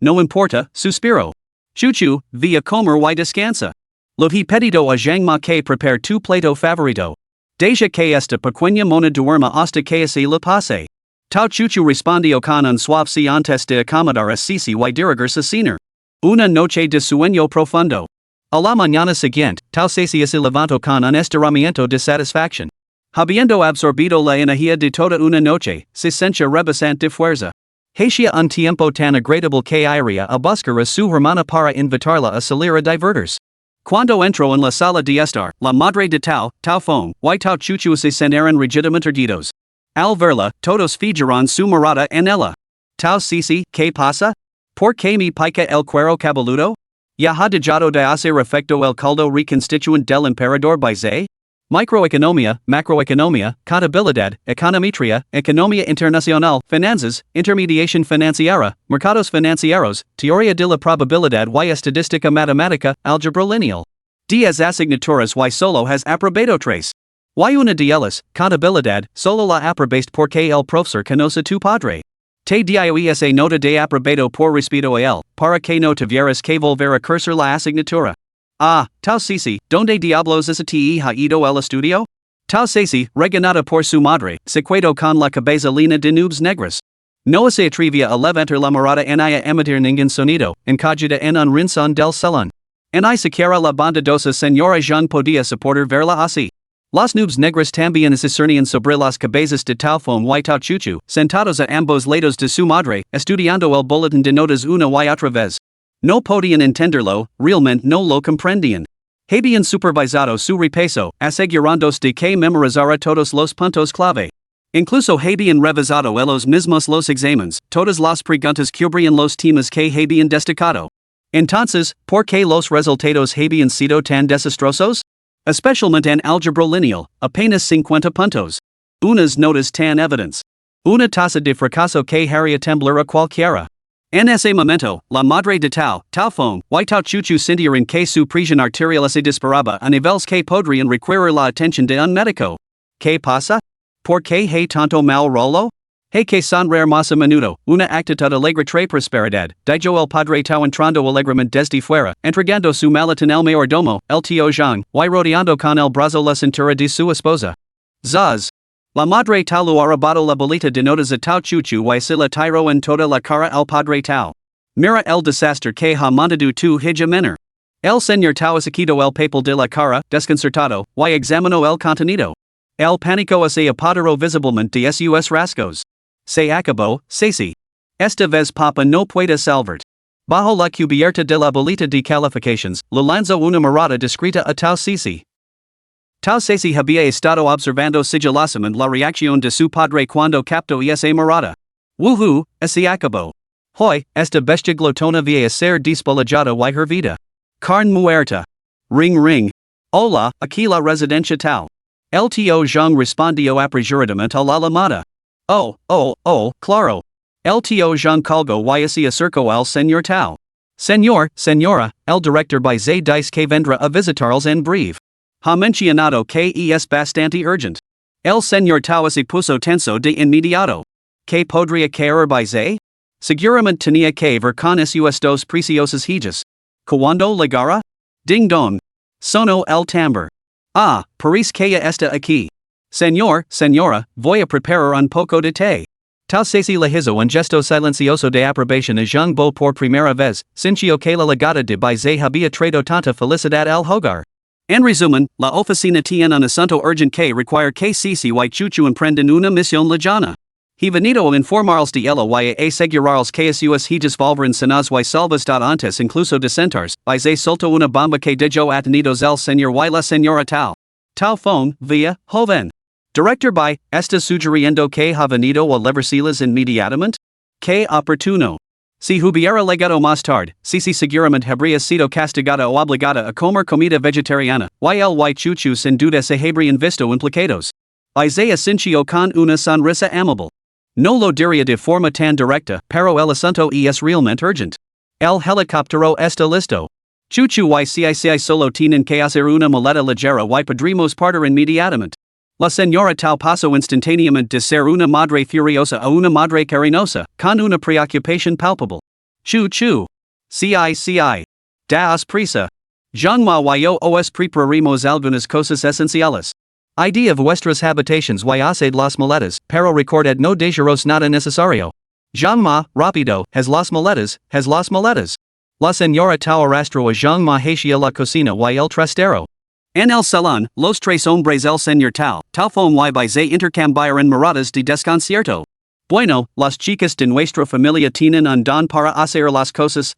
suspiro. Chuchu, via comer y descansa. Lo he pedido a Zhang Ma que prepare tu plato favorito. Deja que esta pequeña mona duerma hasta que se le pase. Tau Chuchu respondió con un suave sí antes de acomodar a Sisi y dirigirse a cenar. Una noche de sueño profundo. A la mañana siguiente, Tau Sisi se levantó con un estiramiento de satisfacción. Habiendo absorbido la energía de toda una noche, se sentía rebosante de fuerza. Hacía un tiempo tan agradable que iría a buscar a su hermana para invitarla a salir a divertirse. Cuando entró en la sala de estar, la madre de Tau, Tau Fong, y Tau Chuchu se cenaron rigidamente erguidos. Al verla, todos fijaron su mirada en ella. Tau Sisi, ¿qué pasa? ¿Por qué me pica el cuero cabelludo? ¿Ya ha dejado de hacer efecto el caldo reconstituyente del emperador by ze? Microeconomía, macroeconomía, contabilidad, econometría, economía internacional, finanzas, intermediación financiera, mercados financieros, teoría de la probabilidad y estadística matemática, álgebra lineal. 10 asignaturas y solo has aprobado 3. Y una de ellas, contabilidad, solo la aprobaste porque el profesor conoce tu padre. Te dio esa nota de aprobado por respeto a él, para que no tuvieras que volver a cursar la asignatura. Ah, Tau Sisi, ¿dónde diablos es te ha ido el estudio? Tau Sisi, reganada por su madre, se quedó con la cabeza llena de nubes negras. No se atrevía a levantar la mirada en a emitir ningún sonido, encajada en un rincón del salón. En y siquiera la bondadosa señora Jean podía soportar verla así. Las nubes negras también se cernían sobre las cabezas de Tau Fong y Tau Chuchu, sentados a ambos lados de su madre, estudiando el boletín de notas una y otra vez. No podían entenderlo, realmente no lo comprendían. Habían supervisado su repaso, asegurándose de que memorizara todos los puntos clave. Incluso habían revisado ellos mismos los exámenes, todas las preguntas cubrían los temas que habían destacado. Entonces, ¿por qué los resultados habían sido tan desastrosos? Especialmente en álgebra lineal, apenas 50 puntos. Unas notas tan evidentes. Una tasa de fracaso que haría temblar a cualquiera. En ese momento, la madre de Tau, Tau Fong, y Tau Chuchu sintieron que su presión arterial se disparaba a niveles que podrían requerir la atención de un médico. ¿Qué pasa? ¿Por qué hay tanto mal rollo? Hay que sonreír más a menudo, una actitud alegre trae prosperidad, dijo el padre Tau entrando alegremente desde fuera, entregando su maletín al mayordomo, el tío Zhang, y rodeando con el brazo la cintura de su esposa. Zaz. La madre Tau lo arrebató la bolita de notas a Tau Chuchu y se la tiró en toda la cara al padre Tau. Mira el desastre que ha montado tu hija menor. El señor Tau se quitó el papel de la cara, desconcertado, y examinó el contenido. El pánico se apoderó visiblemente de sus rasgos. Se acabó, Sisi. Esta vez papa no puede salvarte. Bajo la cubierta de la bolita de califications, le lanzó una mirada discreta a Tau Sisi. Tau Sisi había estado observando sigilosamente la reacción de su padre cuando captó esa mirada. Woohoo, se acabó. Hoy, esta bestia glotona vía ser despolajada y hervida. Carne muerta. Ring ring. Hola, aquí la residencia Tau. El tío Zhang respondió apresuradamente a la llamada. Claro. El tío Zhang colgó y se acercó al señor Tau. Señora, el director by ze dice que vendrá a visitarles en breve. Ha mencionado que es bastante urgent. El señor Tau se puso tenso de inmediato. que podría caer by zay? Seguramente tenía que ver con esos dos preciosos hijos. Cuando llegara? Ding dong. Sonó el tambor. Ah, parece que ya está aquí. Señor, señora, voy a preparar un poco de té. Tal se le hizo un gesto silencioso de aprobación a Jean Bo por primera vez, sintió que la llegada de Baizé había traído tanta felicidad al hogar. En resumen, la oficina tiene un asunto urgent que require que y Chuchu emprenden una misión lejana. He venido a informarles de ella y a asegurarles que esos hijos volverán sanas y salvos antes incluso de sentarse. Baizé soltó una bomba que dejó atenidos el señor y la señora tal. Tal phone, via, joven. Director by, ¿está sugiriendo que ha venido a levercilas inmediatamente? Que oportuno. Si hubiera llegado más tarde, si seguramente habría sido castigada o obligada a comer comida vegetariana, y el y Chuchu sin duda se habrían visto implicados. Isaiah sintió con una sonrisa amable. No lo diría de forma tan directa, pero el asunto es realmente urgent. El helicóptero está listo. Chuchu y si solo tienen que hacer una maleta ligera y podremos partir inmediatamente. La señora tal pasó instantáneamente de ser una madre furiosa a una madre cariñosa, con una preocupación palpable. Chu. Si. Daos prisa. Jean-Ma yo os prepararemos algunas cosas esenciales. Idea vuestras habitaciones y haced las maletas, pero recordad no dejaros nada necesario. Jean-Ma, rápido, has las maletas. La señora tal arrastró a Jean-Ma hacia la cocina y el trastero. En el salón, los tres hombres el señor tal phone y Baizé intercambiaron miradas de desconcierto. Bueno, las chicas de nuestra familia tienen un don para hacer las cosas.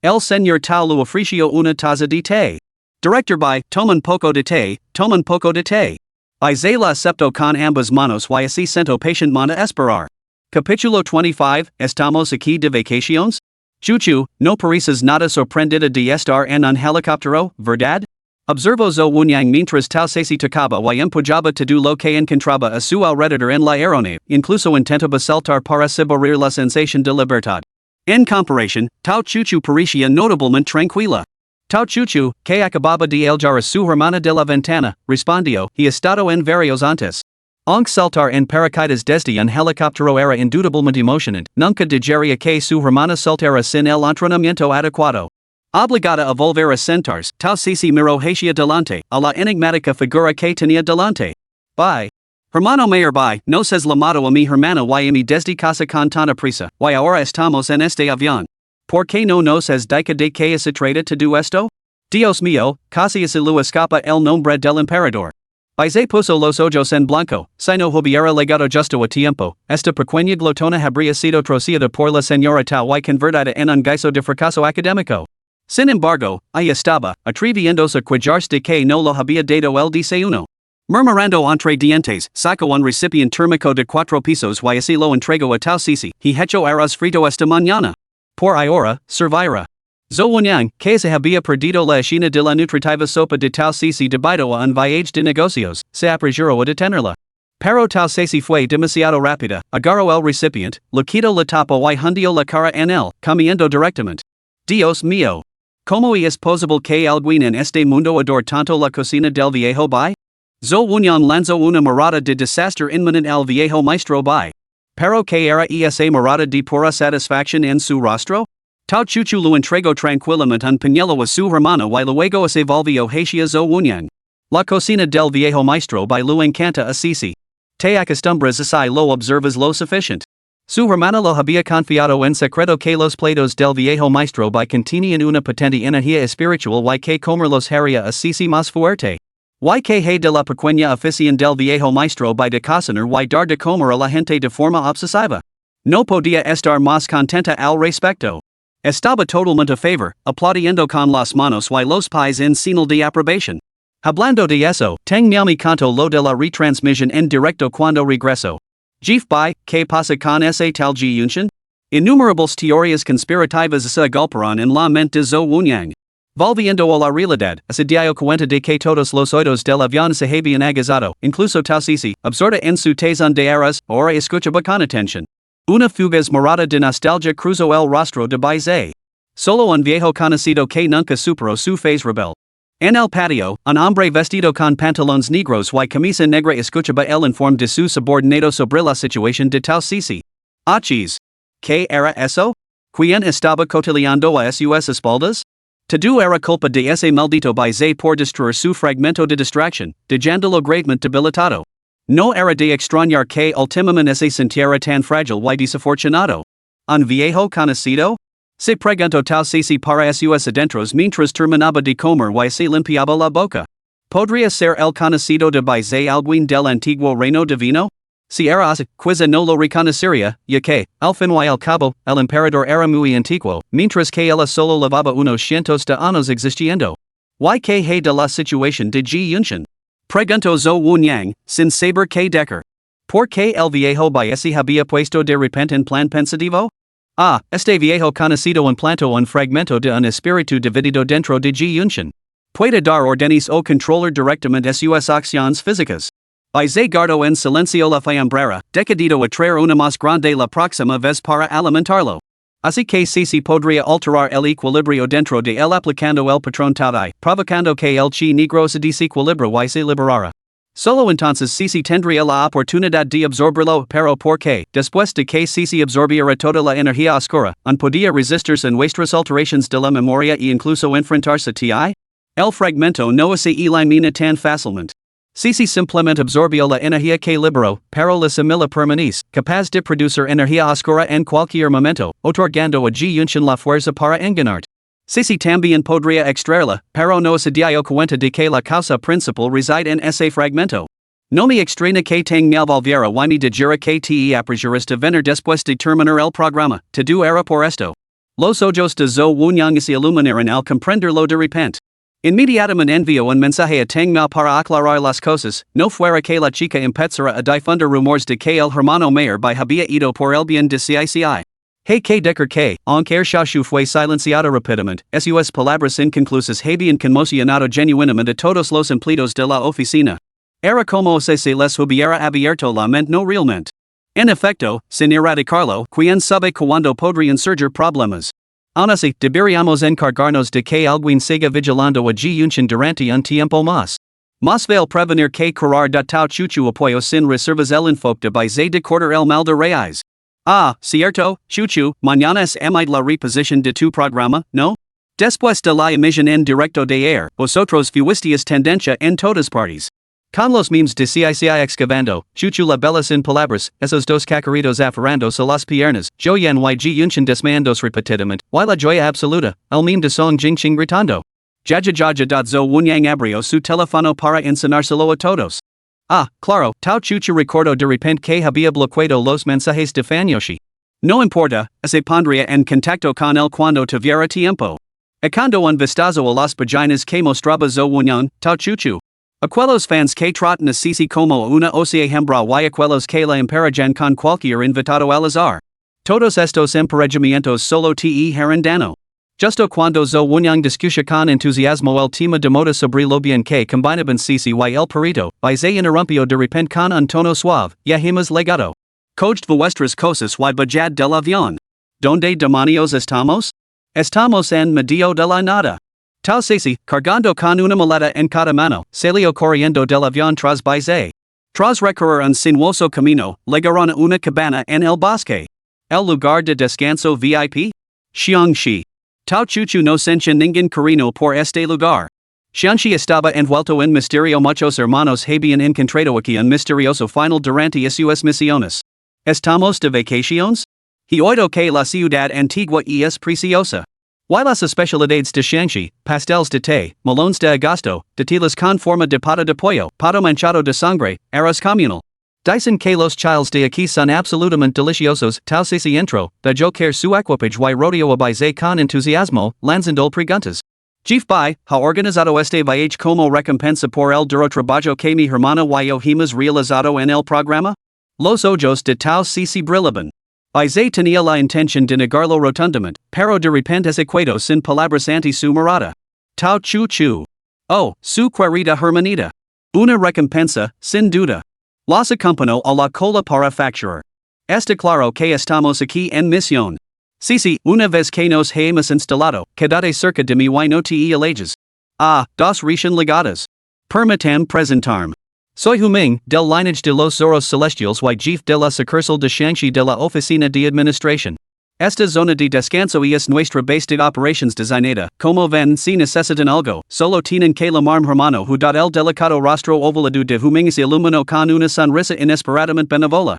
El señor tal lo ofreció una taza de té. Director by, toman poco de té. Baizé la aceptó con ambas manos y así sentó pacientemente a esperar. Capítulo 25, ¿estamos aquí de vacaciones? Chuchu, no pareces nada sorprendida de estar en un helicóptero, ¿verdad? Observó zo Wunyang mientras tal se tocaba y empujaba todo lo que encontraba a su alrededor en la aeronave, incluso intentaba saltar para saborear la sensación de libertad. En comparación, Tao Chuchu parecía notablemente tranquila. Tao Chuchu, que acababa de elgar a su hermana de la ventana, respondió, he estado en varios antes. Aunque saltar en paracaídas desde un helicóptero era indudablemente emocionante, nunca digería que su hermana saltara sin el entrenamiento adecuado. Obligada a volver a sentarse, Tao Cici miró hacia delante, a la enigmática figura que tenía delante. Bye. Hermano mayor bye, nos has llamado a mi hermana y a mi desde casa con tanta prisa, y ahora estamos en este avión. ¿Por qué no nos has dicho de que se trata todo esto? Dios mío, casi se lo escapa el nombre del emperador. Baizé puso los ojos en blanco, si no hubiera llegado justo a tiempo, esta pequeña glotona habría sido troceada por la señora Tao y convertida en un guiso de fracaso académico. Sin embargo, ahí estaba, atreviéndose a quejarse de que no lo había dado el desayuno. Murmurando entre dientes, sacó un recipiente térmico de 4 pisos y así lo entregó a Tao Cici, he hecho arroz frito esta mañana. Por ahora, servirá. Zhou Wenyang, que se había perdido la escena de la nutritiva sopa de Tao Cici debido a un viaje de negocios, se apresuró a detenerla. Pero Tao Cici fue demasiado rápida, agarró el recipiente, le quitó la tapa y hundió la cara en él, comiendo directamente. Dios mío. ¿Cómo es posible que alguien en este mundo adore tanto la cocina del viejo Bai? Zhou Wunyan lanzó una mirada de desastre inminente al viejo maestro Bai. Pero que era esa mirada de pura satisfacción en su rostro? Tao Chuchu lo entregó tranquilamente un pañuelo a su hermana y luego se volvió hacia Zhou Wunyan. La cocina del viejo maestro Bai lo encanta a Cici. Te acostumbras si lo observas lo suficiente. Su hermana lo había confiado en secreto que los platos del viejo maestro Bai contenían una potente energía espiritual y que comerlos haría a Cici más fuerte. Y que hay de la pequeña afición del viejo maestro Bai de cocinar y dar de comer a la gente de forma obsesiva. No podía estar más contenta al respecto. Estaba totalmente a favor, aplaudiendo con las manos y los pies en señal de aprobación. Hablando de eso, Teng Miami contó lo de la retransmisión en directo cuando regresó. Jeef Bai, ¿qué pasa con ese tal Ji Yunshin? Innumerables teorías conspirativas se agolparon en la mente de Zhou Wunyang. Volviendo a la realidad, se dio cuenta de que todos los oídos del avión se habían agazado, incluso Tao Cici, absorta en su tazón de arroz, ahora escuchaba con atención. Una fugaz mirada de nostalgia cruzó el rostro de Baizé. Solo un viejo conocido que nunca superó su faz rebel. En el patio, un hombre vestido con pantalones negros y camisa negra escuchaba el informe de su subordinado sobre la situación de Tao Cici. Achis. Que era eso? Quien estaba cotilleando a sus espaldas? Tadu era culpa de ese maldito baile por destruir su fragmento de distracción, dejándolo gravemente debilitado. No era de extrañar que últimamente se sintiera tan frágil y desafortunado. ¿Un viejo conocido? Se preguntó tal si para sus adentros mientras terminaba de comer y se limpiaba la boca. ¿Podría ser el conocido de baile alguien del antiguo reino divino? Si era así, quizá no lo reconocería, ya que, al fin y al cabo, el emperador era muy antiguo, mientras que ella solo llevaba unos cientos de años existiendo. ¿Y que hay de la situación de Ji Yunshin? Preguntó Zhou Wunyang, sin saber qué decir. ¿Por qué el viejo se había puesto de repente en plan pensativo? Ah, este viejo conocido implantó un fragmento de un espíritu dividido dentro de Ji Yunshin. Puede dar órdenes o controlar directamente sus acciones físicas. Baile guardo en silencio la fiambrera, decidido a traer una más grande la próxima vez para alimentarlo. Así que si podría alterar el equilibrio dentro de él aplicando el patrón Tadai, provocando que el chi negro se desequilibre y se liberara. Solo entonces si tendría la oportunidad de absorberlo, pero porque, después de que si absorbiera toda la energía oscura, no podía resistirse a nuestras alteraciones de la memoria e incluso enfrentarse a el fragmento no se elimina tan fácilmente. Si simplemente absorbió la energía que liberó, pero la asimila permanece, capaz de producir energía oscura en cualquier momento, otorgando a Ji Yunshin la fuerza para engañar. Si también podría extraerla, pero no se dio cuenta de que la causa principal reside en ese fragmento. No me extraña que tenga volviera y me dijera que te apresuriste venir después de terminar el programa, todo era por esto. Los ojos de Zhou Wunyang se iluminaron al comprenderlo de repente. Inmediatamente envió un mensaje a Teng Mao para aclarar las cosas, no fuera que la chica empezara a difundir rumores de que el hermano mayor había ido por el bien de CICI. Hey que decir que, aunque el shashu fue silenciado rápidamente, sus palabras inconclusas habían conmocionado genuinamente a todos los empleados de la oficina. Era como si se les hubiera abierto la mente no realmente. En efecto, sin erradicarlo, quien sabe cuándo podrían surgir problemas. Aún así, deberíamos encargarnos de que alguien siga vigilando a Ji Yunshin durante un tiempo más. Más vale prevenir que curar de tal chuchu apoyo sin reservas el enfoque de baile de cortar el mal de raíz. Ah, cierto, chuchu, mañana es la reposición de tu programa, ¿no? Después de la emisión en directo de ayer, vosotros fuisteis tendencia en todas partes. Con los memes de CICI excavando, chuchu la bella sin palabras, esos dos cacaritos aferrándose a las piernas, Joyan y Ji Yunshin desmayándose repetidamente, y la joya absoluta, el meme de Song Jingqing gritando. Zhou Wunyang abrió su teléfono para enseñárselo a todos. Ah, claro, Tao Chuchu recordó de repente que había bloqueado los mensajes de Fanyoshi. No importa, se pondría en contacto con él cuando tuviera tiempo. Echando un vistazo a las páginas que mostraba Zhou Wunyang, Tao Chuchu. Aquellos fans que tratan a Sisi como una osea hembra y aquellos que la emparejan con cualquier invitado al azar. Todos estos emparejamientos solo te herendano. Justo cuando Zhou Wunyang discutia con entusiasmo el tema de moda sobre lo bien que combinaban Sisi y el perrito, se interrumpió de repente con un tono suave, ya hemos legado. Coged vuestras cosas y bajad del avión. ¿Donde demonios estamos? Estamos en medio de la nada. Tal Sisi, cargando con una maleta en cada mano, salió corriendo del avión tras baile. Tras recorrer un sinuoso camino, llegaron a una cabana en el bosque. ¿El lugar de descanso VIP? Xiangxi. Tao Chuchu no sentía ningún cariño por este lugar. Xiangxi estaba envuelto en misterio, muchos hermanos habían encontrado aquí un misterioso final durante sus misiones. ¿Estamos de vacaciones? He oído que la ciudad antigua es preciosa. Y las especialidades de Xiangxi, pastéis de té, melones de agosto, tortillas con forma de pata de pollo, pato manchado de sangre, arroz comunal. Dicen que los chiles de aquí son absolutamente deliciosos, tal si entro, de yo quer su equipage y rodeo a baile con entusiasmo, lanzando preguntas. Jeff Bai, ha organizado este viaje como recompensa por el duro trabajo que mi hermana y yo hemos realizado en el programa? Los ojos de Tao si brillaban. Baile tenía la intención de negarlo rotundamente, pero de repente equado sin palabras ante su mirada. Tao Chu. Oh, su querida hermanita. Una recompensa, sin duda. Los acompañó a la cola para facturar. Está claro que estamos aquí en misión. Sí, una vez que nos hemos instalado, quedate cerca de mi y no te alejes. Ah, dos recién ligadas. Permitan presentarme. Soy Huming, del lineage de los Zoros celestiales y jefe de la sucursal de Shangxi de la Oficina de Administración. Esta zona de descanso es nuestra base de operations designada, como ven si necesitan algo, solo tienen que llamarme hermano el delicado rostro ovalado de Huming se iluminó con una sonrisa inesperadamente benevola.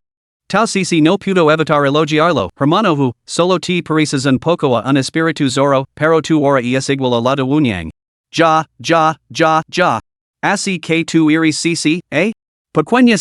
Tal si no pudo evitar elogiarlo, hermano solo te pareces un poco a un espíritu zorro, pero tu aura es igual a la de Wunyang. Ja. Así que tu eres eh? Pequeña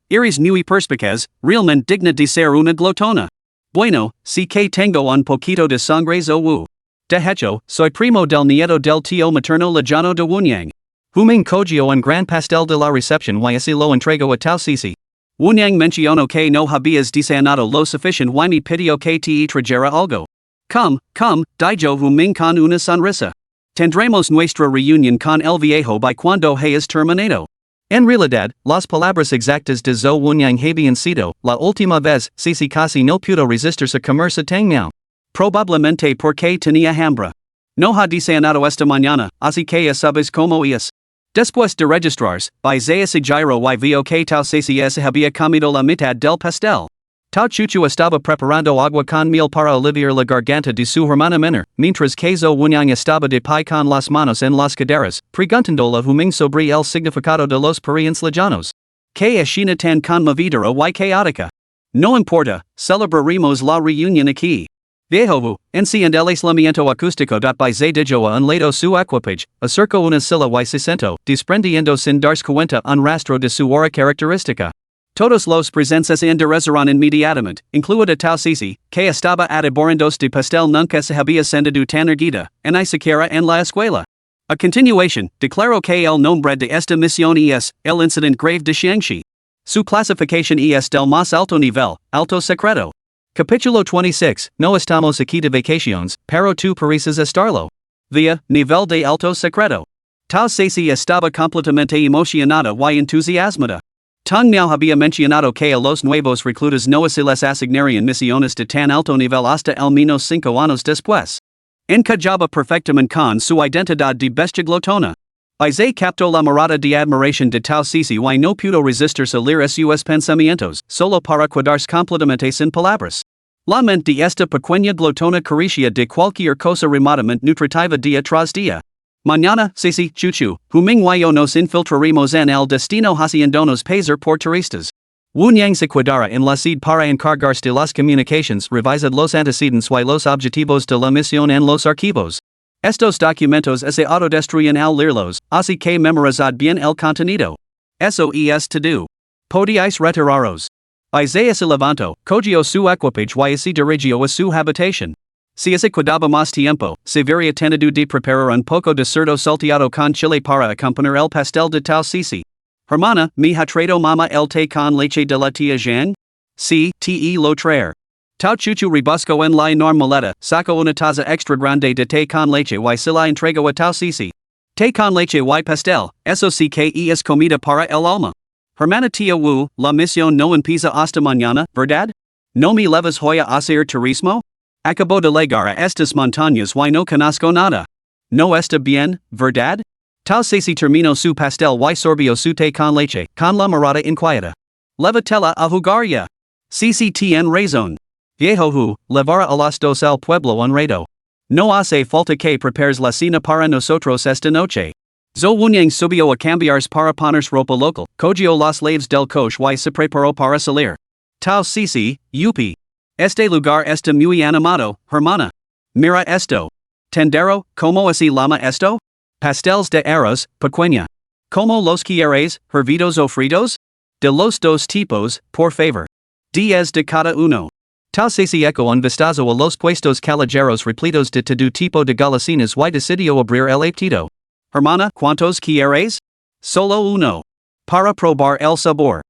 eres muy perspicaz, realmente digna de ser una glotona. Bueno, si que tengo un poquito de sangre wu. De hecho, soy primo del nieto del tío materno lejano de Wunyang. Huming cogió un gran pastel de la recepción y así lo entrego a tal Cici. Wunyang mencionó que no habías deseado lo suficiente y me pidió que te trajera algo. Come, dijo Huming con una sonrisa. Tendremos nuestra reunión con el viejo by cuando hayas terminado. En realidad, las palabras exactas de Zhou Wunyang habían sido, la última vez, si casi no pudo resistirse a comerse Tang Miao. Probablemente porque tenía hambre. No ha deseado esta mañana, así que ya sabes cómo es. Después de registrarse, by ese giro y vio que tal CCS había comido la mitad del pastel. Tao Chuchu estaba preparando agua con miel para aliviar la garganta de su hermana menor, mientras que Zhou Wunyang estaba de pie con las manos en las caderas, preguntando a Huming sobre el significado de los parientes lejanos. Que escena tan conmovedora y caótica. No importa, celebraremos la reunión aquí. Viejo enciende el aislamiento acústico. By se dijo a un lado su equipage, acercó una silla y se sentó, desprendiendo sin darse cuenta un rastro de su aura característica. Todos los presentes se enderezaron inmediatamente, incluida tal Cici, que estaba ateborándos de pastel nunca se había sentido tan erguida, ni siquiera en la escuela. A continuación, declaró que el nombre de esta misión es, el incident grave de Shangxi. Su clasificación es del más alto nivel, alto secreto. Capítulo 26, no estamos aquí de vacaciones, pero tú pareces estarlo. Via, nivel de alto secreto. Tal Cici estaba completamente emocionada y entusiasmada. Tang Miao había mencionado que a los nuevos reclutas no se les asignarían misiones de tan alto nivel hasta al menos 5 años después. Encajaba perfectamente con su identidad de bestia glotona. Ize captó la mirada de admiración de tal Cici y no pudo resistirse a leer sus pensamientos, solo para quedarse completamente sin palabras. La mente de esta pequeña glotona carecía de cualquier cosa remotamente nutritiva día tras día. Mañana, Cici, Chuchu, Huming y yo nos infiltraremos en el destino haciéndonos pasar por turistas. Wunyang se quedará en la sede para encargarse de las comunicaciones, revisar los antecedentes y los objetivos de la misión en los archivos. Estos documentos se autodestruyen al leerlos, así que memorizad bien el contenido. Eso es todo. Podíais retiraros. Isaiah se levantó, cogió su equipage y se dirigió a su habitación. Si se quedaba más tiempo, se vería tenido de preparar un poco de cerdo salteado con chile para acompañar el pastel de tal Cici. Hermana, ¿me ha traído mamá el té con leche de la tía Jean? Sí, te lo traer. Tao Chuchu rebuscó en la enorme maleta, sacó una taza extra grande de té con leche y se la entregó a tal Cici. Té con leche y pastel, eso sí que es comida para el alma. Hermana tía Wu, la misión no empieza hasta mañana, ¿verdad? ¿No me llevas hoy a hacer turismo? Acabo de llegar a estas montañas y no conozco nada. No está bien, ¿verdad? Tal Cici terminó su pastel y sorbió su té con leche, con la mirada inquieta. Levatela a jugar ya. Cici tiene razón. Viejo levar a los dos al pueblo un rato. No hace falta que prepares la cena para nosotros esta noche. Zhou Wunyang subió a cambiarse para ponerse ropa local, cogió las llaves del coche y se preparó para salir. Tal Cici, yupi. Este lugar está muy animado, hermana. Mira esto. Tendero, ¿cómo así llama esto? Pasteles de arroz, pequeña. ¿Cómo los quieres, hervidos o fritos? De los dos tipos, por favor. 10 de cada uno. Tal Cici eco un vistazo a los puestos callejeros repletos de todo tipo de golosinas y decidió abrir el apetito. Hermana, ¿cuántos quieres? Solo uno. Para probar el sabor.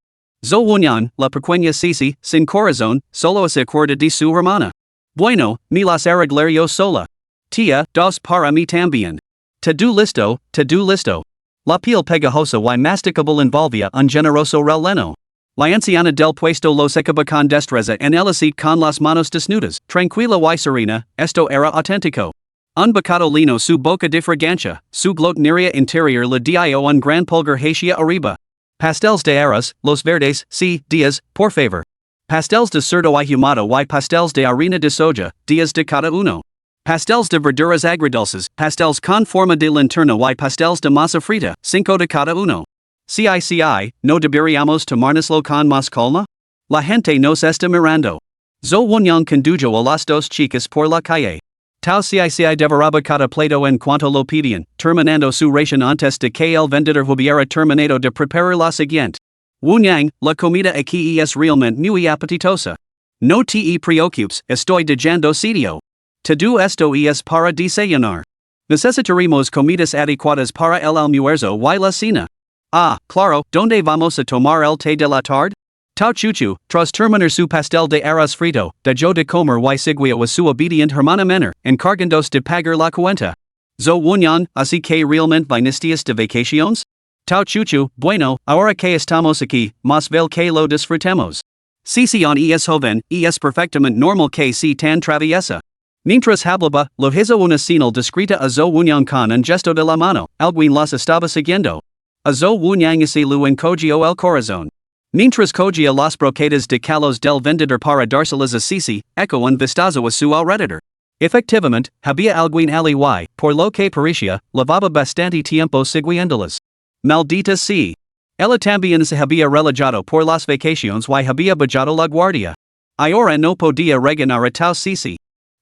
Zhou Wunyang, la pequeña Cici, sin corazón, solo se acuerda de su hermana. Bueno, me las arreglario sola. Tía, dos para mí también. Todo listo. La piel pegajosa y masticable envolvía un generoso releno. La anciana del puesto lo secaba con destreza en el aceite con las manos desnudas, tranquila y serena, esto era auténtico. Un bocado lino su boca de fragancia, su glotonería interior le dio un gran pulgar hacia arriba. Pastéis de arroz, los verdes, sí, días, por favor. Pastéis de cerdo ahumado y pastéis de harina de soja, días de cada uno. Pastéis de verduras agridulces, pastéis con forma de linterna y pastéis de masa frita, cinco de cada uno. CICI, no deberíamos tomarnoslo con más calma? La gente nos está mirando. Zo wunyang condujo a las dos chicas por la calle. Tau CICI devoraba cada plato en cuanto lo pedían, terminando su ración antes de que el vendedor hubiera terminado de preparar la siguiente. Wunyang, la comida aquí es realmente muy apetitosa. No te preocupes, estoy dejando sitio. Todo esto es para desayunar. Necesitaremos comidas adecuadas para el almuerzo y la cena. Ah, claro, ¿dónde vamos a tomar el té de la tarde? Tao Chuchu, tras terminar su pastel de arroz frito, dejó de comer y siguió a su obedient hermana menor, encargándose de pagar la cuenta. Zo wunyang, así que realmente viniste de vacaciones? Tao Chuchu, bueno, ahora que estamos aquí, más vale que lo disfrutemos. Si es joven, es perfectamente normal que si tan traviesa. Mientras hablaba, lo hizo una señal discreta a Zo wunyang con un gesto de la mano, alguien las estaba siguiendo. A Zo wunyang se lo encogió el corazón. Mientras cogía las broquetas de calos del vendedor para dárselas a Sisi, echo un vistazo a su alrededor. Efectivamente, había alguien allí y, por lo que parecía, llevaba bastante tiempo siguiéndolas. Maldita sea. Ella también se había relajado por las vacaciones y había bajado la guardia. Ahora no podía regañar a Tao Sisi.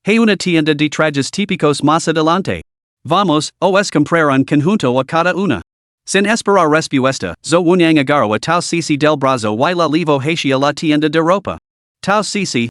Hay una tienda de trajes típicos más adelante. Vamos, os comprar un conjunto a cada una. Sin esperar respuesta, Zo wunyang agarró a Tao Sisi del brazo y la llevó hacia la tienda de ropa. Tao Sisi,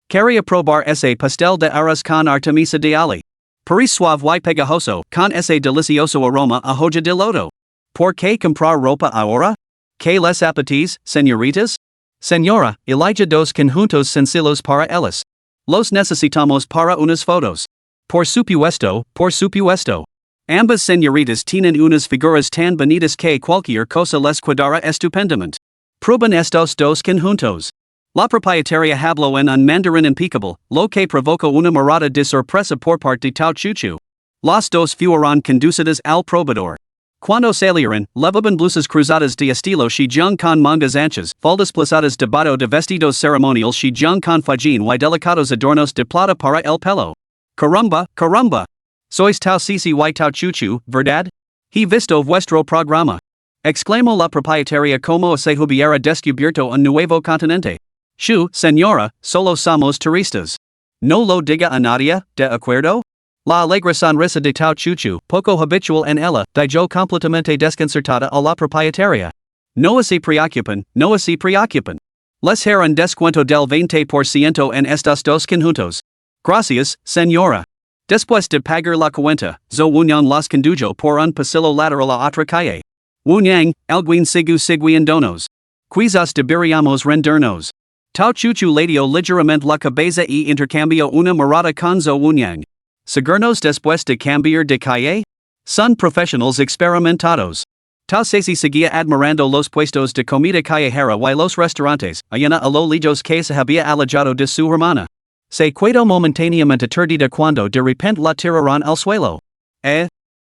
quería probar ese pastel de arroz con artemisa de ali. Parece suave y pegajoso, con ese delicioso aroma a hoja de loto. ¿Por qué comprar ropa ahora? ¿Qué les apetece, señoritas? Señora, Elijah dos conjuntos sencillos para ellas. Los necesitamos para unas fotos. Por supuesto, por supuesto. Ambas señoritas tienen unas figuras tan bonitas que cualquier cosa les quedará estupendamente. Prueben estos dos conjuntos. La propietaria habló en un mandarín impecable, lo que provocó una mirada de sorpresa por parte de Tao Chuchu. Las dos fueron conducidas al probador. Cuando salieron, llevaban blusas cruzadas de estilo Xinjiang con mangas anchas, faldas plazadas debajo de vestidos ceremoniales Xinjiang con fajín y delicados adornos de plata para el pelo. Caramba, caramba. Sois Tao Sisi y Tao Chuchu, ¿verdad? He visto vuestro programa. Exclamó la propietaria como se hubiera descubierto un nuevo continente. Shu, señora, solo somos turistas. No lo diga a nadie, ¿de acuerdo? La alegre sonrisa de Tao Chuchu, poco habitual en ella, dejó completamente desconcertada a la propietaria. No se preocupen, no se preocupen. Les haré un descuento del 20% en estos dos conjuntos. Gracias, señora. Después de pagar la cuenta, Zo wunyang las condujo por un pasillo lateral a otra calle. Wunyang, alguien siguiéndonos. Quizás deberíamos rendernos. Tao Chuchu ladeó ligeramente la cabeza y intercambió una mirada con Zo wunyang. ¿Seguirnos después de cambiar de calle? Son profesionales experimentados. Tao Sisi seguía admirando los puestos de comida callejera y los restaurantes, allá a lo lejos que se había alejado de su hermana. Se quedó momentáneamente aturdida cuando de repente la tiraron al suelo.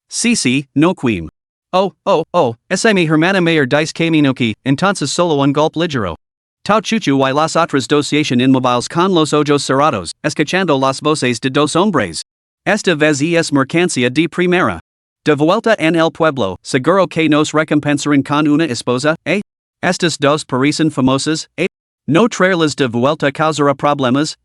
Sí, no quim. Esa mi hermana mayor dice camino que, entonces solo un golpe ligero. Tao Chuchu y las otras dos yacen inmóviles con los ojos cerrados, escuchando las voces de dos hombres. Esta vez es mercancía de primera. De vuelta en el pueblo, seguro que nos recompensarán con una esposa, Estas dos parecen famosas, No traerlas de vuelta causará problemas,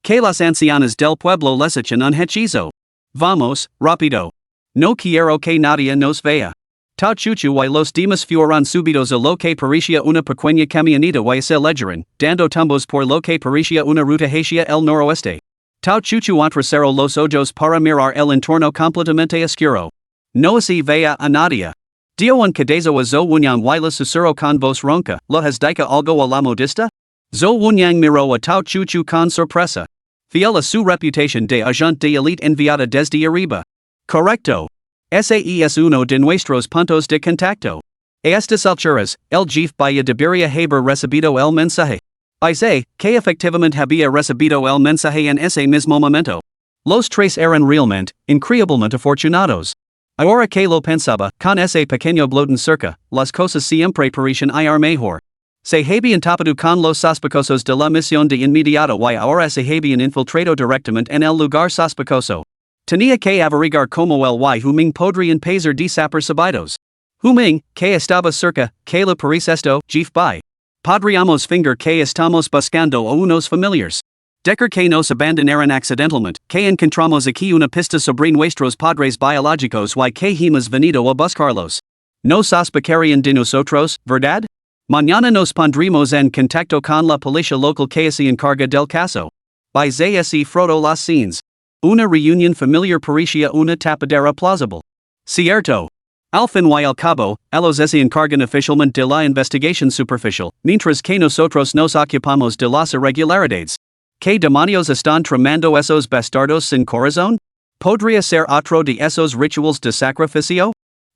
Que las ancianas del pueblo les echen un hechizo. Vamos, rápido. No quiero que nadie nos vea. Tao Chuchu y los demás fueron subidos a lo que parecía una pequeña camioneta y se alejaron, dando tumbos por lo que parecía una ruta hacia el noroeste. Tao Chuchu entrecerró los ojos para mirar el entorno completamente oscuro. No se veía a nadie. Dio un cadezo a Zo wunyang y le susurró con voz ronca, ¿lo has dicho algo a la modista? Zo wunyang miró a Tao Chuchu con sorpresa. Fiel a su reputación de agente de élite enviada desde arriba. Correcto. Ese es uno de nuestros puntos de contacto. A estas alturas, el jefe vaya debería haber recibido el mensaje. Dice, que efectivamente había recibido el mensaje en ese mismo momento. Los tres eran realmente, increíblemente afortunados. Ahora que lo pensaba, con ese pequeño bloden cerca, las cosas siempre parecen ir mejor. Se habían tapado con los sospechosos de la misión de inmediato y ahora se habían infiltrado directamente en el lugar sospechoso. Tenía que averiguar como el y Huming podrían pasar desapercibidos. Huming, que estaba cerca, que le parece esto, jeef by. Podríamos finger que estamos buscando a unos familiars. Decker que nos abandonaron accidentalmente, que encontramos aquí una pista sobre nuestros padres biológicos y que hemos venido a buscarlos. No sospecharían de nosotros, ¿verdad? Mañana nos pondremos en contacto con la policía local que se encarga del caso. By así froto las scenes. Una reunión familiar parecía una tapadera plausible. Cierto. Al fin y al cabo, ellos se encargan oficialmente de la investigación superficial, mientras que nosotros nos ocupamos de las irregularidades. ¿Qué demonios están tramando esos bastardos sin corazón? ¿Podría ser otro de esos rituales de sacrificio?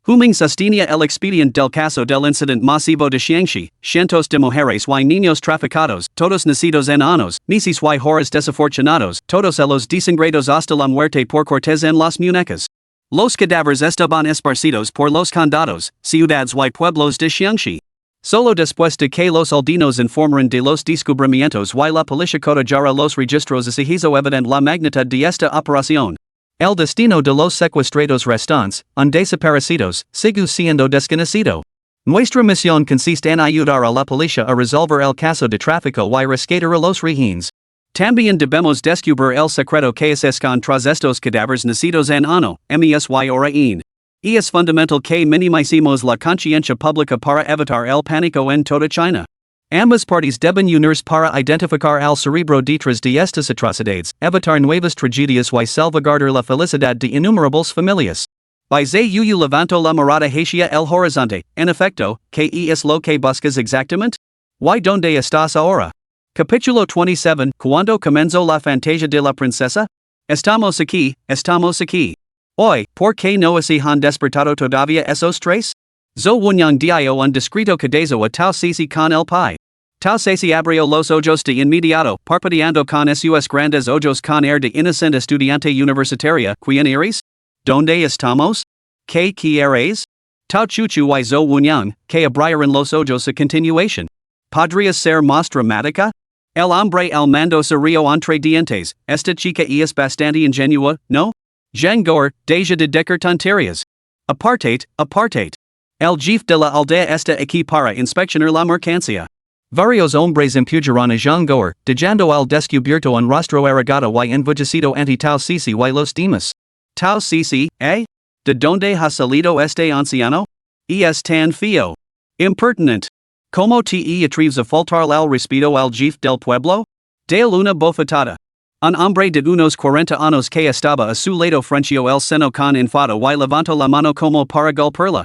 Huming sostenía el expediente del caso del incidente masivo de Xiangxi, cientos de mujeres y niños traficados, todos nacidos en años, nisis y horas desafortunados, todos ellos desangrados hasta la muerte por cortes en las muñecas. Los cadáveres estaban esparcidos por los condados, ciudades y pueblos de Xiangxi. Solo después de que los aldeanos informaron de los descubrimientos y la policía corroborara los registros se hizo evidente la magnitud de esta operación. El destino de los secuestrados restantes, han desaparecidos, sigue siendo desconocido. Nuestra misión consiste en ayudar a la policía a resolver el caso de tráfico y rescatar a los rehenes. También debemos descubrir el secreto que se esconde tras estos cadáveres nacidos en ano, mes y hora en. Y es fundamental que minimicemos la conciencia pública para evitar el pánico en toda China. Ambas partes deben unirse para identificar al cerebro detrás de estas atrocidades, evitar nuevas tragedias y salvaguardar la felicidad de innumerables familias. By Yu levanto la mirada hacia el horizonte, en efecto, ¿qué es lo que buscas exactamente? ¿Y dónde estás ahora? Capítulo 27. Cuando comenzó la fantasía de la princesa? Estamos aquí, estamos aquí. Hoy, ¿por qué no se han despertado todavía esos tres? Zo Wunyang dio un discreto cadazo a Tao Sisi con el pai. Tao Sisi abrió los ojos de inmediato, parpadeando con sus grandes ojos con air de inocente estudiante universitaria. ¿Quién eres? ¿Dónde estamos? ¿Qué quieres? Tao Chuchu y Zo Wunyang, que abrieron los ojos a continuación. ¿Podría ser más dramática? El hombre al mando se rió entre dientes. Esta chica es bastante ingenua, ¿no? Jangor, deja de decir tonterías. Apartate, apartate. El jefe de la aldea está aquí para inspeccionar la mercancía. Varios hombres empujaron a Jangor, dejando al descubierto un rostro arrogado y envejecido ante Tao Sisi y los demás. Tao Sisi, ¿eh? ¿De dónde ha salido este anciano? Es tan feo. Impertinent. ¿Cómo te atreves a faltar al respeto al jefe del pueblo? Dale una bofetada. Un hombre de unos 40 años que estaba a su lado frunció el seno con enfado y levantó la mano como para golpearla.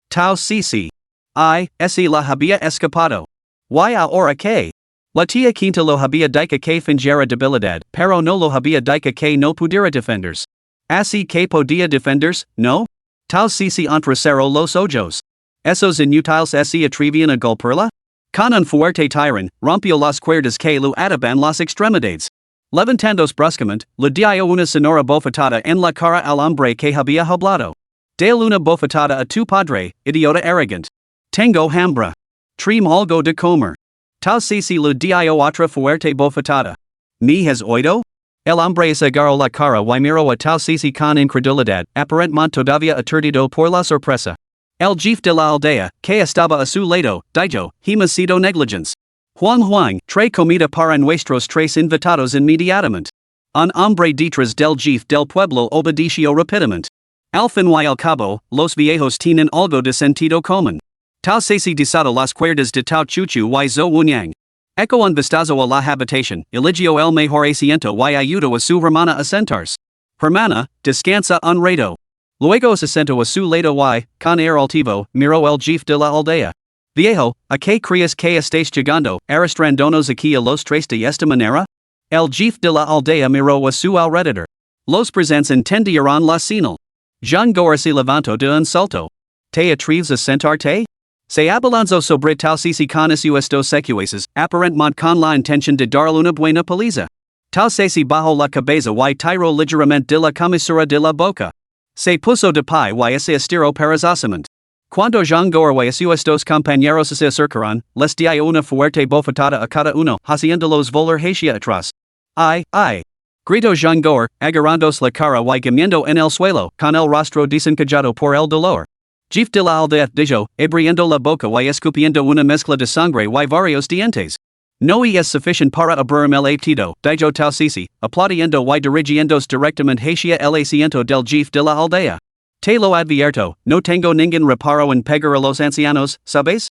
Tao Sisi. Ay, ese la había escapado. Y ahora que? La tía quinta lo había dicho que fingiera debilidad, pero no lo había dicho que no pudiera defenderse. Así que podía defenderse, ¿no? Tao Sisi entrecerró los ojos. ¿Esos inútiles se atrevían a golpearla? Con un fuerte tirón, rompió las cuerdas que lo ataban las extremidades. Levantándose bruscamente, le dio una sonora bofetada en la cara al hombre que había hablado. Dale una bofetada a tu padre, idiota arrogant. Tengo hambre. Trim algo de comer. Tao Sisi le dio otra fuerte bofetada. ¿Me has oído? El hombre se agarró la cara y miró a Tao Sisi con incredulidad, aparentemente todavía aturdido por la sorpresa. El jefe de la aldea, que estaba a su lado, dijo, hemos sido negligentes. Huang, trae comida para nuestros tres invitados inmediatamente. Un hombre detrás del jefe del pueblo obedeció rápidamente. Al fin y al cabo, los viejos tienen algo de sentido común. Tao Sisi desató las cuerdas de Tao Chuchu y Zo Wunyang. Echo un vistazo a la habitación, eligió el mejor asiento y ayudó a su hermana a sentarse. Hermana, descansa un rato. Luego se sentó a su lado y, con air altivo, miró el jefe de la aldea. Viejo, ¿a qué crees que estés llegando, arrastrándonos aquí a los tres de esta manera? El jefe de la aldea miró a su alrededor. Los presentes entendieron la señal. Jangor se levantó de un salto. ¿Te atreves a sentarte? Se abalanzó sobre Tao Sisi con estos secuaces, aparentemente con la intención de darle una buena paliza. Tao Sisi bajó la cabeza y tiró ligeramente de la comisura de la boca. Se puso de pie y ese estiro parazásamento. Cuando Jean-Goar y sus dos compañeros se acercaron, les dio una fuerte bofetada a cada uno, haciéndolos volar hacia atrás. ¡Ay, ay! Gritó Jean-Goar, agarrándose la cara y gimiendo en el suelo, con el rostro desencajado por el dolor. Jefe de la aldea dijo, abriendo la boca y escupiendo una mezcla de sangre y varios dientes. No es suficient para abrirme el apetito, dijo Tao Sisi, aplaudiendo y dirigiéndose directamente hacia el asiento del jefe de la aldea. Te lo advierto, no tengo ningún reparo en pegar a los ancianos, ¿sabes?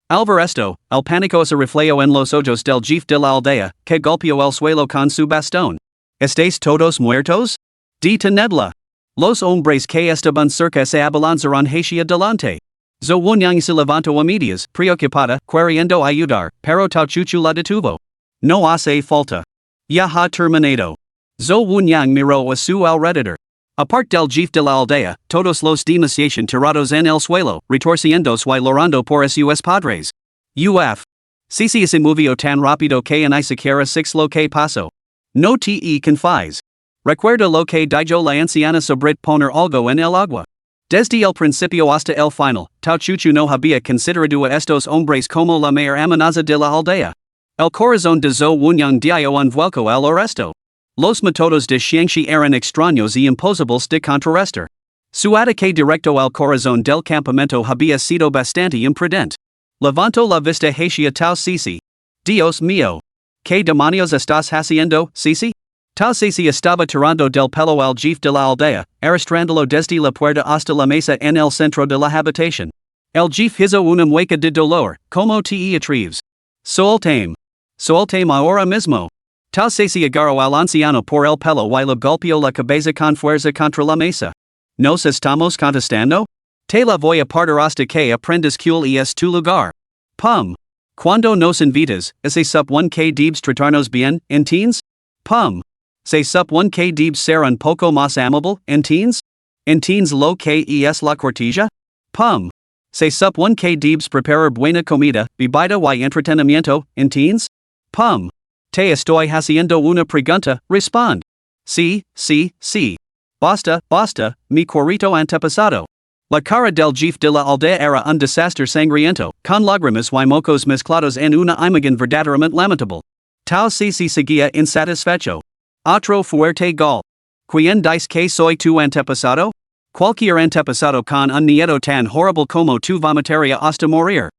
Al ver esto, el pánico se reflejó en los ojos del jefe de la aldea, que golpeó el suelo con su bastón. ¿Estáis todos muertos? Detenedla. Los hombres que estaban cerca se abalanzaron hacia delante. Zhou Wunyang se levantó a medias, preocupada, queriendo ayudar, pero Tao Chuchu la detuvo. No hace falta. Ya ha terminado. Zhou Wunyang miró a su alrededor. Aparte del jefe de la aldea, todos los demás yacían tirados en el suelo, retorciéndose y llorando por sus padres. Uf. Sisi se movió tan rápido que ni siquiera six lo que pasó. No te confíes. Recuerda lo que dijo la anciana sobre poner algo en el agua. Desde el principio hasta el final, Tao Chuchu no había considerado a estos hombres como la mayor amenaza de la aldea. El corazón de Zhou Wunyang dio un vuelco al arresto. Los métodos de Xiangxi eran extraños y imposibles de contrarrestar. Su ataque directo al corazón del campamento había sido bastante imprudente. Levantó la vista hacia Tao Sisi. Dios mío. ¿Qué demonios estás haciendo, Sisi? Tao Sisi estaba tirando del pelo al jefe de la aldea, arrastrándolo desde la puerta hasta la mesa en el centro de la habitación. El jefe hizo una mueca de dolor, como te atreves. Soltame. Soltame ahora mismo. Tao Sisi agarró al anciano por el pelo y le golpeó la cabeza con fuerza contra la mesa. ¿Nos estamos contestando? Te la voy a partir hasta que aprendas cuál es tu lugar. Pum. Cuando nos invitas, ese supone que debes tratarnos bien, ¿entiendes? Pum. Se supone que debes ser un poco más amable, ¿entiendes? ¿Entiendes lo que es la cortesía? Pum. Se supone que debes preparar buena comida, bebida y entretenimiento, ¿entiendes? Pum. Te estoy haciendo una pregunta, respond. Sí, sí, sí. Basta, basta, mi querido antepasado. La cara del jefe de la aldea era un desastre sangriento, con lágrimas y mocos mezclados en una imagen verdaderamente lamentable. Tao Sisi seguía insatisfecho. Otro fuerte gol. ¿Quién dice que soy tu antepasado? Cualquier antepasado con un nieto tan horrible como tu vomitaría hasta morir.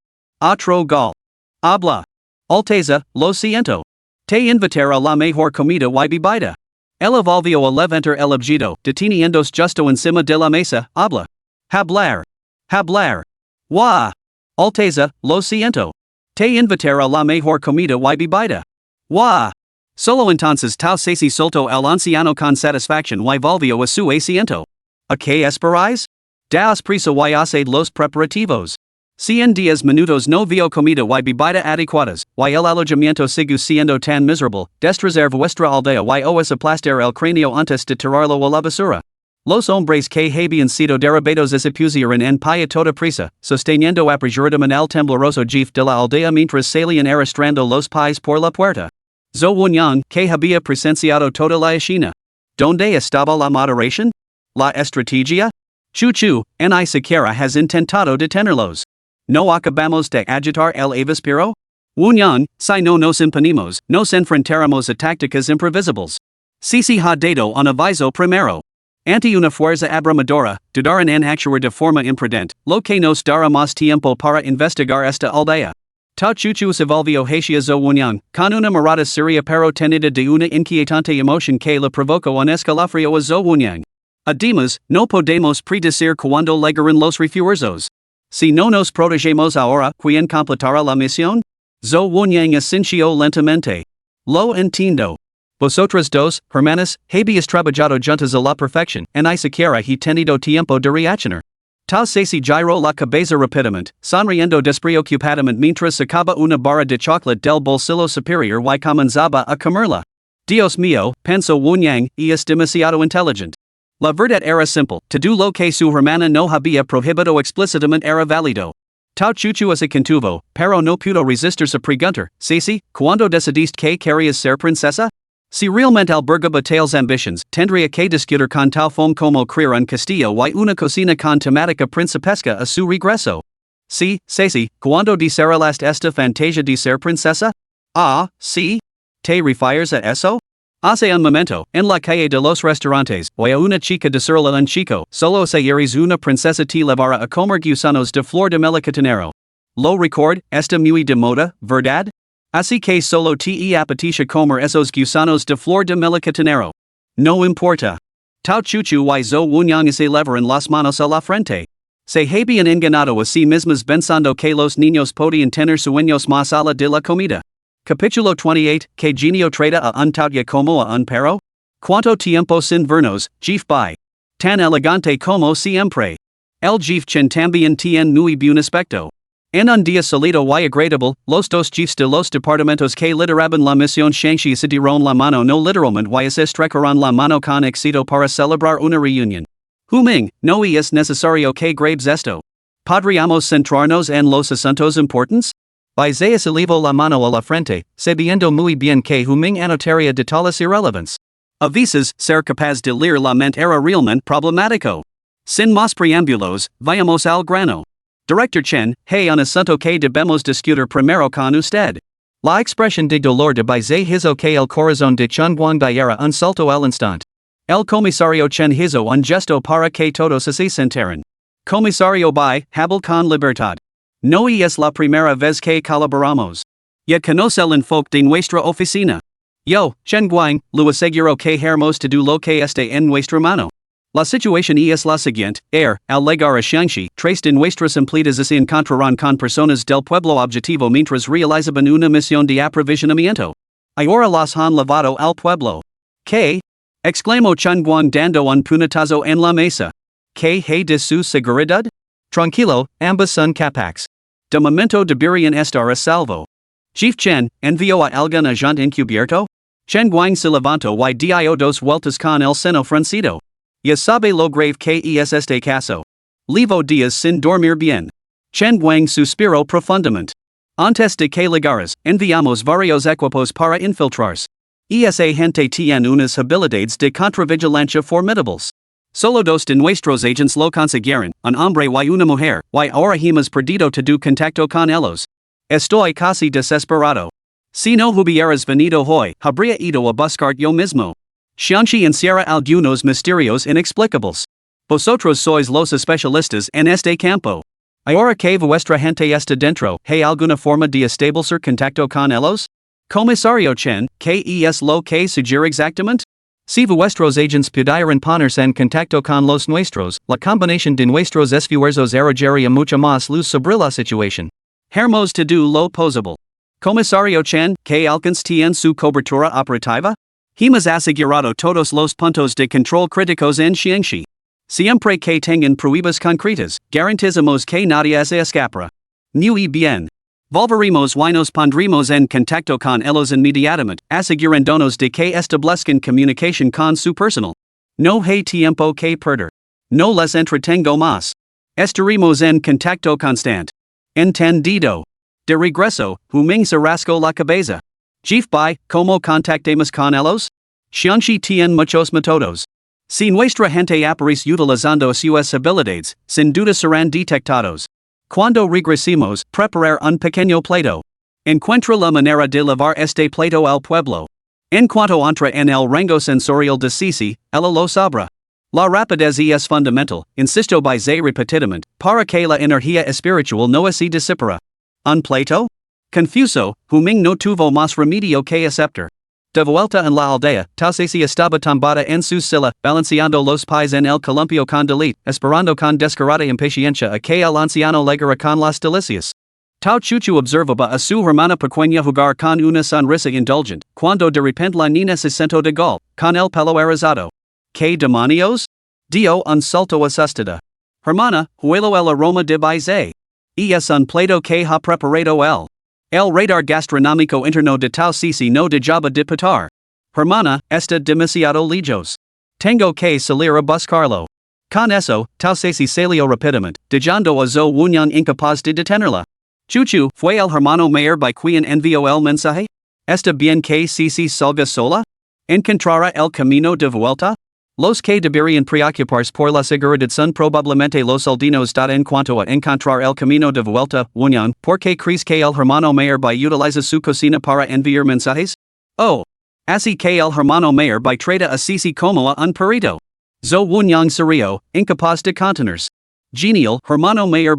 Otro gol. Habla. Alteza, lo siento. Te invitaré a la mejor comida y bebida. Él volvió a levantar el objeto, deteniéndose justo encima de la mesa, habla. Hablar. Hablar. Wah. Alteza, lo siento. Te invitaré a la mejor comida y bebida. Wah. Solo entonces Tao Sisi soltó al anciano con satisfacción y volvió a su asiento. ¿A qué esperáis? Daos prisa y haced los preparativos. 100 días minutos no vio comida y bebida adecuadas, y el alojamiento sigue siendo tan miserable, destrozar vuestra aldea y os aplastar el cráneo antes de tirarlo a la basura. Los hombres que habían sido derribados se pusieron en pie a toda prisa, sosteniendo apresuradamente el tembloroso jefe de la aldea mientras salían arrastrando los pies por la puerta. Zhou Wunyang, que había presenciado toda la escena. ¿Dónde estaba la moderación? ¿La estrategia? Chuchu, ni siquiera has intentado detenerlos. ¿No acabamos de agitar el avispero? Wunyang, si no nos imponemos, nos enfrentaremos a tácticas imprevisibles. Sisi ha dado un aviso primero. Ante una fuerza abrumadora, dudaron en actuar de forma imprudente, lo que nos dará más tiempo para investigar esta aldea. Tao Chuchu se volvió hacia Zhou Wunyang, con una mirada seria pero tenida de una inquietante emoción que le provocó un escalofrío a Zhou Wunyang. Además, no podemos predecir cuándo llegarán los refuerzos. Si no nos protegemos ahora, ¿quién completará la misión? Zhou Wunyang asintió lentamente. Lo entiendo. Vosotras dos, hermanas, habéis trabajado juntas a la perfección, ni siquiera he tenido tiempo de reaccionar. Tao Sisi giró la cabeza rápidamente, sonriendo despreocupadamente mientras sacaba una barra de chocolate del bolsillo superior y comenzaba a comerla. Dios mío, pensó Wunyang, es demasiado inteligente. La verdad era simple, todo lo que su hermana no había prohibido explícitamente era válido. Tao Chuchu se contuvo, pero no pudo resistirse a preguntar, Sisi, ¿cuándo decidiste que querías ser princesa? Si realmente albergaba tales ambitions, tendría que discutir con tal fome como criar un castillo y una cocina con temática principesca a su regreso. Sí, sí, cuando desarrollaste esta fantasia de ser princesa? Ah, sí. ¿Te refieres a eso? Hace un momento, en la calle de los restaurantes, voy a una chica decirle a un chico, solo si eres una princesa te llevará a comer gusanos de flor de melicotonero. Lo record, esta muy de moda, ¿verdad? Así que solo te apetece comer esos gusanos de flor de melicotonero. No importa. Tao chuchu y zo wunyang se levaran las manos a la frente. Se habían enganado a sí mismas pensando que los niños podían tener sueños más allá de la comida. Capítulo 28, que genio trata a un tautia como a un perro? Cuánto tiempo sin vernos, jeef bai. Tan elegante como siempre. El jeef chen también tiene muy buen aspecto. En un día salido y agradable, los dos jefes de los departamentos que lideraban la misión Shangxi se dieron la mano no literalmente y se estrecharon la mano con éxito para celebrar una reunión. Huming, no es necesario que grabes esto. ¿Podríamos centrarnos en los asuntos importantes? Isaiah se llevó la mano a la frente, sabiendo muy bien que Huming anotaría detalles irrelevantes. A veces, ser capaz de leer la mente era realmente problemático. Sin más preámbulos, vayamos al grano. Director Chen, hay un asunto que debemos discutir primero con usted. La expresión de dolor de Baizé hizo que el corazón de Chen Guang diera un salto al instante. El comisario Chen hizo un gesto para que todos se sentaran. Comisario Bai, habla con libertad. No es la primera vez que colaboramos. Ya conoce el enfoque de nuestra oficina. Yo, Chen Guang, lo aseguro que haremos todo lo que esté en nuestra mano. La situación es la siguiente, al llegar a Shangxi, tres de nuestras empleadas se encontrarán con personas del pueblo objetivo mientras realizaban una misión de aprovisionamiento. Ahora las han llevado al pueblo. ¿Qué? Exclamó Chen Guang dando un puñetazo en la mesa. ¿Qué hay de su seguridad? Tranquilo, ambas son capaces. De momento deberían estar a salvo. Chief Chen, envió a algún agente encubierto? Chen Guang se levantó y dio dos vueltas con el seno fruncido. Ya sabe lo grave que es este caso. Llevo días sin dormir bien. Chen Guang suspiró profundamente. Antes de que llegaras, enviamos varios equipos para infiltrarse. Esa gente tiene unas habilidades de contravigilancia formidables. Solo dos de nuestros agents lo consiguieron, un hombre y una mujer, y ahora hemos perdido todo contacto con ellos. Estoy casi desesperado. Si no hubieras venido hoy, habría ido a buscar yo mismo. Shangxi encierra algunos misterios inexplicables. Vosotros sois los especialistas en este campo. Ahora que vuestra gente está dentro, ¿hay alguna forma de establecer contacto con ellos? Comisario Chen, ¿qué es lo que sugiere exactamente? Si vuestros agents pudieran ponerse en contacto con los nuestros, la combinación de nuestros esfuerzos arrojaría mucha más luz sobre la situación. Hermos todo lo posible. Comisario Chen, ¿qué alcance tiene su cobertura operativa? Hemos asegurado todos los puntos de control críticos en Shangxi. Siempre que tengan pruebas concretas, garantizamos que nadie se escapará. Muy bien. Volveremos y nos pondremos en contacto con ellos inmediatamente, asegurándonos de que establezcan comunicación con su personal. No hay tiempo que perder. No les entretengo más. Estaremos en contacto constante. Entendido. De regreso, Huming se rascó la cabeza. Jeef Bai, ¿cómo contactemos con ellos? Shangxi tiene muchos métodos. Si nuestra gente aparece utilizando sus habilidades, sin duda serán detectados. Cuando regresemos, preparar un pequeño plato. Encuentra la manera de llevar este plato al pueblo. En cuanto entra en el rango sensorial de Sisi, ella lo sabrá. La rapidez es fundamental, insisto Baizé repetidamente, para que la energía espiritual no se disipara. ¿Un plato? Confuso, Huming no tuvo más remedio que aceptar. De vuelta en la aldea, Tausesi estaba tumbada en su silla, balanceando los pies en el columpio con deleite, esperando con descarada impaciencia a que el anciano llegara con las delicias. Tao Chuchu observaba a su hermana pequeña jugar con una sonrisa indulgente, cuando de repente la niña se sentó de golpe, con el pelo erizado. ¿Qué demonios? Dio un salto asustada. Hermana, huelo el aroma de Baizé. Es un plato que ha preparado él. El radar gastronómico interno de Tao Sisi no dejaba de pitar. Hermana, está demasiado lejos. Tengo que salir a buscarlo. Con eso, Tao Sisi salió rápidamente, dejando a Zhou Wunyan incapaz de detenerla. Chuchu, ¿fue el hermano mayor by quien envió el mensaje? ¿Está bien que Sisi salga sola? Encontrará el camino de vuelta? Los que deberían preocuparse por la seguridad son probablemente los aldeanos. En cuanto a encontrar el camino de vuelta, Wunyang, ¿por qué crees que el hermano mayor utiliza su cocina para enviar mensajes? Oh. Así que el hermano mayor trata a Cici como a un perrito. Zo Wunyang serio, incapaz de contenerse. Genial, hermano mayor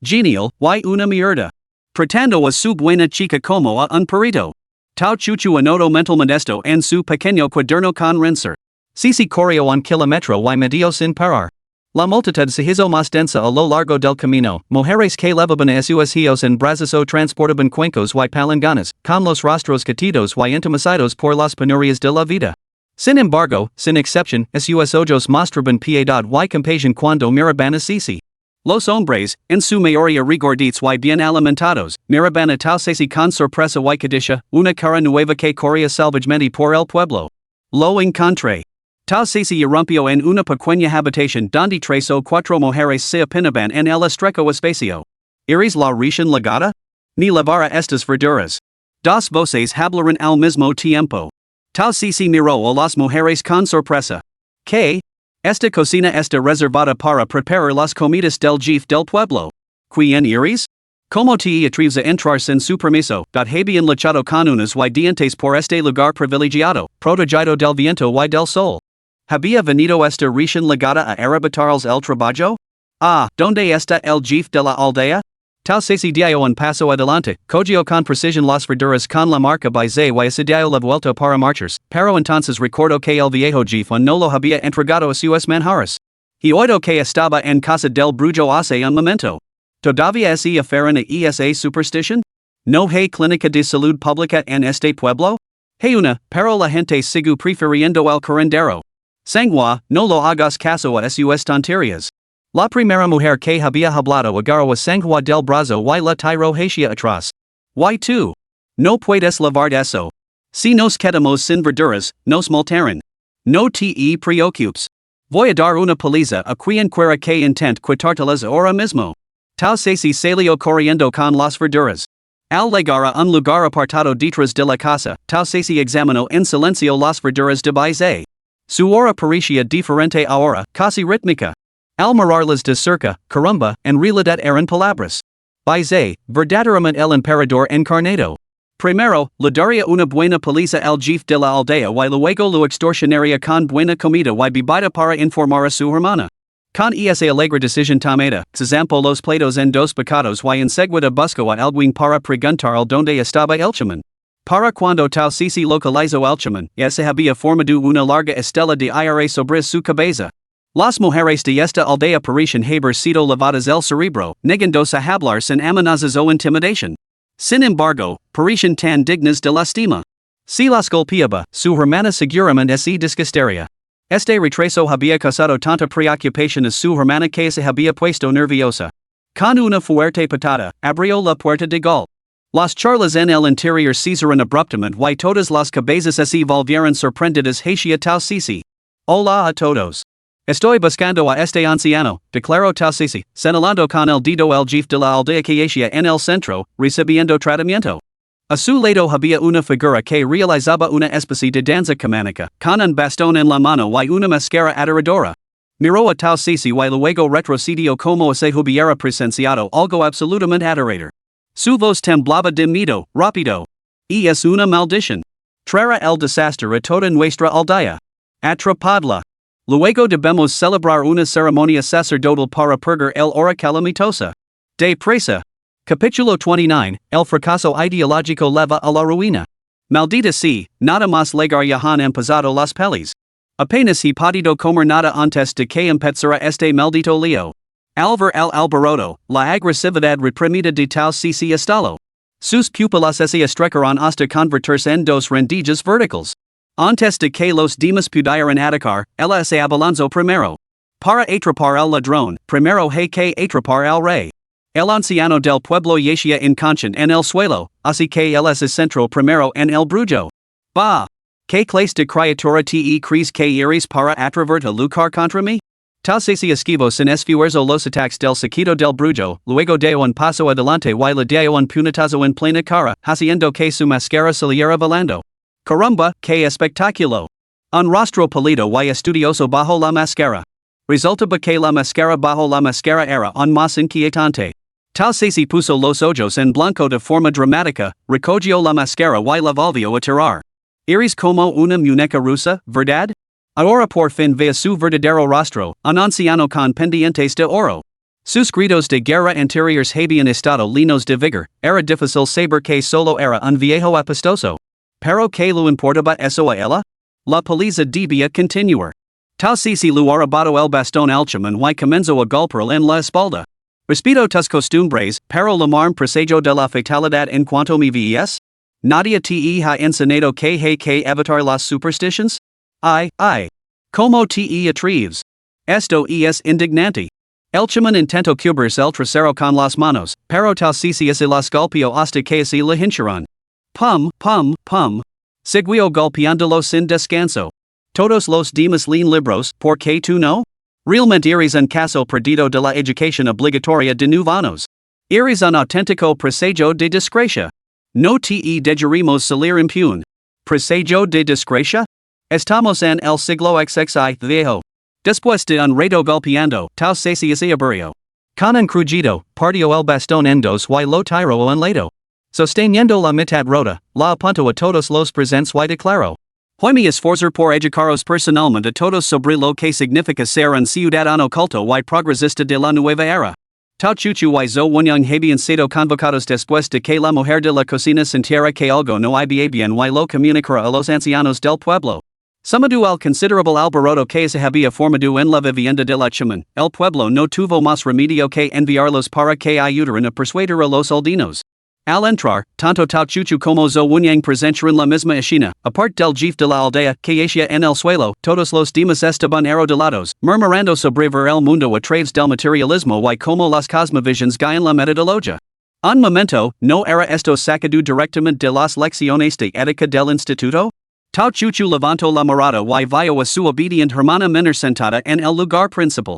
Genial, y una mierda. Pretendo a su buena chica como a un perrito. Tau chuchu anoto mental modesto en su pequeño cuaderno con renser. Cici corrió un kilómetro y medio sin parar. La multitud se hizo más densa a lo largo del camino, mujeres que levaban a sus hijos en brazos o transportaban cuencos y palanganas, con los rostros catidos y entumecidos por las penurias de la vida. Sin embargo, sin excepción, sus ojos mostraban piedad y compasión cuando miraban a Cici. Los hombres, en su mayoría regorditos y bien alimentados, miraban a tal Cici con sorpresa y codicia, una cara nueva que corría salvajemente por el pueblo. Lo encontré. Tal Cici irrumpió en una pequeña habitación donde tres o cuatro mujeres se apinaban en el estrecho espacio. ¿Iris la recién llegada? Ni llevara estas verduras. Dos voces hablaron al mismo tiempo. Tal Cici miró a las mujeres con sorpresa. ¿Qué? Esta cocina está reservada para preparar las comidas del jefe del pueblo. ¿Quién iris? ¿Cómo te atreves a entrar sin su permiso? Habían luchado con unas y dientes por este lugar privilegiado, protegido del viento y del sol. ¿Había venido esta recién llegada a arrebatarles el trabajo? Ah, ¿dónde está el jefe de la aldea? Tal Cici dio un paso adelante, cogió con precisión las verduras con la marca Baize y se dio la vuelta para marcharse, pero entonces recordó que el viejo jefe no lo había entregado a sus manjares. Y oído que estaba en casa del brujo hace un momento. ¿Todavía es aferran a esa superstición? ¿No hay clínica de salud pública en este pueblo? Hay una, pero la gente sigue prefiriendo el curandero. Manhwa, no lo hagas caso a sus tonterías. La primera mujer que había hablado agarró a Manhwa del brazo y la tiró hacia atrás. ¿Y tú? No puedes lavar eso. Si nos quedamos sin verduras, nos multarán. No te preocupes. Voy a dar una paliza a quien quiera que intente quitártelas ahora mismo. Tal Cici salió corriendo con las verduras. Al llegar a un lugar apartado detrás de la casa, Tal Cici examinó en silencio las verduras de Baize. Su hora parecía diferente ahora, casi rítmica. Al mirarlas de cerca, caramba, en realidad eran palabras. Baize, verdaderamente el emperador encarnado. Primero, le daría una buena paliza al jefe de la aldea y luego lo extorsionaría con buena comida y bebida para informar a su hermana. Con esa alegre decisión tomada, se zampó los platos en dos bocados y enseguida buscó a alguien para preguntar donde estaba el chamán. Para cuando Tal Cici localizó al chamán, se había formado una larga estela de aire sobre su cabeza. Las mujeres de esta aldea parecían haber sido lavadas el cerebro, negándose a hablar sin amenazas o intimidación. Sin embargo, parecían tan dignas de lástima. Si las golpeaba, su hermana seguramente se disgustaría. Este retraso había causado tanta preocupación a su hermana que se había puesto nerviosa. Con una fuerte patada, abrió la puerta de golpe. Las charlas en el interior cesaron abruptamente y todas las cabezas se volvieron sorprendidas hacia Tal Cici. Hola a todos. Estoy buscando a este anciano, declaró Tal Cici, señalando con el dedo el jefe de la aldea que yacía en el centro, recibiendo tratamiento. A su lado había una figura que realizaba una especie de danza camánica, con un bastón en la mano y una máscara aterradora. Miró a Tal Cici y luego retrocedió como si hubiera presenciado algo absolutamente aterrador. Su voz temblaba de miedo, rápido. Y es una maldición. Traerá el desastre a toda nuestra aldea. Atrapadla. Luego debemos celebrar una ceremonia sacerdotal para purgar el hora calamitosa. De presa. Capítulo 29, el fracaso ideológico leva a la ruina. Maldita sea, nada más llegar ya han empezado las pelis. Apenas he podido comer nada antes de que empezara este maldito lío. Al ver el alboroto, la agresividad reprimida de Tal Cici estalló. Sus pupilas se estrecharon hasta convertirse en dos rendijas verticales. Antes de que los demás pudieran atacar, ella se abalanzó primero. Para atrapar al ladrón, primero hay que atrapar al rey. El anciano del pueblo yacía inconsciente en el suelo, así que él se centró primero en el brujo. Bah! ¿Qué clase de criatura te crees que eres para atreverte a luchar contra mí? Tal Cici esquivó sin esfuerzo los ataques del sequito del brujo, luego dio un paso adelante y le dio un puñetazo en plena cara, haciendo que su máscara saliera volando. Caramba, que espectáculo. Un rostro pálido y estudioso bajo la máscara. Resulta que la máscara bajo la máscara era aún más inquietante. Tal se puso los ojos en blanco de forma dramática, recogió la máscara y la volvió a tirar. Eres como una muñeca rusa, ¿verdad? Ahora por fin ve su verdadero rostro, un anciano con pendientes de oro. Sus gritos de guerra anteriores habían estado llenos de vigor, era difícil saber que solo era un viejo apestoso. Pero que lo importaba eso a ella? La paliza debía continuar. Tal si lo arrebató el bastón al chamán y comenzó a golpearle en la espalda. Respeto tus costumbres, pero la mar presagio de la fatalidad en cuanto me ves? Nadie te ha enseñado que hay que evitar las superstitions? Ay, como te atreves. Esto es indignante. El chamán intentó cubrirse el trasero con las manos, pero tal si se las golpeó hasta que se le hincharon. Pum. Siguió golpeándolo sin descanso. Todos los demás leen libros, ¿por qué tú no? Realmente eres un caso perdido de la educación obligatoria de nuevos. Eres un auténtico presagio de desgracia. No te dejaremos salir impune. ¿Presagio de desgracia? Estamos en el siglo XXI viejo. Después de un rato golpeando, tal se aburrió. Con un crujido, partió el bastón en dos y lo tiró a un lado. Sosteniendo la mitad rota, la apuntó a todos los presentes y declaró. Hoy me esforzo por educaros personalmente a todos sobre lo que significa ser un ciudadano culto y progresista de la nueva era. Tao Chuchu y Zhou Wenyang habían sido convocados después de que la mujer de la cocina sintiera que algo no iba bien y lo comunicara a los ancianos del pueblo. Sumado al considerable alboroto que se había formado en la vivienda de la chamán, el pueblo no tuvo más remedio que enviarlos para que ayudaran a persuadir a los aldeanos. Al entrar, tanto Tao Chuchu como Zhou Wenyang presentaron la misma escena, aparte del jefe de la aldea, que yacía en el suelo, todos los demás estaban arrodillados, murmurando sobre ver el mundo a través del materialismo y como las cosmovisions guían la metodología. Un momento, ¿no era esto sacado directamente de las lecciones de ética del instituto? Tao Chuchu levantó la mirada y vio a su obediente hermana menor sentada en el lugar principal.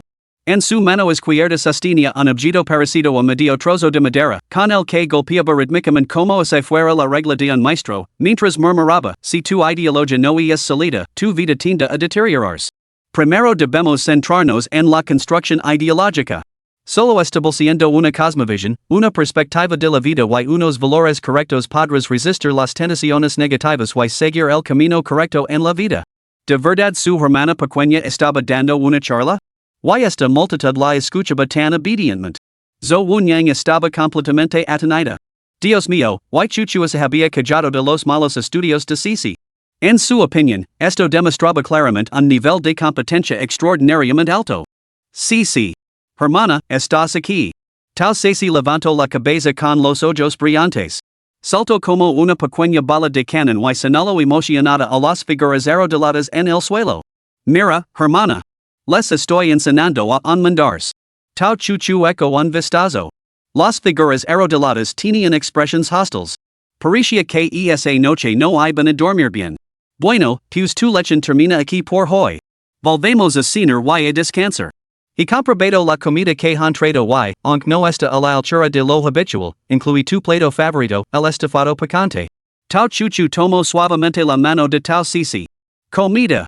En su mano izquierda sostenía un objeto parecido a medio trozo de madera, con el que golpeaba rítmicamente como si fuera la regla de un maestro, mientras murmuraba, si tu ideología no es sólida, tu vida tiende a deteriorarse. Primero debemos centrarnos en la construcción ideológica. Solo estableciendo una cosmovisión, una perspectiva de la vida y unos valores correctos podrás resistir las tentaciones negativas y seguir el camino correcto en la vida. ¿De verdad su hermana pequeña estaba dando una charla? Y esta multitud la escuchaba tan obedientemente. Zhou Wenyang estaba completamente atonida. Dios mío, y Chuchu se había callado de los malos estudios de Sisi. En su opinión, esto demostraba claramente un nivel de competencia extraordinariamente alto. Sisi. Hermana, estás aquí. Tal se levantó la cabeza con los ojos brillantes. Saltó como una pequeña bala de cañón y señaló emocionada a las figuras arrodilladas en el suelo. Mira, hermana. Les estoy enseñando a enmendarse. Tao Chuchu eco un vistazo. Las figuras arrodilladas tenían expresiones hostiles. Parecía que esa noche no iban a dormir bien. Bueno, pues tu lechen termina aquí por hoy. Volvemos a cenar y a descansar. Y comprobado la comida que han traído y, aunque no está a la altura de lo habitual, incluye tu plato favorito, el estofado picante. Tao Chuchu tomó suavemente la mano de Tao Sisi. Comida.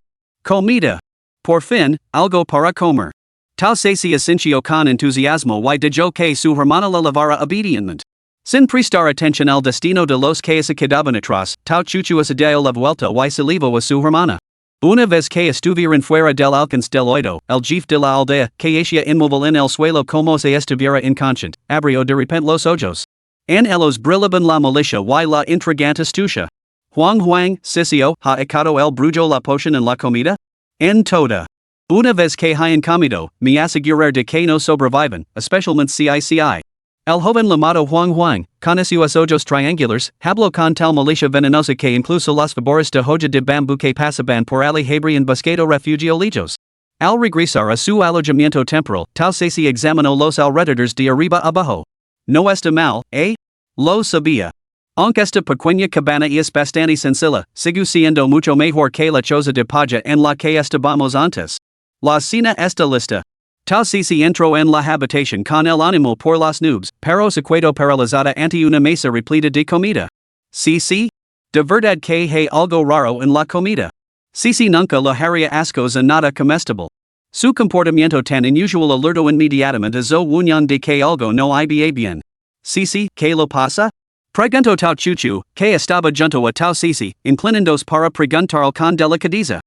Por fin, algo para comer. Tao Sisi asintió con entusiasmo y dijo que su hermana la lavara obedientemente. Sin prestar atención al destino de los que se quedaban atrás, Tao Chuchu se dio la vuelta y se llevó a su hermana. Una vez que estuvieron fuera del alcance del oído, el jefe de la aldea, que yacía inmóvil en el suelo como si estuviera inconsciente, abrió de repente los ojos. En ellos brillaban la malicia y la intrigante astucia. Huang, Sisio, ha echado el brujo la poción en la comida? En toda. Una vez que hayan comido, me asegurar de que no sobreviven, especialmente CICI. El joven llamado Huang, con esos ojos triangulares, habló con tal malicia venenosa que incluso las figuras de hoja de bambú que pasaban por allí habrían buscado refugio lejos. Al regresar a su alojamiento temporal, Tao Sisi examinó los alrededores de arriba abajo. No está mal, ¿eh? Lo sabía. Aunque esta pequeña cabana es bastante sencilla, sigue siendo mucho mejor que la choza de paja en la que estábamos antes. La cena está lista. Tao Sisi entró en la habitación con el ánimo por las nubes, pero se quedó paralizada ante una mesa repleta de comida. Sisi? De verdad que hay algo raro en la comida. Si nunca lo haría ascos a nada comestible. Su comportamiento tan inusual alerto inmediatamente zo unión de que algo no iba bien. Si, ¿qué lo pasa? Pregunto tau chuchu, que estaba junto a tau Sisi, inclinandos para preguntar con delicadeza.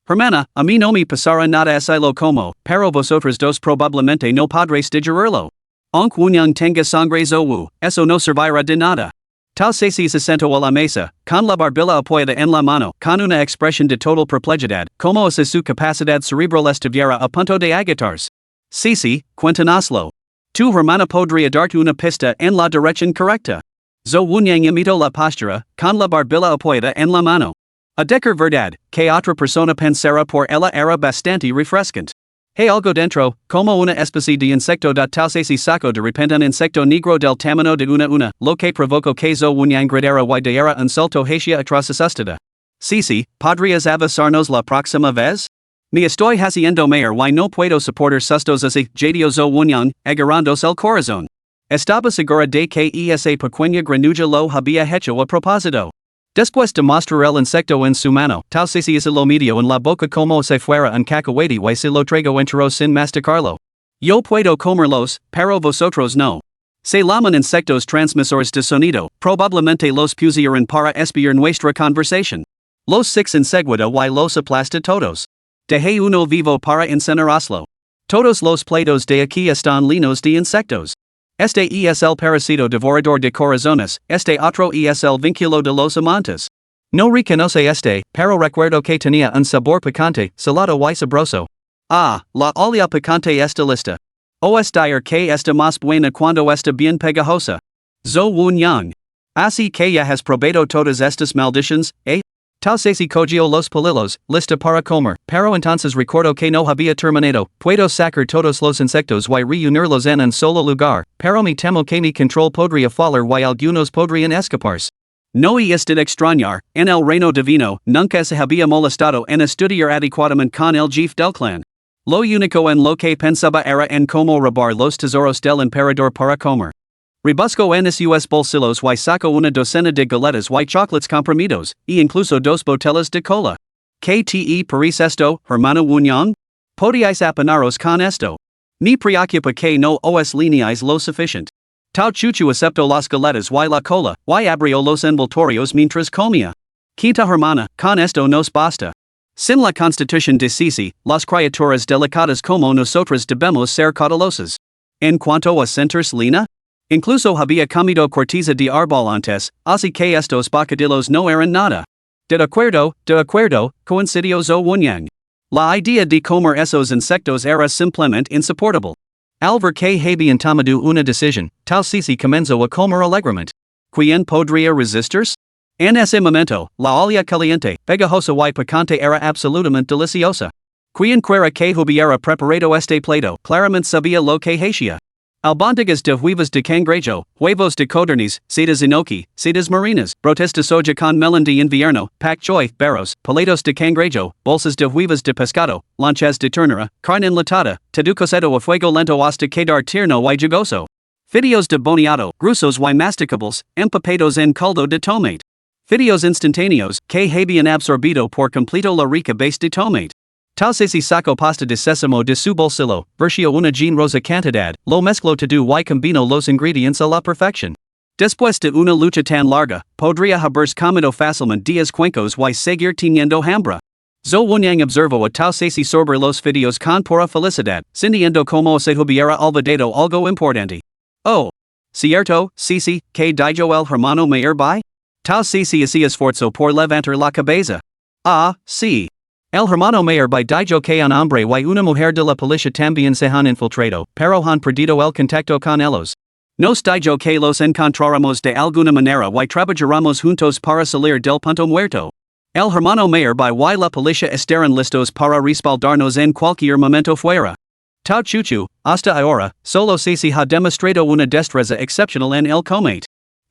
Hermana, a mí no me pasará nada así lo como, pero vosotros dos probablemente no podréis digerirlo. Aunque unión tenga sangre zo eso no servirá de nada. Tau Sisi se sentó a la mesa, con la barbilla apoyada en la mano, con una expresión de total perplejidad, como si su capacidad cerebral estuviera a punto de agotarse. Sisi, cuéntanoslo. Tu hermana podría darte una pista en la dirección correcta. Zo Wunyang imito la postura, con la barbilla apoyada en la mano. A decir verdad, que otra persona pensara por ella era bastante refrescante. Hay algo dentro, como una especie de insecto da tal si saco de repente un insecto negro del tamaño de una, lo que provocó que Zo Wunyang gridera y diera un salto hacia atrás asustada. Si, ¿podrías avisarnos la próxima vez? Me estoy haciendo mayor y no puedo soportar sustos así, jadio Zo Wunyang, agarrándose el corazón. Estaba segura de que esa pequeña granuja lo había hecho a propósito. Después de mostrar el insecto en su mano, tal si se lo metió en la boca como si fuera un cacahuete y se lo tragó entero sin masticarlo. Yo puedo comerlos, pero vosotros no. Se llaman insectos transmisores de sonido, probablemente los pusieron para espiar nuestra conversación. Los six enseguida y los aplasta todos. Deje uno vivo para incinerarlo. Todos los platos de aquí están llenos de insectos. Este es el parásito devorador de corazones, este otro es el vínculo de los amantes. No reconoce este, pero recuerdo que tenía un sabor picante, salado y sabroso. Ah, la olla picante está lista. Os dire que está más buena cuando está bien pegajosa. Zo Wunyang. Así que ya has probado todas estas maldiciones, eh? Tal si cogio los palillos, lista para comer, pero entonces recuerdo que no había terminado, puedo sacar todos los insectos y reunirlos en un solo lugar, pero me temo que mi control podría fallar y algunos podrían escaparse. No es de extrañar, en el reino divino, nunca se había molestado en estudiar adecuadamente con el jefe del clan. Lo único en lo que pensaba era en cómo robar los tesoros del emperador para comer. Rebusco en sus bolsillos y saco una docena de galletas y chocolates comprimidos, y incluso dos botellas de cola. ¿Qué te parece esto, hermano Wunyang? Podíais apanaros con esto. Me preocupa que no os lineáis lo suficiente. Tau chuchu aceptó las galletas y la cola, y abrió los envoltorios mientras comía. Quinta hermana, con esto nos basta. Sin la constitución de Sisi, las criaturas delicadas como nosotros debemos ser cautelosas. En cuanto a sentirse lina, incluso había comido corteza de árbol antes, así que estos bocadillos no eran nada. De acuerdo, coincidió Zo Wunyang. La idea de comer esos insectos era simplemente insoportable. Al ver que habían tomado una decisión, tal Sisi comenzó a comer alegremente. ¿Quién podría resistirse? En ese momento, la olla caliente, pegajosa y picante era absolutamente deliciosa. Quien quiera que hubiera preparado este plato, claramente sabía lo que hacía. Albóndigas de huevos de cangrejo, huevos de codorniz, setas enoki, setas marinas, brotes de soja con melón de invierno, pak choy, berros, palitos de cangrejo, bolsas de huevos de pescado, lanchas de ternera, carne enlatada, todo cocido a fuego lento hasta quedar tierno y jugoso. Fideos de boniato, gruesos y masticables, empapados en caldo de tomate. Fideos instantáneos, que habían absorbido por completo la rica base de tomate. Tal si saco pasta de sésamo de su bolsillo, versió una generosa cantidad, lo mezcló todo y combinó los ingredientes a la perfección. Después de una lucha tan larga, podría haberse comido fácilmente 10 cuencos y seguir teniendo hambre. Zo Wunyang observó a tal si sobre los fideos con pura felicidad, sintiendo como se hubiera olvidado algo importante. Oh, cierto, Sisi, que dijo el hermano mayor by? Tal si hacía esfuerzo por levantar la cabeza. Ah, sí. El hermano mayor by dijo que un hombre y una mujer de la policía también se han infiltrado, pero han perdido el contacto con ellos. Nos dijo que los encontraremos de alguna manera y trabajaremos juntos para salir del punto muerto. El hermano mayor by y la policía estarán listos para respaldarnos en cualquier momento fuera. Tau chuchu, hasta ahora, solo Sisi ha demostrado una destreza excepcional en el combate.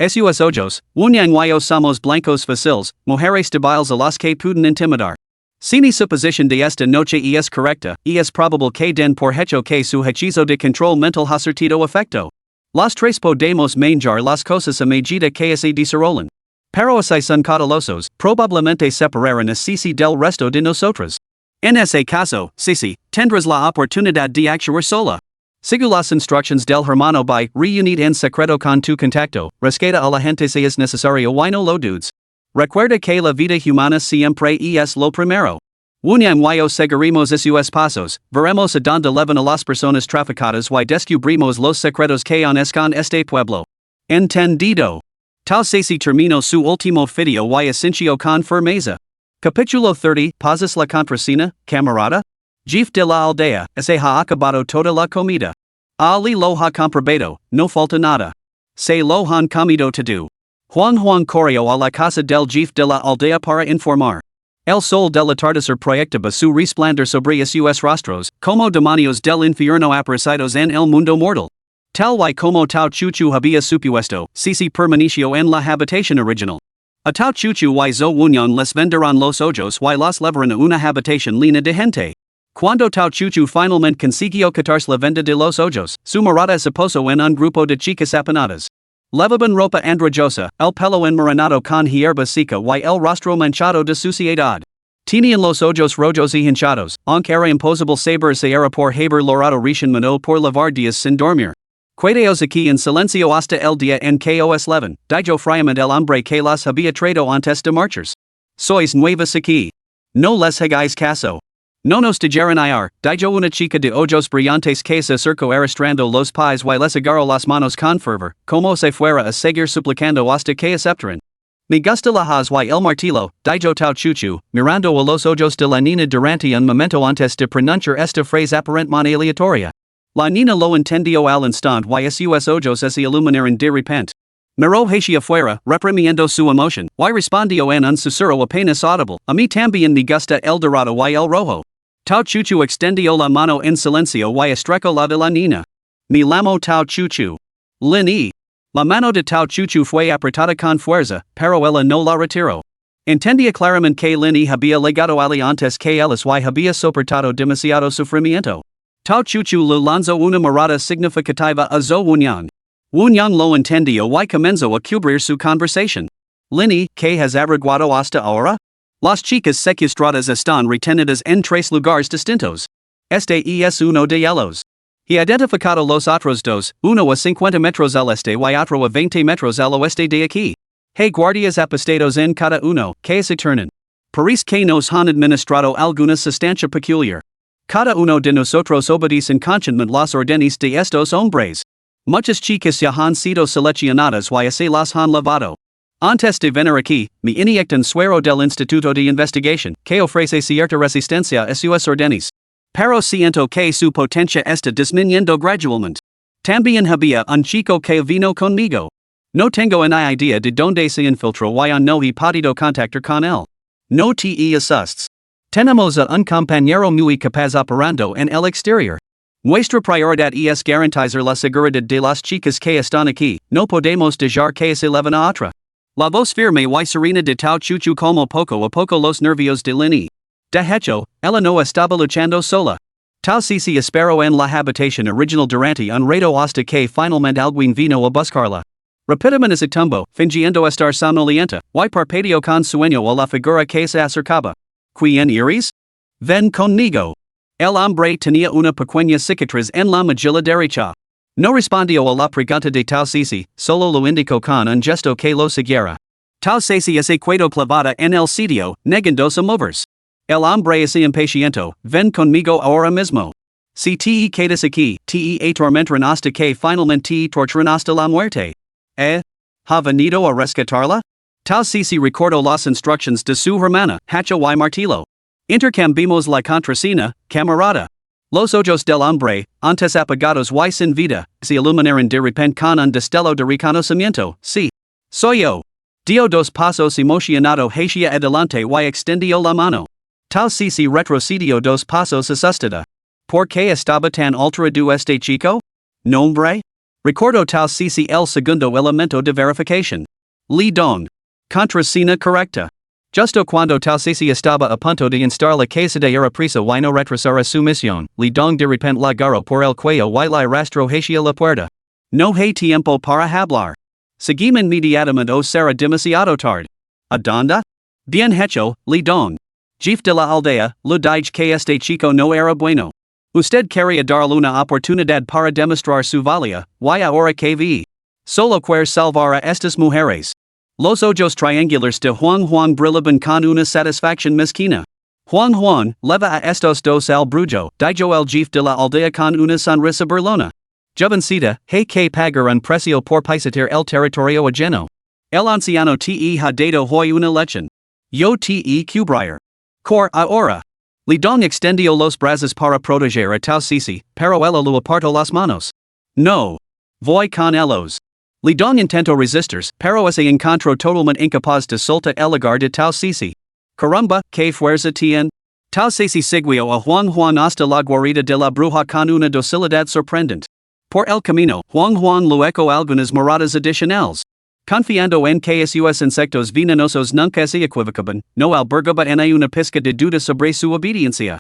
Sus ojos, Wunyang y yo somos blancos fáciles, mujeres débiles a las que pueden intimidar. Si mi suposición de esta noche es correcta, es probable que den por hecho que su hechizo de control mental ha surtido efecto. Los tres podemos manjar las cosas a medida que se desarrollan. Pero así son cautelosos, probablemente separarán a Sisi del resto de nosotros. En ese caso, Sisi, tendrás la oportunidad de actuar sola. Sigue las instrucciones del hermano by reunir en secreto con tu contacto, rescata a la gente si es necesario y no lo dudes. Recuerda que la vida humana siempre es lo primero. Wunyang yo seguiremos esos pasos, veremos a donde llevan a las personas traficadas y descubrimos los secretos que aún escon este pueblo. Entendido. Tal Sisi terminó su último video y asintió con firmeza. Capítulo 30, ¿Pasas la contraseña, camarada? Jefe de la aldea, se ha acabado toda la comida. Ali lo ha comprobado, no falta nada. Se lo han comido todo. Juan corrió a la casa del jefe de la aldea para informar. El sol del atardecer proyectaba su resplandor sobre sus rostros, como demonios del infierno aparecidos en el mundo mortal. Tal y como Tao Chuchu había supuesto, Sisi permaneció en la habitación original. A Tao Chuchu y Zo Wunyan les venderán los ojos y los llevarán a una habitación llena de gente. Cuando Tao Chuchu finalmente consiguió quitarse la venda de los ojos, su mirada se posó en un grupo de chicas apanadas. Llevaban ropa andrajosa, el pelo enmarinado con hierba seca y el rostro manchado de suciedad. Tenían los ojos rojos y hinchados, aunque era imposible saber si era por haber logrado recientemente por lavar días sin dormir. Quedaos aquí en silencio hasta el día en que os leven, dijo friamente el hombre que las había traído antes de marchas. Sois nuevas aquí. No les hagáis caso. No nos dejaron ir, dijo una chica de ojos brillantes que se acercó arrastrando los pies y les agarró las manos con fervor, como si fuera a seguir suplicando hasta que aceptaran. Me gusta la haz y el martillo, dijo Tao Chuchu, mirando a los ojos de la niña durante un momento antes de pronunciar esta frase aparentemente aleatoria. La niña lo entendió al instante y sus ojos se iluminaron de repente. Miró hacia afuera, reprimiendo su emoción, y respondió en un susurro apenas audible, a mí también me gusta el dorado y el rojo. Tao Chuchu extendió la mano en silencio y estrechó la de la niña. Me llamo Tao Chuchu. Lin y. La mano de Tao Chuchu fue apretada con fuerza, pero ella no la retiró. Entendía claramente que Lin y había legado ali antes que ellas y había soportado demasiado sufrimiento. Tao Chuchu le lanzó una mirada significativa a Zo Wunyan. Wunyan lo entendió y comenzó a cubrir su conversación. Lini, ¿qué has averiguado hasta ahora? Las chicas secuestradas están retenidas en 3 lugares distintos. Este es uno de ellos. He identificado los otros dos, uno a 50 metros al este y otro a 20 metros al oeste de aquí. Hay guardias apostados en cada uno, que se turnan. Parece que nos han administrado alguna sustancia peculiar. Cada uno de nosotros obedece conscientemente las órdenes de estos hombres. Muchas chicas ya han sido seleccionadas y se las han lavado. Antes de venir aquí, me inyectan suero del Instituto de Investigación, que ofrece cierta resistencia a sus órdenes. Pero siento que su potencia está disminuyendo gradualmente. También había un chico que vino conmigo. No tengo una idea de dónde se infiltró y no he podido contactar con él. No te asustes. Tenemos a un compañero muy capaz operando en el exterior. Nuestra prioridad es garantizar la seguridad de las chicas que están aquí, no podemos dejar que se leven a otra. La voz firme y serena de Tao Chuchu como poco a poco los nervios de Lini. De hecho, ella no estaba luchando sola. Tao Sisi esperó en la habitación original durante un rato hasta que finalmente alguien vino a buscarla. Rápidamente se tumbó, fingiendo estar somnolienta, y parpadeó con sueño a la figura que se acercaba. ¿Quién eres? Ven conmigo. El hombre tenía una pequeña cicatriz en la mejilla derecha. No respondió a la pregunta de Tao Sisi, solo lo indicó con un gesto que lo siguiera. Tao Sisi se quedó clavada en el sitio, negándose a moverse. El hombre se impacientó, ven conmigo ahora mismo. Si te quedas aquí, te atormentarán hasta que finalmente te torturarán hasta la muerte. ¿Ha venido a rescatarla? Tao Sisi recordó las instrucciones de su hermana, hacha y martillo. Intercambiamos la contraseña, camarada. Los ojos del hombre, antes apagados y sin vida, se iluminaron de repente con un destello de reconocimiento. Sí. Soy yo. Dio 2 pasos emocionado hacia adelante y extendió la mano. Tao Sisi retrocedió 2 pasos asustada. ¿Por qué estaba tan alterado este chico? ¿Nombre? Recordó Tao Sisi el segundo elemento de verificación. Li Dong. Contraseña correcta. Justo cuando Tao Sisi estaba a punto de instar la quesada era prisa y no retrasara su misión, Li Dong de repente la agarró por el cuello y la arrastró hacia la puerta. No hay tiempo para hablar. Seguimen mediatement o será demasiado tarde. Adonde? Bien hecho, le don. Jefe de la aldea, lo dije que este chico no era bueno. Usted quería darle una oportunidad para demostrar su valía, y ahora que vi. Solo quiere salvar a estas mujeres. Los ojos triangulares de Juan Juan brillaban con una satisfacción mezquina. Juan Juan, leva a estos dos al brujo, dijo el jefe de la aldea con una sonrisa burlona. Jovencita, hay que pagar un precio por pisotear el territorio ajeno. El anciano te ha dado hoy una lección. Yo te cubrir. Cor ahora. Le don extendió los brazos para proteger a Tau Sisi, pero ella lo apartó las manos. No. Voy con ellos. Le don intentó resistir, pero se encontró totalmente incapaz de soltar el agar de Tau Sisi. Caramba, que fuerza tien. Tau Sisi siguió a Juan Juan hasta la guarida de la bruja con una docilidad sorprendente. Por el camino, Juan Juan luego algunas moradas adicionales. Confiando en que esos insectos venenosos nunca se equivocaban, no albergaba en una pizca de duda sobre su obediencia.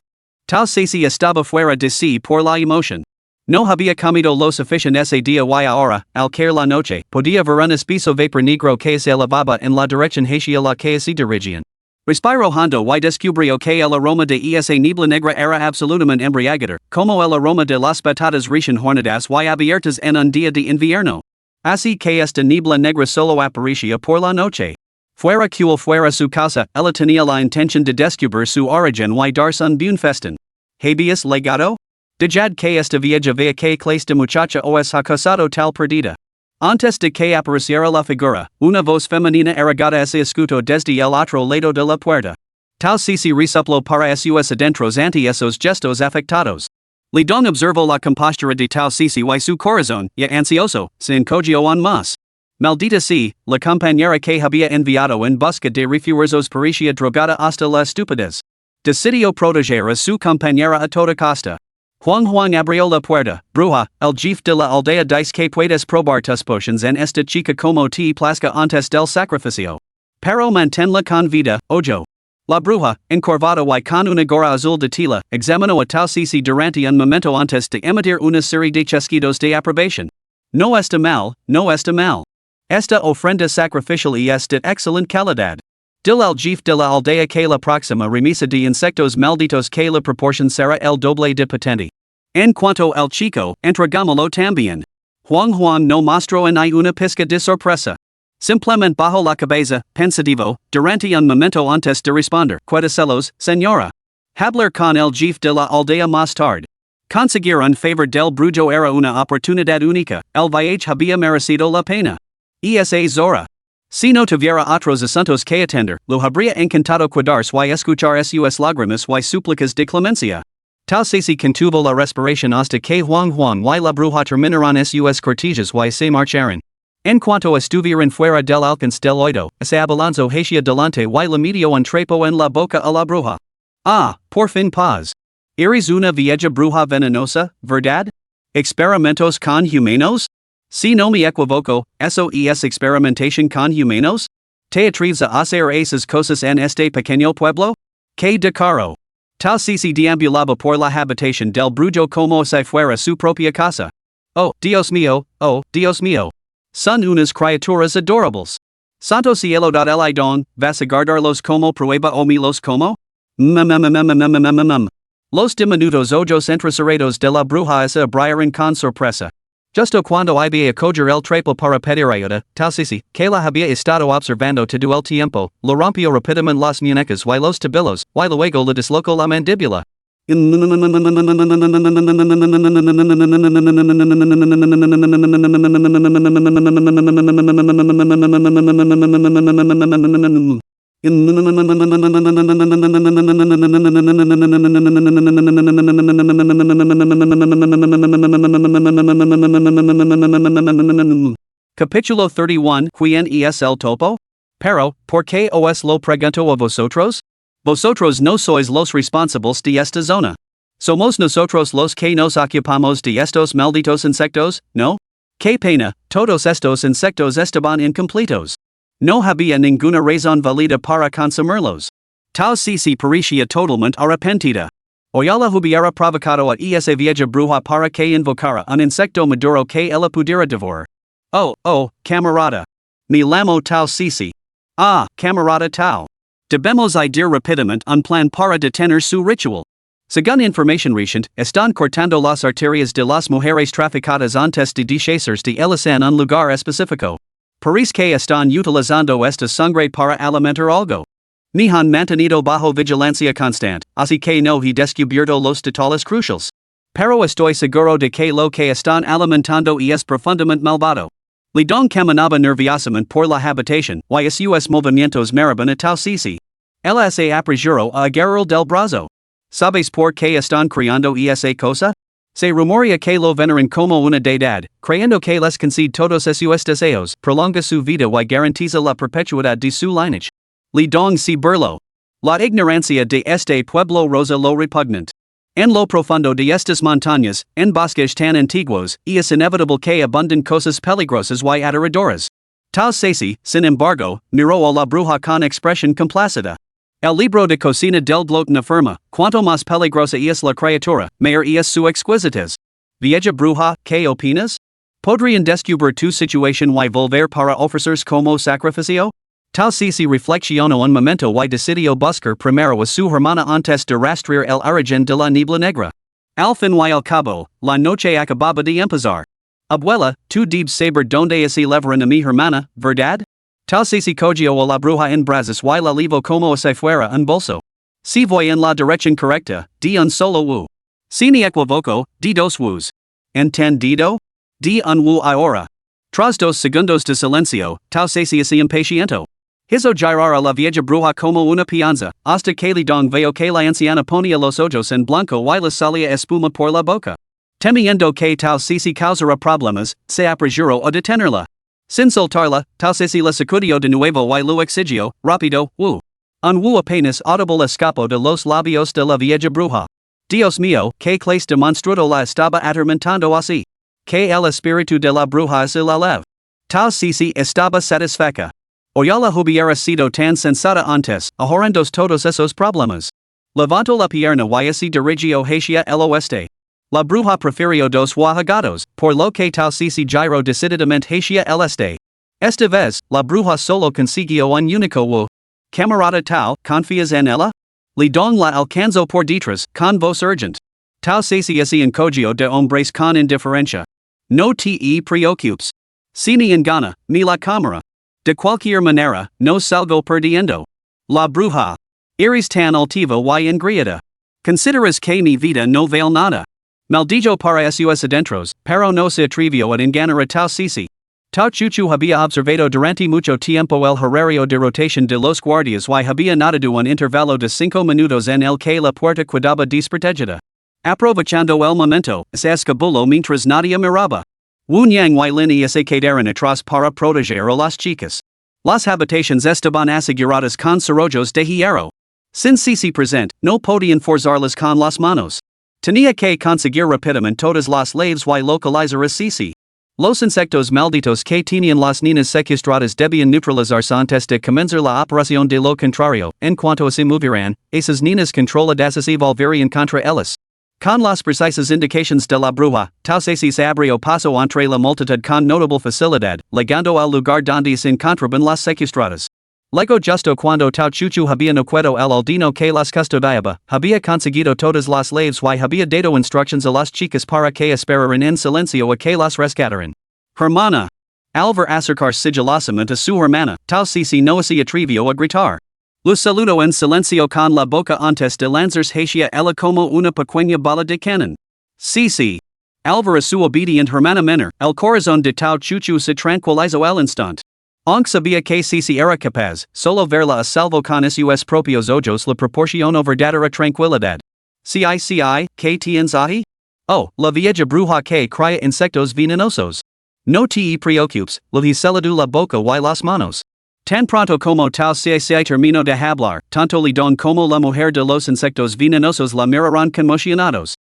Tau Sisi estaba fuera de sí por la emoción. No había comido lo suficiente ese día y ahora, al caer la noche, podía ver un espeso vapor negro que se elevaba en la dirección hacia la que se dirigían. Respiró hondo y descubrió que el aroma de esa niebla negra era absolutamente embriagador, como el aroma de las patatas recién horneadas y abiertas en un día de invierno. Así que esta niebla negra solo aparecía por la noche. Fuera cual fuera su casa, ella tenía la intención de descubrir su origen y darse un buen festín. ¿Habeas legado? Dejad que esta vieja vea que clase de muchacha os ha casado tal perdida. Antes de que apareciera la figura, una voz femenina arrogada se escuchó desde el otro lado de la puerta. Tau Sisi resopló para esos adentros ante esos gestos afectados. Le don observó la compostura de Tau Sisi y su corazón, ya ansioso, se encogió aún más. Maldita sea, la compañera que había enviado en busca de refuerzos parecía drogada hasta la estupidez. Decidió proteger a su compañera a toda costa. Juan Juan abrió la puerta. Bruja, el jefe de la aldea dice que puedes probar tus potions en esta chica como te plazca antes del sacrificio. Pero manténla con vida, ojo. La bruja, encorvada y con una gorra azul de tela, examinó a Tau Sisi durante un momento antes de emitir una serie de chasquidos de aprobación. No está mal, no está mal. Esta ofrenda sacrificial es de excelente calidad. Dile al jefe de la aldea que la próxima remisa de insectos malditos que la proporción será el doble de potente. En cuanto al chico, entregámoslo también. Juan Juan no mostró en una pizca de sorpresa. Simplemente bajó la cabeza, pensativo, durante un momento antes de responder. Puede celos, señora. Hablar con el jefe de la aldea más tarde. Conseguir un favor del brujo era una oportunidad única, el viaje había merecido la pena. Esa Zora. Si no tuviera otros asuntos que atender, lo habría encantado quedarse y escuchar sus lágrimas y súplicas de clemencia. Tau Sisi contuvo la respiración hasta que Juan Juan y la bruja terminaron sus cortejas y se marcharon. En cuanto estuvieron fuera del alcance del oído, se abalanzó hacia delante y le metió un trapo en la boca a la bruja. Ah, por fin paz. ¿Eres una vieja bruja venenosa, verdad? ¿Experimentos con humanos? Si no me equivoco, eso es experimentación con humanos? ¿Te atreves a hacer esas cosas en este pequeño pueblo? ¡Qué descaro! Tau Sisi deambulaba por la habitación del brujo como si fuera su propia casa. Oh, Dios mío, oh, Dios mío. Son unas criaturas adorables. Santo cielo el aidon, vas a guardarlos como prueba o me los como? Los diminutos ojos entrecerrados de la bruja se abrieron con sorpresa. Justo cuando iba a coger el trapo para pedir ayuda, Tau Sisi, que la había estado observando todo el tiempo, lo rompió rápidamente las muñecas y los tobillos, y luego le dislocó la mandíbula. Capítulo 31. ¿Quién es el topo? Pero, ¿por qué os lo pregunto a vosotros? Vosotros no sois los responsables de esta zona. Somos nosotros los que nos ocupamos de estos malditos insectos, ¿no? ¡Qué pena! Todos estos insectos estaban incompletos. No había ninguna razón válida para consumirlos. Tau Sisi parecía totalmente arrepentida. Oyala hubiera provocado a esa vieja bruja para que invocara un insecto maduro que ella pudiera devorar. Oh, camarada. Me lamo tal sisi. Ah, camarada tal. Debemos ir rapidamente un plan para detener su ritual. Según información reciente, están cortando las arterias de las mujeres traficadas antes de deshacerse de ellas en un lugar específico. Parece que están utilizando esta sangre para alimentar algo. Ni han mantenido bajo vigilancia constante, así que no he descubierto los detalles cruciales. Pero estoy seguro de que lo que están alimentando es profundamente malvado. Le don caminaba nerviosamente por la habitación, y sus movimientos miraban a tal sisi. Ella se apresuró a agarrar del brazo. ¿Sabes por qué están criando esa cosa? Se rumorea que lo veneran como una deidad, creyendo que les concede todos sus deseos, prolonga su vida y garantiza la perpetuidad de su lineage. Le don si burlo. La ignorancia de este pueblo rosa lo repugnant. En lo profundo de estas montañas, en bosques tan antiguos, es inevitable que abundan cosas peligrosas y aterradoras. Tal Ceci, sin embargo, miró a la bruja con expresión complacida. El libro de cocina del gluten afirma, cuanto más peligrosa es la criatura, mayor es su exquisitez. Vieja bruja, ¿qué opinas? ¿Podrían descubrir tu situación y volver para ofrecerse como sacrificio? Tal Ceci reflexionó un momento y decidió buscar primero a su hermana antes de rastrear el origen de la niebla negra. Al fin y al cabo, la noche acababa de empezar. Abuela, tú debes saber dónde es el levaron a mi hermana, ¿verdad? Tal Ceci cogió a la bruja en brazos y la llevó como si fuera un bolso. Si voy en la dirección correcta, di un solo wu. Si ni equivoco, di dos wus. ¿Entendido? Di un wu ahora. Tras 2 segundos de silencio, Tal Ceci se impacientó. Hizo girar a la vieja bruja como una peonza, hasta que le don veo que la anciana ponía los ojos en blanco y le salía espuma por la boca. Temiendo que Tal Ceci causara problemas, se apresuró a detenerla. Sin soltarla, Tal Ceci la sacudió de nuevo y lo exigió, rápido, wu. Un wu apenas audible escapó de los labios de la vieja bruja. Dios mío, que clase de monstruo la estaba atormentando así. Que el espíritu de la bruja se la lev. Tal Ceci estaba satisfecha. Oyala hubiera sido tan sensata antes, ahorrando todos esos problemas. Levantó la pierna y se dirigió hacia el oeste. La bruja prefirió dos gatos, por lo que Tal Ceci giró decididamente hacia el este. Esta vez, la bruja solo consiguió un único wu. Camarada Tal, ¿confías en ella? Le don la alcanzó por detrás, con voz urgent. Tal Ceci se encogió de hombres con indiferencia. No te preocupes. Si ni engana, ni la cámara. De cualquier manera, no salgo perdiendo. La bruja. Eres tan altiva y engreída. Consideras que mi vida no vale nada. Maldillo para sus adentros, pero no se atrevió a enganar a Tal Ceci. Tao Chuchu había observado durante mucho tiempo el horario de rotación de los guardias y había notado un intervalo de 5 minutos en el que la puerta quedaba desprotegida. Aprovechando el momento, se escabuló mientras nadie miraba. Wu Yang y Lin se quedaron atrás para proteger a las chicas. Las habitaciones estaban aseguradas con cerrojos de hierro. Sin Ceci present, no podían forzarlas con las manos. Tenía que conseguir rápidamente todas las llaves y localizar a Ceci. Los insectos malditos que tenían las niñas secuestradas debían neutralizarse antes de comenzar la operación de lo contrario, en cuanto se movieran, esas niñas controladas se volverían contra ellas. Con las precisas indicaciones de la bruja, Tal Ceci se abrió paso entre la multitud con notable facilidad, llegando al lugar donde se encontraban las secuestradas. Luego justo cuando Tao Chuchu había noqueado el aldino que las custodiaba, había conseguido todas las llaves y había dado instructions a las chicas para que esperaran en silencio a que las rescataran. Hermana. Al ver acercarse sigilosamente a su hermana, Tal Ceci no se atrevió a gritar. Lo saludó en silencio con la boca antes de lanzarse hacia ella como una pequeña bala de canon. Ceci. Al ver a su obedient hermana menor, el corazón de Tao Chuchu se tranquilizó al instante. Aunque sabía que Ceci era capaz, solo verla a salvo con sus propios ojos le proporcionó verdadera tranquilidad. CI, ¿qué tienes ahí? Oh, la vieja bruja que cría insectos venenosos. No te preocupes, le saludó la boca y las manos. Tan pronto como Tal Ceci terminó de hablar, tanto le don como la mujer de los insectos venenosos la miraron conmocionados.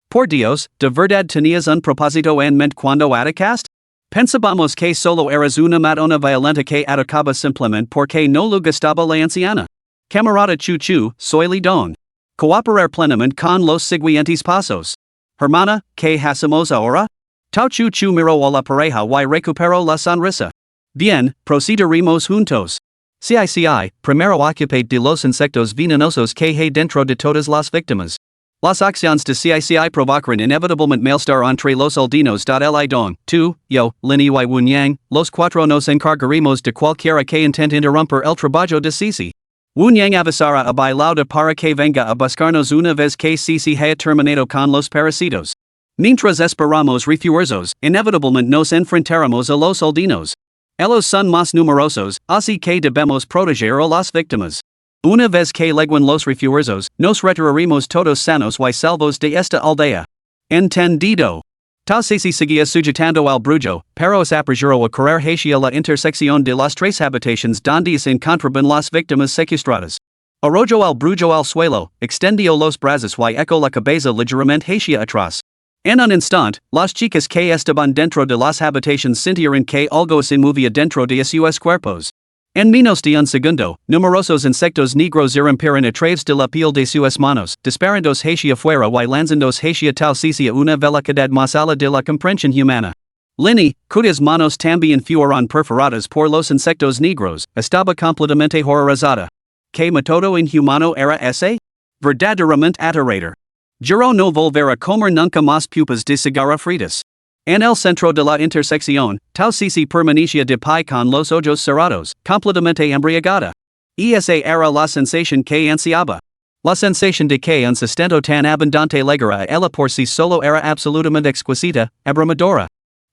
Por Dios, ¿de verdad tenías un propósito en mente cuando atacaste? Pensábamos que solo eras una matona violenta que atacaba simplemente porque no le gustaba la anciana. Camarada Chuchu, soy le don. Cooperar plenamente con los siguientes pasos. Hermana, ¿qué hacemos ahora? Tao chu chu miro a la pareja y recupero la sonrisa. Bien, procederemos juntos. CICI, primero ocupate de los insectos venenosos que hay dentro de todas las víctimas. Las acciones de CICI provocaron inevitablemente malestar entre los aldeanos. Li dong, tu, yo, Lin y Wen Yang, los cuatro nos encargaremos de cualquiera que intente interrumpir el trabajo de Cici. Wen Yang avisara a bailado para que venga a buscarnos una vez que Cici haya terminado con los parasitos. Mientras esperamos refuerzos, inevitablemente nos enfrentaremos a los aldeanos. Ellos son más numerosos, así que debemos proteger a las víctimas. Una vez que lleguen los refuerzos, nos retiraremos todos sanos y salvos de esta aldea. Entendido. Tao Cici seguía sujetando al brujo, pero se apresuró a correr hacia la intersección de las tres habitaciones donde se encontraban las víctimas secuestradas. Arrojo al brujo al suelo, extendió los brazos y echó la cabeza ligeramente hacia atrás. En un instante, las chicas que estaban dentro de las habitaciones sintieron que algo se movía dentro de sus cuerpos. En menos de un segundo, numerosos insectos negros irrumpieron a través de la piel de sus manos, disparándose hacia afuera y lanzándose hacia Tao Cici a una velocidad más allá de la comprensión humana. Lini, cuyas manos también fueron perforadas por los insectos negros, estaba completamente horrorizada. ¿Qué método inhumano era ese? Verdaderamente aterrador. Juró no volver a comer nunca más pupas de cigarra fritas. En el centro de la intersección, Tao Cici permanecía de pie con los ojos cerrados, completamente embriagada. Esa era la sensación que ansiaba. La sensación de que un sustento tan abundante legara a ella por sí solo era absolutamente exquisita, abrumadora.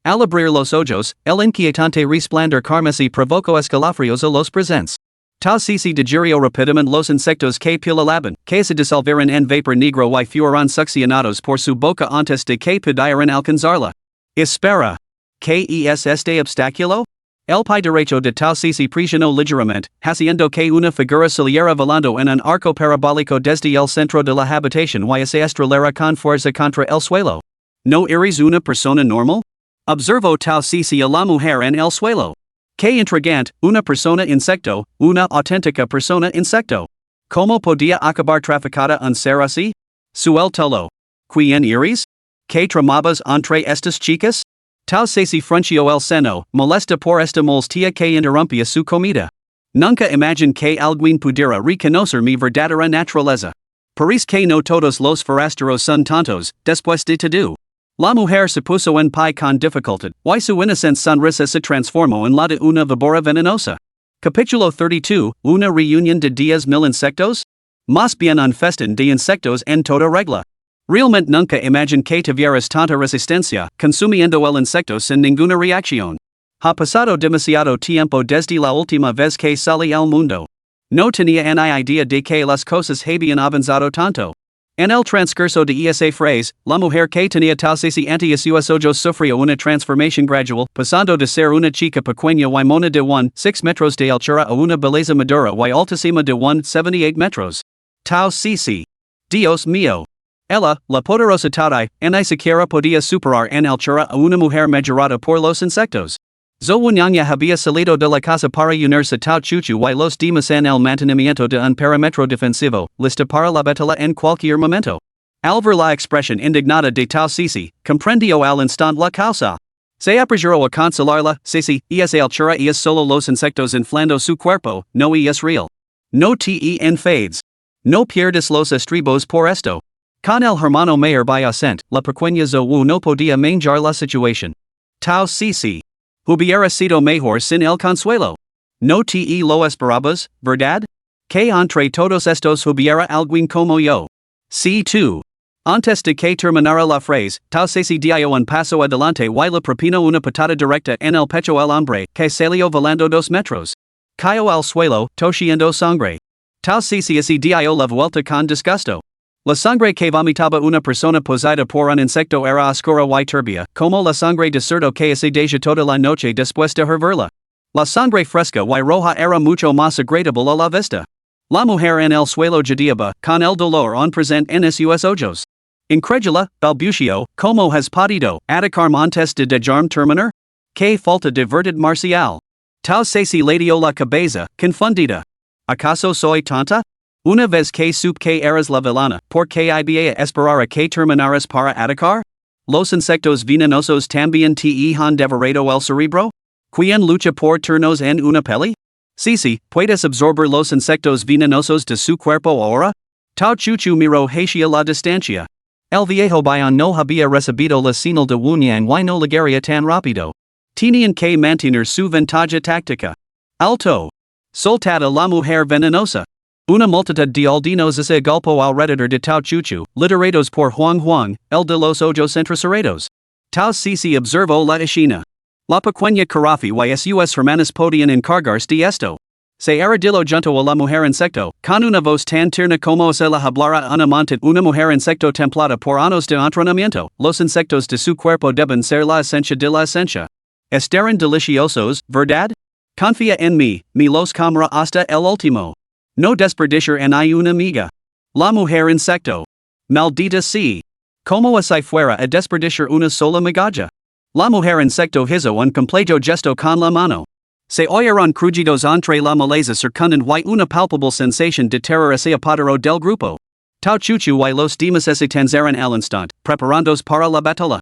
Al abrir los ojos, el inquietante resplandor carmesí provocó escalofríos a los presentes. Tao Cici digirió rápidamente los insectos que pululaban, que se disolvieron en vapor negro y fueron succionados por su boca antes de que pudieran alcanzarla. Espera. ¿Qué es este obstáculo? El pie derecho de Tao Cici presionó ligeramente, haciendo que una figura saliera volando en un arco parabólico desde el centro de la habitación y se estrellara con fuerza contra el suelo. ¿No eres una persona normal? Observó Tao Cici a la mujer en el suelo. Qué intrigante, una persona insecto, una auténtica persona insecto. ¿Cómo podía acabar traficada un ser así? Suéltalo. ¿Quién eres? ¿Qué tramabas entre estas chicas? Tao Cici frunció el seno, molesta por esta molestia que interrumpía su comida. Nunca imaginé que alguien pudiera reconocer mi verdadera naturaleza. Parece que no todos los forasteros son tontos, después de todo. La mujer se puso en pie con dificultad, y su inocente sonrisa se transformó en la de una víbora venenosa. Capítulo 32, ¿Una reunión de 10,000 insectos? Más bien un festín de insectos en toda regla. Realmente nunca imaginé que tuvieras tanta resistencia, consumiendo el insecto sin ninguna reacción. Ha pasado demasiado tiempo desde la última vez que salí al mundo. No tenía ni idea de que las cosas habían avanzado tanto. En el transcurso de esa frase, la mujer que tenía Tao Cici ante sus ojos sufrió una transformación gradual, pasando de ser una chica pequeña y mona de 6 metros de altura a una belleza madura y altísima de 78 metros. Tao Cici. Dios mío. Ella, la poderosa Taudai, ni siquiera podía superar en altura a una mujer majorada por los insectos. Zhuanyanya había salido de la casa para unirse a Tao Chuchu y los demás en el mantenimiento de un perímetro defensivo, lista para la batalla en cualquier momento. Al ver la expresión indignada de Tao Cici, comprendió al instante la causa. Se apresuró a consolarla. Cici, esa altura es solo los insectos inflando su cuerpo, no es real. No te enfades. No pierdas los estribos por esto. Con el hermano mayor by ascent, la pequeña Zhou no podía manejar la situación. Tao Cici. Hubiera sido mejor sin el consuelo. No te lo esperabas, ¿verdad? Que entre todos estos hubiera alguien como yo. Sí tú. Antes de que terminara la frase, Tao Cici dio un paso adelante y le propinó una patada directa en el pecho al hombre, que salió volando 2 metros. Cayó al suelo, toshiendo sangre. Tao Cici así dio la vuelta con disgusto. La sangre que vomitaba una persona poseída por un insecto era oscura y turbia, como la sangre de cerdo que se deja toda la noche después de hervirla. La sangre fresca y roja era mucho más agradable a la vista. La mujer en el suelo jadeaba, con el dolor aún presente en sus ojos. Incrédula, balbució, ¿cómo has podido atacar antes de dejarme terminar? ¡Qué falta de verdad marcial! Tao Cici le dio la cabeza, confundida. ¿Acaso soy tonta? Una vez que supe que eras la villana, ¿por qué iba a esperar a que terminaras para atacar? Los insectos venenosos también te han devorado el cerebro? ¿Quién lucha por turnos en una peli? Sí, ¿puedes absorber los insectos venenosos de su cuerpo ahora? Tao Chuchu miró hacia la distancia. El viejo Bayan no había recibido la señal de Wunyang y no llegaría tan rápido. Tenían que mantener su ventaja táctica. Alto. Soltada la mujer venenosa. Una multitud de aldeanos se agolpó alrededor de Tao Chuchu, liderados por Huang Huang, el de los ojos entrecerrados. Tao Sisi observó la escena. La pequeña carafi y sus hermanas podían encargarse de esto. Se arrodilló junto a la mujer insecto, con una voz tan tierna como se la hablara una amante. Una mujer insecto templada por años de entrenamiento. Los insectos de su cuerpo deben ser la esencia de la esencia. Estarán deliciosos, ¿verdad? Confía en mí, me los comerá hasta el último. No desperdiciar en una amiga. La mujer insecto. Maldita sí. Como si fuera a desperdiciar una sola migaja. La mujer insecto hizo un completo gesto con la mano. Se oyeron crujidos entre la maleza circundante y una palpable sensación de terror se apoderó del grupo. Tao Chuchu y los demás se tanzaron al instante, preparándose para la batalla.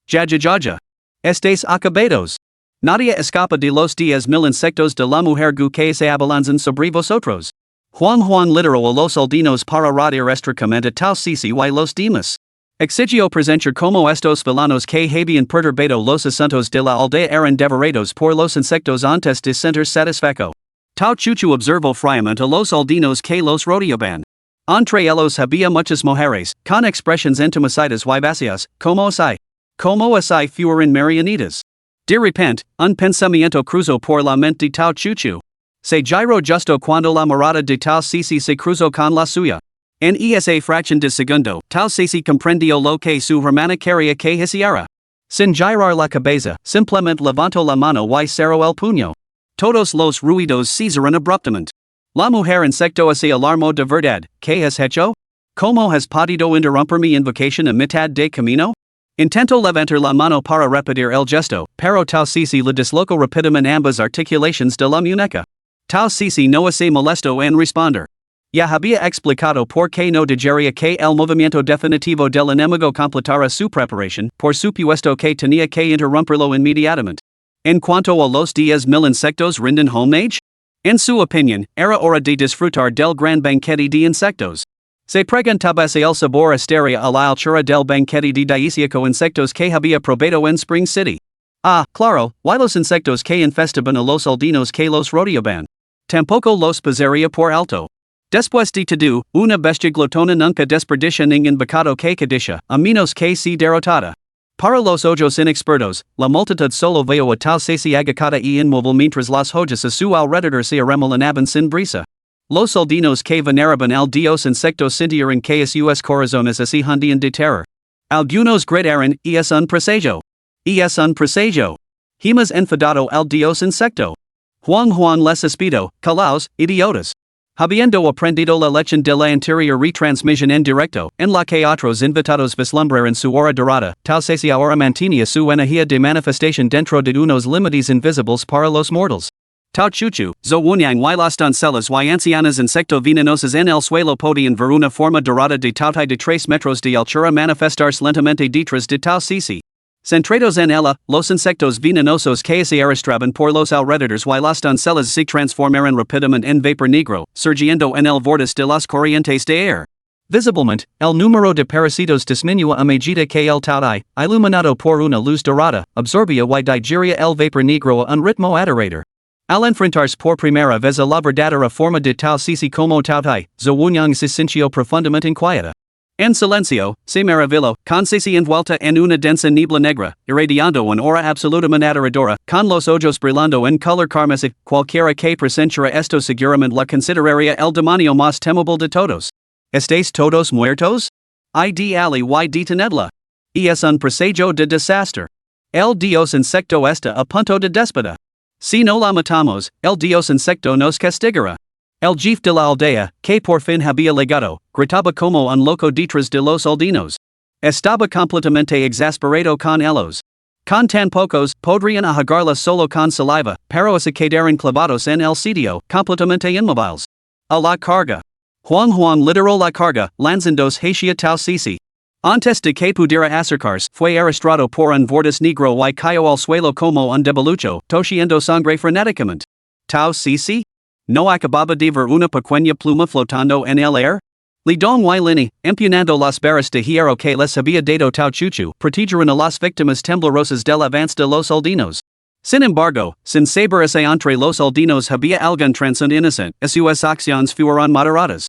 Ya. Estes acabados. Nadie escapa de los 10,000 insectos de la mujer gu que se abalanzan sobre vosotros. Juan lideró a los aldeanos para rodear estrictamente Tao Sisi y los demás. Exigió presentar como estos villanos que habían perturbado los asuntos de la aldea eran devorados por los insectos antes de sentir satisfacto. Tao Chuchu observó fríamente a los aldeanos que los rodeaban. Entre ellos había muchas mujeres, con expresiones entumecidas y vacías, como si fueran marionetas. De repente, un pensamiento cruzó por la mente de Tao Chuchu. Se giró justo cuando la mirada de Tao Sisi se cruzó con la suya. En esa fracción de segundo, Tao Sisi comprendió lo que su hermana quería que hiciera. Sin girar la cabeza, simplemente levantó la mano y cerró el puño. Todos los ruidos cesaron abruptamente. La mujer insecto se alarmó de verdad. ¿Qué has hecho? ¿Cómo has podido interrumpir mi invocación a mitad de camino? Intentó levantar la mano para repetir el gesto, pero Tao Sisi le dislocó rápidamente ambas articulaciones de la muñeca. Tao Sisi no se molestó en responder. Ya había explicado por qué no dejaría que el movimiento definitivo del enemigo completara su preparación, por supuesto que tenía que interrumpirlo inmediatamente. En cuanto a los 10,000 insectos rinden homage, en su opinión, era hora de disfrutar del gran banquete de insectos. Se preguntaba si el sabor estaría a la altura del banquete de delicioso insectos que había probado en Spring City. Claro, y los insectos que infestaban a los aldeanos que los rodeaban. Tampoco los pasaría por alto. Después de todo, una bestia glotona nunca desperdicia ningún bocado que codicia, a menos que sea derrotada. Para los ojos inexpertos, la multitud solo veo a Tao Sisi agachada y inmóvil mientras las joyas a su alrededor se arremolinaban sin brisa. Los aldeanos que veneraban al dios insecto sintieron que sus corazones se hundían de terror. Algunos gritaron, es un presagio. Hemos enfadado al dios insecto. Juan les espido, calaos, idiotas. Habiendo aprendido la lección de la anterior retransmisión en directo, en la que otros invitados vislumbraron su hora dorada, Tao Sisi ahora mantenía su energía de manifestación dentro de unos límites invisibles para los mortals. Tao Chuchu, Zhou Wunyang y las doncellas y ancianas insecto venenosas en el suelo podían ver una forma dorada de tautai de 3 metros de altura manifestarse lentamente detrás de Tao Sisi. Centrados en ella, los insectos venenosos que se arrastraban por los alrededores y las doncellas se transformaron rápidamente en vapor negro, surgiendo en el vórtice de las corrientes de aire. Visiblemente, el número de parásitos disminuyó a medida que el tautai, iluminado por una luz dorada, absorbía y digería el vapor negro a un ritmo aterrador. Al enfrentarse por primera vez a la verdadera forma de Tao Sisi como tautai, Zhou Wunyang se sintió profundamente inquieta. En silencio, se maravilló, con Sisi envuelta en una densa niebla negra, irradiando una aura absolutamente aterradora, con los ojos brillando en color carmesí, cualquiera que presenciara esto seguramente la consideraría el demonio más temible de todos. ¿Estáis todos muertos? Ay de ali y de tenedla. Es un presagio de desastre. El dios insecto está a punto de despedida. Si no la matamos, el dios insecto nos castigará. El jefe de la aldea, que por fin había llegado, gritaba como un loco detrás de los aldeanos. Estaba completamente exasperado con ellos. Con tan pocos, podrían ahogarla solo con saliva, pero se quedaron clavados en el sitio, completamente inmóviles. A la carga. Huang lideró la carga, lanzándose hacia Tao Sisi. Antes de que pudiera acercarse, fue arrastrado por un vortis negro y cayó al suelo como un debilucho, toshiendo sangre frenéticamente. Tau Sisi? No acababa de ver una pequeña pluma flotando en el aire? Li Dong y Lini, empuñando las barras de hierro que les había dado Tau Chuchu, protegieron a las víctimas temblorosas del avance de los aldeanos. Sin embargo, sin saberse entre los aldeanos había algún trasfondo inocente, sus acciones fueron moderadas.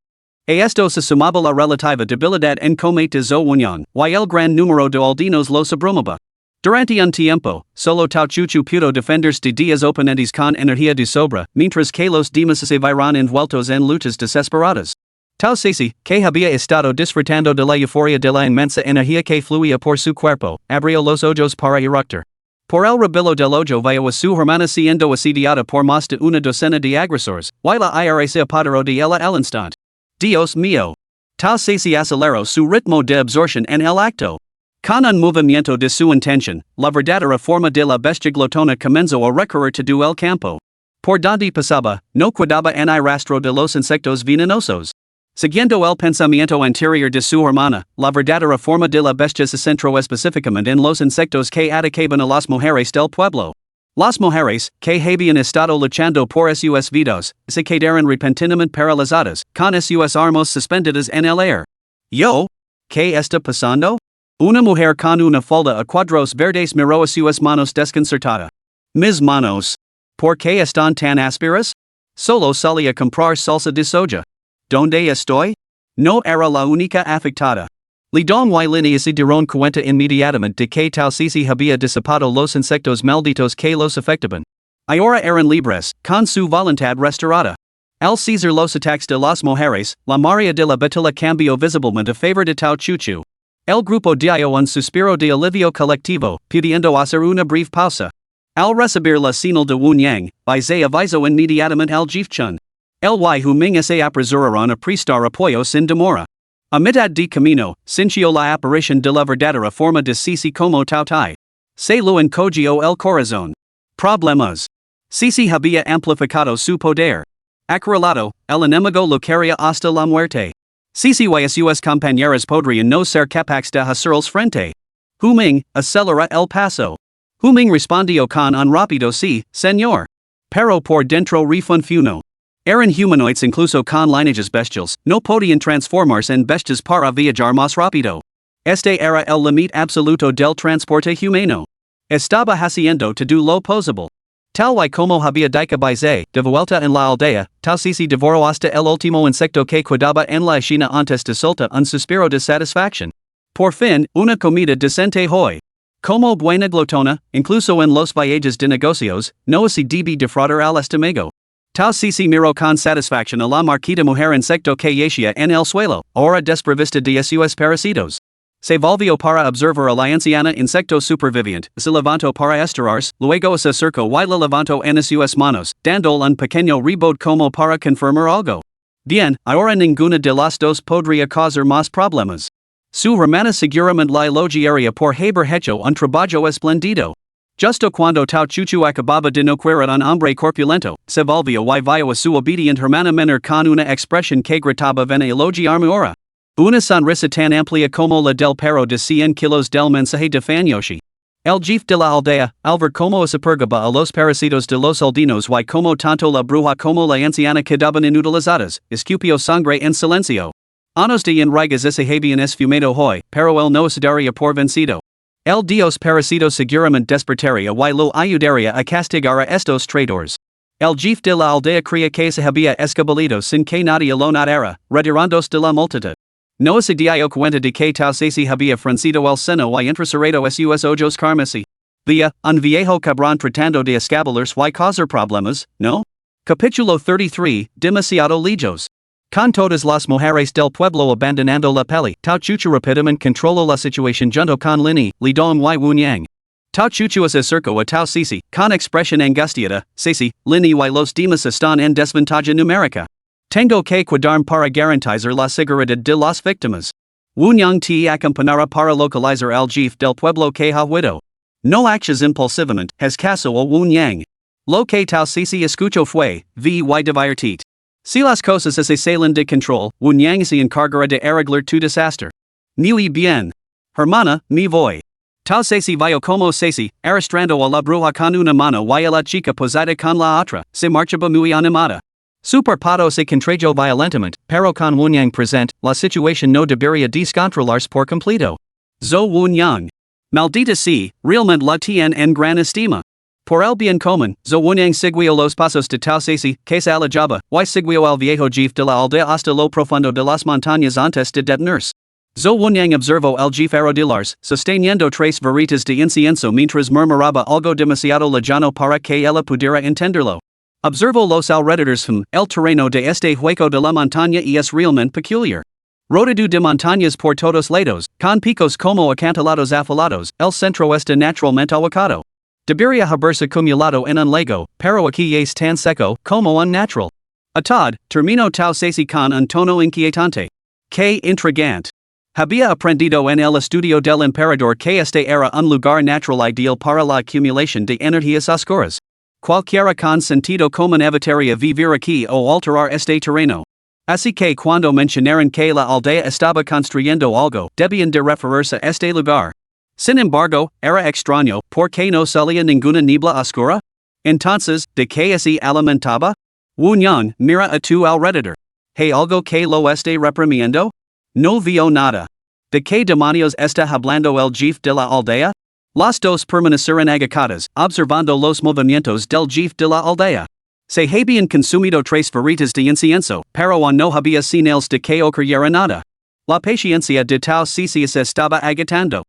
A esto se sumaba la relativa debilidad en comate de Zhou Wenyan, y el gran número de aldeanos los abrumaba. Durante un tiempo, solo Tau Chuchu pudo defenderse de días oponentes con energía de sobra, mientras que los demás se vieron envueltos en luchas desesperadas. Tau Sisi, que había estado disfrutando de la euforia de la inmensa energía que fluía por su cuerpo, abrió los ojos para eructar. Por el rebillo del ojo vio a su hermana siendo asediada por más de una docena de agresores, y la IRA se apoderó de ella al instante. Dios mío. Tau Sisi aceleró su ritmo de absorción en el acto. Con un movimiento de su intención, la verdadera forma de la bestia glotona comenzó a recorrer todo el campo. Por donde pasaba, no quedaba en el rastro de los insectos venenosos. Siguiendo el pensamiento anterior de su hermana, la verdadera forma de la bestia se centró específicamente en los insectos que atacaban a las mujeres del pueblo. Las mujeres, que habían estado luchando por sus vidas, se quedaron repentinamente paralizadas, con sus armas suspendidas en el aire. Yo? ¿Qué está pasando? Una mujer con una falda a cuadros verdes miró a sus manos desconcertada. Mis manos. ¿Por qué están tan ásperas? Solo salí a comprar salsa de soja. ¿Dónde estoy? No era la única afectada. Li Dong y Lini se dieron cuenta inmediatamente de que Tau Sisi había disipado los insectos malditos que los afectaban. Ahora eran libres, con su voluntad restaurada. Al cesar los ataques de las mujeres, la Maria de la Batilla cambió visiblemente a favor de Tau Chuchu. El grupo dio un suspiro de alivio colectivo, pudiendo hacer una breve pausa. Al recibir la señal de Wu Yang, Bai se avisó inmediatamente al Jeef Chun. El y Huming se apresuraron a prestar apoyo sin demora. A mitad de camino, sintió la aparición de la verdadera forma de Sisi como Tau Tai. Se lo encogió el corazón. Problemas. Sisi había amplificado su poder. Acorralado, el enemigo lo quería hasta la muerte. Sisi y sus compañeros podrían no ser capaces de hacerles frente. Huming, acelera el paso. Huming respondió con un rápido sí, señor. Pero por dentro refunfuno. Eran humanoids incluso con lineages bestials, no podían transformarse en bestias para viajar más rápido. Este era el límite absoluto del transporte humano. Estaba haciendo todo lo posible. Tal y como había dicho Baize, de vuelta en la aldea, Tau Sisi devoró hasta el último insecto que quedaba en la esquina antes de soltar un suspiro de satisfacción. Por fin, una comida decente hoy. Como buena glotona, incluso en los viajes de negocios, no se debe defraudar al estómago. Tau Sisi miró con satisfacción a la marquita mujer insecto que yacía en el suelo, ahora desprovista de sus parásitos. Se volvió para observar a la anciana insecto superviviente, se levantó para estirarse, luego se acercó y la levantó en sus manos, dándole un pequeño rebot como para confirmar algo. Bien, ahora ninguna de las dos podría causar más problemas. Su hermana seguramente la elogiaría por haber hecho un trabajo espléndido. Justo cuando Tau Chuchu acababa de noquear a un hombre corpulento, se volvió y vio a su obediente hermana menor con una expresión que gritaba ven a elogiarme ahora. Una sonrisa tan amplia como la del perro de 100 kilos del mensaje de Fanyoshi. El jefe de la aldea, al ver cómo se purgaba a los parásitos de los aldeanos y como tanto la bruja como la anciana quedaban inutilizadas, escupió sangre en silencio. Anos de enraigas se habían esfumado hoy, pero él no se daría por vencido. El dios parásito seguramente despertaría y lo ayudaría a castigar a estos traidores. El jefe de la aldea creía que se había escabullido sin que nadie lo notara, retirándose de la multitud. No se dio cuenta de que Tau Sisi había fruncido el seno y entrecerrado sus ojos carmesí. Vía, un viejo cabrón tratando de escabullirse y causar problemas, ¿no? Capítulo 33, demasiado lejos. Con todas las mujeres del pueblo abandonando la peli, Tau Chuchu rápidamente controló la situación junto con Lini, Li Dong y Wu Yang. Tau Chuchu se acercó a Tau Sisi, con expresión angustiada, Sisi, Lini y los demás están en desventaja numérica. Tengo que cuidarme para garantizar la seguridad de las víctimas. Wu Yang te acompañará para localizar al jefe del pueblo que ha huido. No actions impulsivamente, has caso a Wu Yang. Lo que Tau Sisi escuchó fue, y divertit. Si las cosas se salen de control, Wu Yang se encargará de arreglar tu desastre. Muy bien. Hermana, mi voy. Tal sesi vio como sesi, arrastrando a la bruja con una mano y a la chica posada con la otra, se marchaba muy animada. Superpado se contrajo violentamente, pero con Wunyang present, la situación no debería descontrolarse por completo. Zhou Wunyang. Maldita sea, realmente la tiene en gran estima. Por el bien común, Zhou Wunyang siguió los pasos de Tao Ceci, que se alejaba, y siguió al viejo jefe de la aldea hasta lo profundo de las montañas antes de detenerse. Zhou Wunyang observó el jefe arrodillarse, sosteniendo tres varitas de incienso mientras murmuraba algo demasiado lejano para que ella pudiera entenderlo. Observó los alrededores el terreno de este hueco de la montaña y es realmente peculiar. Rodeado de montañas por todos lados, con picos como acantilados afilados, el centro está naturalmente ahuecado. Debería haberse acumulado en un lago, pero aquí es tan seco como unnatural. Atad, terminó Tao Ceci con un tono inquietante. Que intrigante. Había aprendido en el estudio del emperador que este era un lugar natural ideal para la acumulación de energías oscuras. Cualquiera con sentido común evitaría vivir aquí o alterar este terreno. Así que cuando mencionaron que la aldea estaba construyendo algo, debían de referirse a este lugar. Sin embargo, era extraño, porque no salía ninguna niebla oscura. Entonces, ¿de qué se alimentaba? Wunyang, mira a tu alrededor. ¿Hay algo que lo esté reprimiendo? No vio nada. ¿De qué demonios está hablando el jefe de la aldea? Las dos permanecieron agachadas, observando los movimientos del jefe de la aldea. Se habían consumido tres varitas de incienso, pero aún no había señales de que ocurriera nada. La paciencia de Tao Ceci se estaba agotando.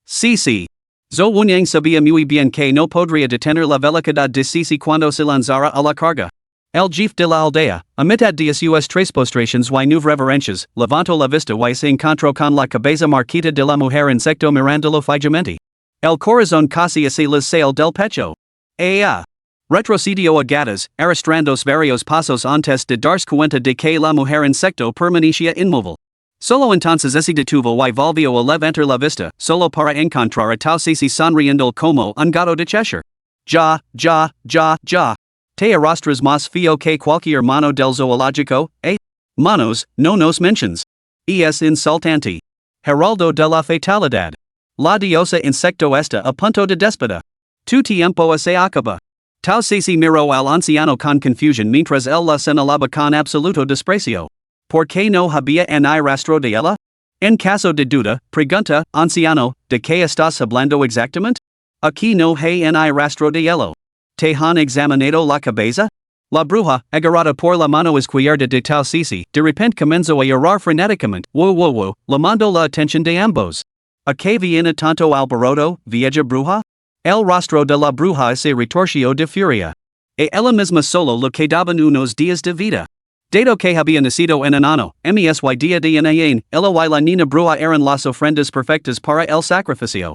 Ceci. Zhou Wunyang sabía muy bien que no podría detener la velocidad de Ceci cuando se lanzara a la carga. El jefe de la aldea, a mitad de sus tres postrations y nueve reverencias, levantó la vista y se encontró con la cabeza marquita de la mujer insecto mirándolo fijamente. El corazón casi se les sale del pecho. Ea. Retrocedió a gatas, arrastrando varios pasos antes de darse cuenta de que la mujer insecto permanecía inmóvil. Solo entonces se detuvo y volvió a levantar la vista, solo para encontrar a Tao Ceci sonriendo como un gato de Cheshire. Ya. Te arrastras más feo que cualquier mono del zoológico, eh? Monos, no nos mentions. Es insultante. Heraldo de la fatalidad. La diosa insecto está a punto de despedida. Tu tiempo se acaba. Tao Ceci miró al anciano con confusión mientras él la señalaba con absoluto desprecio. ¿Por qué no había ni rastro de ella? En caso de duda, pregunta, anciano, ¿de qué estás hablando exactamente? Aquí no hay ni rastro de ella. ¿Te han examinado la cabeza? La bruja, agarrada por la mano izquierda de Tao Ceci, de repente comenzó a llorar frenéticamente, llamando la atención de ambos. ¿A qué viene tanto alboroto, vieja bruja? El rostro de la bruja se retorció de furia. Ella misma solo le quedaban unos días de vida. Dado que había nacido en enano, MSY día de Enayen, ella y la niña bruja eran las ofrendas perfectas para el sacrificio.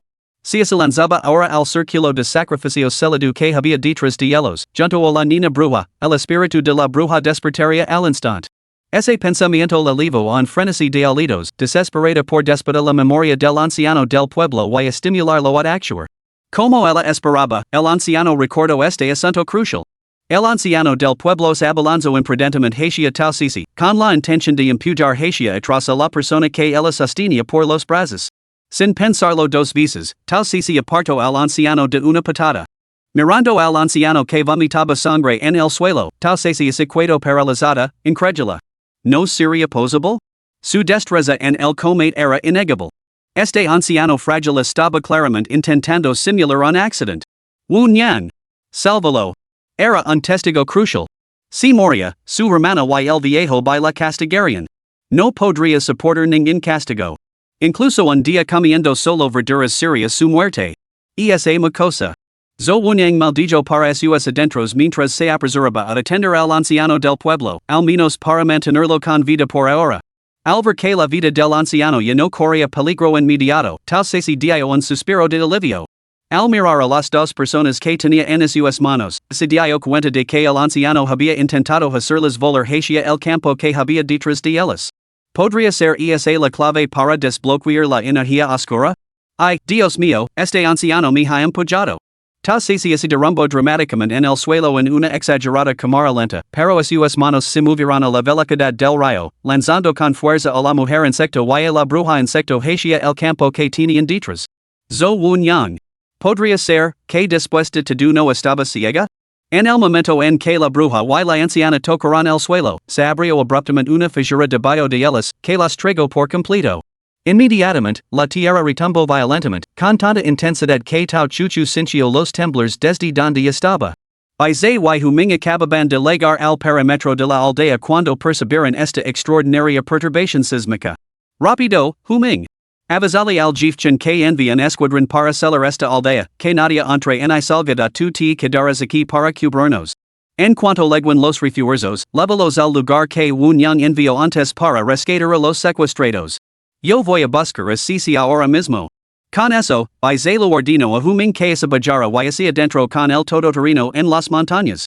Si se lanzaba ahora al círculo de sacrificios celado que había detrás de ellos, junto a la niña bruja, el espíritu de la bruja despertaría al instante. Ese pensamiento la llevó a un frenesí de alidos, desesperada por despertar la memoria del anciano del pueblo y estimularlo a actuar. Como ella esperaba, el anciano recordó este asunto crucial. El anciano del pueblo se abalanzó imprudentemente hacia Tao Ceci, con la intención de empujar hacia atrás a la persona que ella sostenía por los brazos. Sin pensarlo dos veces, Tao Ceci apartó al anciano de una patada. Mirando al anciano que vomitaba sangre en el suelo, Tao Ceci se quedó paralizada, incrédula. ¿No sería posible? Su destreza en el combate era innegable. Este anciano frágil estaba claramente intentando simular un accidente. Wunyang. Sálvalo. Era un testigo crucial. Si moría, su hermana y el viejo by la castigarían. No podría soportar ningún castigo. Incluso un día comiendo solo verduras sería su muerte. Esa mucosa. Zhou Wunyang maldijo para sus adentros mientras se apresuraba a atender al anciano del pueblo, al menos para mantenerlo con vida por ahora. Al ver que la vida del anciano ya no corría peligro inmediato, Tao Ceci dio un suspiro de alivio. Al mirar a las dos personas que tenía en sus manos, se dio cuenta de que el anciano había intentado hacerles volar hacia el campo que había detrás de ellos. ¿Podría ser esa la clave para desbloquear la energía oscura? Ay, Dios mío, este anciano me ha empujado. Tal sesi ese derumbo dramaticamente en el suelo en una exagerada cámara lenta, pero sus manos se movieron a la velocidad del rayo, lanzando con fuerza a la mujer insecto y a la bruja insecto hacia el campo que tenían detrás. Zhou Wen Yang. Podría ser, que después de todo no estaba ciega? En el momento en que la bruja y la anciana tocaron el suelo, se abrió abruptamente una fissura debajo de ellas, que las tragó por completo. Inmediatamente, la tierra retumbó violentamente, con tanta intensidad que Tao Chuchu sintió los temblores desde donde estaba. Y Zai Huming acababan de llegar al perímetro de la aldea cuando percibieron esta extraordinaria perturbación sísmica. Rápido, Huming. Avisale al Jifchen que envía un escuadrón para celar esta aldea, que nadie entre en y salga de tu te quedarás aquí para cubrirnos. En cuanto leguen los refuerzos, lévalos al lugar que Wen Yang envió antes para rescatar a los secuestrados. Yo voy a buscar a Sisi ahora mismo. Con eso, y se lo ordino a Huming que se bajara y hacia adentro con el todoterreno en las montañas.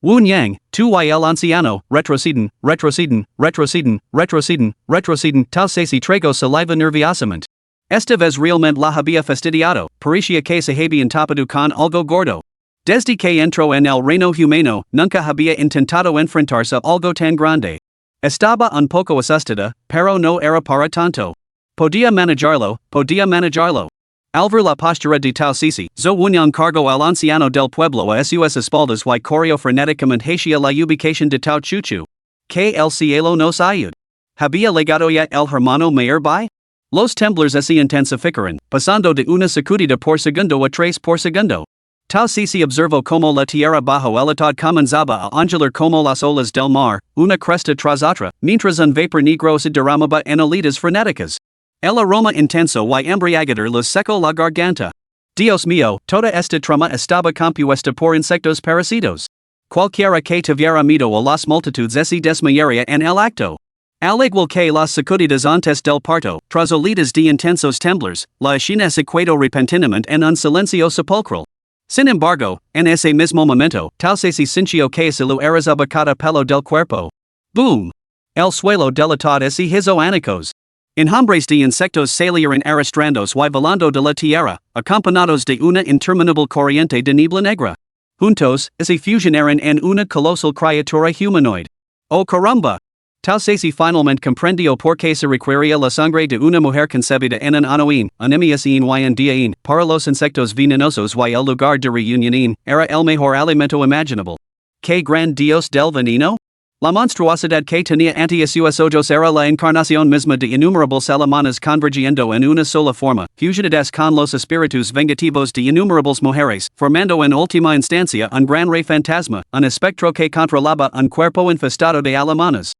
Wen Yang, tú y el anciano, retroceden, tal se trago saliva nerviosamente. Esta vez realmente la había fastidiado, parecía que se habían tapado con algo gordo. Desde que entró en el reino humano, nunca había intentado enfrentarse a algo tan grande. Estaba un poco asustada, pero no era para tanto. Podía manejarlo. Al ver la postura de Tao Sisi, Zhou Wenyang cargó al anciano del pueblo a sus espaldas y corrió frenéticamente hacia la ubicación de Tao Chuchu. Que el cielo nos ayude. ¿Había llegado ya el hermano mayor by? Los temblores se intensificaron, pasando de una sacudida por segundo a 3 por segundo. Tao Sisi observó como la tierra bajo el atad comenzaba a ondular como las olas del mar, una cresta tras otra, mientras un vapor negro se derramaba en olitas frenéticas. El aroma intenso y embriagador les secó la garganta. Dios mío, toda esta trama estaba compuesta por insectos parecidos. Cualquiera que tuviera miedo a las multitudes se desmayaría en el acto. Al igual que las sacudidas antes del parto, tras olitas de intensos temblores, la escena se quedó repentinamente en un silencio sepulcral. Sin embargo, en ese mismo momento, Tao Sisi sintió que se lo erizaba cada pelo del cuerpo. Boom! El suelo delatado se hizo añicos. Enjambres de insectos salieron arrastrándose y volando de la tierra, acompañados de una interminable corriente de niebla negra. Juntos, se fusionaron en una colosal criatura humanoide. ¡Oh caramba! Tao Sisi finalmente comprendió por qué se requería la sangre de una mujer concebida en un anoín, anemiasin y un diaín, para los insectos venenosos y el lugar de reunionín, era el mejor alimento imaginable. ¿Qué gran dios del veneno? La monstruosidad que tenía ante sus ojos era la encarnación misma de innumerables alemanes convergiendo en una sola forma, fusionadas con los espíritus vengativos de innumerables mujeres, formando en última instancia un gran rey fantasma, un espectro que controlaba un cuerpo infestado de alemanes.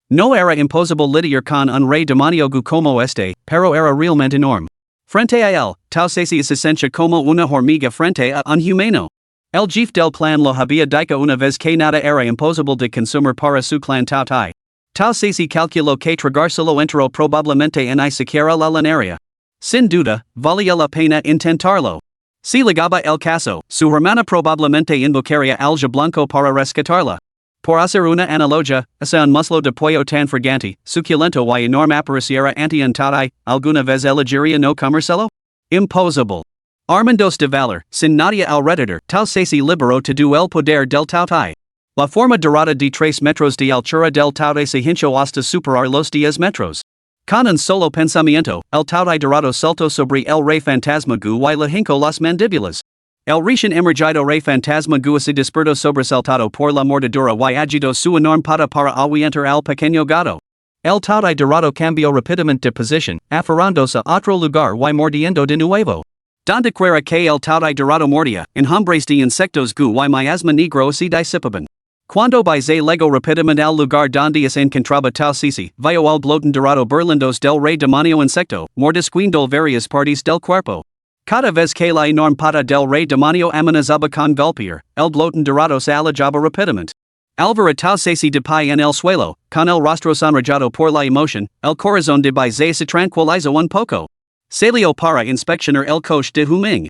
No era imposible lidiar con un rey demoníaco como este, pero era realmente enorme. Frente a él, Tao Sisi se sentía como una hormiga frente a un humano. El jefe del plan lo había dicho una vez que nada era imposible de consumir para su clan Tao Tai. Tao Sisi calculó que tragárselo entró probablemente en y siquiera la lanaria. Sin duda, valía la pena intentarlo. Si ligaba el caso, su hermana probablemente invocaría al blanco para rescatarla. Por hacer una analogia, ese un muslo de pollo tan fragante, suculento y enorme apareciera ante un Tao Tai, alguna vez elegiría no comérselo? Imposible. Armandos de valor, sin nadie alrededor, Tao Sisi liberó todo el poder del Tao Tai. La forma dorada de 3 metros de altura del Tao Tai se hinchó hasta superar los 10 metros. Con un solo pensamiento, el Tao Tai dorado saltó sobre el rey fantasma Gu y le hincó las mandíbulas. El recién emergido rey fantasma Gu se despertó sobresaltado por la mordedura y agitó su enorme pata para ahuyentar al pequeño gato. El Tao Tai dorado cambió rápidamente de posición, aferrándose a otro lugar y mordiendo de nuevo. Donde quiera que el Tao Tai dorado mordía, enjambres de insectos Gu y miasma negro se disipaban. Cuando se llegó rápidamente al lugar donde se encontraba Tao Sisi, vio al bloten dorado burlándose del rey demonio insecto, mordisqueando varias partes del cuerpo. Cada vez que la enorme pata del rey demonio amenazaba con golpear, el bloten dorado se alejaba rápidamente. Al ver a Tao Sisi de pie en el suelo, con el rostro sonrojado por la emoción, el corazón de se tranquilizó un poco. Salió para inspeccionar el coche de Huming.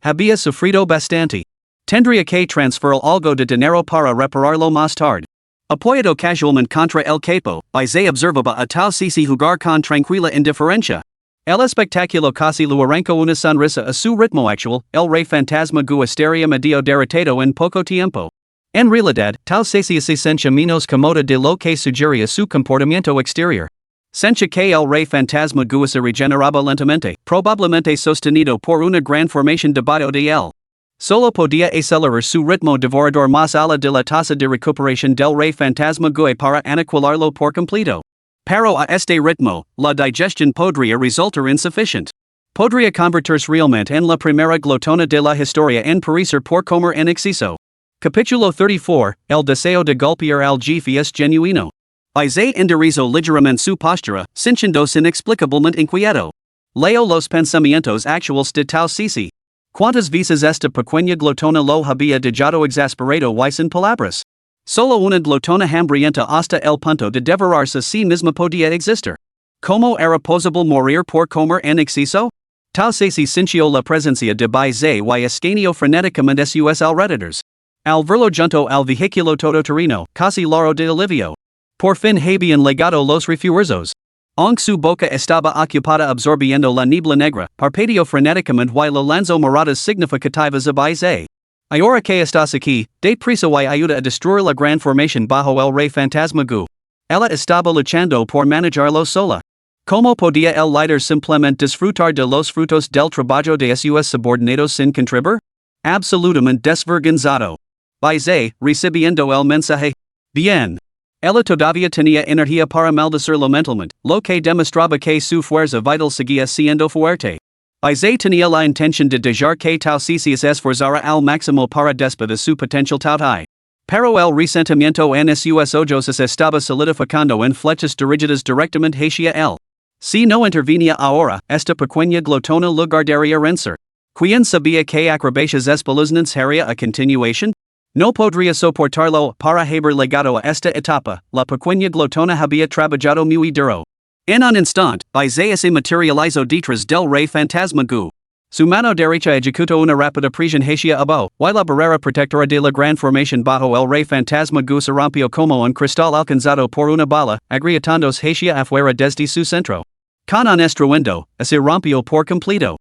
Había sufrido bastante. Tendría que transferir algo de dinero para repararlo más tarde. Apoyado casualmente contra el capo, se observaba a Tao Sisi jugar con tranquila indiferencia. El espectáculo casi lo arrancó una sonrisa a su ritmo actual, el rey fantasma gu estaría medio derrotado en poco tiempo. En realidad, tal se sentia menos cómoda de lo que sugería su comportamiento exterior. Sencha que el rey fantasma gu se regeneraba lentamente, probablemente sostenido por una gran formación debajo de él. Solo podía acelerar su ritmo devorador más ala de la tasa de recuperación del rey fantasma gu para aniquilarlo por completo. Pero a este ritmo, la digestión podría resultar insuficiente. Podría convertirse realmente en la primera glotona de la historia en perecer por comer en exceso. Capítulo 34, el deseo de golpear al jefe es genuino. Isaiah enderezó ligeramente su postura, sintiéndose inexplicablemente inquieto. Leo los pensamientos actuales de tal Sisi. ¿Cuántas veces esta pequeña glotona lo había dejado exasperado y sin palabras? Solo una glotona hambrienta hasta el punto de devorarse a sí misma podía existir. ¿Cómo era posible morir por comer en exceso? Tal Sisi sintió la presencia de Isaiah y escaneó frenéticamente sus alrededores. Al verlo junto al vehículo todoterreno, casi laro de alivio. Por fin habían llegado los refuerzos. Aunque su boca estaba ocupada absorbiendo la niebla negra, parpadeó frenéticamente y lo lanzó miradas significativas a Isaiah. Ahora que estás aquí, deprisa y ayuda a destruir la gran formación bajo el rey fantasma gu. Ella estaba luchando por manejarlo sola. ¿Cómo podía el líder simplemente disfrutar de los frutos del trabajo de sus subordinados sin contribuir? Absolutamente desvergonzado. Isaiah, recibiendo el mensaje. Bien. Ella todavía tenía energía para maldecirlo mentalmente, lo que demostraba que su fuerza vital seguía siendo fuerte. Isaiah tenía la intención de dejar que tal Sisi se esforzara al máximo para despedir su potencial tautai. Pero el resentimiento en sus ojos se estaba solidificando en flechas dirigidas directamente hacia él. Si no intervenía ahora, esta pequeña glotona lo guardaría renser. ¿Quién sabía que acrobacias espeluznantes haría a continuación? No podría soportarlo para haber llegado a esta etapa, la pequeña glotona había trabajado muy duro. En un instante, Isaiah se materializó detrás del rey fantasma gu. Su mano derecha ejecutó una rápida presión hacia abajo, y la barrera protectora de la gran formación bajo el rey fantasma gu se rompió como un cristal alcanzado por una bala, agrietándose hacia afuera desde su centro. Con un estruendo, se rompió por completo.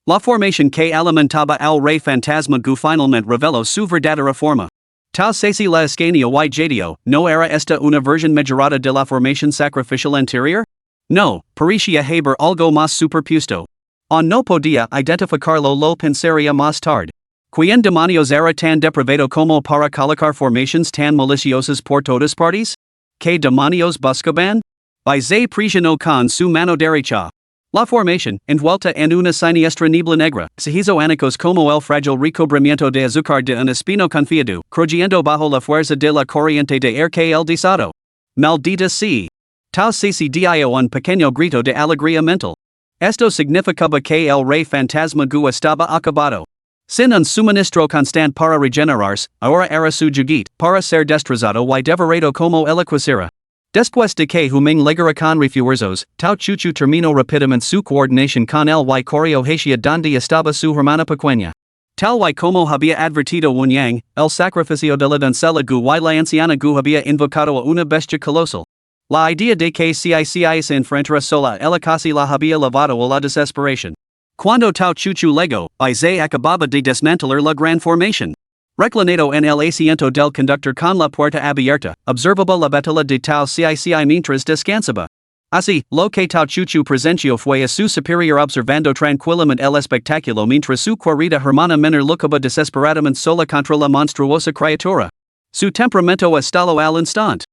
La formación que alimentaba al rey fantasma gu finalmente reveló su verdadera forma. Tal Sisi la escaneó y jadeó, ¿no era esta una versión mejorada de la formación sacrificial anterior? No, parecía haber algo más superpuesto. No podía identificarlo lo pensaría más tarde. ¿Quién demonios era tan depravado como para colocar formaciones tan maliciosas por todas partes? ¿Qué demonios buscaban? Isaiah presionó con su mano derecha. La formación, envuelta en una siniestra niebla negra, se hizo añicos como el frágil recubrimiento de azúcar de un espino confiado, crujiendo bajo la fuerza de la corriente de aire que el desató. Maldita sea. Tal Sisi dio un pequeño grito de alegría mental. Esto significaba que el rey fantasma gu estaba acabado. Sin un suministro constante para regenerarse, ahora era su juguete para ser destrozado y devorado como el quisiera. Después de que Huming legara con refuerzos, Tao Chuchu terminó rápidamente su coordinación con él y corrió hacia donde estaba su hermana pequeña. Tal y como había advertido Wen Yang, el sacrificio de la doncella gu y la anciana gu había invocado a una bestia colosal. La idea de que se enfrentara sola ella casi la había llevado a la desesperación. Cuando Tao Chuchu legó, Isaiah acababa de desmantelar la gran formación. Reclinado en el asiento del conductor con la puerta abierta, observaba la batalla de Tao Cici mientras descansaba. Así, lo que Tao Chuchu presenció fue a su superior observando tranquilamente el espectáculo mientras su querida hermana menor luchaba desesperadamente sola contra la monstruosa criatura. Su temperamento estalló al instante.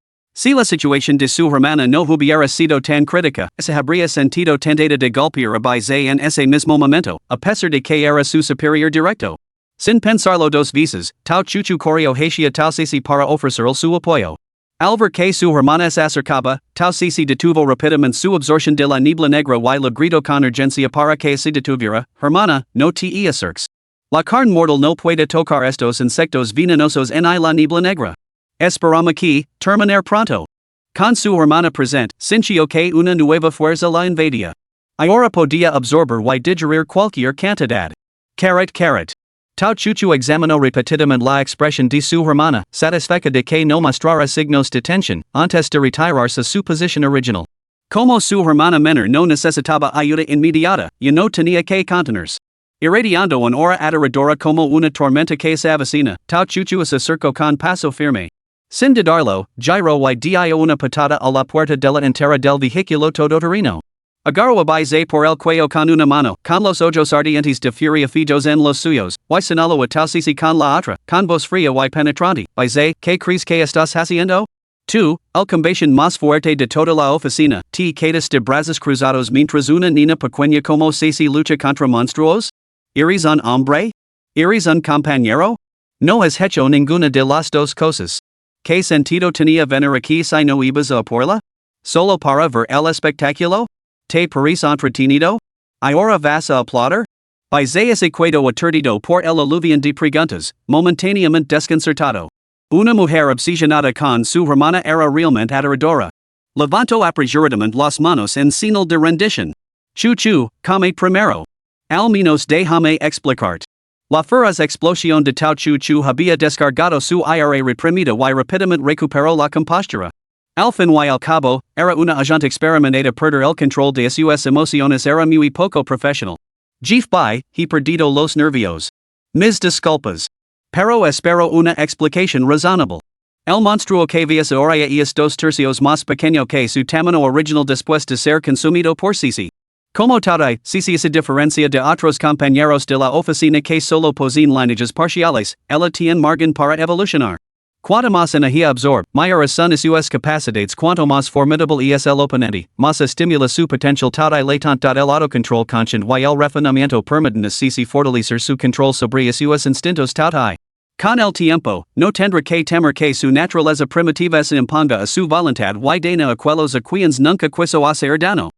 Si la situación de su hermana no hubiera sido tan crítica, se habría sentido tentada de golpear a Isaiah en ese mismo momento, a pesar de que era su superior directo. Sin pensarlo dos veces, Tao Chuchu corrió hacia Tao Sisi para ofrecerle su apoyo. Al ver que su hermana se acercaba, Tao Sisi detuvo rápidamente su absorción de la niebla negra y le gritó con urgencia para que se detuviera, hermana, no te acerques. La carne mortal no puede tocar estos insectos venenosos en la niebla negra. Esperamos aquí, terminar pronto. Con su hermana presente, sintió que una nueva fuerza la invadía. Ahora podía absorber y digerir cualquier cantidad. Carrot. Tao Chuchu examinó repetidamente la expresión de su hermana, satisfecha de que no mostrara signos de tensión, antes de retirarse a su posición original. Como su hermana menor no necesitaba ayuda inmediata, y no tenía que contenerse. Irradiando una hora aterradora como una tormenta que se avecina, Tao Chuchu se acercó con paso firme. Sin dudarlo, Gyro y dio una patada a la puerta de la entera del vehículo todoterreno. Agarró a Baize por el cuello con una mano, con los ojos ardientes de furia fijos en los suyos, y señaló a Tao Cici con la otra, con voz fría y penetrante. Baize, ¿qué crees que estás haciendo? Tú, el combation más fuerte de toda la oficina, te quedas de brazos cruzados mientras una niña pequeña como Cici lucha contra monstruos? ¿Eres un hombre? ¿Eres un compañero? No has hecho ninguna de las dos cosas. ¿Qué sentido tenía venir aquí si no ibas a porla? ¿Solo para ver el espectáculo? ¿Te parece entretenido? ¿Ahora vas a aplaudir? Baize se quedó aturdido por el aluvión de preguntas, momentáneamente desconcertado. Una mujer obsesionada con su hermana era realmente aterradora. Levantó apresuradamente las manos en señal de rendición. Chuchu, come primero. Al menos déjame explicarte. La feroz explosión de Tao Chuchu había descargado su ira reprimida y rápidamente recuperó la compostura. Al fin y al cabo, era una agente experimentada perder el control de sus emociones era muy poco profesional. Jeff by, he perdido los nervios. Mis disculpas. Pero espero una explicación razonable. El monstruo que ves ahora es 2/3 más pequeño que su tamaño original después de ser consumido por Cici. Como tal, Cici se diferencia de otros compañeros de la oficina que solo poseen lineages parciales, ella tiene margen para evolucionar. Cuanto más energía absorbe, mayores son sus capacidades. Cuanto más formidable es el oponente, más estimula su potencial total latente. El autocontrol consciente y el refinamiento permiten a Cici fortalecer su control sobre sus instintos total. Con el tiempo, no tendrá que temer que su naturaleza primitiva se imponga a su voluntad y daña a aquellos a quienes nunca quiso hacer daño.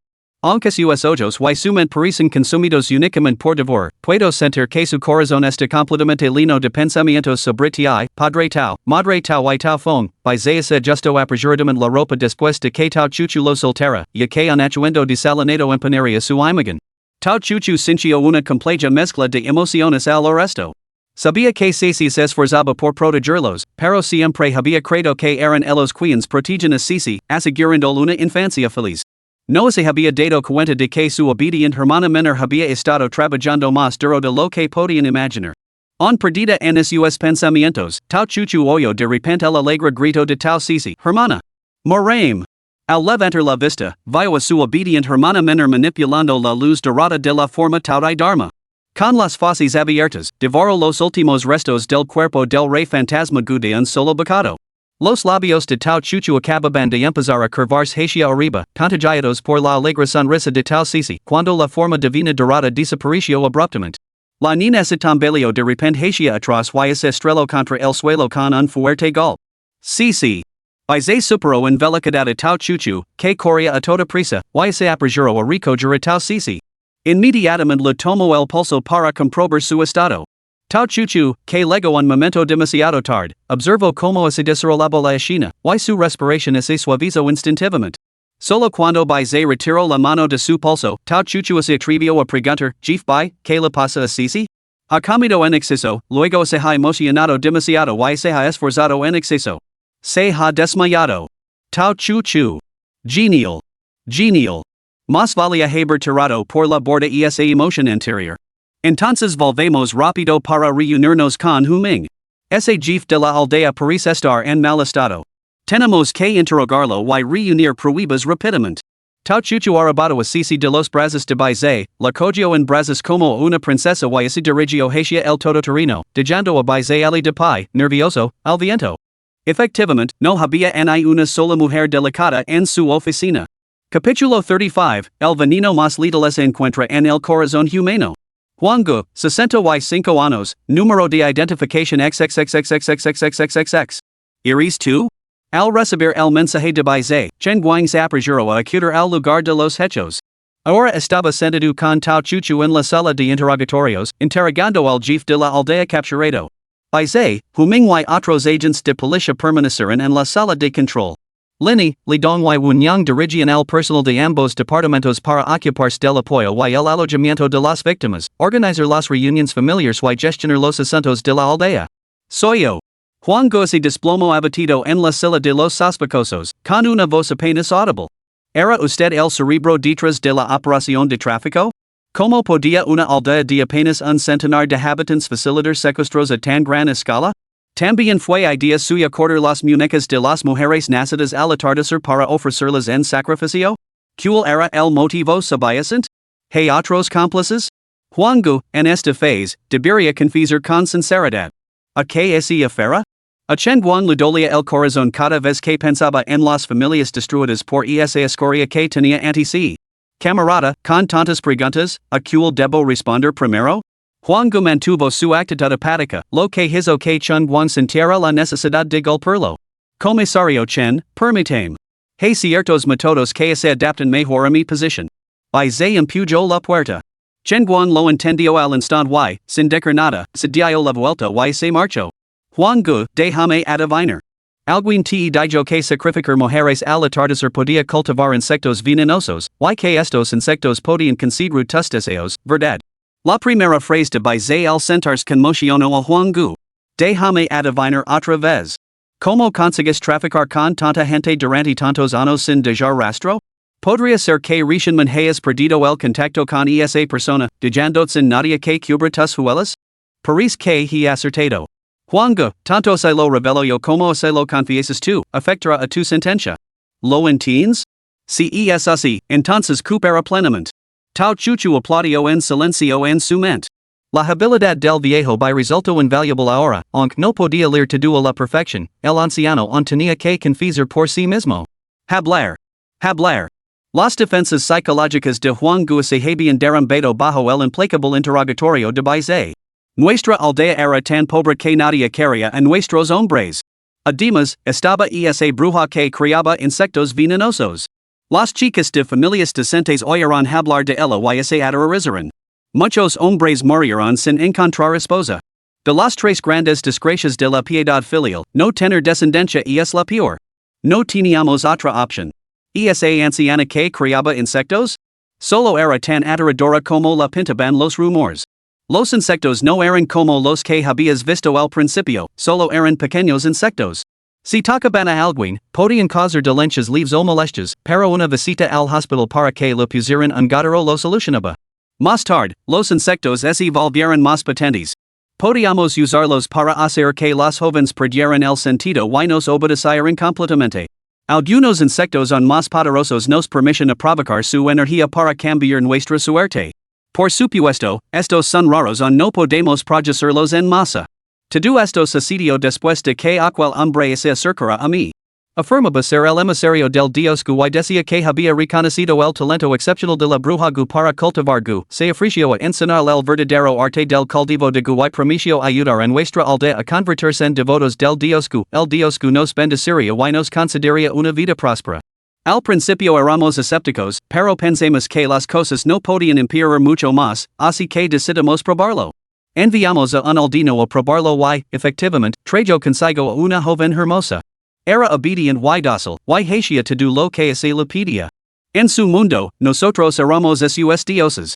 Aunque sus ojos y su mente parecen consumidos únicamente por devorar, puedo sentir que su corazón está completamente lleno de pensamientos sobre ti, Padre Tao, Madre Tao y Tao Fong. Baize se ajustó apresuradamente la ropa después de que Tao Chuchu lo soltera, y que un atuendo desalinado empenaría su imagen. Tao Chuchu sintió una completa mezcla de emociones al resto. Sabía que Cici se esforzaba por protegerlos, pero siempre había creído que eran ellos quienes protegen a Cici, asegurando una infancia feliz. No se había dado cuenta de que su obediente hermana menor había estado trabajando más duro de lo que podían imaginar. Perdida en sus pensamientos, Tao Chuchu oyó de repente el alegre grito de Tao Cici, hermana. Moraim. Al levantar la vista, vio a su obediente hermana menor manipulando la luz dorada de la forma Tao Dharma. Con las fauces abiertas, devoró los últimos restos del cuerpo del rey fantasma de un solo bocado. Los labios de Tao Chuchu acababan de empezar a curvarse hacia arriba, contagiados por la alegre sonrisa de Tao Cici, cuando la forma divina dorada desapareció abruptamente. La niña se tambaleó de repente hacia atrás y se estrelló contra el suelo con un fuerte golpe. Cici. Baize superó en velocidad a Tao Chuchu, que corría a toda prisa, y se apresuró a recoger a Tao Cici. Inmediatamente le tomó el pulso para comprobar su estado. Tao Chuchu, que llegó un momento demasiado tarde, observó cómo se desarrollaba la escena, y su respiración se suavizó instintivamente. Solo cuando Baize retiró la mano de su pulso, Tao Chuchu se atrevió a preguntar, Jeff Bai, ¿qué le pasa a Cici? Ha comido en exceso, luego se ha emocionado demasiado y se ha esforzado en exceso. Se ha desmayado. Tao Chuchu. Genial. Genial. Más valía haber tirado por la borda esa emoción anterior. Entonces volvemos rápido para reunirnos con Huming. Ese jefe de la aldea parece estar en mal estado. Tenemos que interrogarlo y reunir pruebas rápidamente. Tao Chuchu arrebató a Cici de los brazos de Baize, la cogió en brazos como una princesa y se dirigió hacia el todoterreno, dejando a Baize ali de pie, nervioso, al viento. Efectivamente, no había ni una sola mujer delicada en su oficina. Capítulo 35, el veneno más letal se encuentra en el corazón humano. Juan Gu, 65 años, número de identificación XXXXXXXXXX. ¿Eres tú? Al recibir el mensaje de Baize, Chen Guang se apresuró a acudir al lugar de los hechos. Ahora estaba sentado con Tao Chuchu en la sala de interrogatorios, interrogando al jefe de la aldea capturado. Baize, Huming y otros agentes de policía permanecieron en la sala de control. Lini, Li Dong y Wunyang dirigían el personal de ambos departamentos para ocuparse del apoyo y el alojamiento de las víctimas, organizar las reuniones familiares y gestionar los asuntos de la aldea. Soyo. Juan Gu se desplomó abatido en la sala de los sospechosos, con una voz apenas audible. Era usted el cerebro detrás de la operación de tráfico? ¿Cómo podía una aldea de apenas un centenar de habitantes facilitar secuestros a tan gran escala? También fue idea suya cortar las muñecas de las mujeres nacidas al atardecer para ofrecerlas en sacrificio? ¿Cuál era el motivo subyacente? ¿Hay otros cómplices? Juan Gu, en esta phase, debería confesar con sinceridad. ¿A qué esa afera? A Chen Guan le dolía el corazón cada vez que pensaba en las familias destruidas por esa escoria que tenía ante sí. Camarada, con tantas preguntas, ¿a cuál debo responder primero? Juan Gu mantuvo su actitud apática, lo que hizo que Chen Guan sintiera la necesidad de golpearlo. Comisario Chen, permítame. Hay ciertos métodos que se adaptan mejor a mi posición. Y se empujó la puerta. Chen Guan lo entendió al instante y, sin decir nada, se dio la vuelta y se marchó. Juan Gu, déjame adivinar. Alguien te dijo que sacrificar mujeres al atardecer podía cultivar insectos venenosos, y que estos insectos podían considerar tus deseos, ¿verdad? La primera frase de Baise al sentarse conmocionó a Juan Gu. Déjame adivinar otra vez. ¿Cómo consigues traficar con tanta gente durante tantos años sin dejar rastro? Podría ser que recientemente hayas perdido el contacto con esa persona, dejando sin nadie que cubra tus huellas? Parece que he acertado. Juan Gu, tanto se lo revelo yo como se lo confiesas tú, afectará a tu sentencia. ¿Lo entiendes? Si es así, entonces coopera plenamente. Tao Chuchu aplaudió en silencio en su mente. La habilidad del viejo by resultó invaluable ahora, aunque no podía leer todo a la perfección, el anciano aún tenía que confesar por sí mismo. Hablar. Las defensas psicológicas de Juan Gu se habían derrumbado bajo el implacable interrogatorio de Baise. Nuestra aldea era tan pobre que nadie quería a nuestros hombres. Además, estaba esa bruja que criaba insectos venenosos. Las chicas de familias decentes oyeron hablar de ella y se aterrorizaron. Muchos hombres murieron sin encontrar esposa. De las tres grandes desgracias de la piedad filial, no tener descendencia es la peor. No teníamos otra opción. Esa anciana que criaba insectos? Solo era tan aterradora como la pintaban los rumores. Los insectos no eran como los que habías visto al principio, solo eran pequeños insectos. Si tocaban a alguien, podían causar dolencias leves o molestias, pero una visita al hospital para que lo pusieran en gatero lo solucionaba. Más tarde, los insectos se volvieron más potentes. Podíamos usarlos para hacer que los jóvenes perdieran el sentido y nos obedecieran completamente. Algunos insectos son más poderosos nos permiten a provocar su energía para cambiar nuestra suerte. Por supuesto, estos son raros o no podemos producirlos en masa. Todo esto sucedió después de que aquel hombre se acercara a mí. Afirmaba ser el emisario del dios Gu y decía que había reconocido el talento excepcional de la bruja Gu para cultivar Gu, se ofreció a enseñar el verdadero arte del cultivo de Gu y prometió ayudar a nuestra aldea a convertirse en devotos del dios Gu. El dios Gu nos bendeciría y nos concedería una vida próspera. Al principio éramos escépticos, pero pensamos que las cosas no podían empeorar mucho más, así que decidimos probarlo. Enviamos a un aldino a probarlo y, efectivamente, trajo consigo a una joven hermosa. Era obedient y dócil, y hacía todo lo que se le pedía. En su mundo, nosotros éramos sus dioses.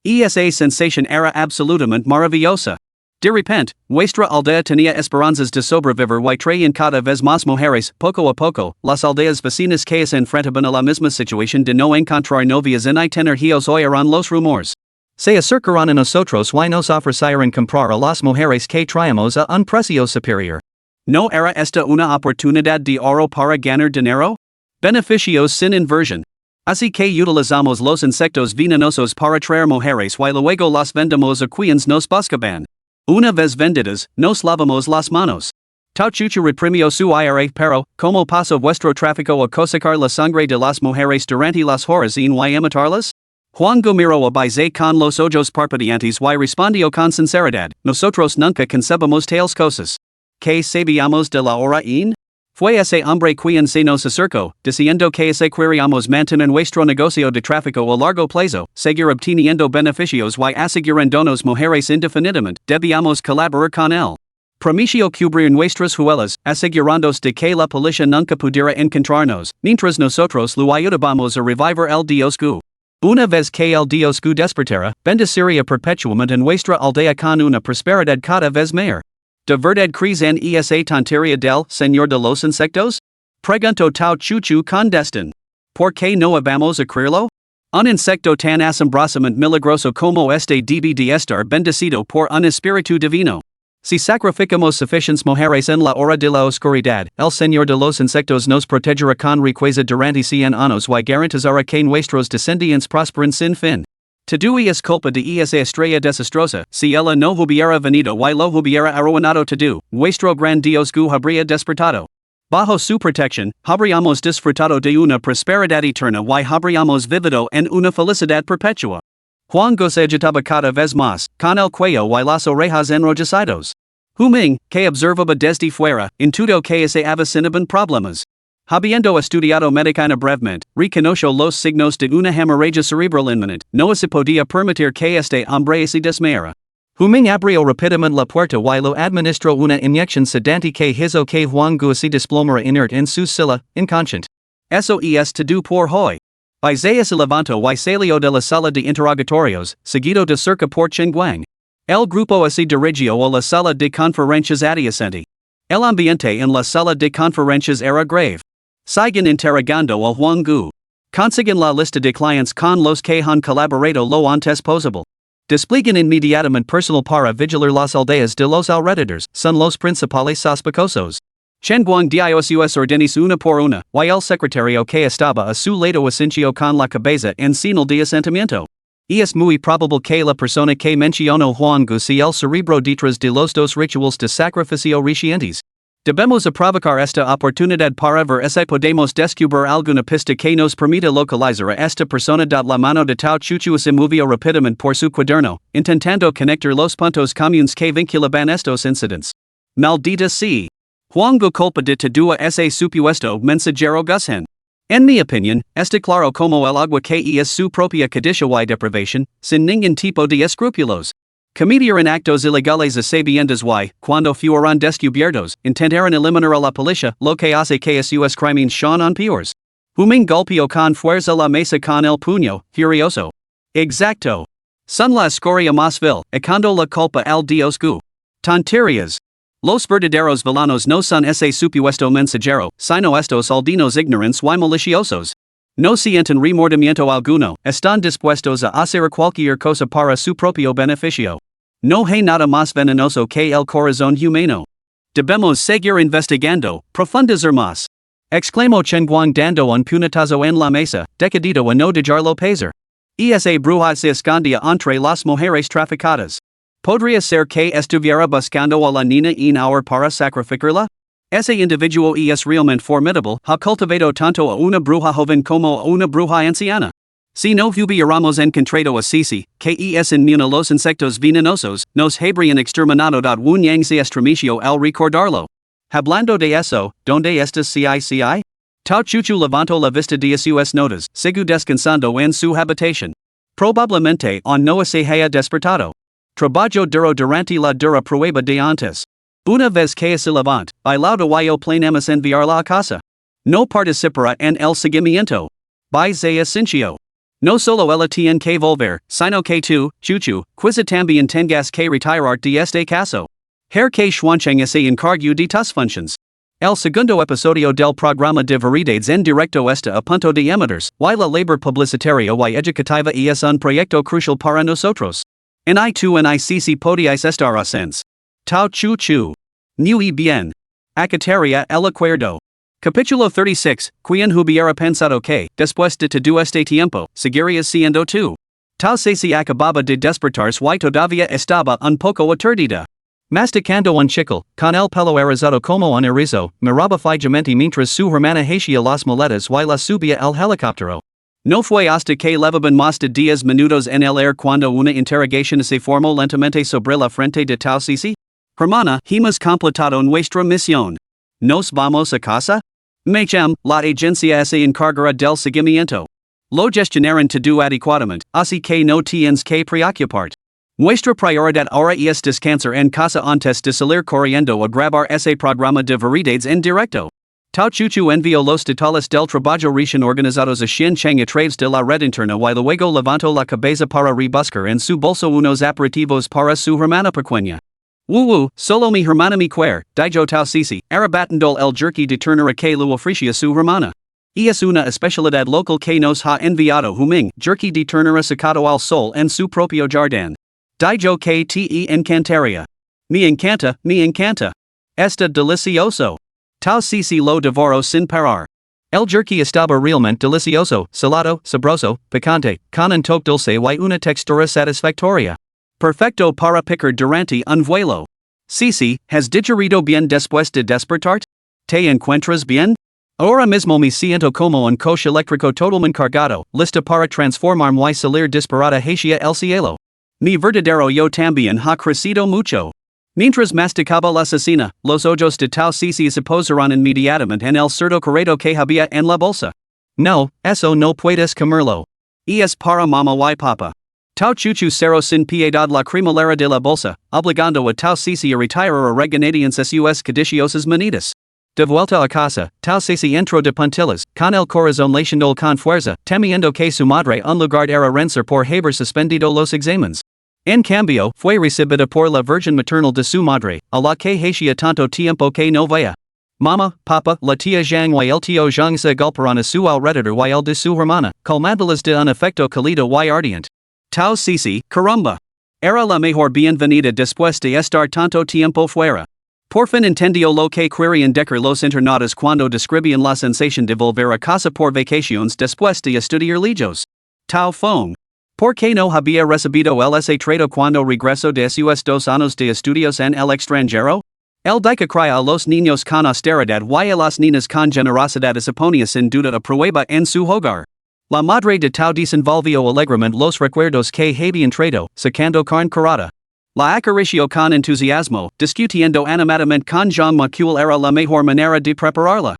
Esa sensación era absolutamente maravillosa. De repente, nuestra aldea tenía esperanzas de sobrevivir y traían cada vez más mujeres. Poco a poco, las aldeas vecinas que se enfrentaban a la misma situación de no encontrar novias y tener hijos oyeron los rumores. Se acercaron a nosotros y nos ofrecieron comprar a las mujeres que traíamos a un precio superior. ¿No era esta una oportunidad de oro para ganar dinero? Beneficios sin inversión. Así que utilizamos los insectos venenosos para traer mujeres y luego las vendemos a quienes nos buscaban. Una vez vendidas, nos lavamos las manos. Tao Chuchu reprimió su ira, pero, ¿cómo pasó vuestro tráfico a cosecar la sangre de las mujeres durante las horas y matarlas? Juan Gu miró a Baise con los ojos parpadeantes y respondió con sinceridad, nosotros nunca concebimos tales cosas. ¿Qué sabíamos de la hora en? Fue ese hombre quien se nos acercó, diciendo que se queríamos mantener nuestro negocio de tráfico a largo plazo, seguir obteniendo beneficios y asegurándonos mujeres indefinidamente, debíamos colaborar con él. Prometió cubrir nuestras huellas, asegurándose de que la policía nunca pudiera encontrarnos, mientras nosotros lo ayudábamos a revivir el dios Gu. Una vez que el dios Gu despertara, bendeciría perpetuamente nuestra aldea con una prosperidad cada vez mayor. ¿De verdad crees en esa tontería del señor de los insectos? Preguntó Tao Chuchu con desdén. ¿Por qué no vamos a creerlo? Un insecto tan asombrosamente milagroso como este debe de estar bendecido por un espíritu divino. Si sacrificamos suficientes mujeres en la hora de la oscuridad, el Señor de los insectos nos protegerá con riqueza durante 100 años y garantizará que nuestros descendientes prosperen sin fin. Todo es culpa de esa estrella desastrosa, si ella no hubiera venido y lo hubiera arruinado todo, nuestro gran Dios Gu habría despertado. Bajo su protección, habríamos disfrutado de una prosperidad eterna y habríamos vivido en una felicidad perpetua. Juan Gu se agitaba cada vez más, con el cuello y las orejas enrojecidos. Huming, que observaba desde fuera, intuyo que se avecinaban problemas. Habiendo estudiado medicina brevemente, reconoció los signos de una hemorragia cerebral inminente, no se podía permitir que este hombre se desmayara. Huming abrió rápidamente la puerta y lo administró una inyección sedante que hizo que Juan Gu se desplomara inerte en su silla, inconsciente. Eso es todo por hoy. Isaiah se levantó y salió de la sala de interrogatorios, seguido de cerca por Chengguang. El grupo se dirigió a la sala de conferencias adyacente. El ambiente en la sala de conferencias era grave. Siguen interrogando a Juan Gu. Consiguen la lista de clientes con los que han colaborado lo antes posible. Despliegan inmediatamente personal para vigilar las aldeas de los alrededores, son los principales sospechosos. Chengguang dios ordenis una por una, y el secretario que estaba a su lado asintió con la cabeza en señal de asentimiento. Es muy probable que la persona que mencionó Juan Gu sea el cerebro detrás de los dos rituales de sacrificio recientes. Debemos aprovechar esta oportunidad para ver si podemos descubrir alguna pista que nos permita localizar a esta persona. La mano de Tao Chuchu se movió rápidamente por su cuaderno, intentando conectar los puntos comunes que vinculaban estos incidentes. Maldita sea. Juan Gu culpa de todo ese supuesto mensajero Gushen. En mi opinión, está claro como el agua que es su propia codicia y deprivación, sin ningún tipo de escrúpulos. Cometer en actos ilegales a sabiendas y, cuando fueron descubiertos, intentaron eliminar a la policía, lo que hace que sus crímenes sean peores. Huming golpeó con fuerza la mesa con el puño, furioso. Exacto. Son la escoria más vil, echando la culpa al Dios Gu. Tonterías. Los verdaderos villanos no son ese supuesto mensajero, sino estos aldeanos ignorantes y maliciosos. No sienten remordimiento alguno, están dispuestos a hacer cualquier cosa para su propio beneficio. No hay nada más venenoso que el corazón humano. Debemos seguir investigando, profundizar más. Exclamó Chengguang dando un puñetazo en la mesa, decidido a no dejarlo pasar. Esa bruja se escondía entre las mujeres traficadas. ¿Podría ser que estuviera buscando a la niña en ahora para sacrificarla? Ese individuo es realmente formidable, ha cultivado tanto a una bruja joven como a una bruja anciana. Si no hubiéramos encontrado a Sisi, que es inmune a los insectos venenosos, nos habrían exterminado. Wu Yang se estremeció al recordarlo. Hablando de eso, ¿dónde está CICI? Tao Chuchu levantó la vista de sus notas, sigue descansando en su habitación. Probablemente no se haya despertado. Trabajo duro durante la dura prueba de antes. Una vez que se levanta, bailado y planeamos enviarla a casa. No participará en el seguimiento. By Zaya Sinchio. No solo ella tiene que volver, sino que tú, Chuchu, quizá también tengas que retirar de este caso. Her que Xuancheng se encargue de tus funciones. El segundo episodio del programa de variedades en directo está a punto de emitirse, y la labor publicitaria y educativa es un proyecto crucial para nosotros. En tu en ICC podíais estar asens. Tao Chu Chu. Muy bien. Acataria el acuerdo. Capítulo 36, quien hubiera pensado que, después de todo este tiempo, seguirías siendo tú. Tao se acababa de despertarse y todavía estaba un poco aturdida. Masticando un chicle, con el pelo erizado como un erizo, miraba fijamente mientras su hermana hacía las maletas y la subía al helicóptero. No fue hasta que levaban más de 10 minutos en el air cuando una interrogación se formó lentamente sobre la frente de Tao Sisi. Hermana, hemos completado nuestra misión. ¿Nos vamos a casa? Machem, la agencia se encargará del seguimiento. Lo gestionaron todo adecuadamente, así que no tienes que preocuparte. Nuestra prioridad ahora es descansar en casa antes de salir corriendo a grabar ese programa de variedades en directo. Tao Chuchu envió los detalles del trabajo recién organizados a Xin Cheng a través de la red interna y luego levantó la cabeza para rebuscar en su bolso unos aperitivos para su hermana pequeña. Solo mi hermana mi quer, dijo Tao Sisi, arrebatando el jerky de ternura que lo ofrecía su hermana. Es una especialidad local que nos ha enviado huming, jerky de ternera sacado al sol en su propio jardín. Dijo que te encantaría. Me encanta. Está delicioso. Tal si lo devoro sin parar. El jerky estaba realmente delicioso, salado, sabroso, picante, con un toque dulce y una textura satisfactoria. Perfecto para picar durante un vuelo. Sí, ¿has digerido bien después de despertarte? ¿Te encuentras bien? Ahora mismo me siento como un coche eléctrico totalmente cargado, lista para transformarme y salir disparada hacia el cielo. Mi verdadero yo también ha crecido mucho. Mientras masticaba la cecina, los ojos de Tao Cici se posaron inmediatamente en el cerdo corrado que había en la bolsa. No, eso no puedes comerlo. Y es para mamá y papa. Tao Chuchu cerró sin piedad la cremallera de la bolsa, obligando a Tao Cici a retirar a regañadientes sus codiciosas manitas. De vuelta a casa, Tao Cici entró de puntillas, con el corazón latiendo con fuerza, temiendo que su madre en lugar era renser por haber suspendido los exámenes. En cambio, fue recibida por la virgen maternal de su madre, a la que hacía tanto tiempo que no veía. Mamá, papa, la tía Zhang y el tío Zhang se golpearon a su alrededor y el de su hermana, colmándolas de un afecto cálido y ardiente. Tao Cici, caramba. Era la mejor bienvenida después de estar tanto tiempo fuera. Por fin entendió lo que querían decir los internautas cuando describían la sensación de volver a casa por vacaciones después de estudiar lejos. Tao Fong. ¿Por qué no había recibido el ese trato cuando regresó de sus 2 años de estudios en el extranjero? El dica cría a los niños con austeridad y a las niñas con generosidad y se ponía sin duda a prueba en su hogar. La madre de Tao desenvolvió alegremente los recuerdos que habían traído, sacando carne curada. La acarició con entusiasmo, discutiendo animadamente con Jean Macul era la mejor manera de prepararla.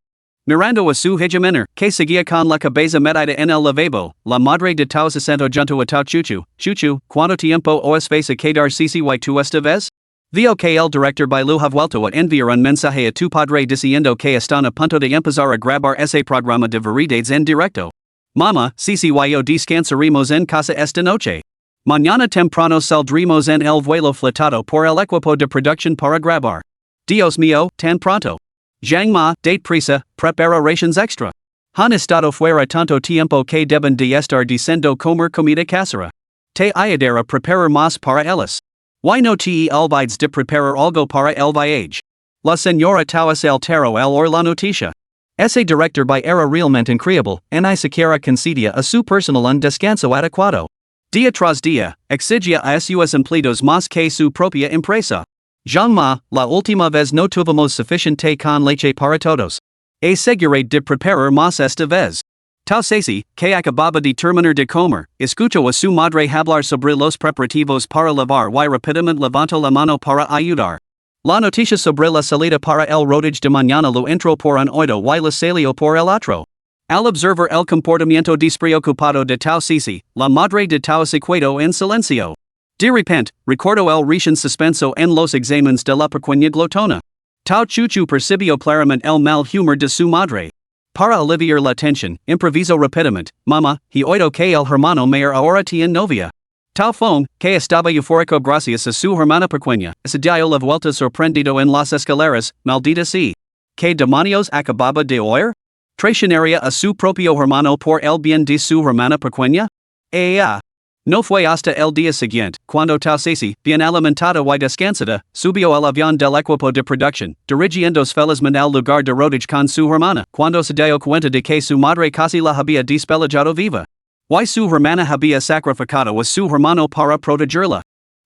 Mirando a su hija que seguía con la cabeza metida en el lavabo, la madre de Tao se sentó junto a Tao Chuchu. Chuchu, ¿cuánto tiempo os vais a quedar Cici y tú esta vez? Vio que el director Bailu ha vuelto a enviar un mensaje a tu padre diciendo que están a punto de empezar a grabar ese programa de variedades en directo. Mamá, Cici y yo descansaremos en casa esta noche. Mañana temprano saldremos en el vuelo flotado por el equipo de producción para grabar. Dios mío, tan pronto. Zhang Ma, date prisa, preparations extra. Han estado fuera tanto tiempo que deben de estar diciendo comer comida casera. Te ayudará preparar más para ellos. Why no te olvides de preparar algo para el viaje? La señora Tao es el tero el or la noticia. Ese director by era realmente increíble, ni siquiera concedía a su personal un descanso adecuado. Día tras día, exigia a sus empleados más que su propia empresa. Zhang Ma, la última vez no tuvimos suficiente con leche para todos. Aseguré de preparar más esta vez. Tao Cici, que acababa de terminar de comer, escuchó a su madre hablar sobre los preparativos para lavar y rápidamente levantó la mano para ayudar. La noticia sobre la salida para el rodaje de mañana lo entró por un oído y lo salió por el otro. Al observar el comportamiento despreocupado de Tao Cici, la madre de Tao se quedó en silencio. De repente, recordó el recién suspenso en los exámenes de la pequeña glotona. Tao Chuchu percibió claramente el mal humor de su madre. Para aliviar la tensión, improvisó rápidamente, mamá, he oído que el hermano mayor ahora tiene novia. Tao Fong, que estaba eufórico gracias a su hermana pequeña, se dio la vuelta sorprendido en las escaleras, maldita sea. ¿Qué demonios acababa de oír? ¿Traicionaría a su propio hermano por el bien de su hermana pequeña? No fue hasta el día siguiente, cuando Tao Cici, bien alimentada y descansada, subió al avión del equipo de producción, dirigiéndose felizmente al lugar de rodaje con su hermana, cuando se dio cuenta de que su madre casi la había despellejado viva. Y su hermana había sacrificado a su hermano para protegerla.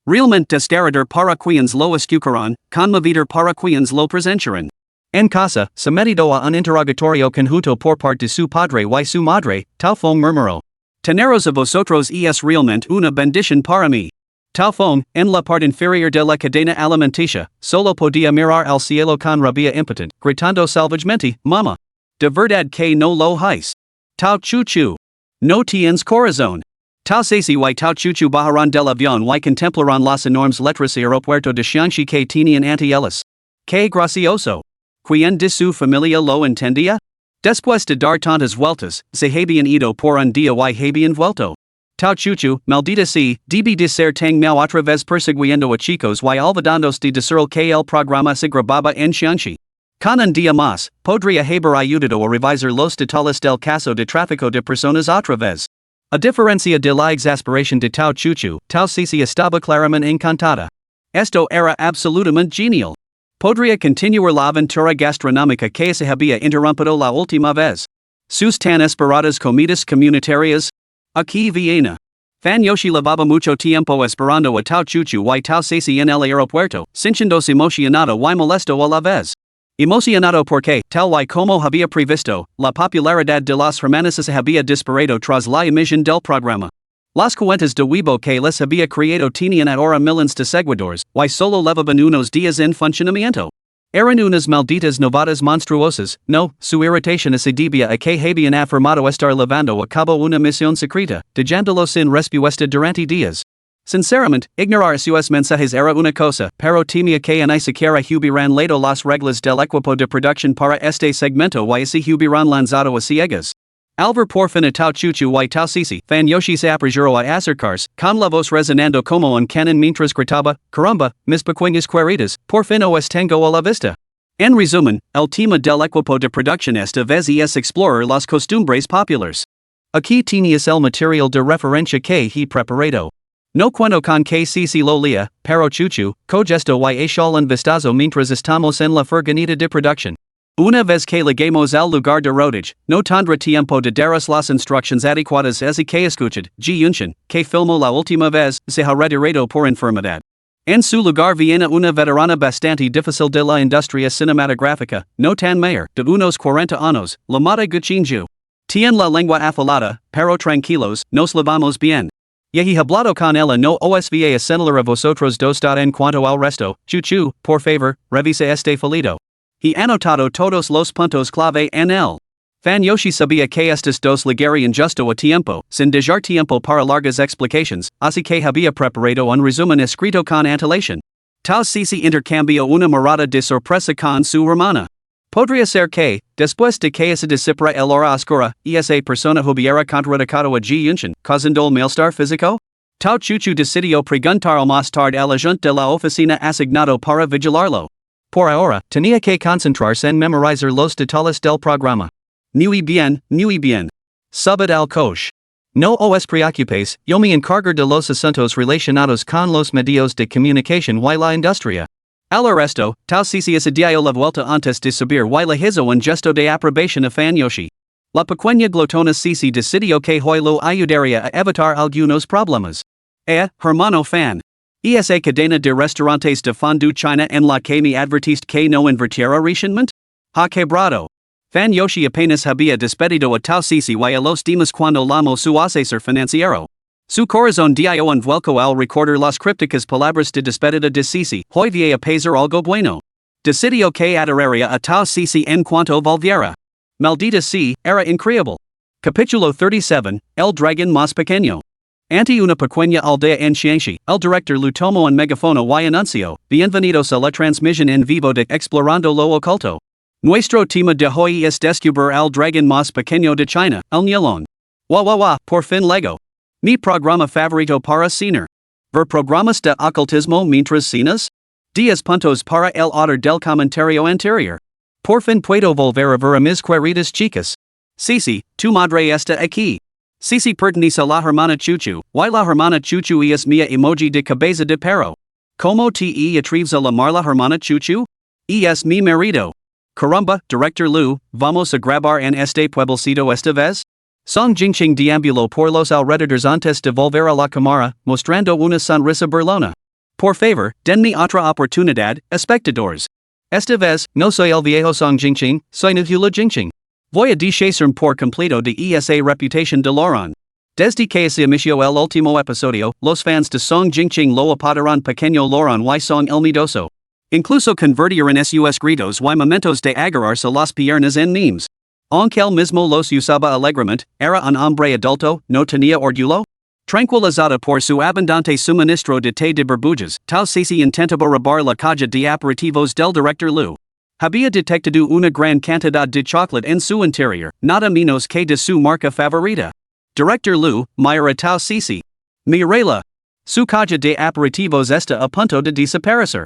Realmente desgarrador para quienes lo escucharon, conmovedor para quienes lo presenciaron. En casa, sometido a un interrogatorio conjunto por parte de su padre y su madre, Tao Fong murmuró. Teneros a vosotros es realmente una bendición para mí. Tao Fong, en la parte inferior de la cadena alimenticia, solo podía mirar al cielo con rabia impotente, gritando salvajemente, mamá. De verdad que no lo hais. Tao Chuchu. No tienes corazón. Tao Cici y Tao Chuchu bajaron del avión y contemplaron las enormes letras aeropuerto de Shanxi que tenían ante ellos. Que gracioso. ¿Quién de su familia lo entendía? Después de dar tantas vueltas, se habían ido por un día y habían vuelto. Tao Chuchu, maldita sea, debe de ser tan mal otra vez persiguiendo a chicos y olvidándose de decir que el programa se grababa en Shanxi. Con un día más, podría haber ayudado a revisar los detalles del caso de tráfico de personas otra vez. A diferencia de la exasperación de Tao Chuchu, Tao Cici estaba claramente encantada. Esto era absolutamente genial. Podría continuar la aventura gastronómica que se había interrumpido la última vez. Sus tan esperadas comidas comunitarias. Aquí Viena. Fan Yoshi llevaba mucho tiempo esperando a Tao Chuchu y Tao Cici en el aeropuerto, sintiéndose emocionado y molesto a la vez. Emocionado porque, tal y como había previsto, la popularidad de las hermanas se había disparado tras la emisión del programa. Las cuentas de Weibo que les había creado tenían ahora millones de seguidores, y solo llevaban unos días en funcionamiento. Eran unas malditas novadas monstruosas, no, su irritación se debía a que habían afirmado estar llevando a cabo una misión secreta, dejándolo sin respuesta durante días. Sinceramente, ignorar sus mensajes era una cosa, pero temía que ni siquiera hubieran leído las reglas del equipo de producción para este segmento y se hubieran lanzado a ciegas. Al ver por fin a Tao Chuchu y Tao Cici, Fan Yoshi se apresuró a acercarse, con la voz resonando como un canon mientras gritaba, caramba, mis pequeñas queridas, por fin os tengo a la vista. En resumen, el tema del equipo de producción esta vez es explorar las costumbres populares. Aquí tenías el material de referencia que he preparado. No cuento con que Cici lo lea, pero Chuchu, cogesto y echó un vistazo mientras estamos en la furgoneta de producción. Una vez que lleguemos al lugar de rodaje, no tendrá tiempo de daros las instrucciones adecuadas así que escuchad, Ji Yunshin, que filmó la última vez, se ha retirado por enfermedad. En su lugar viene una veterana bastante difícil de la industria cinematográfica, no tan mayor, de unos 40 años, llamada Guchinju. Tiene la lengua afilada, pero tranquilos, nos llevamos bien. Y he hablado con ella no os va a señalar a vosotros dos. En cuanto al resto, Chuchu, por favor, revisa este folleto. He anotado todos los puntos clave en él. Fan Yoshi sabía que estos dos llegarían justo a tiempo, sin dejar tiempo para largas explicaciones, así que había preparado un resumen escrito con antelación. Tao Cici intercambió una mirada de sorpresa con su hermana. Podría ser que, después de que se disipara el hora oscura, esa persona hubiera contraatacado a Ji Yunshin, causando el malestar físico? Tao Chuchu decidió preguntar más tarde al agente de la oficina asignado para vigilarlo. Por ahora, tenía que concentrarse en memorizar los detalles del programa. Muy bien, muy bien. Subid al coche. No os preocupéis, yo me encargo de los asuntos relacionados con los medios de comunicación y la industria. Al resto, Tao Cici se dio la vuelta antes de subir y le hizo un gesto de aprobación a Fan Yoshi. La pequeña glotona Cici decidió que hoy lo ayudaría a evitar algunos problemas. Hermano Fan. Esa cadena de restaurantes de fondue China en la que me advertiste que no invirtiera recientemente? Ha quebrado. Fan Yoshi apenas había despedido a Tao Cici y a los demás cuando llamó su asesor financiero. Su corazón dio un vuelco al recordar las crípticas palabras de despedida de Cici, hoy va a pasar algo bueno. Decidió que adoraría a Tao Cici en cuanto volviera. Maldita sea, era increíble. Capítulo 37, El Dragón Más Pequeño. Ante una pequeña aldea en Xianxi, el director Lu tomó un megafono y anunció, bienvenidos a la transmisión en vivo de Explorando lo Oculto. Nuestro tema de hoy es descubrir al dragón más pequeño de China, el Nyalón. Por fin lego. Mi programa favorito para cenar. Ver programas de ocultismo mientras cenas? 10 puntos para el autor del comentario anterior. Por fin puedo volver a ver a mis queridas chicas. Cici, tu madre está aquí. Cici pertenece a la hermana Chuchu, y la hermana Chuchu es mía emoji de cabeza de perro. ¿Cómo te atreves a llamar la hermana Chuchu? Es mi marido. Caramba, director Lu, vamos a grabar en este pueblecito esta vez? Song Jingqing deambuló por los alrededores antes de volver a la cámara, mostrando una sonrisa burlona. Por favor, denme otra oportunidad, espectadores. Esta vez, no soy el viejo Song Jingqing, soy Nujula Jingqing. Voy a deshacerme por completo de esa reputación de Loran. Desde que se emitió el último episodio, los fans de Song Jingqing lo apodaron Pequeño Loran y Song el Miedoso. Incluso convirtieron sus gritos y momentos de agarrarse las piernas en memes. Aunque él mismo los usaba alegremente, era un hombre adulto, no tenía orgullo. Tranquilizada por su abundante suministro de té de burbujas, Tao Cici intentaba robar la caja de aperitivos del director Lu. Había detectado una gran cantidad de chocolate en su interior, nada menos que de su marca favorita. Director Lu, mira a Tao Cici. Mirela. Su caja de aperitivos está a punto de desaparecer.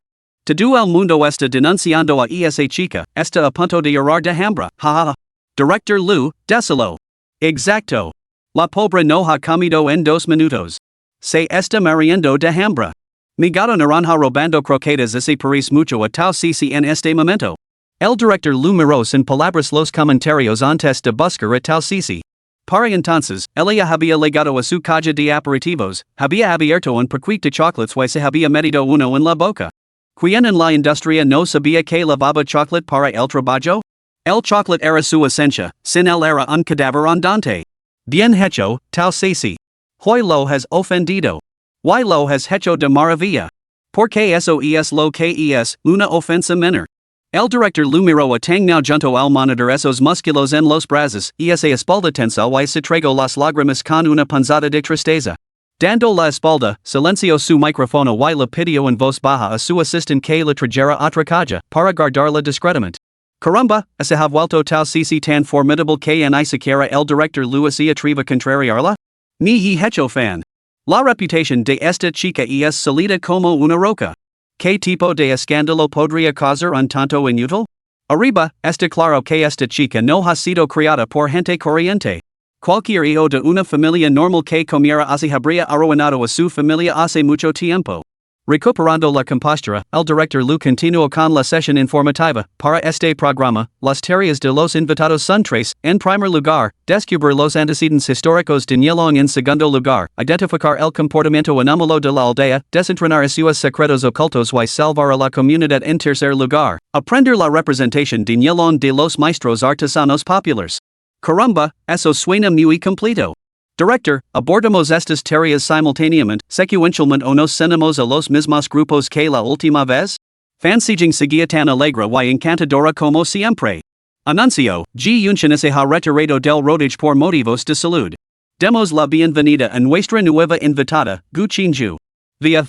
Todo el mundo está denunciando a esa chica, está a punto de llorar de hambre, jaja. Director Lu, décelo. Exacto. La pobre no ha comido en 2 minutos. Se está muriendo de hambre. Mi gato naranja robando croquetas se parece mucho a Tao Cici en este momento. El director Lu miró sin palabras los comentarios antes de buscar a Tao Cici. Para entonces, ella había legado a su caja de aperitivos, había abierto un paquete de chocolates y se había metido uno en la boca. ¿Quién en la industria no sabía que lavaba chocolate para el trabajo? El chocolate era su esencia, sin él era un cadáver andante. Bien hecho, Tao Cici. Hoy lo has ofendido. Y lo has hecho de maravilla. Porque eso es lo que es, una ofensa menor. El director Lu miró a Tang now junto al monitor esos músculos en los brazos, y esa espalda tensa y se tragó las lágrimas con una punzada de tristeza. Dando la espalda, silenció su micrófono y le pidió en voz baja a su asistente que le trajera otra caja, para guardarla discretamente. Caramba, se ha vuelto Tao Cici tan formidable que ni siquiera el director Lu se atreve a contrariarla? Ni he hecho fan. La reputación de esta chica es sólida como una roca. ¿Qué tipo de escándalo podría causar un tanto inútil? Arriba, está claro que esta chica no ha sido criada por gente corriente. Cualquier hijo de una familia normal que comiera así habría arruinado a su familia hace mucho tiempo. Recuperando la compostura, el director Lu continuó con la sesión informativa. Para este programa, las tareas de los invitados son tres. En primer lugar, descubrir los antecedentes históricos de Nyelong. En segundo lugar, identificar el comportamiento anómalo de la aldea, desentrañar sus secretos ocultos y salvar a la comunidad. En tercer lugar, aprender la representación de Nyelong de los maestros artesanos populares. Caramba, eso suena muy completo. Director, abordamos estas tareas simultáneamente, secuencialmente o nos cenamos a los mismos grupos que la última vez? Fansijing seguía tan alegre y encantadora como siempre. Anuncio, Ji Yunshin se ha retirado del rodaje por motivos de salud. Demos la bienvenida a nuestra nueva invitada, Gu Qinju. Via,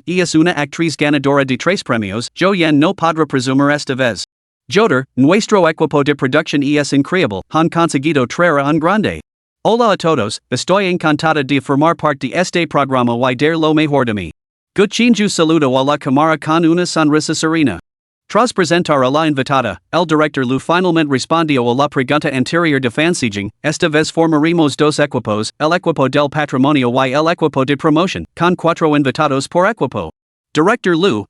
es una actriz ganadora de 3 premios, yo yan no podrá presumir esta vez. Joder, nuestro equipo de producción es increíble, han conseguido traer un grande. Hola a todos, estoy encantada de formar parte de este programa y dar lo mejor de mí. Gu Qinju saludo a la cámara con una sonrisa serena. Tras presentar a la invitada, el director Lu finalmente respondió a la pregunta anterior de fansijing. Esta vez formaremos 2 equipos, el equipo del patrimonio y el equipo de promoción, con 4 invitados por equipo. Director Lu.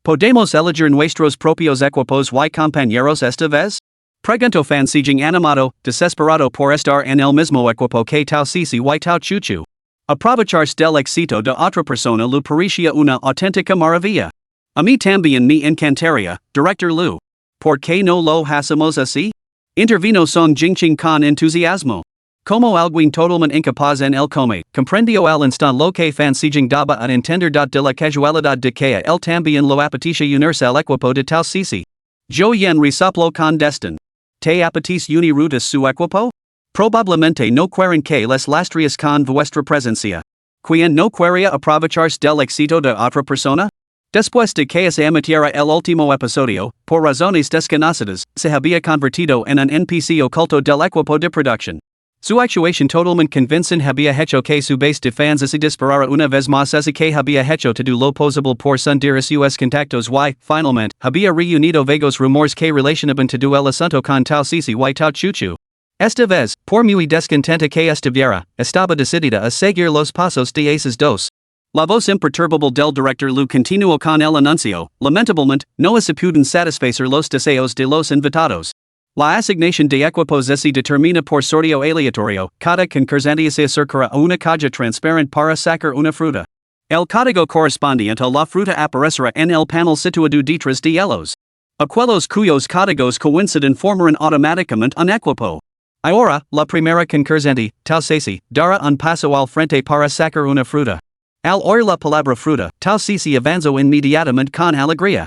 ¿Podemos elegir nuestros propios equipos y compañeros esta vez? Pregunto fansijing animado, desesperado por estar en el mismo equipo que Tao Cici y Tao Chuchu. Aprovecharse del éxito de otra persona Lu parecía una auténtica maravilla. A mí también me encantaría, Director Lu. ¿Por qué no lo hacemos así? Intervino Song Jingqing con entusiasmo. Como alguien totalmente incapaz en el come, comprendió al instante lo que fansijing daba a entender de la casualidad de que él también lo apetece unirse al equipo de Tao Cici. Yo yen resoplo con destin. ¿Te apetece unir a su equipo? Probablemente no quieren que les lastres con vuestra presencia. ¿Quién no quería aprovecharse del éxito de otra persona? Después de que se emitiera el último episodio, por razones desconocidas, se había convertido en un NPC oculto del equipo de producción. Su actuación totalmente convincente había hecho que su base de fans se disparara una vez más así que había hecho todo lo posible por sundir a sus contactos y, finalmente, había reunido vagos rumores que relacionaban todo el asunto con Tao Cici y Tao Chuchu. Esta vez, por muy descontenta que estuviera, estaba decidida a seguir los pasos de esos dos. La voz imperturbable del director Lu continuó con el anuncio. Lamentablemente, no se pudieron satisfacer los deseos de los invitados. La asignación de equipos se determina por sorteo aleatorio. Cada concursante se acercará a una caja transparente para sacar una fruta. El código correspondiente a la fruta aparecerá en el panel situado detrás de ellos. Aquellos cuyos códigos coinciden formarán automáticamente un equipo. Ahora, la primera concursante, Tao Cici, dará un paso al frente para sacar una fruta. Al oír la palabra fruta, Tao Cici avanzó inmediatamente con alegría.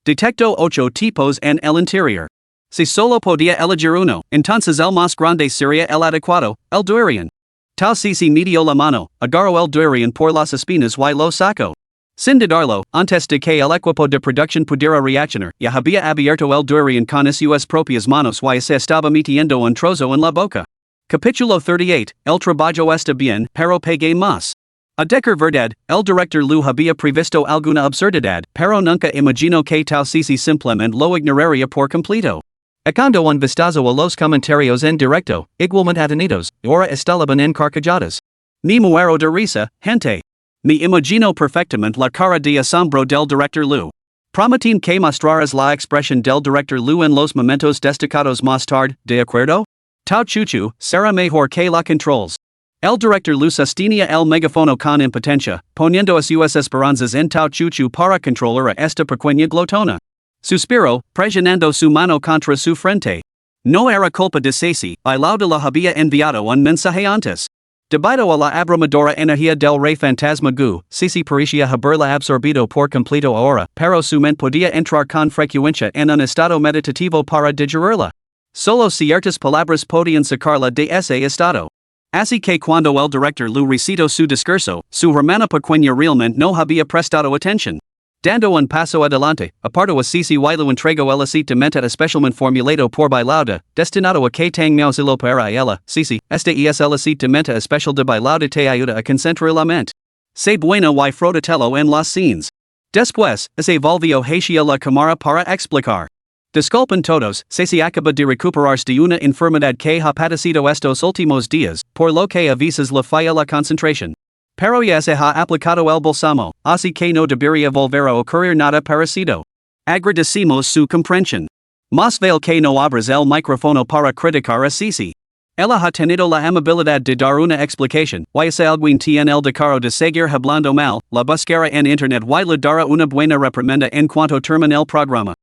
Detectó 8 tipos en el interior. Si solo podía elegir uno, entonces el más grande sería el adecuado, el durian. Tao Cici metió la mano, agarró el durian por las espinas y lo sacó. Sin dudarlo, antes de que el equipo de producción pudiera reaccionar, ya había abierto el durian con sus propias manos y se estaba metiendo un trozo en la boca. Capítulo 38, el trabajo está bien, pero pagué más. A decker verdad, el director Lu había previsto alguna absurdidad, pero nunca imagino que tal casi simplemente lo ignoraría por completo. Cuando un vistazo a los comentarios en directo, igualmente atenidos, ahora estaban encarcajados. Me muero de risa, gente. Me imagino perfectamente la cara de asombro del director Lu. Prometin que mostraras la expresión del director Lu en los momentos destacados más tarde, ¿de acuerdo? Tao chuchu, será mejor que la controls. El director Lu sostenía el megafono con impotencia, poniendo sus esperanzas en Tao chuchu para controlar a esta pequeña glotona. Suspiró, presionando su mano contra su frente. No era culpa de Ceci, y Lauda le había enviado un mensaje antes. Debido a la abrumadora energía del rey fantasma Gu, Ceci parecía haberla absorbido por completo ahora, pero su mente podía entrar con frecuencia en un estado meditativo para digerirla. Solo ciertas palabras podían sacarla de ese estado. Así que cuando el director Lu recitó su discurso, su hermana pequeña realmente no había prestado atención. Dando un paso adelante, apartó a Ceci y lo entregó el aceitamente especialmente formulado por Bailauda, destinado a que tang mauzilo para ella. Ceci, este es el aceitamente especial de Bailauda te ayuda a concentrar la mente. Se bueno y frotatelo en las scenes. Después, se volvió hacia la cámara para explicar. Disculpen todos, Ceci acaba de recuperarse de una enfermedad que ha padecido estos últimos días, por lo que a veces le falla la concentración. Pero ya se ha aplicado el balsamo, así que no debería volver a ocurrir nada parecido. Agradecemos su comprensión. Más vale que no abras el micrófono para criticar a Ceci. Ella ha tenido la amabilidad de dar una explicación, y si alguien tiene el descaro de seguir hablando mal, la buscará en internet y le dará una buena reprimenda en cuanto termine el programa.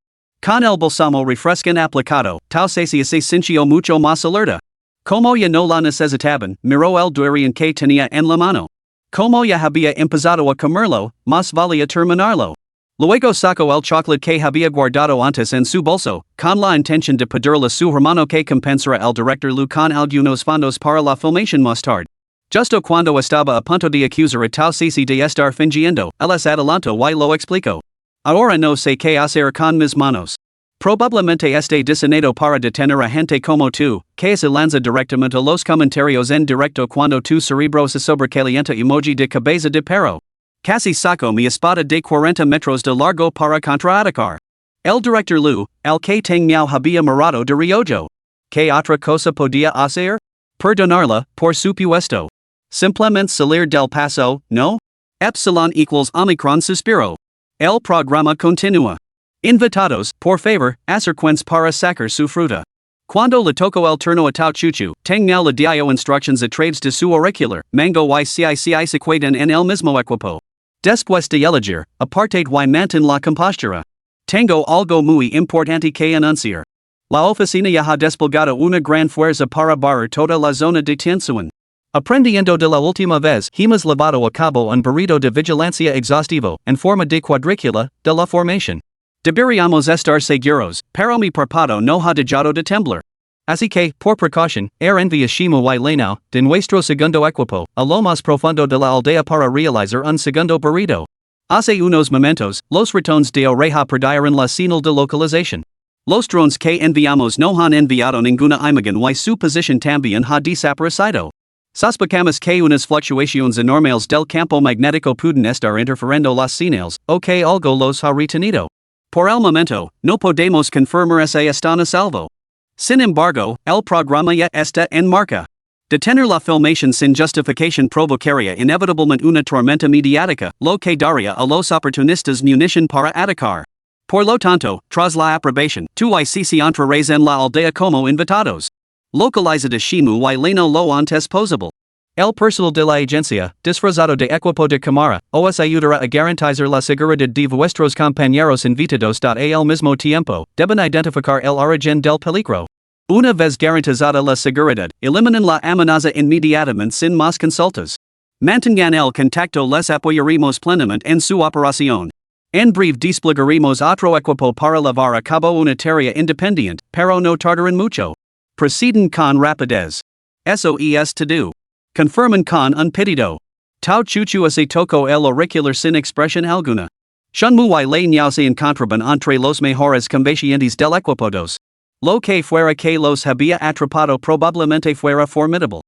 Con el balsamo refrescan aplicado, Tao Ceci se sintió mucho más alerta. Como ya no la necesitaban, miró el durian que tenía en la mano. Como ya había empezado a comerlo, más valía terminarlo. Luego sacó el chocolate que había guardado antes en su bolso, con la intención de pedirle a su hermano que compensara al director Lu con algunos fondos para la filmación más tarde. Justo cuando estaba a punto de acusar a Tao Ceci de estar fingiendo, él se adelantó y lo explicó. Ahora no sé qué hacer con mis manos. Probablemente esté diseñado para detener a gente como tú, que se lanza directamente a los comentarios en directo cuando tu cerebro se sobrecalienta emoji de cabeza de perro. Casi saco mi espada de 40 metros de largo para contraatacar. El director Lu, el que Teng Miao había mirado de reojo. ¿Qué otra cosa podía hacer? Perdonarla, por supuesto. Simplemente salir del paso, ¿no? Epsilon equals Omicron suspiro. El programa continúa. Invitados, por favor, acerquense para sacar su fruta. Cuando le tocó el turno a Tao Chuchu, Teng Miao le dio instructions a trades de su auricular, mango y CICI se quedan en el mismo equipo. Después de elegir, apartheid y mantén la compostura. Tengo algo muy importante que anunciar. La oficina ya ha desplegado una gran fuerza para barrer toda la zona de tensión. Aprendiendo de la última vez, hemos llevado a cabo un barrido de vigilancia exhaustivo, en forma de cuadrícula, de la formación. Deberíamos estar seguros, pero mi párpado no ha dejado de temblar. Así que, por precaución, enviamos y Lenao, de nuestro segundo equipo, a lo más profundo de la aldea para realizar un segundo barrido. Hace unos momentos, los ratones de oreja perdieron la señal de localización. Los drones que enviamos no han enviado ninguna imagen y su posición también ha desaparecido. Sospechamos que unas fluctuaciones anormales del campo magnético pueden estar interfiriendo las señales, o que algo los ha retenido. Por el momento, no podemos confirmar si están a salvo. Sin embargo, el programa ya está en marcha. Detener la filmación sin justificación provocaría inevitablemente una tormenta mediática, lo que daría a los oportunistas munición para atacar. Por lo tanto, tras la aprobación, tú y Ceci entraréis en la aldea como invitados. Localizada Shimu y Leno lo antes posible. El personal de la agencia, disfrazado de equipo de cámara, os ayudará a garantizar la seguridad de vuestros compañeros invitados. Al mismo tiempo, deben identificar el origen del peligro. Una vez garantizada la seguridad, eliminan la amenaza inmediatamente sin más consultas. Mantengan el contacto, les apoyaremos plenamente en su operación. En breve desplegaremos otro equipo para llevar a cabo una tarea independiente, pero no tardarán mucho. Proceden con rapidez. Eso es todo. Confirman con un pedido. Tao Chuchu se tocó el auricular sin expresión alguna. Shunmu y Lei Niao se encontraban entre los mejores combatientes del equipo dos. Lo que fuera que los había atrapado probablemente fuera formidable.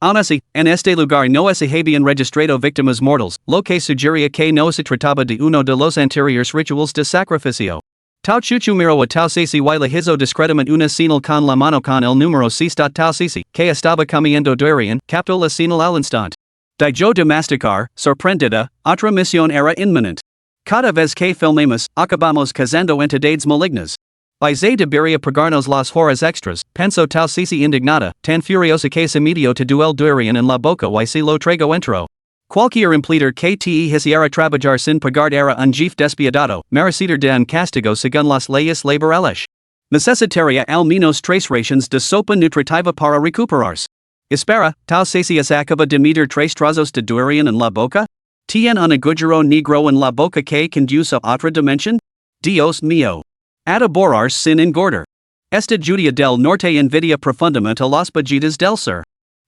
Aun así, en este lugar no se habían registrado víctimas mortales, lo que sugería que no se trataba de uno de los anteriores rituals de sacrificio. Tau chuchu miro a tau sisi y la hizo discretamente una señal con la mano con el número 6. Tau sisi, que estaba comiendo durian, captó la señal al instante. Dijo de masticar, sorprendida, otra misión era inminente. Cada vez que filmamos, acabamos cazando entidades malignas. By debería pagarnos las horas extras, pensó tal sisi indignada, tan furiosa que se metió to duel durian en la boca y se lo trago entero. Cualquier empleador que te hiciera trabajar sin pagar era un jefe despiadado, merecedor de un castigo según las leyes laborales. Necesitaría al menos 3 raciones de sopa nutritiva para recuperarse. Espera, tal sisi se acaba de meter 3 trazos de durian en la boca? ¿Tiene un agujero negro en la boca que conduce a otra dimensión? Dios mío. A borrar sin engordar. Esta Judía del Norte envidia profundamente las bajitas del sur.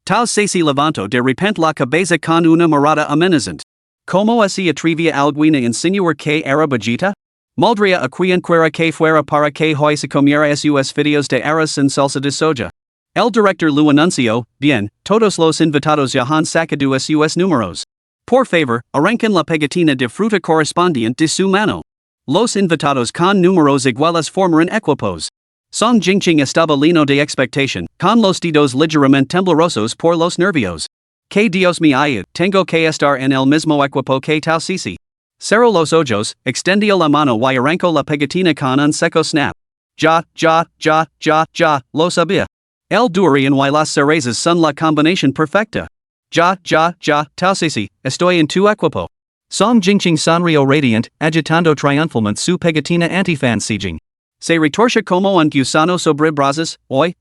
Tal sisi levantó de repente la cabeza con una mirada amenazante. ¿Cómo se atrevía alguna insinuar que era bajita? Maldría a quien quiera que fuera para que hoy se comiera sus videos de arroz sin salsa de soja. El director lo anunció, bien, todos los invitados ya han sacado sus números. Por favor, arranquen la pegatina de fruta correspondiente de su mano. Los invitados con números iguales formarán equipos. Song Jingqing estaba lleno de expectación, con los dedos ligeramente temblorosos por los nervios. Que Dios mío, tengo que estar en el mismo equipo que Tau sisi. Cerró los ojos, extendió la mano y arrancó la pegatina con un seco snap. Ya, lo sabía. El durian y las cerezas son la combinación perfecta. Ya, Tau sisi, estoy en tu equipo. Song Jingqing sonrió radiante, agitando triunfalmente su pegatina anti-fan-sieging. Se retorce como un gusano sobre brasas, hoy,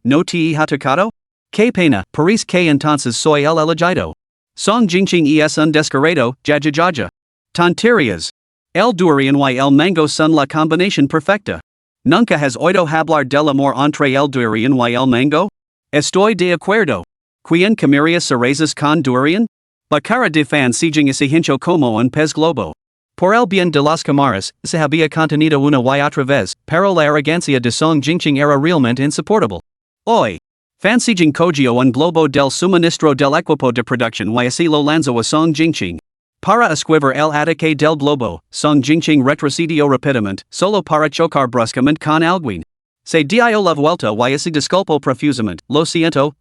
no te he atacado? Que pena, parece que entonces soy el elegido. Song Jingqing es un descarado, jajajaja. Tonterías. El durian y el mango son la combinación perfecta. ¿Nunca has oído hablar del amor entre el durian y el mango? Estoy de acuerdo. ¿Quién comería cerezas con durian? La cara de fan sieging se hinchó como un pez globo. Por el bien de las cámaras, se había contenido una y otra vez, pero la arrogancia de Song Jingqing era realmente insoportable. Hoy, fan sieging cogió un globo del suministro del equipo de producción y así lo lanzó a Song Jingqing. Para esquivar el ataque del globo, Song Jingqing retrocedió rápidamente, solo para chocar bruscamente con alguien. Se dio la vuelta y se disculpó profusamente. Lo siento.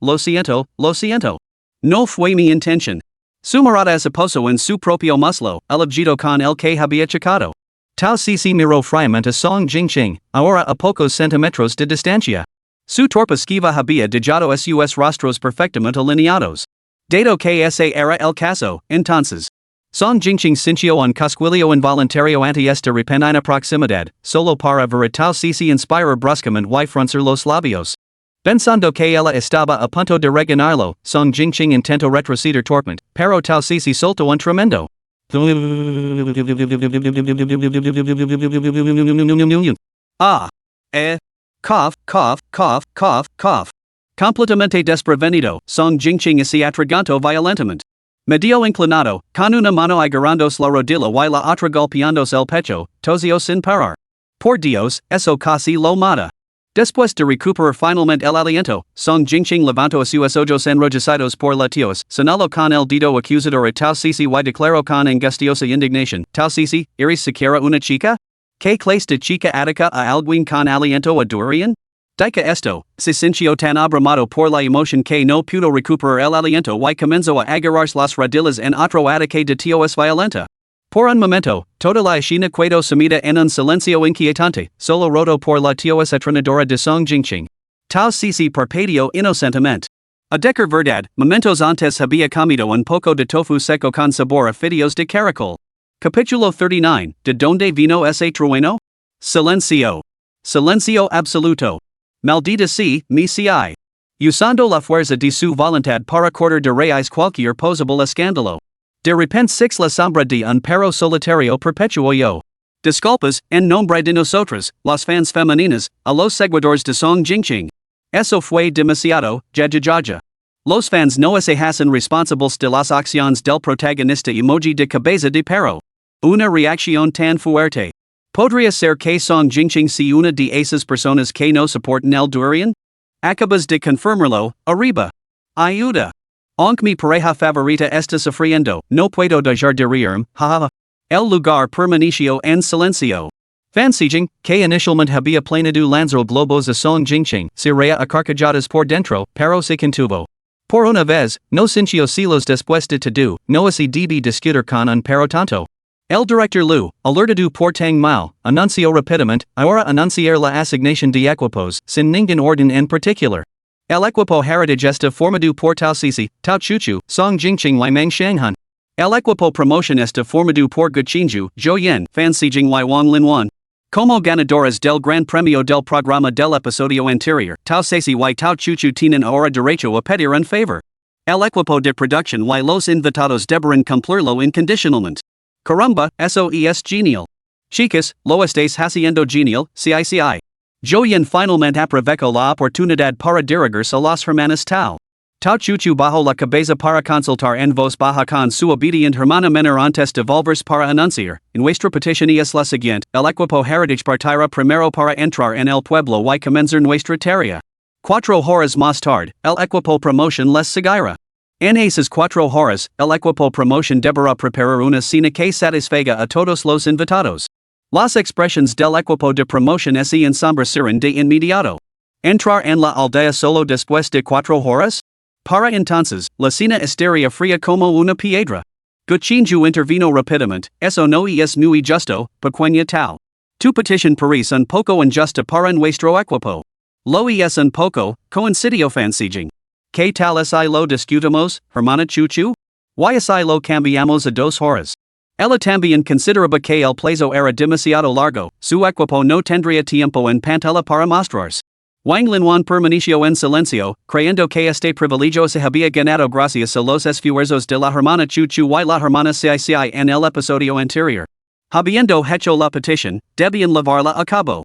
No fue mi intención. Su mirada se puso en su propio muslo, elegido con el que había chocado. Tau sisi miró fríamente a Song Jingqing, ahora a pocos centímetros de distancia. Su torpe esquiva había dejado sus rostros perfectamente alineados. Dado que ese era el caso, entonces. Song Jingqing sintió un cosquilleo involuntario ante esta repentina proximidad, solo para ver a Tau sisi inspirar bruscamente y fruncir los labios. Pensando que ella estaba a punto de regañarlo, Song Jingqing intentó retroceder torpemente, pero Tau sisi soltó un tremendo. Cough. Completamente desprevenido, Song Jingqing se atragantó violentamente. Medio inclinado, con una mano agarrándose la rodilla y la otra golpeándose el pecho, tosió sin parar. Por Dios, eso casi lo mata. Después de recuperar finalmente el aliento, Song Jingqing levantó sus ojos enrojecidos por latios, señaló con el dedo acusador a Tau sisi y declaró con angustiosa indignación, Tau sisi, ¿eres siquiera una chica? ¿Qué clase de chica ataca a alguien con aliento a durian? Dica esto, se sintió tan abrumado por la emoción que no pudo recuperar el aliento y comenzó a agarrarse las rodillas en otro ataque de tos violenta. Por un momento, toda la escena quedó sumida en un silencio inquietante, solo roto por la tos atronadora de Song Jingqing. Tau sisi parpadeó inocentemente. A decir verdad, momentos antes había comido un poco de tofu seco con sabor a fideos de caracol. Capítulo 39, ¿De dónde vino ese trueno? Silencio absoluto. Maldita sea, mi CI. Usando la fuerza de su voluntad para cortar de raíz cualquier posible escándalo. De repente la sombra de un perro solitario perpetuó yo. Disculpas, en nombre de nosotros, las fans femeninas, a los seguidores de Song Jingqing. Eso fue demasiado, jajajaja. Los fans no se hacen responsables de las acciones del protagonista emoji de cabeza de perro. Una reacción tan fuerte. ¿Podría ser que Song Jingqing sea una de esas personas que no soportan el durian? Acabas de confirmarlo, arriba. Ayuda. Aunque mi pareja favorita está sufriendo, no puedo dejar de reírme, jajaja. El lugar permaneció en silencio. Fansiging, que inicialmente había planeado lanzar globos a Song Jingqing, se rea a carcajadas por dentro, pero se contuvo. Por una vez, no sintió celos después de todo, no así debe discutir con un pero tanto. El director Lu, alertado por Tang Mao, anunció rápidamente, ahora anunciar la asignación de equipos, sin ningún orden en particular. El equipo heritage está formado por Tao Sisi, Tao Chuchu, Song Jingqing Limang Shanghan. El equipo promotion está formado por Guchinju, Zhou Yen, Fansiging Wang Linwan. Como ganadores del Gran Premio del programa del episodio anterior, Tao Sisi y Tao Chuchu tienen ahora derecho a pedir un favor. El equipo de producción y los invitados deberán cumplirlo incondicionalmente. Caramba, eso es genial. Chicas, lo estáis haciendo genial, CICI. Zhou Yen finalmente aprovechó la oportunidad para dirigirse a las hermanas Tao. Tao Chuchu bajó la cabeza para consultar en voz baja con su obediente hermana menor antes de volverse para anunciar, nuestra petición es la siguiente, el equipo heritage partirá primero para entrar en el pueblo y comenzar nuestra tarea. 4 horas más tarde, el equipo promotion les seguirá. En esas 4 horas, el equipo promotion deberá preparar una cena que satisfaga a todos los invitados. Las expresiones del equipo de promotion se ensombrecerían de inmediato. Entrar en la aldea solo después de 4 horas? Para entonces, la cena estaría fría como una piedra. Guchinju intervino rápidamente, eso no es muy justo, pequeña Tao. Tu petición parece un poco injusta para nuestro equipo. Lo es un poco, coincidió Fansiging. ¿Qué tal si lo discutimos, hermana Chuchu? ¿Y si lo cambiamos a 2 horas? Ella también consideraba que el plazo era demasiado largo, su equipo no tendría tiempo en pantalla para mostrarse. Wang Linwan permaneció en silencio, creyendo que este privilegio se había ganado gracias a los esfuerzos de la hermana Chuchu y la hermana Cici en el episodio anterior. Habiendo hecho la petición, debían llevarla a cabo.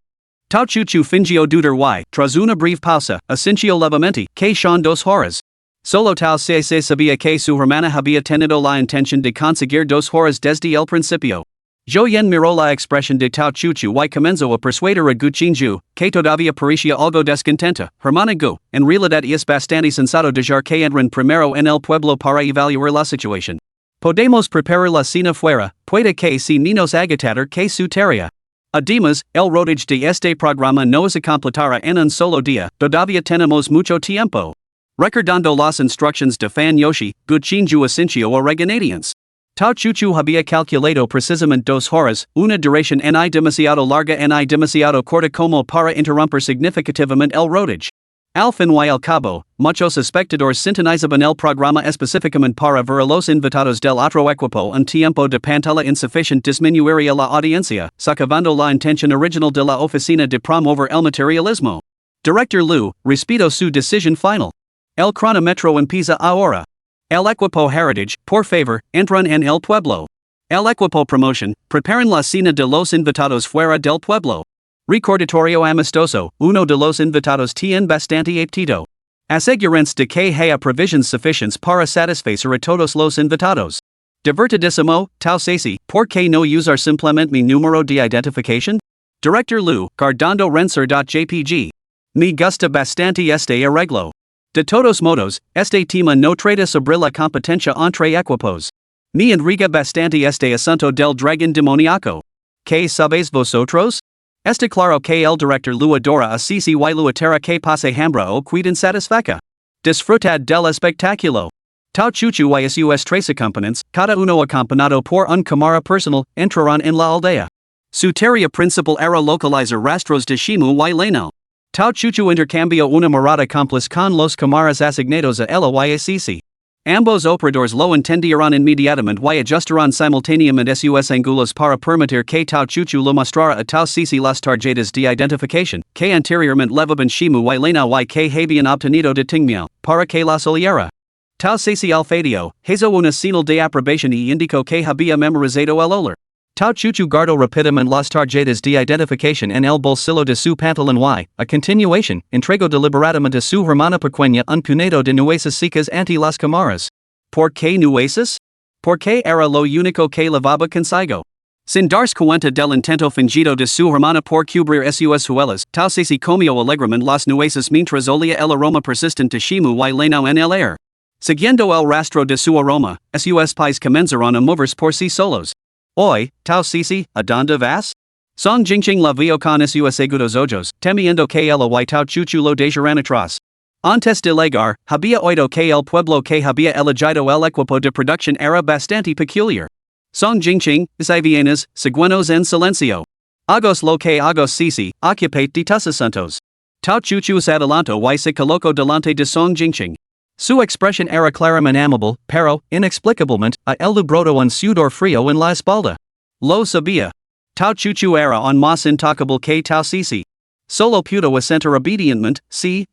Tao Chuchu fingió dudar y, tras una breve pausa, asintió levemente, que son 2 horas. Solo Tao Cici sabía que su hermana había tenido la intención de conseguir 2 horas desde el principio. Zhou Yen miró la expresión de Tao Chuchu y comenzó a persuadir a Guchinju, que todavía parecía algo descontenta, hermana Gu, en realidad es bastante sensato dejar que entren primero en el pueblo para evaluar la situación. Podemos preparar la cena fuera, puede que si menos agotador que su tarea. Además, el rodaje de este programa no se completará en un solo día, todavía tenemos mucho tiempo. Recordando las instrucciones de Fan Yoshi, Guchinju asintió a regañadientes. Tao Chuchu había calculado precisamente 2 horas, una duración ni demasiado larga ni demasiado corta como para interrumpir significativamente el rodaje. Al fin y al cabo, muchos espectadores sintonizaban el programa específicamente para ver a los invitados del otro equipo. Un tiempo de pantalla insuficiente disminuiría la audiencia, socavando la intención original de la oficina de promover el materialismo. Director Lu respetó su decisión final. El cronómetro empieza ahora. El equipo heritage, por favor, entran en el pueblo. El equipo promotion, preparen la cena de los invitados fuera del pueblo. Recordatorio amistoso, uno de los invitados tiene bastante apetito. Asegúrense de que haya provisions suficientes para satisfacer a todos los invitados. Divertidísimo, Tao Sisi, ¿por qué no usar simplemente mi número de identificación? Director Lu, guardando renser.jpg. Me gusta bastante este arreglo. De todos modos, este tema no trata sobre la competencia entre equipos. Me intriga bastante este asunto del dragón demoníaco. ¿Qué sabéis vosotros? Está claro que el director Lu adora a Cici y Luatera que pase hambre o cuiden satisfaca. Disfrutad del espectáculo. Tao Chuchu y sus 3 acompañantes, cada uno acompañado por un cámara personal, entrarán en la aldea. Su tarea principal era localizar rastros de Shimu y Leno. Tao Chuchu intercambió una mirada cómplice con los cámaras asignados a ella y a Cici. Ambos operadores lo entenderán inmediatamente y ajustarán simultáneamente sus ángulos para permitir que Tao Chuchu lo mostrara a Tao Cici las tarjetas de identificación, que anteriormente levaban Shimu y Lena y que habían obtenido de Tingmiao, para que las oliera. Tao Cici alfadio, hizo una señal de aprobación y indicó que había memorizado el olor. Tao Chuchu guardó rápidamente las tarjetas de identificación en el bolsillo de su pantalón y, a continuación, entregó deliberadamente a su hermana pequeña un puñado de nueces secas ante las cámaras. ¿Por qué nueces? Porque era lo único que llevaba consigo. Sin darse cuenta del intento fingido de su hermana por cubrir sus huellas, tal se si comió alegramente las nueces mientras olía el aroma persistente shimu y leno en el aire. Siguiendo el rastro de su aroma, sus pies comenzaron a moverse por sí solos. Hoy, tal Sisi, ¿a dónde vas? Song Jingqing la vio con sus agudos ojos, temiendo que el tao chuchu lo dejaran atrás. Antes de llegar, había oído que el pueblo que había elegido el equipo de producción era bastante peculiar. Song Jingqing, si vienes, seguenos en silencio. Hagos lo que hagos Sisi, ocupate de tus asuntos. Tao chuchu se adelantó y se colocó delante de Song Jingqing. Su expresión era claramente amable, pero, inexplicablemente, a él le brotó un sudor frío en la espalda. Lo sabía. Tao chuchu era un más intocable que Tao Sisi. Solo pudo asentir obedientemente, sí.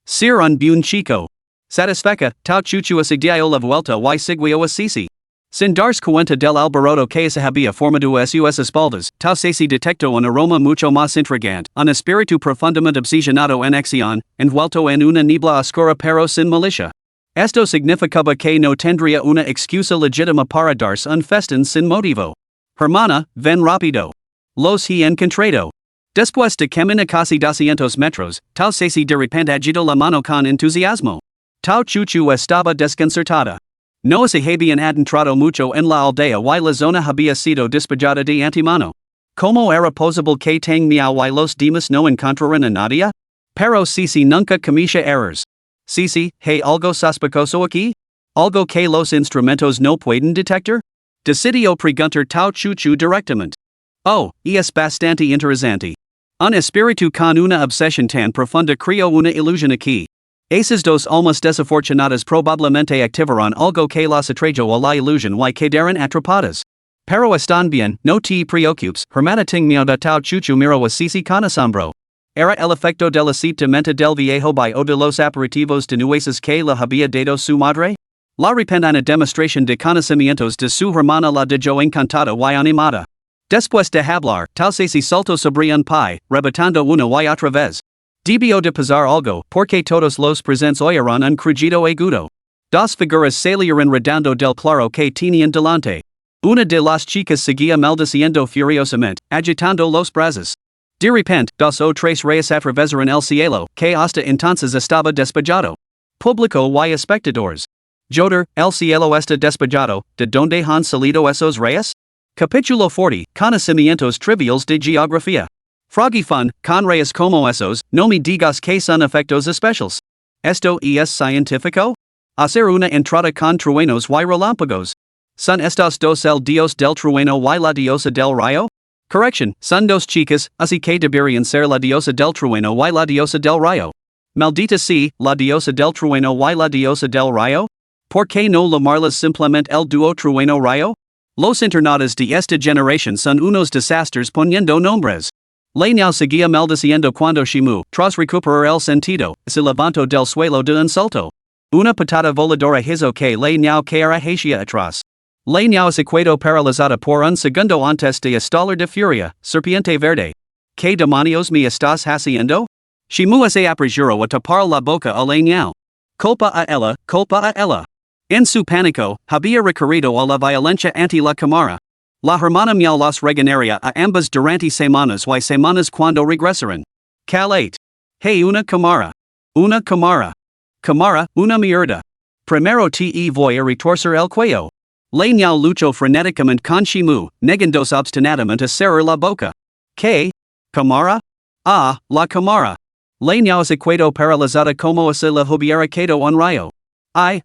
Sir un buen chico. Satisfecha, Tao chuchu se dio la vuelta y siguió a Sisi. Sin darse cuenta del alboroto que se había formado a sus espaldas, Tao Sisi detectó un aroma mucho más intrigante, un espíritu profundamente obsesionado en acción, envuelto en una niebla oscura pero sin malicia. Esto significaba que no tendría una excusa legítima para darse un festín sin motivo. Hermana, ven rápido. Los he encontrado. Después de caminar casi 200 metros, Tao Sisi de repente agitó la mano con entusiasmo. Tao chuchu estaba desconcertada. No se habían adentrado mucho en la aldea y la zona había sido despejada de antemano. ¿Cómo era posible que Tang Miao y los demás no encontraran a nadie? Pero Sisi nunca comete errors. Sisi, ¿hay algo sospechoso aquí? ¿Algo que los instrumentos no pueden detectar? Decidió preguntar Tao chuchu directamente. Oh, es bastante interesante. Un espíritu con una obsesión tan profunda creó una ilusión aquí. Esas dos almas desafortunadas probablemente activaron algo que las atrayó a la ilusión y quedaron atrapadas. Pero están bien, no te preocupes, hermana ting miedo de Tao chuchu miró a Sisi con asombro. Era el efecto de la cita mente del viejo by o de los aperitivos de nueces que le había dado su madre? La repentina demostración de conocimientos de su hermana la dejó encantada y animada. Después de hablar, Tao Sisi saltó sobre un pie, rebotando una y otra vez. Debió de pasar algo, porque todos los presentes oyeron un crujido agudo. Dos figuras salieron redondo del claro que tenían delante. Una de las chicas seguía maldiciendo furiosamente, agitando los brazos. De repente, dos o tres rayos atravesaron el cielo, que hasta entonces estaba despejado. Público y espectadores. Joder, el cielo está despejado, ¿de dónde han salido esos rayos? Capítulo 40, Conocimientos triviales de geografía. Froggy fun, con rayos como esos, no me digas que son efectos especiales. ¿Esto es científico? Hacer una entrada con truenos y relámpagos. ¿Son estos dos el dios del trueno y la diosa del rayo? Correction, son dos chicas, así que deberían ser la diosa del trueno y la diosa del rayo. Maldita sea, la diosa del trueno y la diosa del rayo? ¿Por qué no llamarlas simplemente el dúo trueno-rayo? Los internautas de esta generación son unos desastres poniendo nombres. La Niao seguía maldiciendo cuando Shimu, tras recuperar el sentido, se levantó del suelo de un salto. Una patada voladora hizo que La Niao cayera hacia atrás. La Niao se quedó paralizada por un segundo antes de estallar de furia, serpiente verde. ¿Qué demonios me estás haciendo? Shimu se apresuró a tapar la boca a La Niao. Culpa a ella, culpa a ella. En su pánico, había recurrido a la violencia ante la cámara. La hermana Miao las regenería a ambas durante semanas y semanas cuando regresaron. Calate. Hey, una cámara. Una cámara. Cámara, una mierda. Primero te voy a retorcer el cuello. La Niao luchó frenéticamente con Shimu, negándose obstinadamente a cerrar la boca. ¿Qué? ¿Cámara? Ah, la cámara. La Niao se quedó paralizada como si le hubiera quedado un rayo. Ay,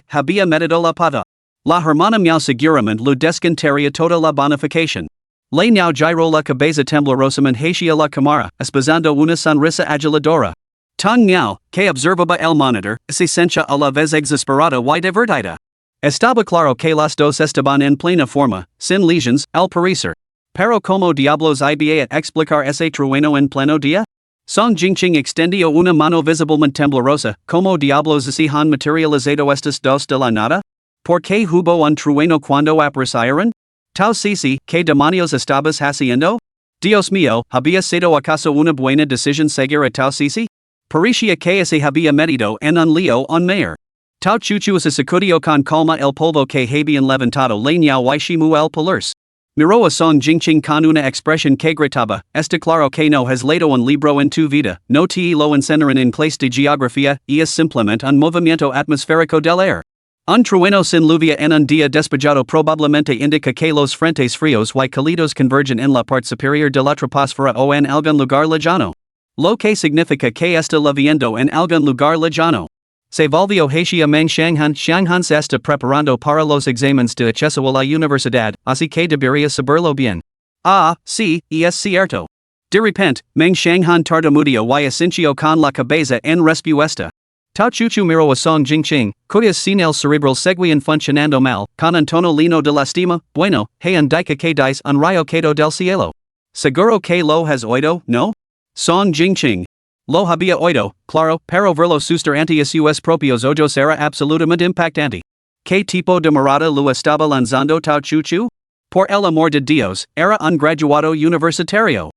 había metido la pata. La hermana Miao seguramente lo descantaría toda la bonificación. La Niao giró la cabeza temblorosamente hacia la cámara, esbozando una sonrisa agiladora. Tang Miao, que observaba el monitor, se sentía a la vez exasperada y divertida. Estaba claro que las dos estaban en plena forma, sin lesiones, al parecer. Pero como diablos iba a explicar ese trueno en pleno día? Song Jingqing extendió una mano visiblemente temblorosa, como diablos se han materializado estas dos de la nada? ¿Por qué hubo un trueno cuando aparecieron? Tao Sisi, ¿qué demonios estabas haciendo? Dios mío, ¿había sido acaso una buena decisión seguir a Tao Sisi? Parecía que se había metido en un lío un mayor. Tao chuchu se sacudió con calma el polvo que habían levantado La Niao y Shimu el Palurs. Miro a song jingching con una expresión que gritaba, está claro que no has leído un libro en tu vida, no te lo enseñaron en clase de geografía, y es simplemente un movimiento atmosférico del aire. Un trueno sin lluvia en un día despejado probablemente indica que los frentes fríos y cálidos convergen en la parte superior de la troposfera o en algún lugar lejano. Lo que significa que está lloviendo en algún lugar lejano. Se volvió hacia Meng Shanghan se está preparando para los exámenes de acceso a la universidad, así que debería saberlo bien. Ah, sí, y es cierto. De repente, Meng Shanghan tartamudeó y asintió con la cabeza en respuesta. Tao Chuchu miró a Song Jingqing, cuyas señales cerebral seguían funcionando mal, con un tono lino de lastima, bueno, he indica que dice un rayo caído del cielo. Seguro que lo has oído, ¿no? Song Jingqing. Lo había oído, claro, pero verlo suster ante sus propios ojos era absolutamente impactante. ¿Qué tipo de mirada lo estaba lanzando Tao Chuchu? Por el amor de Dios, era un graduado universitario.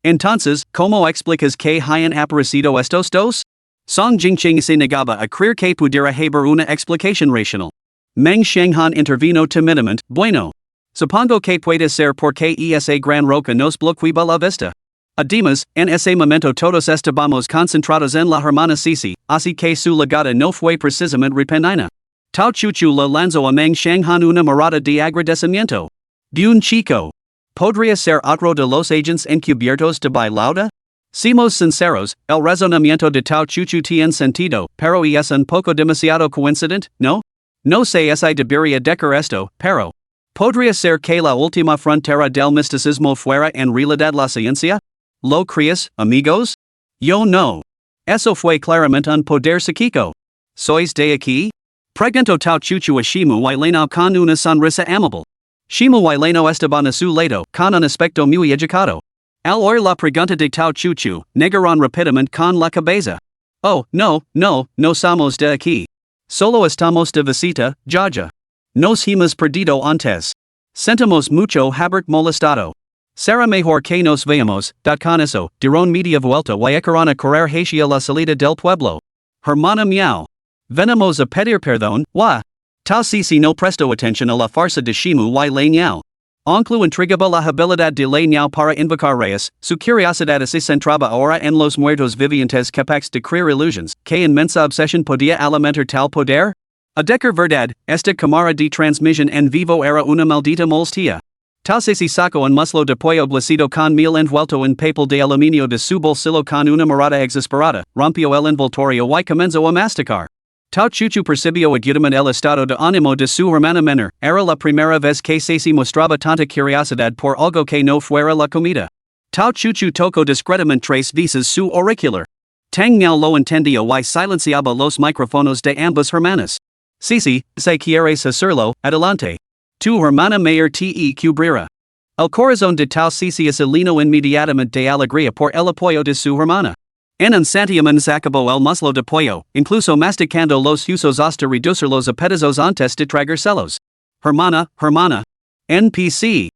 Entonces, ¿cómo explicas que hayan aparecido estos dos? Song Jingqing se negaba a creer que pudiera haber una explicación racional. Meng Shanghan intervino timidamente, bueno. Supongo que puede ser porque esa gran roca nos bloquea la vista. Además, en ese momento todos estábamos concentrados en la hermana Sisi, así que su llegada no fue precisamente repentina. Tao Chuchu le lanzó a Meng Shanghan una mirada de agradecimiento. Bien chico. ¿Podría ser otro de los agentes encubiertos de Bailauda? Seamos sinceros, el razonamiento de Tao Chuchu tiene sentido, pero es un poco demasiado coincidente, ¿no? No sé si debería decir esto, pero ¿podría ser que la última frontera del misticismo fuera en realidad la ciencia? ¿Lo crees, amigos? Yo no. Eso fue claramente un poder psíquico. ¿Sois de aquí? Preguntó Tao Chuchu a Shimu Waileno con una sonrisa amable. Shimu Waileno estaba a su lado, con un aspecto muy educado. Al oír la pregunta de Tao Chuchu, negaron rápidamente con la cabeza. Oh, no somos de aquí. Solo estamos de visita, Jaja. Nos hemos perdido antes. Sentimos mucho haber molestado. Será mejor que nos veamos, con eso, dirón media vuelta y echaron a correr hacia la salida del pueblo. Hermana miau. Venimos a pedir perdón, Tao Sisi no prestó atención a la farsa de Shimu y Lei Niao. Aunque intrigaba la habilidad de Lei Niao para invocar reyes, su curiosidad se centraba ahora en los muertos vivientes capaces de crear ilusiones. ¿Qué inmensa obsesión podía alimentar tal poder? A decir verdad, esta cámara de transmisión en vivo era una maldita molestia. Tao Sisi sacó un muslo de pollo blasido con miel envuelto en papel de aluminio de su bolsillo con una mirada exasperada, rompió el envoltorio y comenzó a masticar. Tao Chuchu percibió agudamente el estado de ánimo de su hermana menor, era la primera vez que Sisi mostraba tanta curiosidad por algo que no fuera la comida. Tao Chuchu tocó discretamente 3 veces su auricular. Tang Miao lo entendió y silenciaba los micrófonos de ambas hermanas. Sisi, si quieres hacerlo, adelante. Tu hermana mayor te cubrirá. El corazón de Tao Sisi se llenó inmediatamente de alegría por el apoyo de su hermana. En un santiamén sacabó el muslo de pollo, incluso masticando los usos hasta reducir los apetizos antes de tragárselos. Hermana. NPC.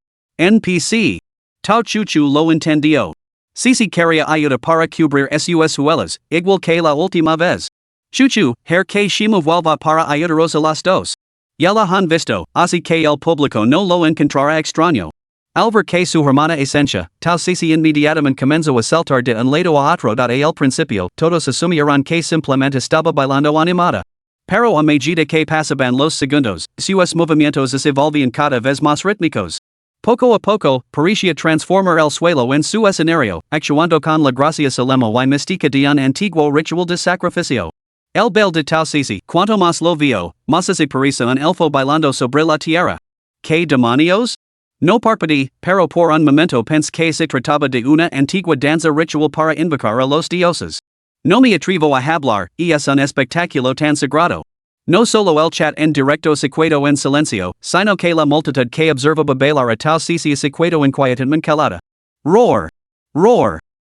Tao Chuchu lo entendió. Sisi quería ayuda para cubrir sus huellas, igual que la última vez. Chuchu, que Shimu vuelva para ayudaros a las dos. Ya la han visto, así que el público no lo encontrará extraño. Al ver que su hermana esencia, Tao Sisi inmediatamente comenzó a saltar de un lado a otro. Al principio, todos asumieron que simplemente estaba bailando animada. Pero a medida que pasaban los segundos, sus movimientos se volvían cada vez más rítmicos. Poco a poco, parecía transformar el suelo en su escenario, actuando con la gracia solemne y mística de un antiguo ritual de sacrificio. El baile de Tao Sisi, cuanto más lo vio, más se parecía un elfo bailando sobre la tierra. ¿Qué demonios? No parpadeé, pero por un momento pensé que se trataba de una antigua danza ritual para invocar a los dioses. No me atrevo a hablar, y es un espectáculo tan sagrado. No solo el chat en directo se quedó en silencio, sino que la multitud que observaba bailar a Tao Sisi se quedó inquietamente calada. Roar.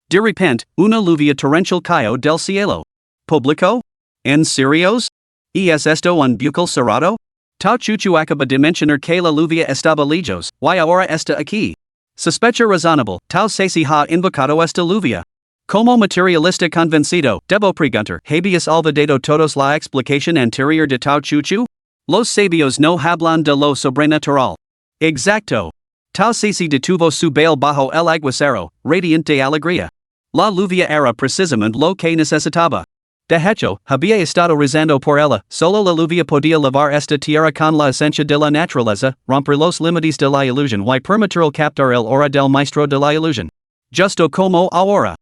De repente, una lluvia torrencial cayó del cielo. ¿Público? ¿En serios? ¿Es esto un bucle cerrado? Tao Chuchu acaba de mencionar que la lluvia estaba lejos, y ahora está aquí. Sospecha razonable, Tao Sisi ha invocado esta lluvia. Como materialista convencido, debo preguntar, ¿habías olvidado todos la explicación anterior de Tao Chuchu? Los sabios no hablan de lo sobrenatural. Exacto. Tal Ceci de tuvo su bail bajo el aguacero, radiant de alegría. La lluvia era precisamente lo que necesitaba. De hecho, había estado rezando por ella, solo la lluvia podía lavar esta tierra con la esencia de la naturaleza, romper los límites de la ilusión y permitir captar el hora del maestro de la ilusión. Justo como ahora.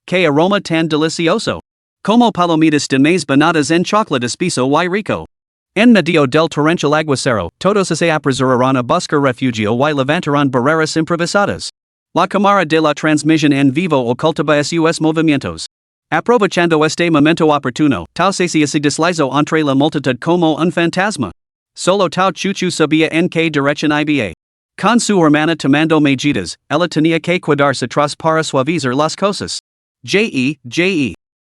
Que aroma tan delicioso. Como palomitas de maíz banadas en chocolate espeso y rico. En medio del torrencial aguacero, todos se apresurarán a buscar refugio y levantarán barreras improvisadas. La cámara de la transmisión en vivo ocultaba sus movimientos. Aprovechando este momento oportuno, Tao Ceci se deslizó entre la multitud como un fantasma. Solo Tao Chuchu sabía en qué dirección iba. Con su hermana tomando medidas, ella tenía que cuidarse atrás para suavizar las cosas.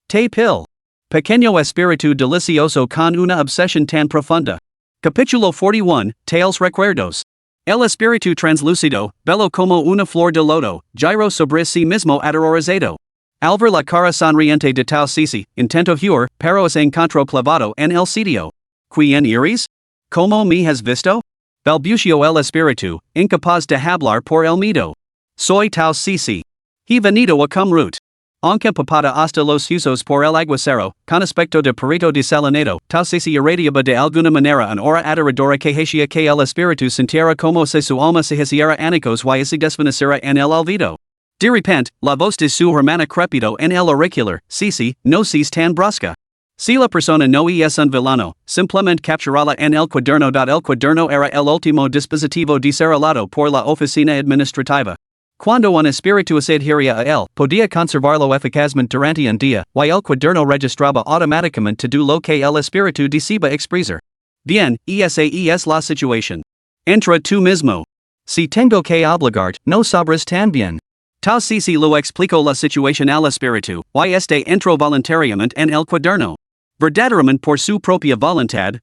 Te pill. Pequeño espíritu delicioso con una obsesión tan profunda. Capítulo 41, Tales Recuerdos. El espíritu translúcido, bello como una flor de loto, giró sobre sí mismo aterrorizado. Al ver la cara sonriente de Tao Ceci, intento huir, pero se encontró clavado en el sitio. ¿Quién eres? ¿Cómo me has visto? Balbució el espíritu, incapaz de hablar por el miedo. Soy Tao Ceci. He venido a Kumrut. Aunque papada hasta los huesos por el aguacero, con aspecto de perito desalinado, Tao Ceci irradiaba de alguna manera una aura aterradora que hacía que el espíritu sintiera como si su alma se hiciera añicos y se desvaneciera en el olvido. De repente, la voz de su hermana crepitó en el auricular. Ceci, no seas tan brusca. Si la persona no es un villano, simplemente capturala en el cuaderno. El cuaderno era el último dispositivo desarrollado por la oficina administrativa. Cuando un espíritu se adhería a él, podía conservarlo eficazmente durante un día, y el cuaderno registraba automáticamente todo lo que el espíritu deseaba expresar. Bien, esa es la situación. Entra tú mismo. Si tengo que obligarte, no sobras tan bien. Tao Ceci lo explicó la situación al espíritu, y este entró voluntariamente en el cuaderno. Verdaderamente por su propia voluntad,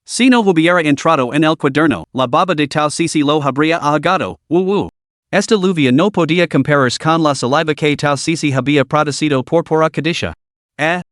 Si no hubiera entrado en el cuaderno, la baba de Tao Ceci lo habría ahogado, Esta lluvia no podía compararse con la saliva que Tao Ceci había producido por pura codicia. Ha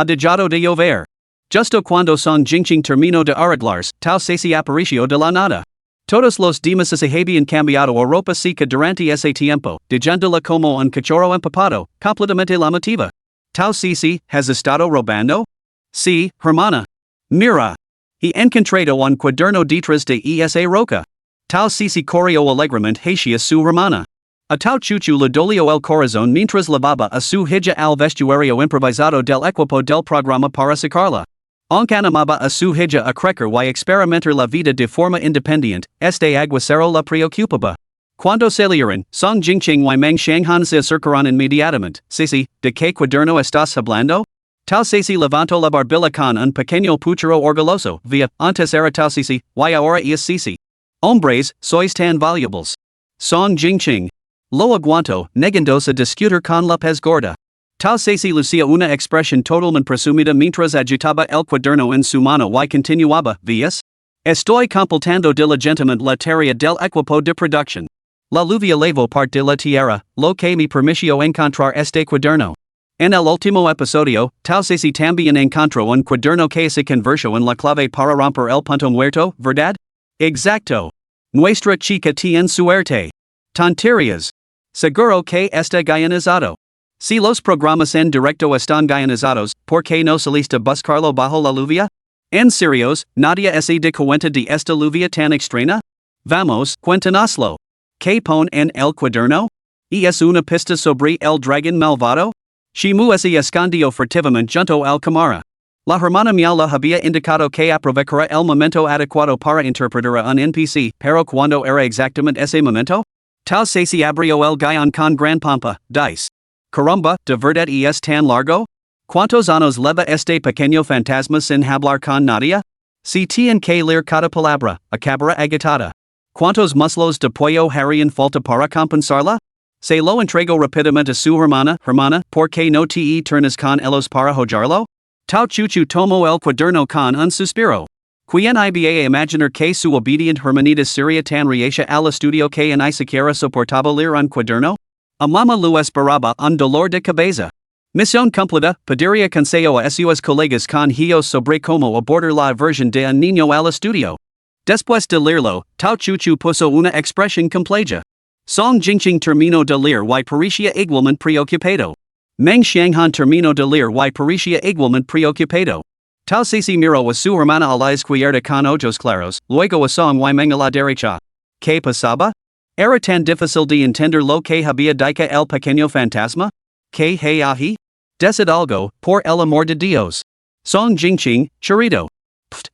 dejado de llover. Justo cuando Song Jingqing terminó de arreglarse, Tao Ceci apareció de la nada. Todos los demás se habían cambiado a ropa seca durante ese tiempo, dejándola como un cachorro empapado, completamente llamativa. Tao Ceci, ¿has estado robando? Sí, hermana. Mira. He encontrado un cuaderno detrás de esa roca. Tao Ceci corrió alegremente hacia su hermana. A Tao Chuchu le dolió el corazón mientras lavaba a su hija al vestuario improvisado del equipo del programa para sacarla. Aunque animaba a su hija a crecer y experimentar la vida de forma independiente, este aguacero la preocupaba. Cuando salieron, Song Jingqing y Meng Shanghan se acercaron inmediatamente. Ceci, ¿de qué cuaderno estás hablando? Tao Ceci levantó la barbilla con un pequeño puchero orgulloso. Antes era Tao Ceci, y ahora es Ceci. Hombres, sois tan valuables. Song Jingqing. Lo aguanto, negándose a discutir con la pez gorda. Tao Ceci lucía una expresión totalmente presumida mientras agitaba el cuaderno en su mano y continuaba, ¿ves? Estoy completando diligentemente la tarea del equipo de producción. La lluvia lavó parte de la tierra, lo que me permitió encontrar este cuaderno. En el último episodio, Tao Ceci también encontró un cuaderno que se convirtió en la clave para romper el punto muerto, ¿verdad? Exacto. Nuestra chica tiene suerte. Tonterías. Seguro que está guionizado. Si los programas en directo están guionizados, ¿por qué no saliste a buscarlo bajo la lluvia? ¿En serios, nadie se da cuenta de esta lluvia tan extraña? Vamos, cuéntanoslo. ¿Qué pone en el cuaderno? ¿Es una pista sobre el dragón malvado? Shimu se escondió furtivamente junto al cámara. La hermana Miao la había indicado que aprovecharía el momento adecuado para interpretar a un NPC, pero ¿cuándo era exactamente ese momento? Tao Ceci abrió el guion con gran pompa. Dice. Caramba, ¿de verdad es tan largo? ¿Cuántos años lleva este pequeño fantasma sin hablar con nadie? Si tiene que leer cada palabra, acabará agitada. ¿Cuántos muslos de pollo harían falta para compensarla? Se lo entregó rápidamente a su hermana, ¿por qué no te turnas con ellos para jugarlo? Tao Chuchu tomó el cuaderno con un suspiro. ¿Quién iba a imaginar que su obedient hermanita sería tan reacia al estudio que ni siquiera soportaba leer un cuaderno? A mamá lo esperaba un dolor de cabeza. Misión cumplida, pediría consejo a sus colegas con hijos sobre cómo abordar la aversión de un niño al estudio. Después de leerlo, Tao Chuchu puso una expresión compleja. Song Jingqing terminó de leer y parecía igualmente preocupado. Meng Xianghan terminó de leer y parecía igualmente preocupado. Tao Cici miró a su hermana a la izquierda con ojos claros, luego a Song y Meng a la derecha. ¿Qué pasaba? ¿Era tan difícil de entender lo que había dicho el pequeño fantasma? ¿Qué hay ahí? Decid algo, por el amor de Dios. Song Jingqing, chorito.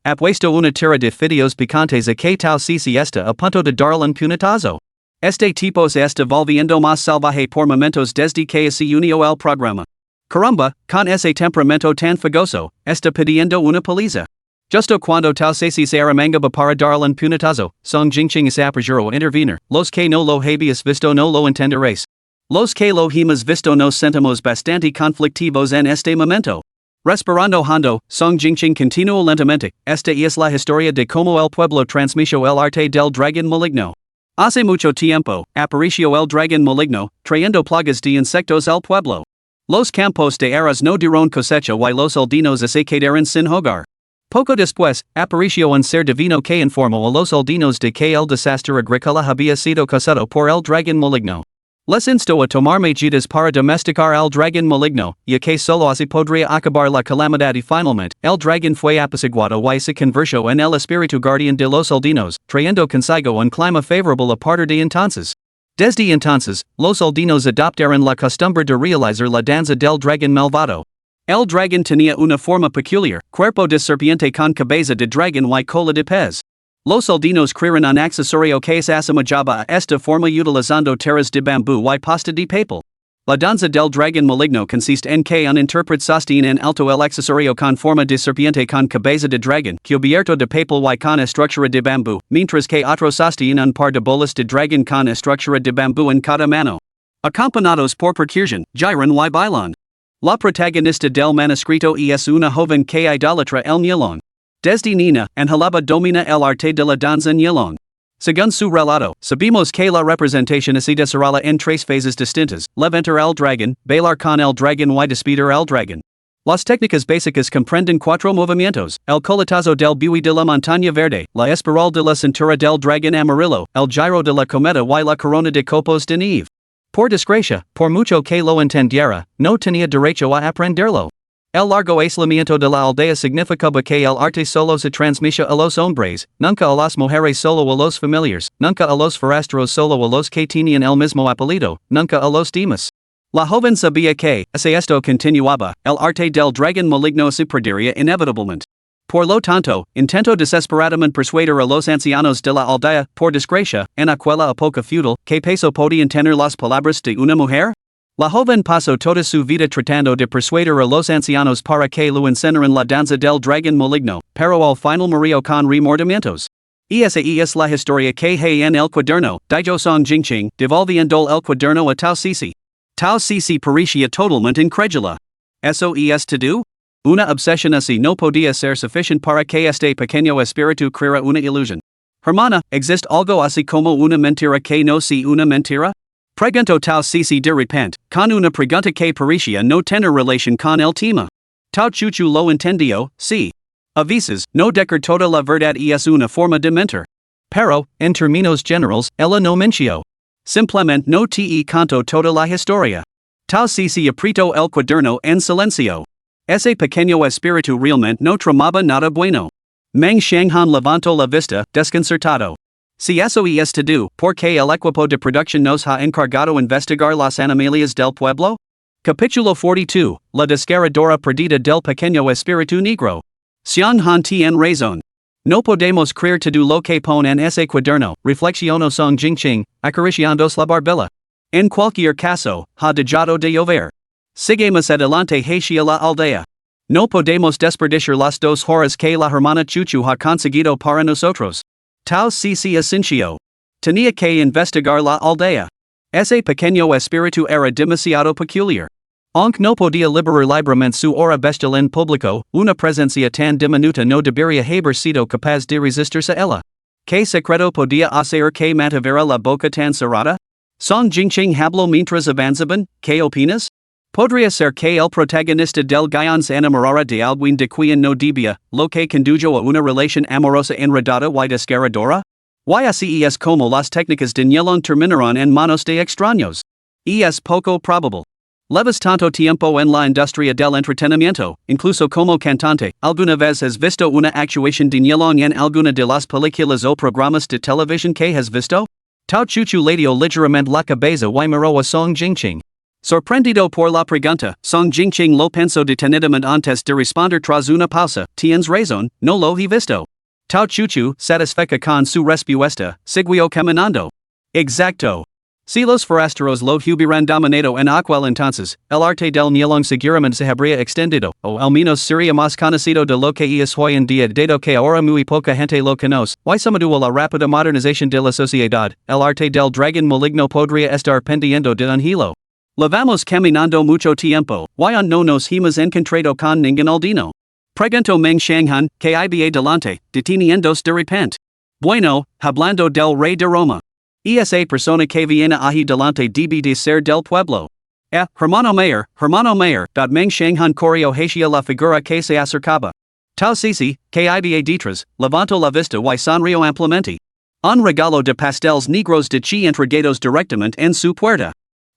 Apuesto una tira de videos picantes a que Tao Cici está a punto de darle un puñetazo. Este tipo se está volviendo más salvaje por momentos desde que se unió el programa. Caramba, con ese temperamento tan fogoso, está pidiendo una paliza. Justo cuando Tao Cici se arremangaba para darle un puñetazo, Song Jingqing se apresuró a intervenir. Los que no lo habías visto no lo entenderéis. Los que lo hemos visto nos sentimos bastante conflictivos en este momento. Respirando hondo, Song Jingqing continuó lentamente. Esta es la historia de cómo el pueblo transmitió el arte del dragón maligno. Hace mucho tiempo, apareció el dragón maligno, trayendo plagas de insectos al pueblo. Los campos de arroz no dieron cosecha y los aldeanos se quedaron sin hogar. Poco después, apareció un ser divino que informó a los aldeanos de que el desastre agrícola había sido causado por el dragón maligno. Les instó a tomar medidas para domesticar al dragón maligno, ya que solo así podría acabar la calamidad y finalmente, el dragón fue apaciguado y se convirtió en el espíritu guardián de los aldeanos, trayendo consigo un clima favorable a partir de entonces. Desde entonces, los aldeanos adoptaron la costumbre de realizar la danza del dragón malvado. El dragón tenía una forma peculiar, cuerpo de serpiente con cabeza de dragón y cola de pez. Los aldeanos crearon un accesorio que se asemejaba a esta forma utilizando tiras de bambú y pasta de papel. La danza del dragón maligno consiste en que un intérprete sostiene en alto el accesorio con forma de serpiente con cabeza de dragón, cubierto de papel y con estructura de bambú, mientras que otros sostienen un par de bolas de dragón con estructura de bambú en cada mano. Acompañados por percusión, giran y bailan. La protagonista del manuscrito es una joven que idolatra el ñelón. Desde niña, Angelaba domina el arte de la danza ñelón. Según su relato, sabemos que la representación se desarrolla en tres fases distintas: levantar el dragón, bailar con el dragón y despedir el dragón. Las técnicas básicas comprenden cuatro movimientos: el coletazo del buey de la montaña verde, la espiral de la cintura del dragón amarillo, el giro de la cometa y la corona de copos de nieve. Por desgracia, por mucho que lo entendiera, no tenía derecho a aprenderlo. El largo aislamiento de la aldea significaba que el arte solo se transmitía a los hombres, nunca a las mujeres, solo a los familiares, nunca a los forasteros, solo a los que tenían el mismo apellido, nunca a los demás. La joven sabía que, si esto continuaba, el arte del dragón maligno se perdería inevitablemente. Por lo tanto, intentó desesperadamente persuadir a los ancianos de la aldea, por desgracia, en aquella época feudal, que peso podían tener las palabras de una mujer. La joven pasó toda su vida tratando de persuadir a los ancianos para que lo enseñaran la danza del dragón maligno, pero al final murió con remordimientos. Esa es la historia que hay en el cuaderno, dijo Song Jingqing, devolviendo el cuaderno a Tao Cici. Tao Cici parecía totalmente incrédula. ¿Eso es todo? Una obsesión así no podía ser suficiente para que este pequeño espíritu creara una ilusión. Hermana, ¿existe algo así como una mentira que no sea una mentira? Preguntó Tao Cici de repente, con una pregunta que parecía no tener relación con el tema. Tao Chuchu lo entendió, sí. A veces, no decir toda la verdad es una forma de mentir. Pero, en términos generales, ella no mintió. Simplemente no te contó toda la historia. Tao Cici apretó el cuaderno en silencio. Ese pequeño espíritu realmente no tramaba nada bueno. Meng Xianghan levantó la vista, desconcertado. Si eso es todo, ¿por qué el equipo de producción nos ha encargado investigar las animalias del pueblo? Capítulo 42, La desgarradora perdida del pequeño espíritu negro. Xianghan tiene razón. No podemos creer todo lo que pone en ese cuaderno, reflexionó Song Jingqing, acariciándose la barbilla. En cualquier caso, ha dejado de llover. Sigamos adelante hacia la aldea. No podemos desperdiciar las 2 horas que la hermana Chuchu ha conseguido para nosotros. Tao Cici asintió. Tenía que investigar la aldea. Ese pequeño espíritu era demasiado peculiar. Aunque no podía liberar libremente su hora bestial en público, una presencia tan diminuta no debería haber sido capaz de resistirse a ella. ¿Qué secreto podía hacer que mantuviera la boca tan cerrada? Song Jingqing habló mientras avanzaban. ¿Qué opinas? Podría ser que el protagonista del guion se enamorara de alguien de quien no debía, lo que condujo a una relación amorosa enredada y desgarradora? Y así es como las técnicas de Nielon terminaron en manos de extraños. Y es poco probable. Llevas tanto tiempo en la industria del entretenimiento, incluso como cantante, ¿alguna vez has visto una actuación de Nielon en alguna de las películas o programas de televisión que has visto? Tao Chuchu ladio ligeramente la cabeza y miró a Song Jingqing. Sorprendido por la pregunta, Song Jingqing lo pensó detenidamente antes de responder tras una pausa. Tienes razón, no lo he visto. Tao Chuchu, satisfecha con su respuesta, siguió caminando. Exacto. Si los forasteros lo hubieran dominado en aquel entonces, el arte del Nielon seguramente se habría extendido, o al menos sería más conocido de lo que es hoy en día dado que ahora muy poca gente lo conoce. Y sumado a la rápida modernización de la sociedad, el arte del dragón maligno podría estar pendiendo de un hilo. Llevamos caminando mucho tiempo, y aún no nos hemos encontrado con ningún aldino. Preguntó Meng Shanghan, que iba delante, deteniéndose de repente. Bueno, hablando del rey de Roma. Esa persona que viene ahí delante debe de ser del pueblo. Hermano mayor, Meng Shanghan corrió hacia la figura que se acercaba. Tao Sisi, que iba detrás, levantó la vista y sonrió ampliamente. Un regalo de pasteles negros de chi entregados directamente en su puerta.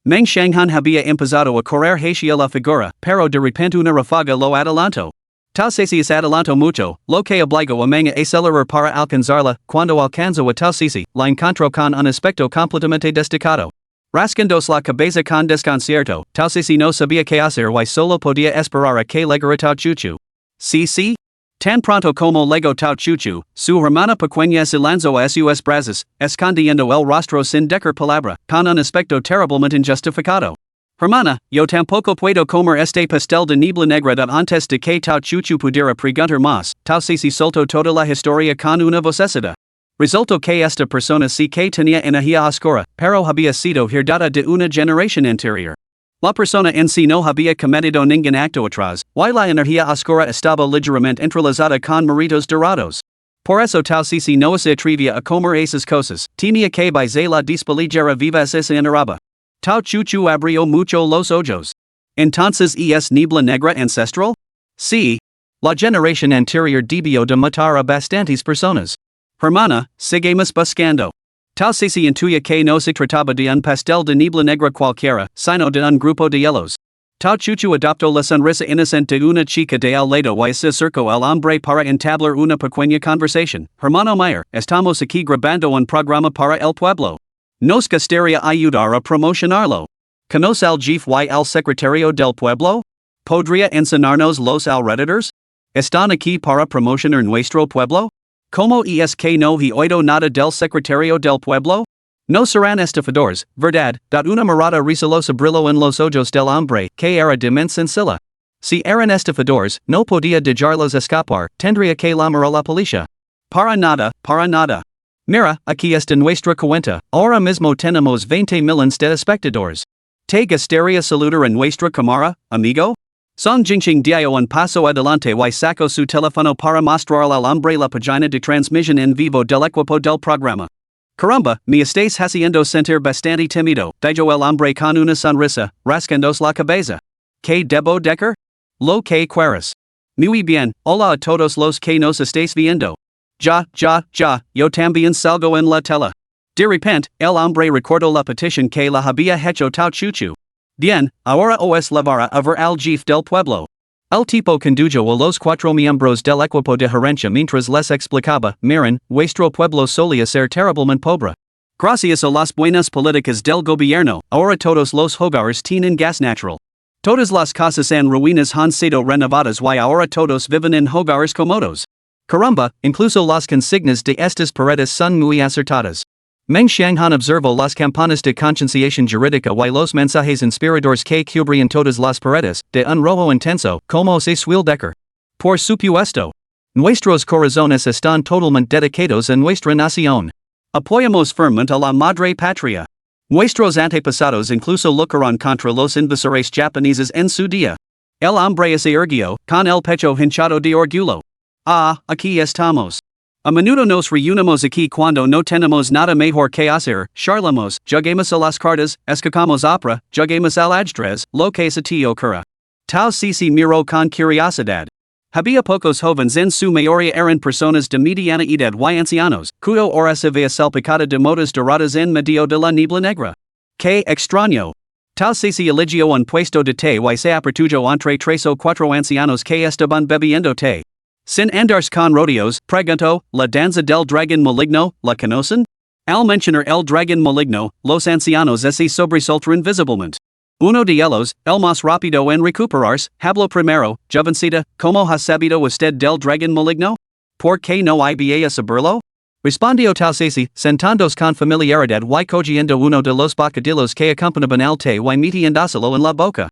Meng Shanghan había empezado a correr hacia la figura, pero de repente una ráfaga lo adelantó. Tao Sisi se adelantó mucho, lo que obligó a Meng a acelerar para alcanzarla. Cuando alcanzó a Tao Sisi, la encontró con un aspecto completamente destacado. Rascándose la cabeza con desconcierto, Tao Sisi no sabía qué hacer y solo podía esperar a que llegara Tao Chuchu. Sí. Tan pronto como llegó Tao Chuchu, su hermana pequeña se lanzó a sus brazos, escondiendo el rostro sin decir palabra, con un aspecto terriblemente injustificado. Hermana, yo tampoco puedo comer este pastel de niebla negra antes de que Tao Chuchu pudiera preguntar más. Tao Sisi soltó toda la historia con una vocecita. Resultó que esta persona sí que tenía energía oscura, pero había sido heredada de una generación anterior. La persona en sí no había cometido ningún acto atrás, y la energía oscura estaba ligeramente entrelazada con méritos dorados. Por eso Tao Sisi no se atrevía a comer esas cosas, temía que by la despelillera viva se enaraba. Tao Chuchu abrió mucho los ojos. Entonces ¿es niebla negra ancestral? Sí. La generación anterior debió de matar a bastantes personas. Hermana, seguimos buscando. Tao Sisi intuía que no se trataba de un pastel de niebla negra cualquiera, sino de un grupo de hielos. Tao Chuchu adoptó la sonrisa inocente de una chica de al lado y se acercó al hombre para entablar una pequeña conversación. Hermano mayor, estamos aquí grabando un programa para el pueblo. Nos gustaría ayudar a promocionarlo. ¿Conoce al jefe y al secretario del pueblo? ¿Podría enseñarnos los alrededores? ¿Están aquí para promocionar nuestro pueblo? ¿Cómo es que no he oído nada del secretario del pueblo? No serán estafadores, ¿verdad? Una mirada recelosa brilló en los ojos del hombre, que era de sencilla. Si eran estafadores, no podía dejarlos escapar, tendría que llamar a la policía. Para nada. Mira, aquí está nuestra cuenta, ahora mismo tenemos 20 millones de espectadores. ¿Te gustaría saludar a nuestra cámara, amigo? Song Jingqing dio un paso adelante y sacó su teléfono para mostrar al hombre la página de transmisión en vivo del equipo del programa. Caramba, me estáis haciendo sentir bastante temido, dijo el hombre con una sonrisa, rascándose la cabeza. ¿Qué debo decir? Lo que quieras. Muy bien, hola a todos los que nos estáis viendo. Ya, yo también salgo en la tela. De repente, el hombre recordó la petición que la había hecho Tao Chuchu. Bien, ahora os llevará a ver al jefe del pueblo. El tipo condujo a los 4 miembros del equipo de gerencia mientras les explicaba, miren, vuestro pueblo solía ser terriblemente pobre. Gracias a las buenas políticas del gobierno, ahora todos los hogares tienen gas natural. Todas las casas en ruinas han sido renovadas y ahora todos viven en hogares cómodos. Caramba, incluso las consignas de estas paredes son muy acertadas. Meng Shanghan observó las campanas de concienciación jurídica y los mensajes inspiradores que cubrían todas las paredes, de un rojo intenso, como se suele decir. Por supuesto. Nuestros corazones están totalmente dedicados a nuestra nación. Apoyamos firmemente a la madre patria. Nuestros antepasados incluso lucharon contra los invasores japoneses en su día. El hombre se erguió, con el pecho hinchado de orgullo. Aquí estamos. A menudo nos reunimos aquí cuando no tenemos nada mejor que hacer, charlamos, jugamos a las cartas, escuchamos opera, jugamos al ajedrez, lo que se te ocurra. Tal Cici miró con curiosidad. Había pocos jóvenes en su mayoría eran personas de mediana edad y ancianos, cuyo hora se veía salpicada de motas doradas en medio de la niebla negra. Que extraño. Tal Cici eligió un puesto de té y se apertuyo entre tres o cuatro ancianos que estaban bebiendo té. Sin andarse con rodeos, preguntó, la danza del dragón maligno, ¿la conocen? Al mencionar el dragón maligno, los ancianos se sobresaltaron visiblemente. Uno de ellos, el más rápido en recuperarse, habló primero, jovencita, ¿cómo ha sabido usted del dragón maligno? ¿Por qué no iba a saberlo? Respondió tal Cici, sentándose con familiaridad y cogiendo uno de los bocadillos que acompañaban al té y metiéndoselo en la boca.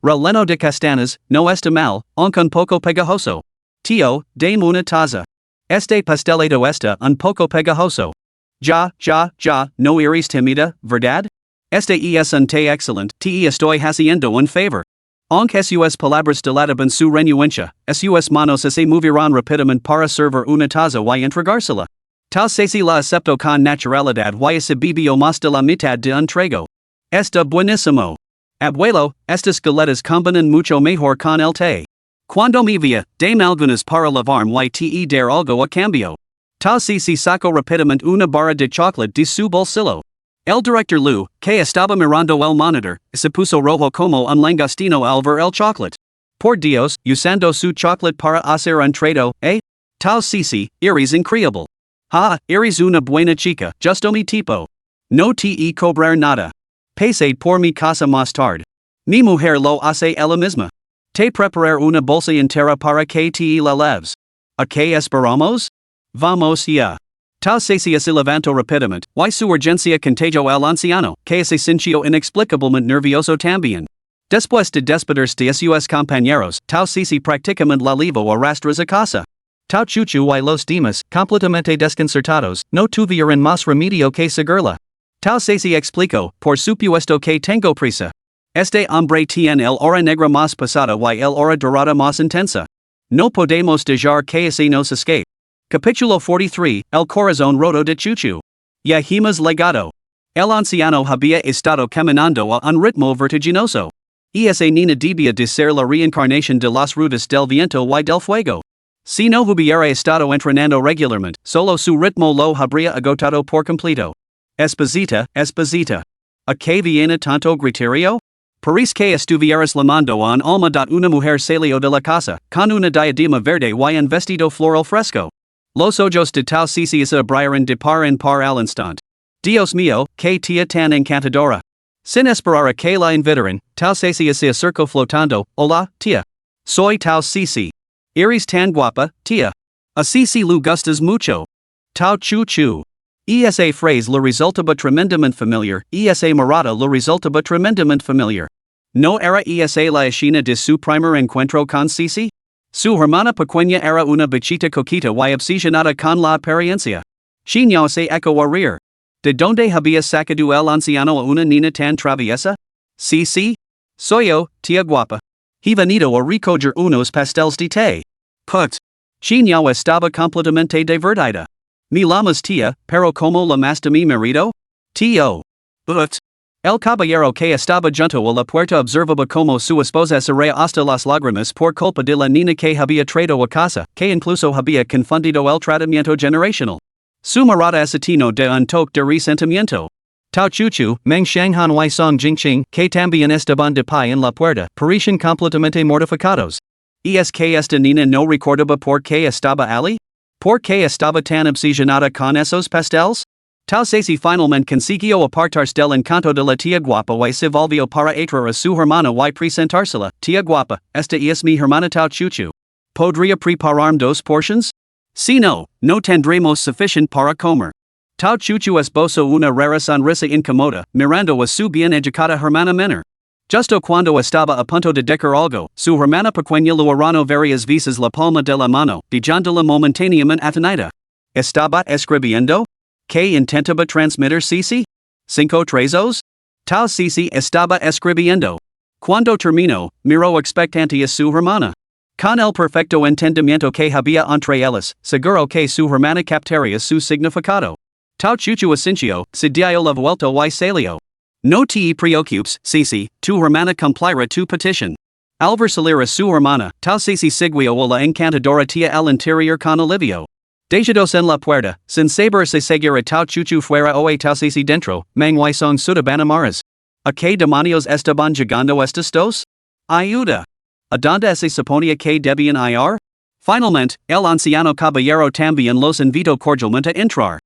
Releno de castanas, no está mal, aunque un poco pegajoso. Tío, dame una taza. Este pastelito está un poco pegajoso. Ya, no eres tímida, ¿verdad? Este es un té excelente, te estoy haciendo un favor. Aunque sus palabras delataban su renuencia, sus manos se movieron rápidamente para servir una taza y entregársela. Tal Cici la aceptó con naturalidad y se bebió más de la mitad de un trago. Está buenísimo. Abuelo, estas galetas combinan mucho mejor con el té. Cuando me vea, dame algunas para lavarme y te dar algo a cambio. Tal Cici sacó rápidamente una barra de chocolate de su bolsillo. El director Lu, que estaba mirando el monitor, se puso rojo como un langostino al ver el chocolate. Por Dios, usando su chocolate para hacer un trato, ¿eh? Tal Cici, eres increíble. Eres una buena chica, justo mi tipo. No te cobrar nada. Pasad por mi casa más tarde. Mi mujer lo hace ella misma. Te preparar una bolsa entera para que te la leves. ¿A qué esperamos? Vamos ya. Tal Cici se levantó rápidamente, y su urgencia contagió al anciano, que se sintió inexplicablemente nervioso también. Después de despedirse de sus compañeros, Tal Cici prácticamente la llevó a rastras a casa. Tal Chuchu y los demás, completamente desconcertados, no tuvieron más remedio que seguirla. Tal Cici explicó, por supuesto que tengo prisa. Este hombre tiene el hora negra más pesada y el hora dorada más intensa. No podemos dejar que se nos escape. Capítulo 43, El corazón roto de Chuchu. Ya hemos legado. El anciano había estado caminando a un ritmo vertiginoso. Esa niña debía de ser la reencarnación de las rutas del viento y del fuego. Si no hubiera estado entrenando regularmente, solo su ritmo lo habría agotado por completo. Esposita. ¿A qué viene tanto griterío? Parece que estuvieras llamando a un alma de una mujer salió de la casa, con una diadema verde y un vestido floral fresco. Los ojos de Tal Cici se abrieron de par en par al instante. Dios mío, que tía tan encantadora. Sin esperar a que la invitaran, Tal Cici se acercó flotando. Hola, tía. Soy Tal Cici. Eres tan guapa, tía. A Cici lu gustas mucho. Tal Chuchu. Esa phrase le resultaba tremendamente familiar, esa mirada le resultaba tremendamente familiar. ¿No era esa la escena de su primer encuentro con Cici? Su hermana pequeña era una bichita coquita y obsesionada con la apariencia. Chiño se echó a reír. ¿De dónde había sacado el anciano a una niña tan traviesa? Sí. Soy yo, tía guapa. He venido a recoger unos pasteles de té. Put. Chiño estaba completamente divertida. Mi llamas tía, pero como llamaste mi marido? Tío. But. El caballero que estaba junto a la puerta observaba como su esposa se reía hasta las lágrimas por culpa de la niña que había traído a casa, que incluso había confundido el tratamiento generacional. Su mirada asesino de un toque de resentimiento. Tao Chuchu, Meng Shanghan y Song Jingqing, que también estaban de pie en la puerta, parecían completamente mortificados. ¿Es que esta niña no recordaba por qué estaba allí? ¿Por qué estaba tan obsesionada con esos pasteles? Tal Cici finalmente consiguió apartarse del encanto de la tía guapa y se volvió para atraer a su hermana y presentársela. Tía guapa, esta es mi hermana Tao Chuchu. ¿Podría prepararme dos portions? Si no, no tendremos suficiente para comer. Tao Chuchu esbozó una rara sonrisa incómoda, mirando a su bien educada hermana menor. Justo cuando estaba a punto de decir algo, su hermana pequeña le aranó varias veces la palma de la mano, dejándola momentáneamente atonida. ¿Estaba escribiendo? ¿Qué intentaba transmitir Cici? 5 trazos? Tal Cici estaba escribiendo. Cuando terminó, miró expectante a su hermana. Con el perfecto entendimiento que había entre ellos, seguro que su hermana captaría su significado. Tau chuchu asincio, si dio la vuelta y salió. No te preocupes, Cici, tu hermana cumplirá tu petición. Al ver salir a su hermana, Tau Cici siguió a la encantadora tía al interior con alivio. Dejados en la puerta, sin saber si seguir a Tau chuchu fuera o a Tau Cici dentro, Manhwa son sudabanamaras. ¿A qué demonios estaban llegando estos dos? Ayuda. ¿A dónde se suponía que debían ir? Finalmente, el anciano caballero también los invitó cordialmente a entrar.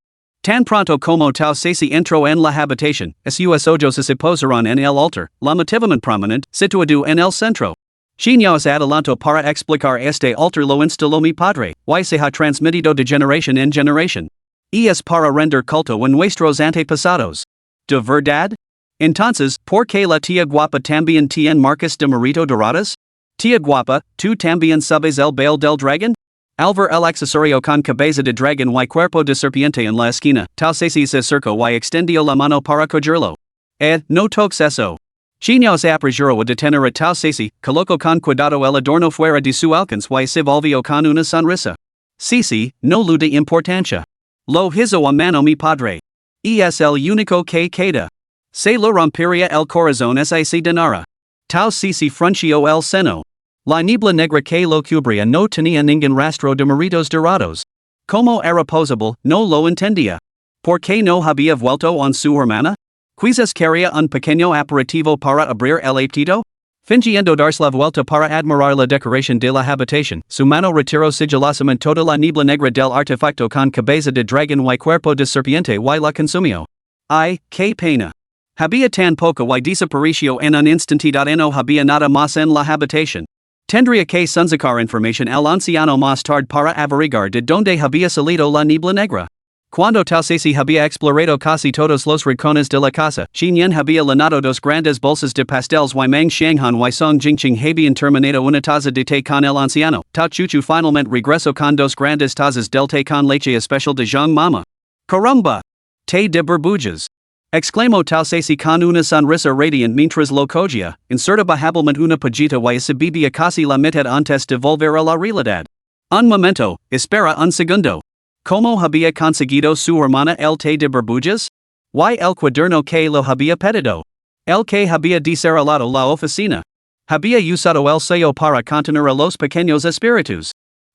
Tan pronto como Tau Cici entró en la habitación, sus ojos se posaron en el altar, llamativamente prominente, situado en el centro. Chiños adelanto para explicar este altar lo instaló mi padre, y se ha transmitido de generación en generación. Y es para render culto a nuestros antepasados. ¿De verdad? Entonces, ¿por qué la tía guapa también tiene marcas de marito doradas? Tía guapa, ¿tú también sabes el baile del dragón? Al ver el accesorio con cabeza de dragón y cuerpo de serpiente en la esquina, Tau Cici se acercó y extendió la mano para cogerlo. No toques eso. Chiños apresuró a detener a Tau Cici, colocó con cuidado el adorno fuera de su alcance y se volvió con una sonrisa. Cici, no le de importancia. Lo hizo a mano mi padre. Y es el único que queda. Se lo rompería el corazón ese dinara. Tau Cici frunció el seno. La niebla negra que lo cubría no tenía ningún rastro de maritos dorados. Como era posible, no lo entendía. ¿Por qué no había vuelto con su hermana? Quizás quería un pequeño aperitivo para abrir el apetito? Fingiendo darse la vuelta para admirar la decoración de la habitación, su mano retiró sigilosamente toda la niebla negra del artefacto con cabeza de dragón y cuerpo de serpiente y la consumió. ¡Ay, qué pena! Había tan poca y desapareció en un instante. No había nada más en la habitación. Tendría que sacar información al anciano más tarde para averiguar de dónde había salido la niebla negra. Cuando Tau Cici había explorado casi todos los rincones de la casa, Chinyan había llenado dos grandes bolsas de pastéis y Mang Shanghan y Song Jingqing habían terminado una taza de té con el anciano. Tau Chuchu finalmente regresó con dos grandes tazas del té con leche especial de Zhang Mama. ¡Caramba! Té de burbujas. Exclamó Tau Cici con una sonrisa radiante mientras lo cogía, insertaba hábilmente una pajita y se bebía casi la mitad antes de volver a la realidad. Un momento, espera un segundo. ¿Cómo había conseguido su hermana el té de burbujas? ¿Y el cuaderno que lo había pedido? El que había desarrollado la oficina. Había usado el sello para contener a los pequeños espíritus.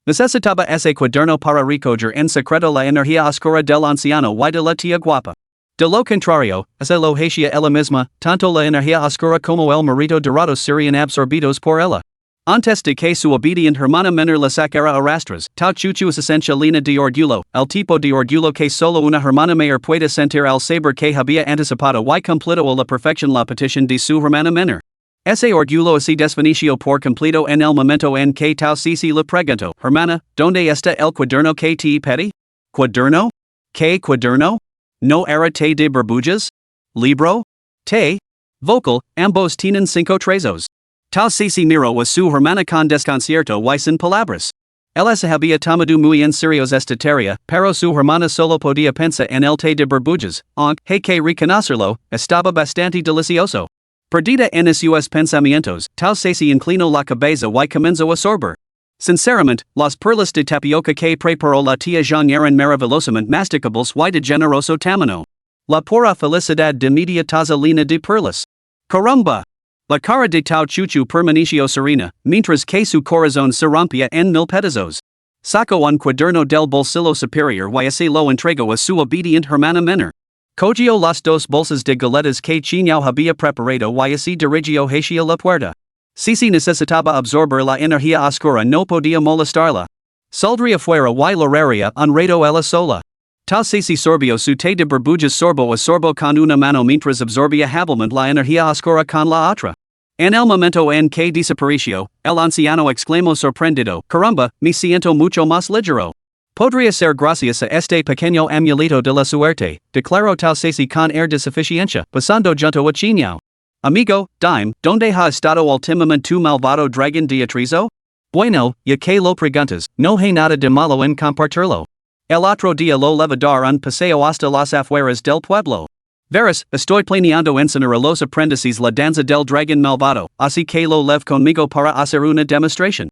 Necesitaba ese cuaderno para recoger en secreto la energía oscura del anciano y de la tía guapa. De lo contrario, se lo hacía ella misma, tanto la energía oscura como el marito dorado serían absorbidos por ella. Antes de que su obediente hermana menor la sacara a rastras, Tau Chuchu es esencia lina de orgullo, el tipo de orgullo que solo una hermana mayor puede sentir al saber que había anticipado y cumplido a la perfección la petición de su hermana menor. Ese orgullo se desvaneció por completo en el momento en que Tau Cici le preguntó, hermana, ¿dónde está el cuaderno que te pedí? ¿Cuaderno? ¿Qué cuaderno? ¿No era té de burbujas? ¿Libro? ¿Té? Vocal, ambos tienen 5 trazos. Tau Cici miró a su hermana con desconcierto y sin palabras. Ella se había tomado muy en serio esta tarea, pero su hermana solo podía pensar en el té de burbujas, aunque, hay que reconocerlo, estaba bastante delicioso. Perdida en sus pensamientos, Tau Cici inclinó la cabeza y comenzó a sorber. Sinceramente, las perlas de tapioca que preparó la tía Jean eran maravillosamente masticables y de generoso tamaño. La pura felicidad de media taza lina de perlas. ¡Caramba! La cara de Tau Chuchu permaneció serena, mientras que su corazón se rompía en mil pedazos. Sacó un cuaderno del bolsillo superior y se lo entregó a su obediente hermana menor. Cogió las dos bolsas de galletas que Chiñao había preparado y se dirigió hacia la puerta. Cici necesitaba absorber la energía oscura, no podía molestarla. Saldría fuera y loraría un rato ella sola. Tau Cici sorbió su té de burbujas sorbo a sorbo con una mano mientras absorbía hábilmente la energía oscura con la otra. En el momento en que desapareció, el anciano exclamó sorprendido, caramba, me siento mucho más ligero. Podría ser gracias a este pequeño amulito de la suerte, declaró Tau Cici con air de suficiencia, pasando junto a Chiñao. Amigo, dime, ¿dónde ha estado últimamente tu malvado dragón de atrizo? Bueno, ya que lo preguntas, no hay nada de malo en compartirlo. El otro día lo llevé dar un paseo hasta las afueras del pueblo. Verás, estoy planeando enseñar a los aprendices la danza del dragón malvado, así que lo llevo conmigo para hacer una demostración.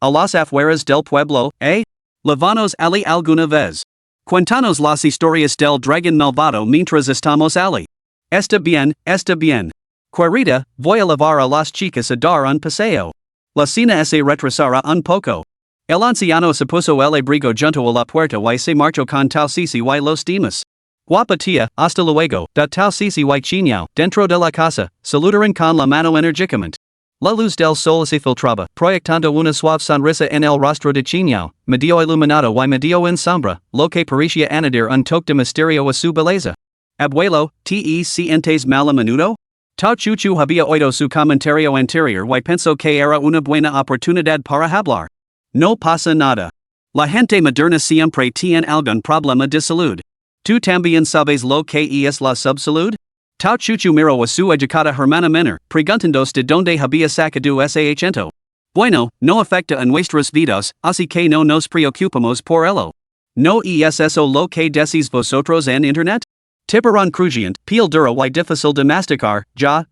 A las afueras del pueblo, eh? Levanos ali alguna vez. Cuéntanos las historias del dragón malvado mientras estamos ali. Está bien, está bien. Querida, voy a llevar a las chicas a dar un paseo. La cena se retrasará un poco. El anciano se puso el abrigo junto a la puerta y se marchó con tal Cici y los demás. Guapa tía, hasta luego, da tal Cici y Chiñao, dentro de la casa, saludaron con la mano enérgicamente. La luz del sol se filtraba, proyectando una suave sonrisa en el rostro de Chiñao, medio iluminado y medio en sombra, lo que parecía añadir un toque de misterio a su belleza. Abuelo, ¿te sientes mal a menudo? Tao Chuchu había oído su comentario anterior y pensó que era una buena oportunidad para hablar. No pasa nada. La gente moderna siempre tiene algún problema de salud. ¿Tú también sabes lo que es la subsalud? Tao Chuchu miró a su educada hermana menor, preguntándos de dónde había sacado ese acento. Bueno, no afecta a nuestras vidas, así que no nos preocupamos por ello. ¿No es eso lo que decís vosotros en internet? Tiburón crujiente, piel dura y difícil de masticar, ya.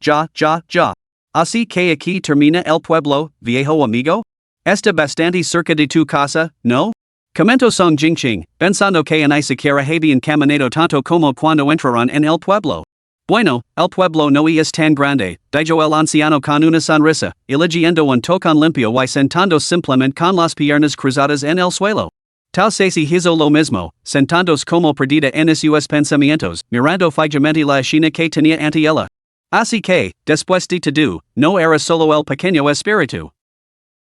Así que aquí termina el pueblo, viejo amigo? Está bastante cerca de tu casa, ¿no? Comentó Song Jingqing, pensando que ni siquiera habían caminado tanto como cuando entraron en el pueblo. Bueno, el pueblo no es tan grande, dijo el anciano con una sonrisa, eligiendo un tocón limpio y sentando simplemente con las piernas cruzadas en el suelo. Tal Ceci hizo lo mismo, sentándose como perdida en sus pensamientos, mirando fijamente la escena que tenía ante ella. Así que, después de todo, no era solo el pequeño espíritu.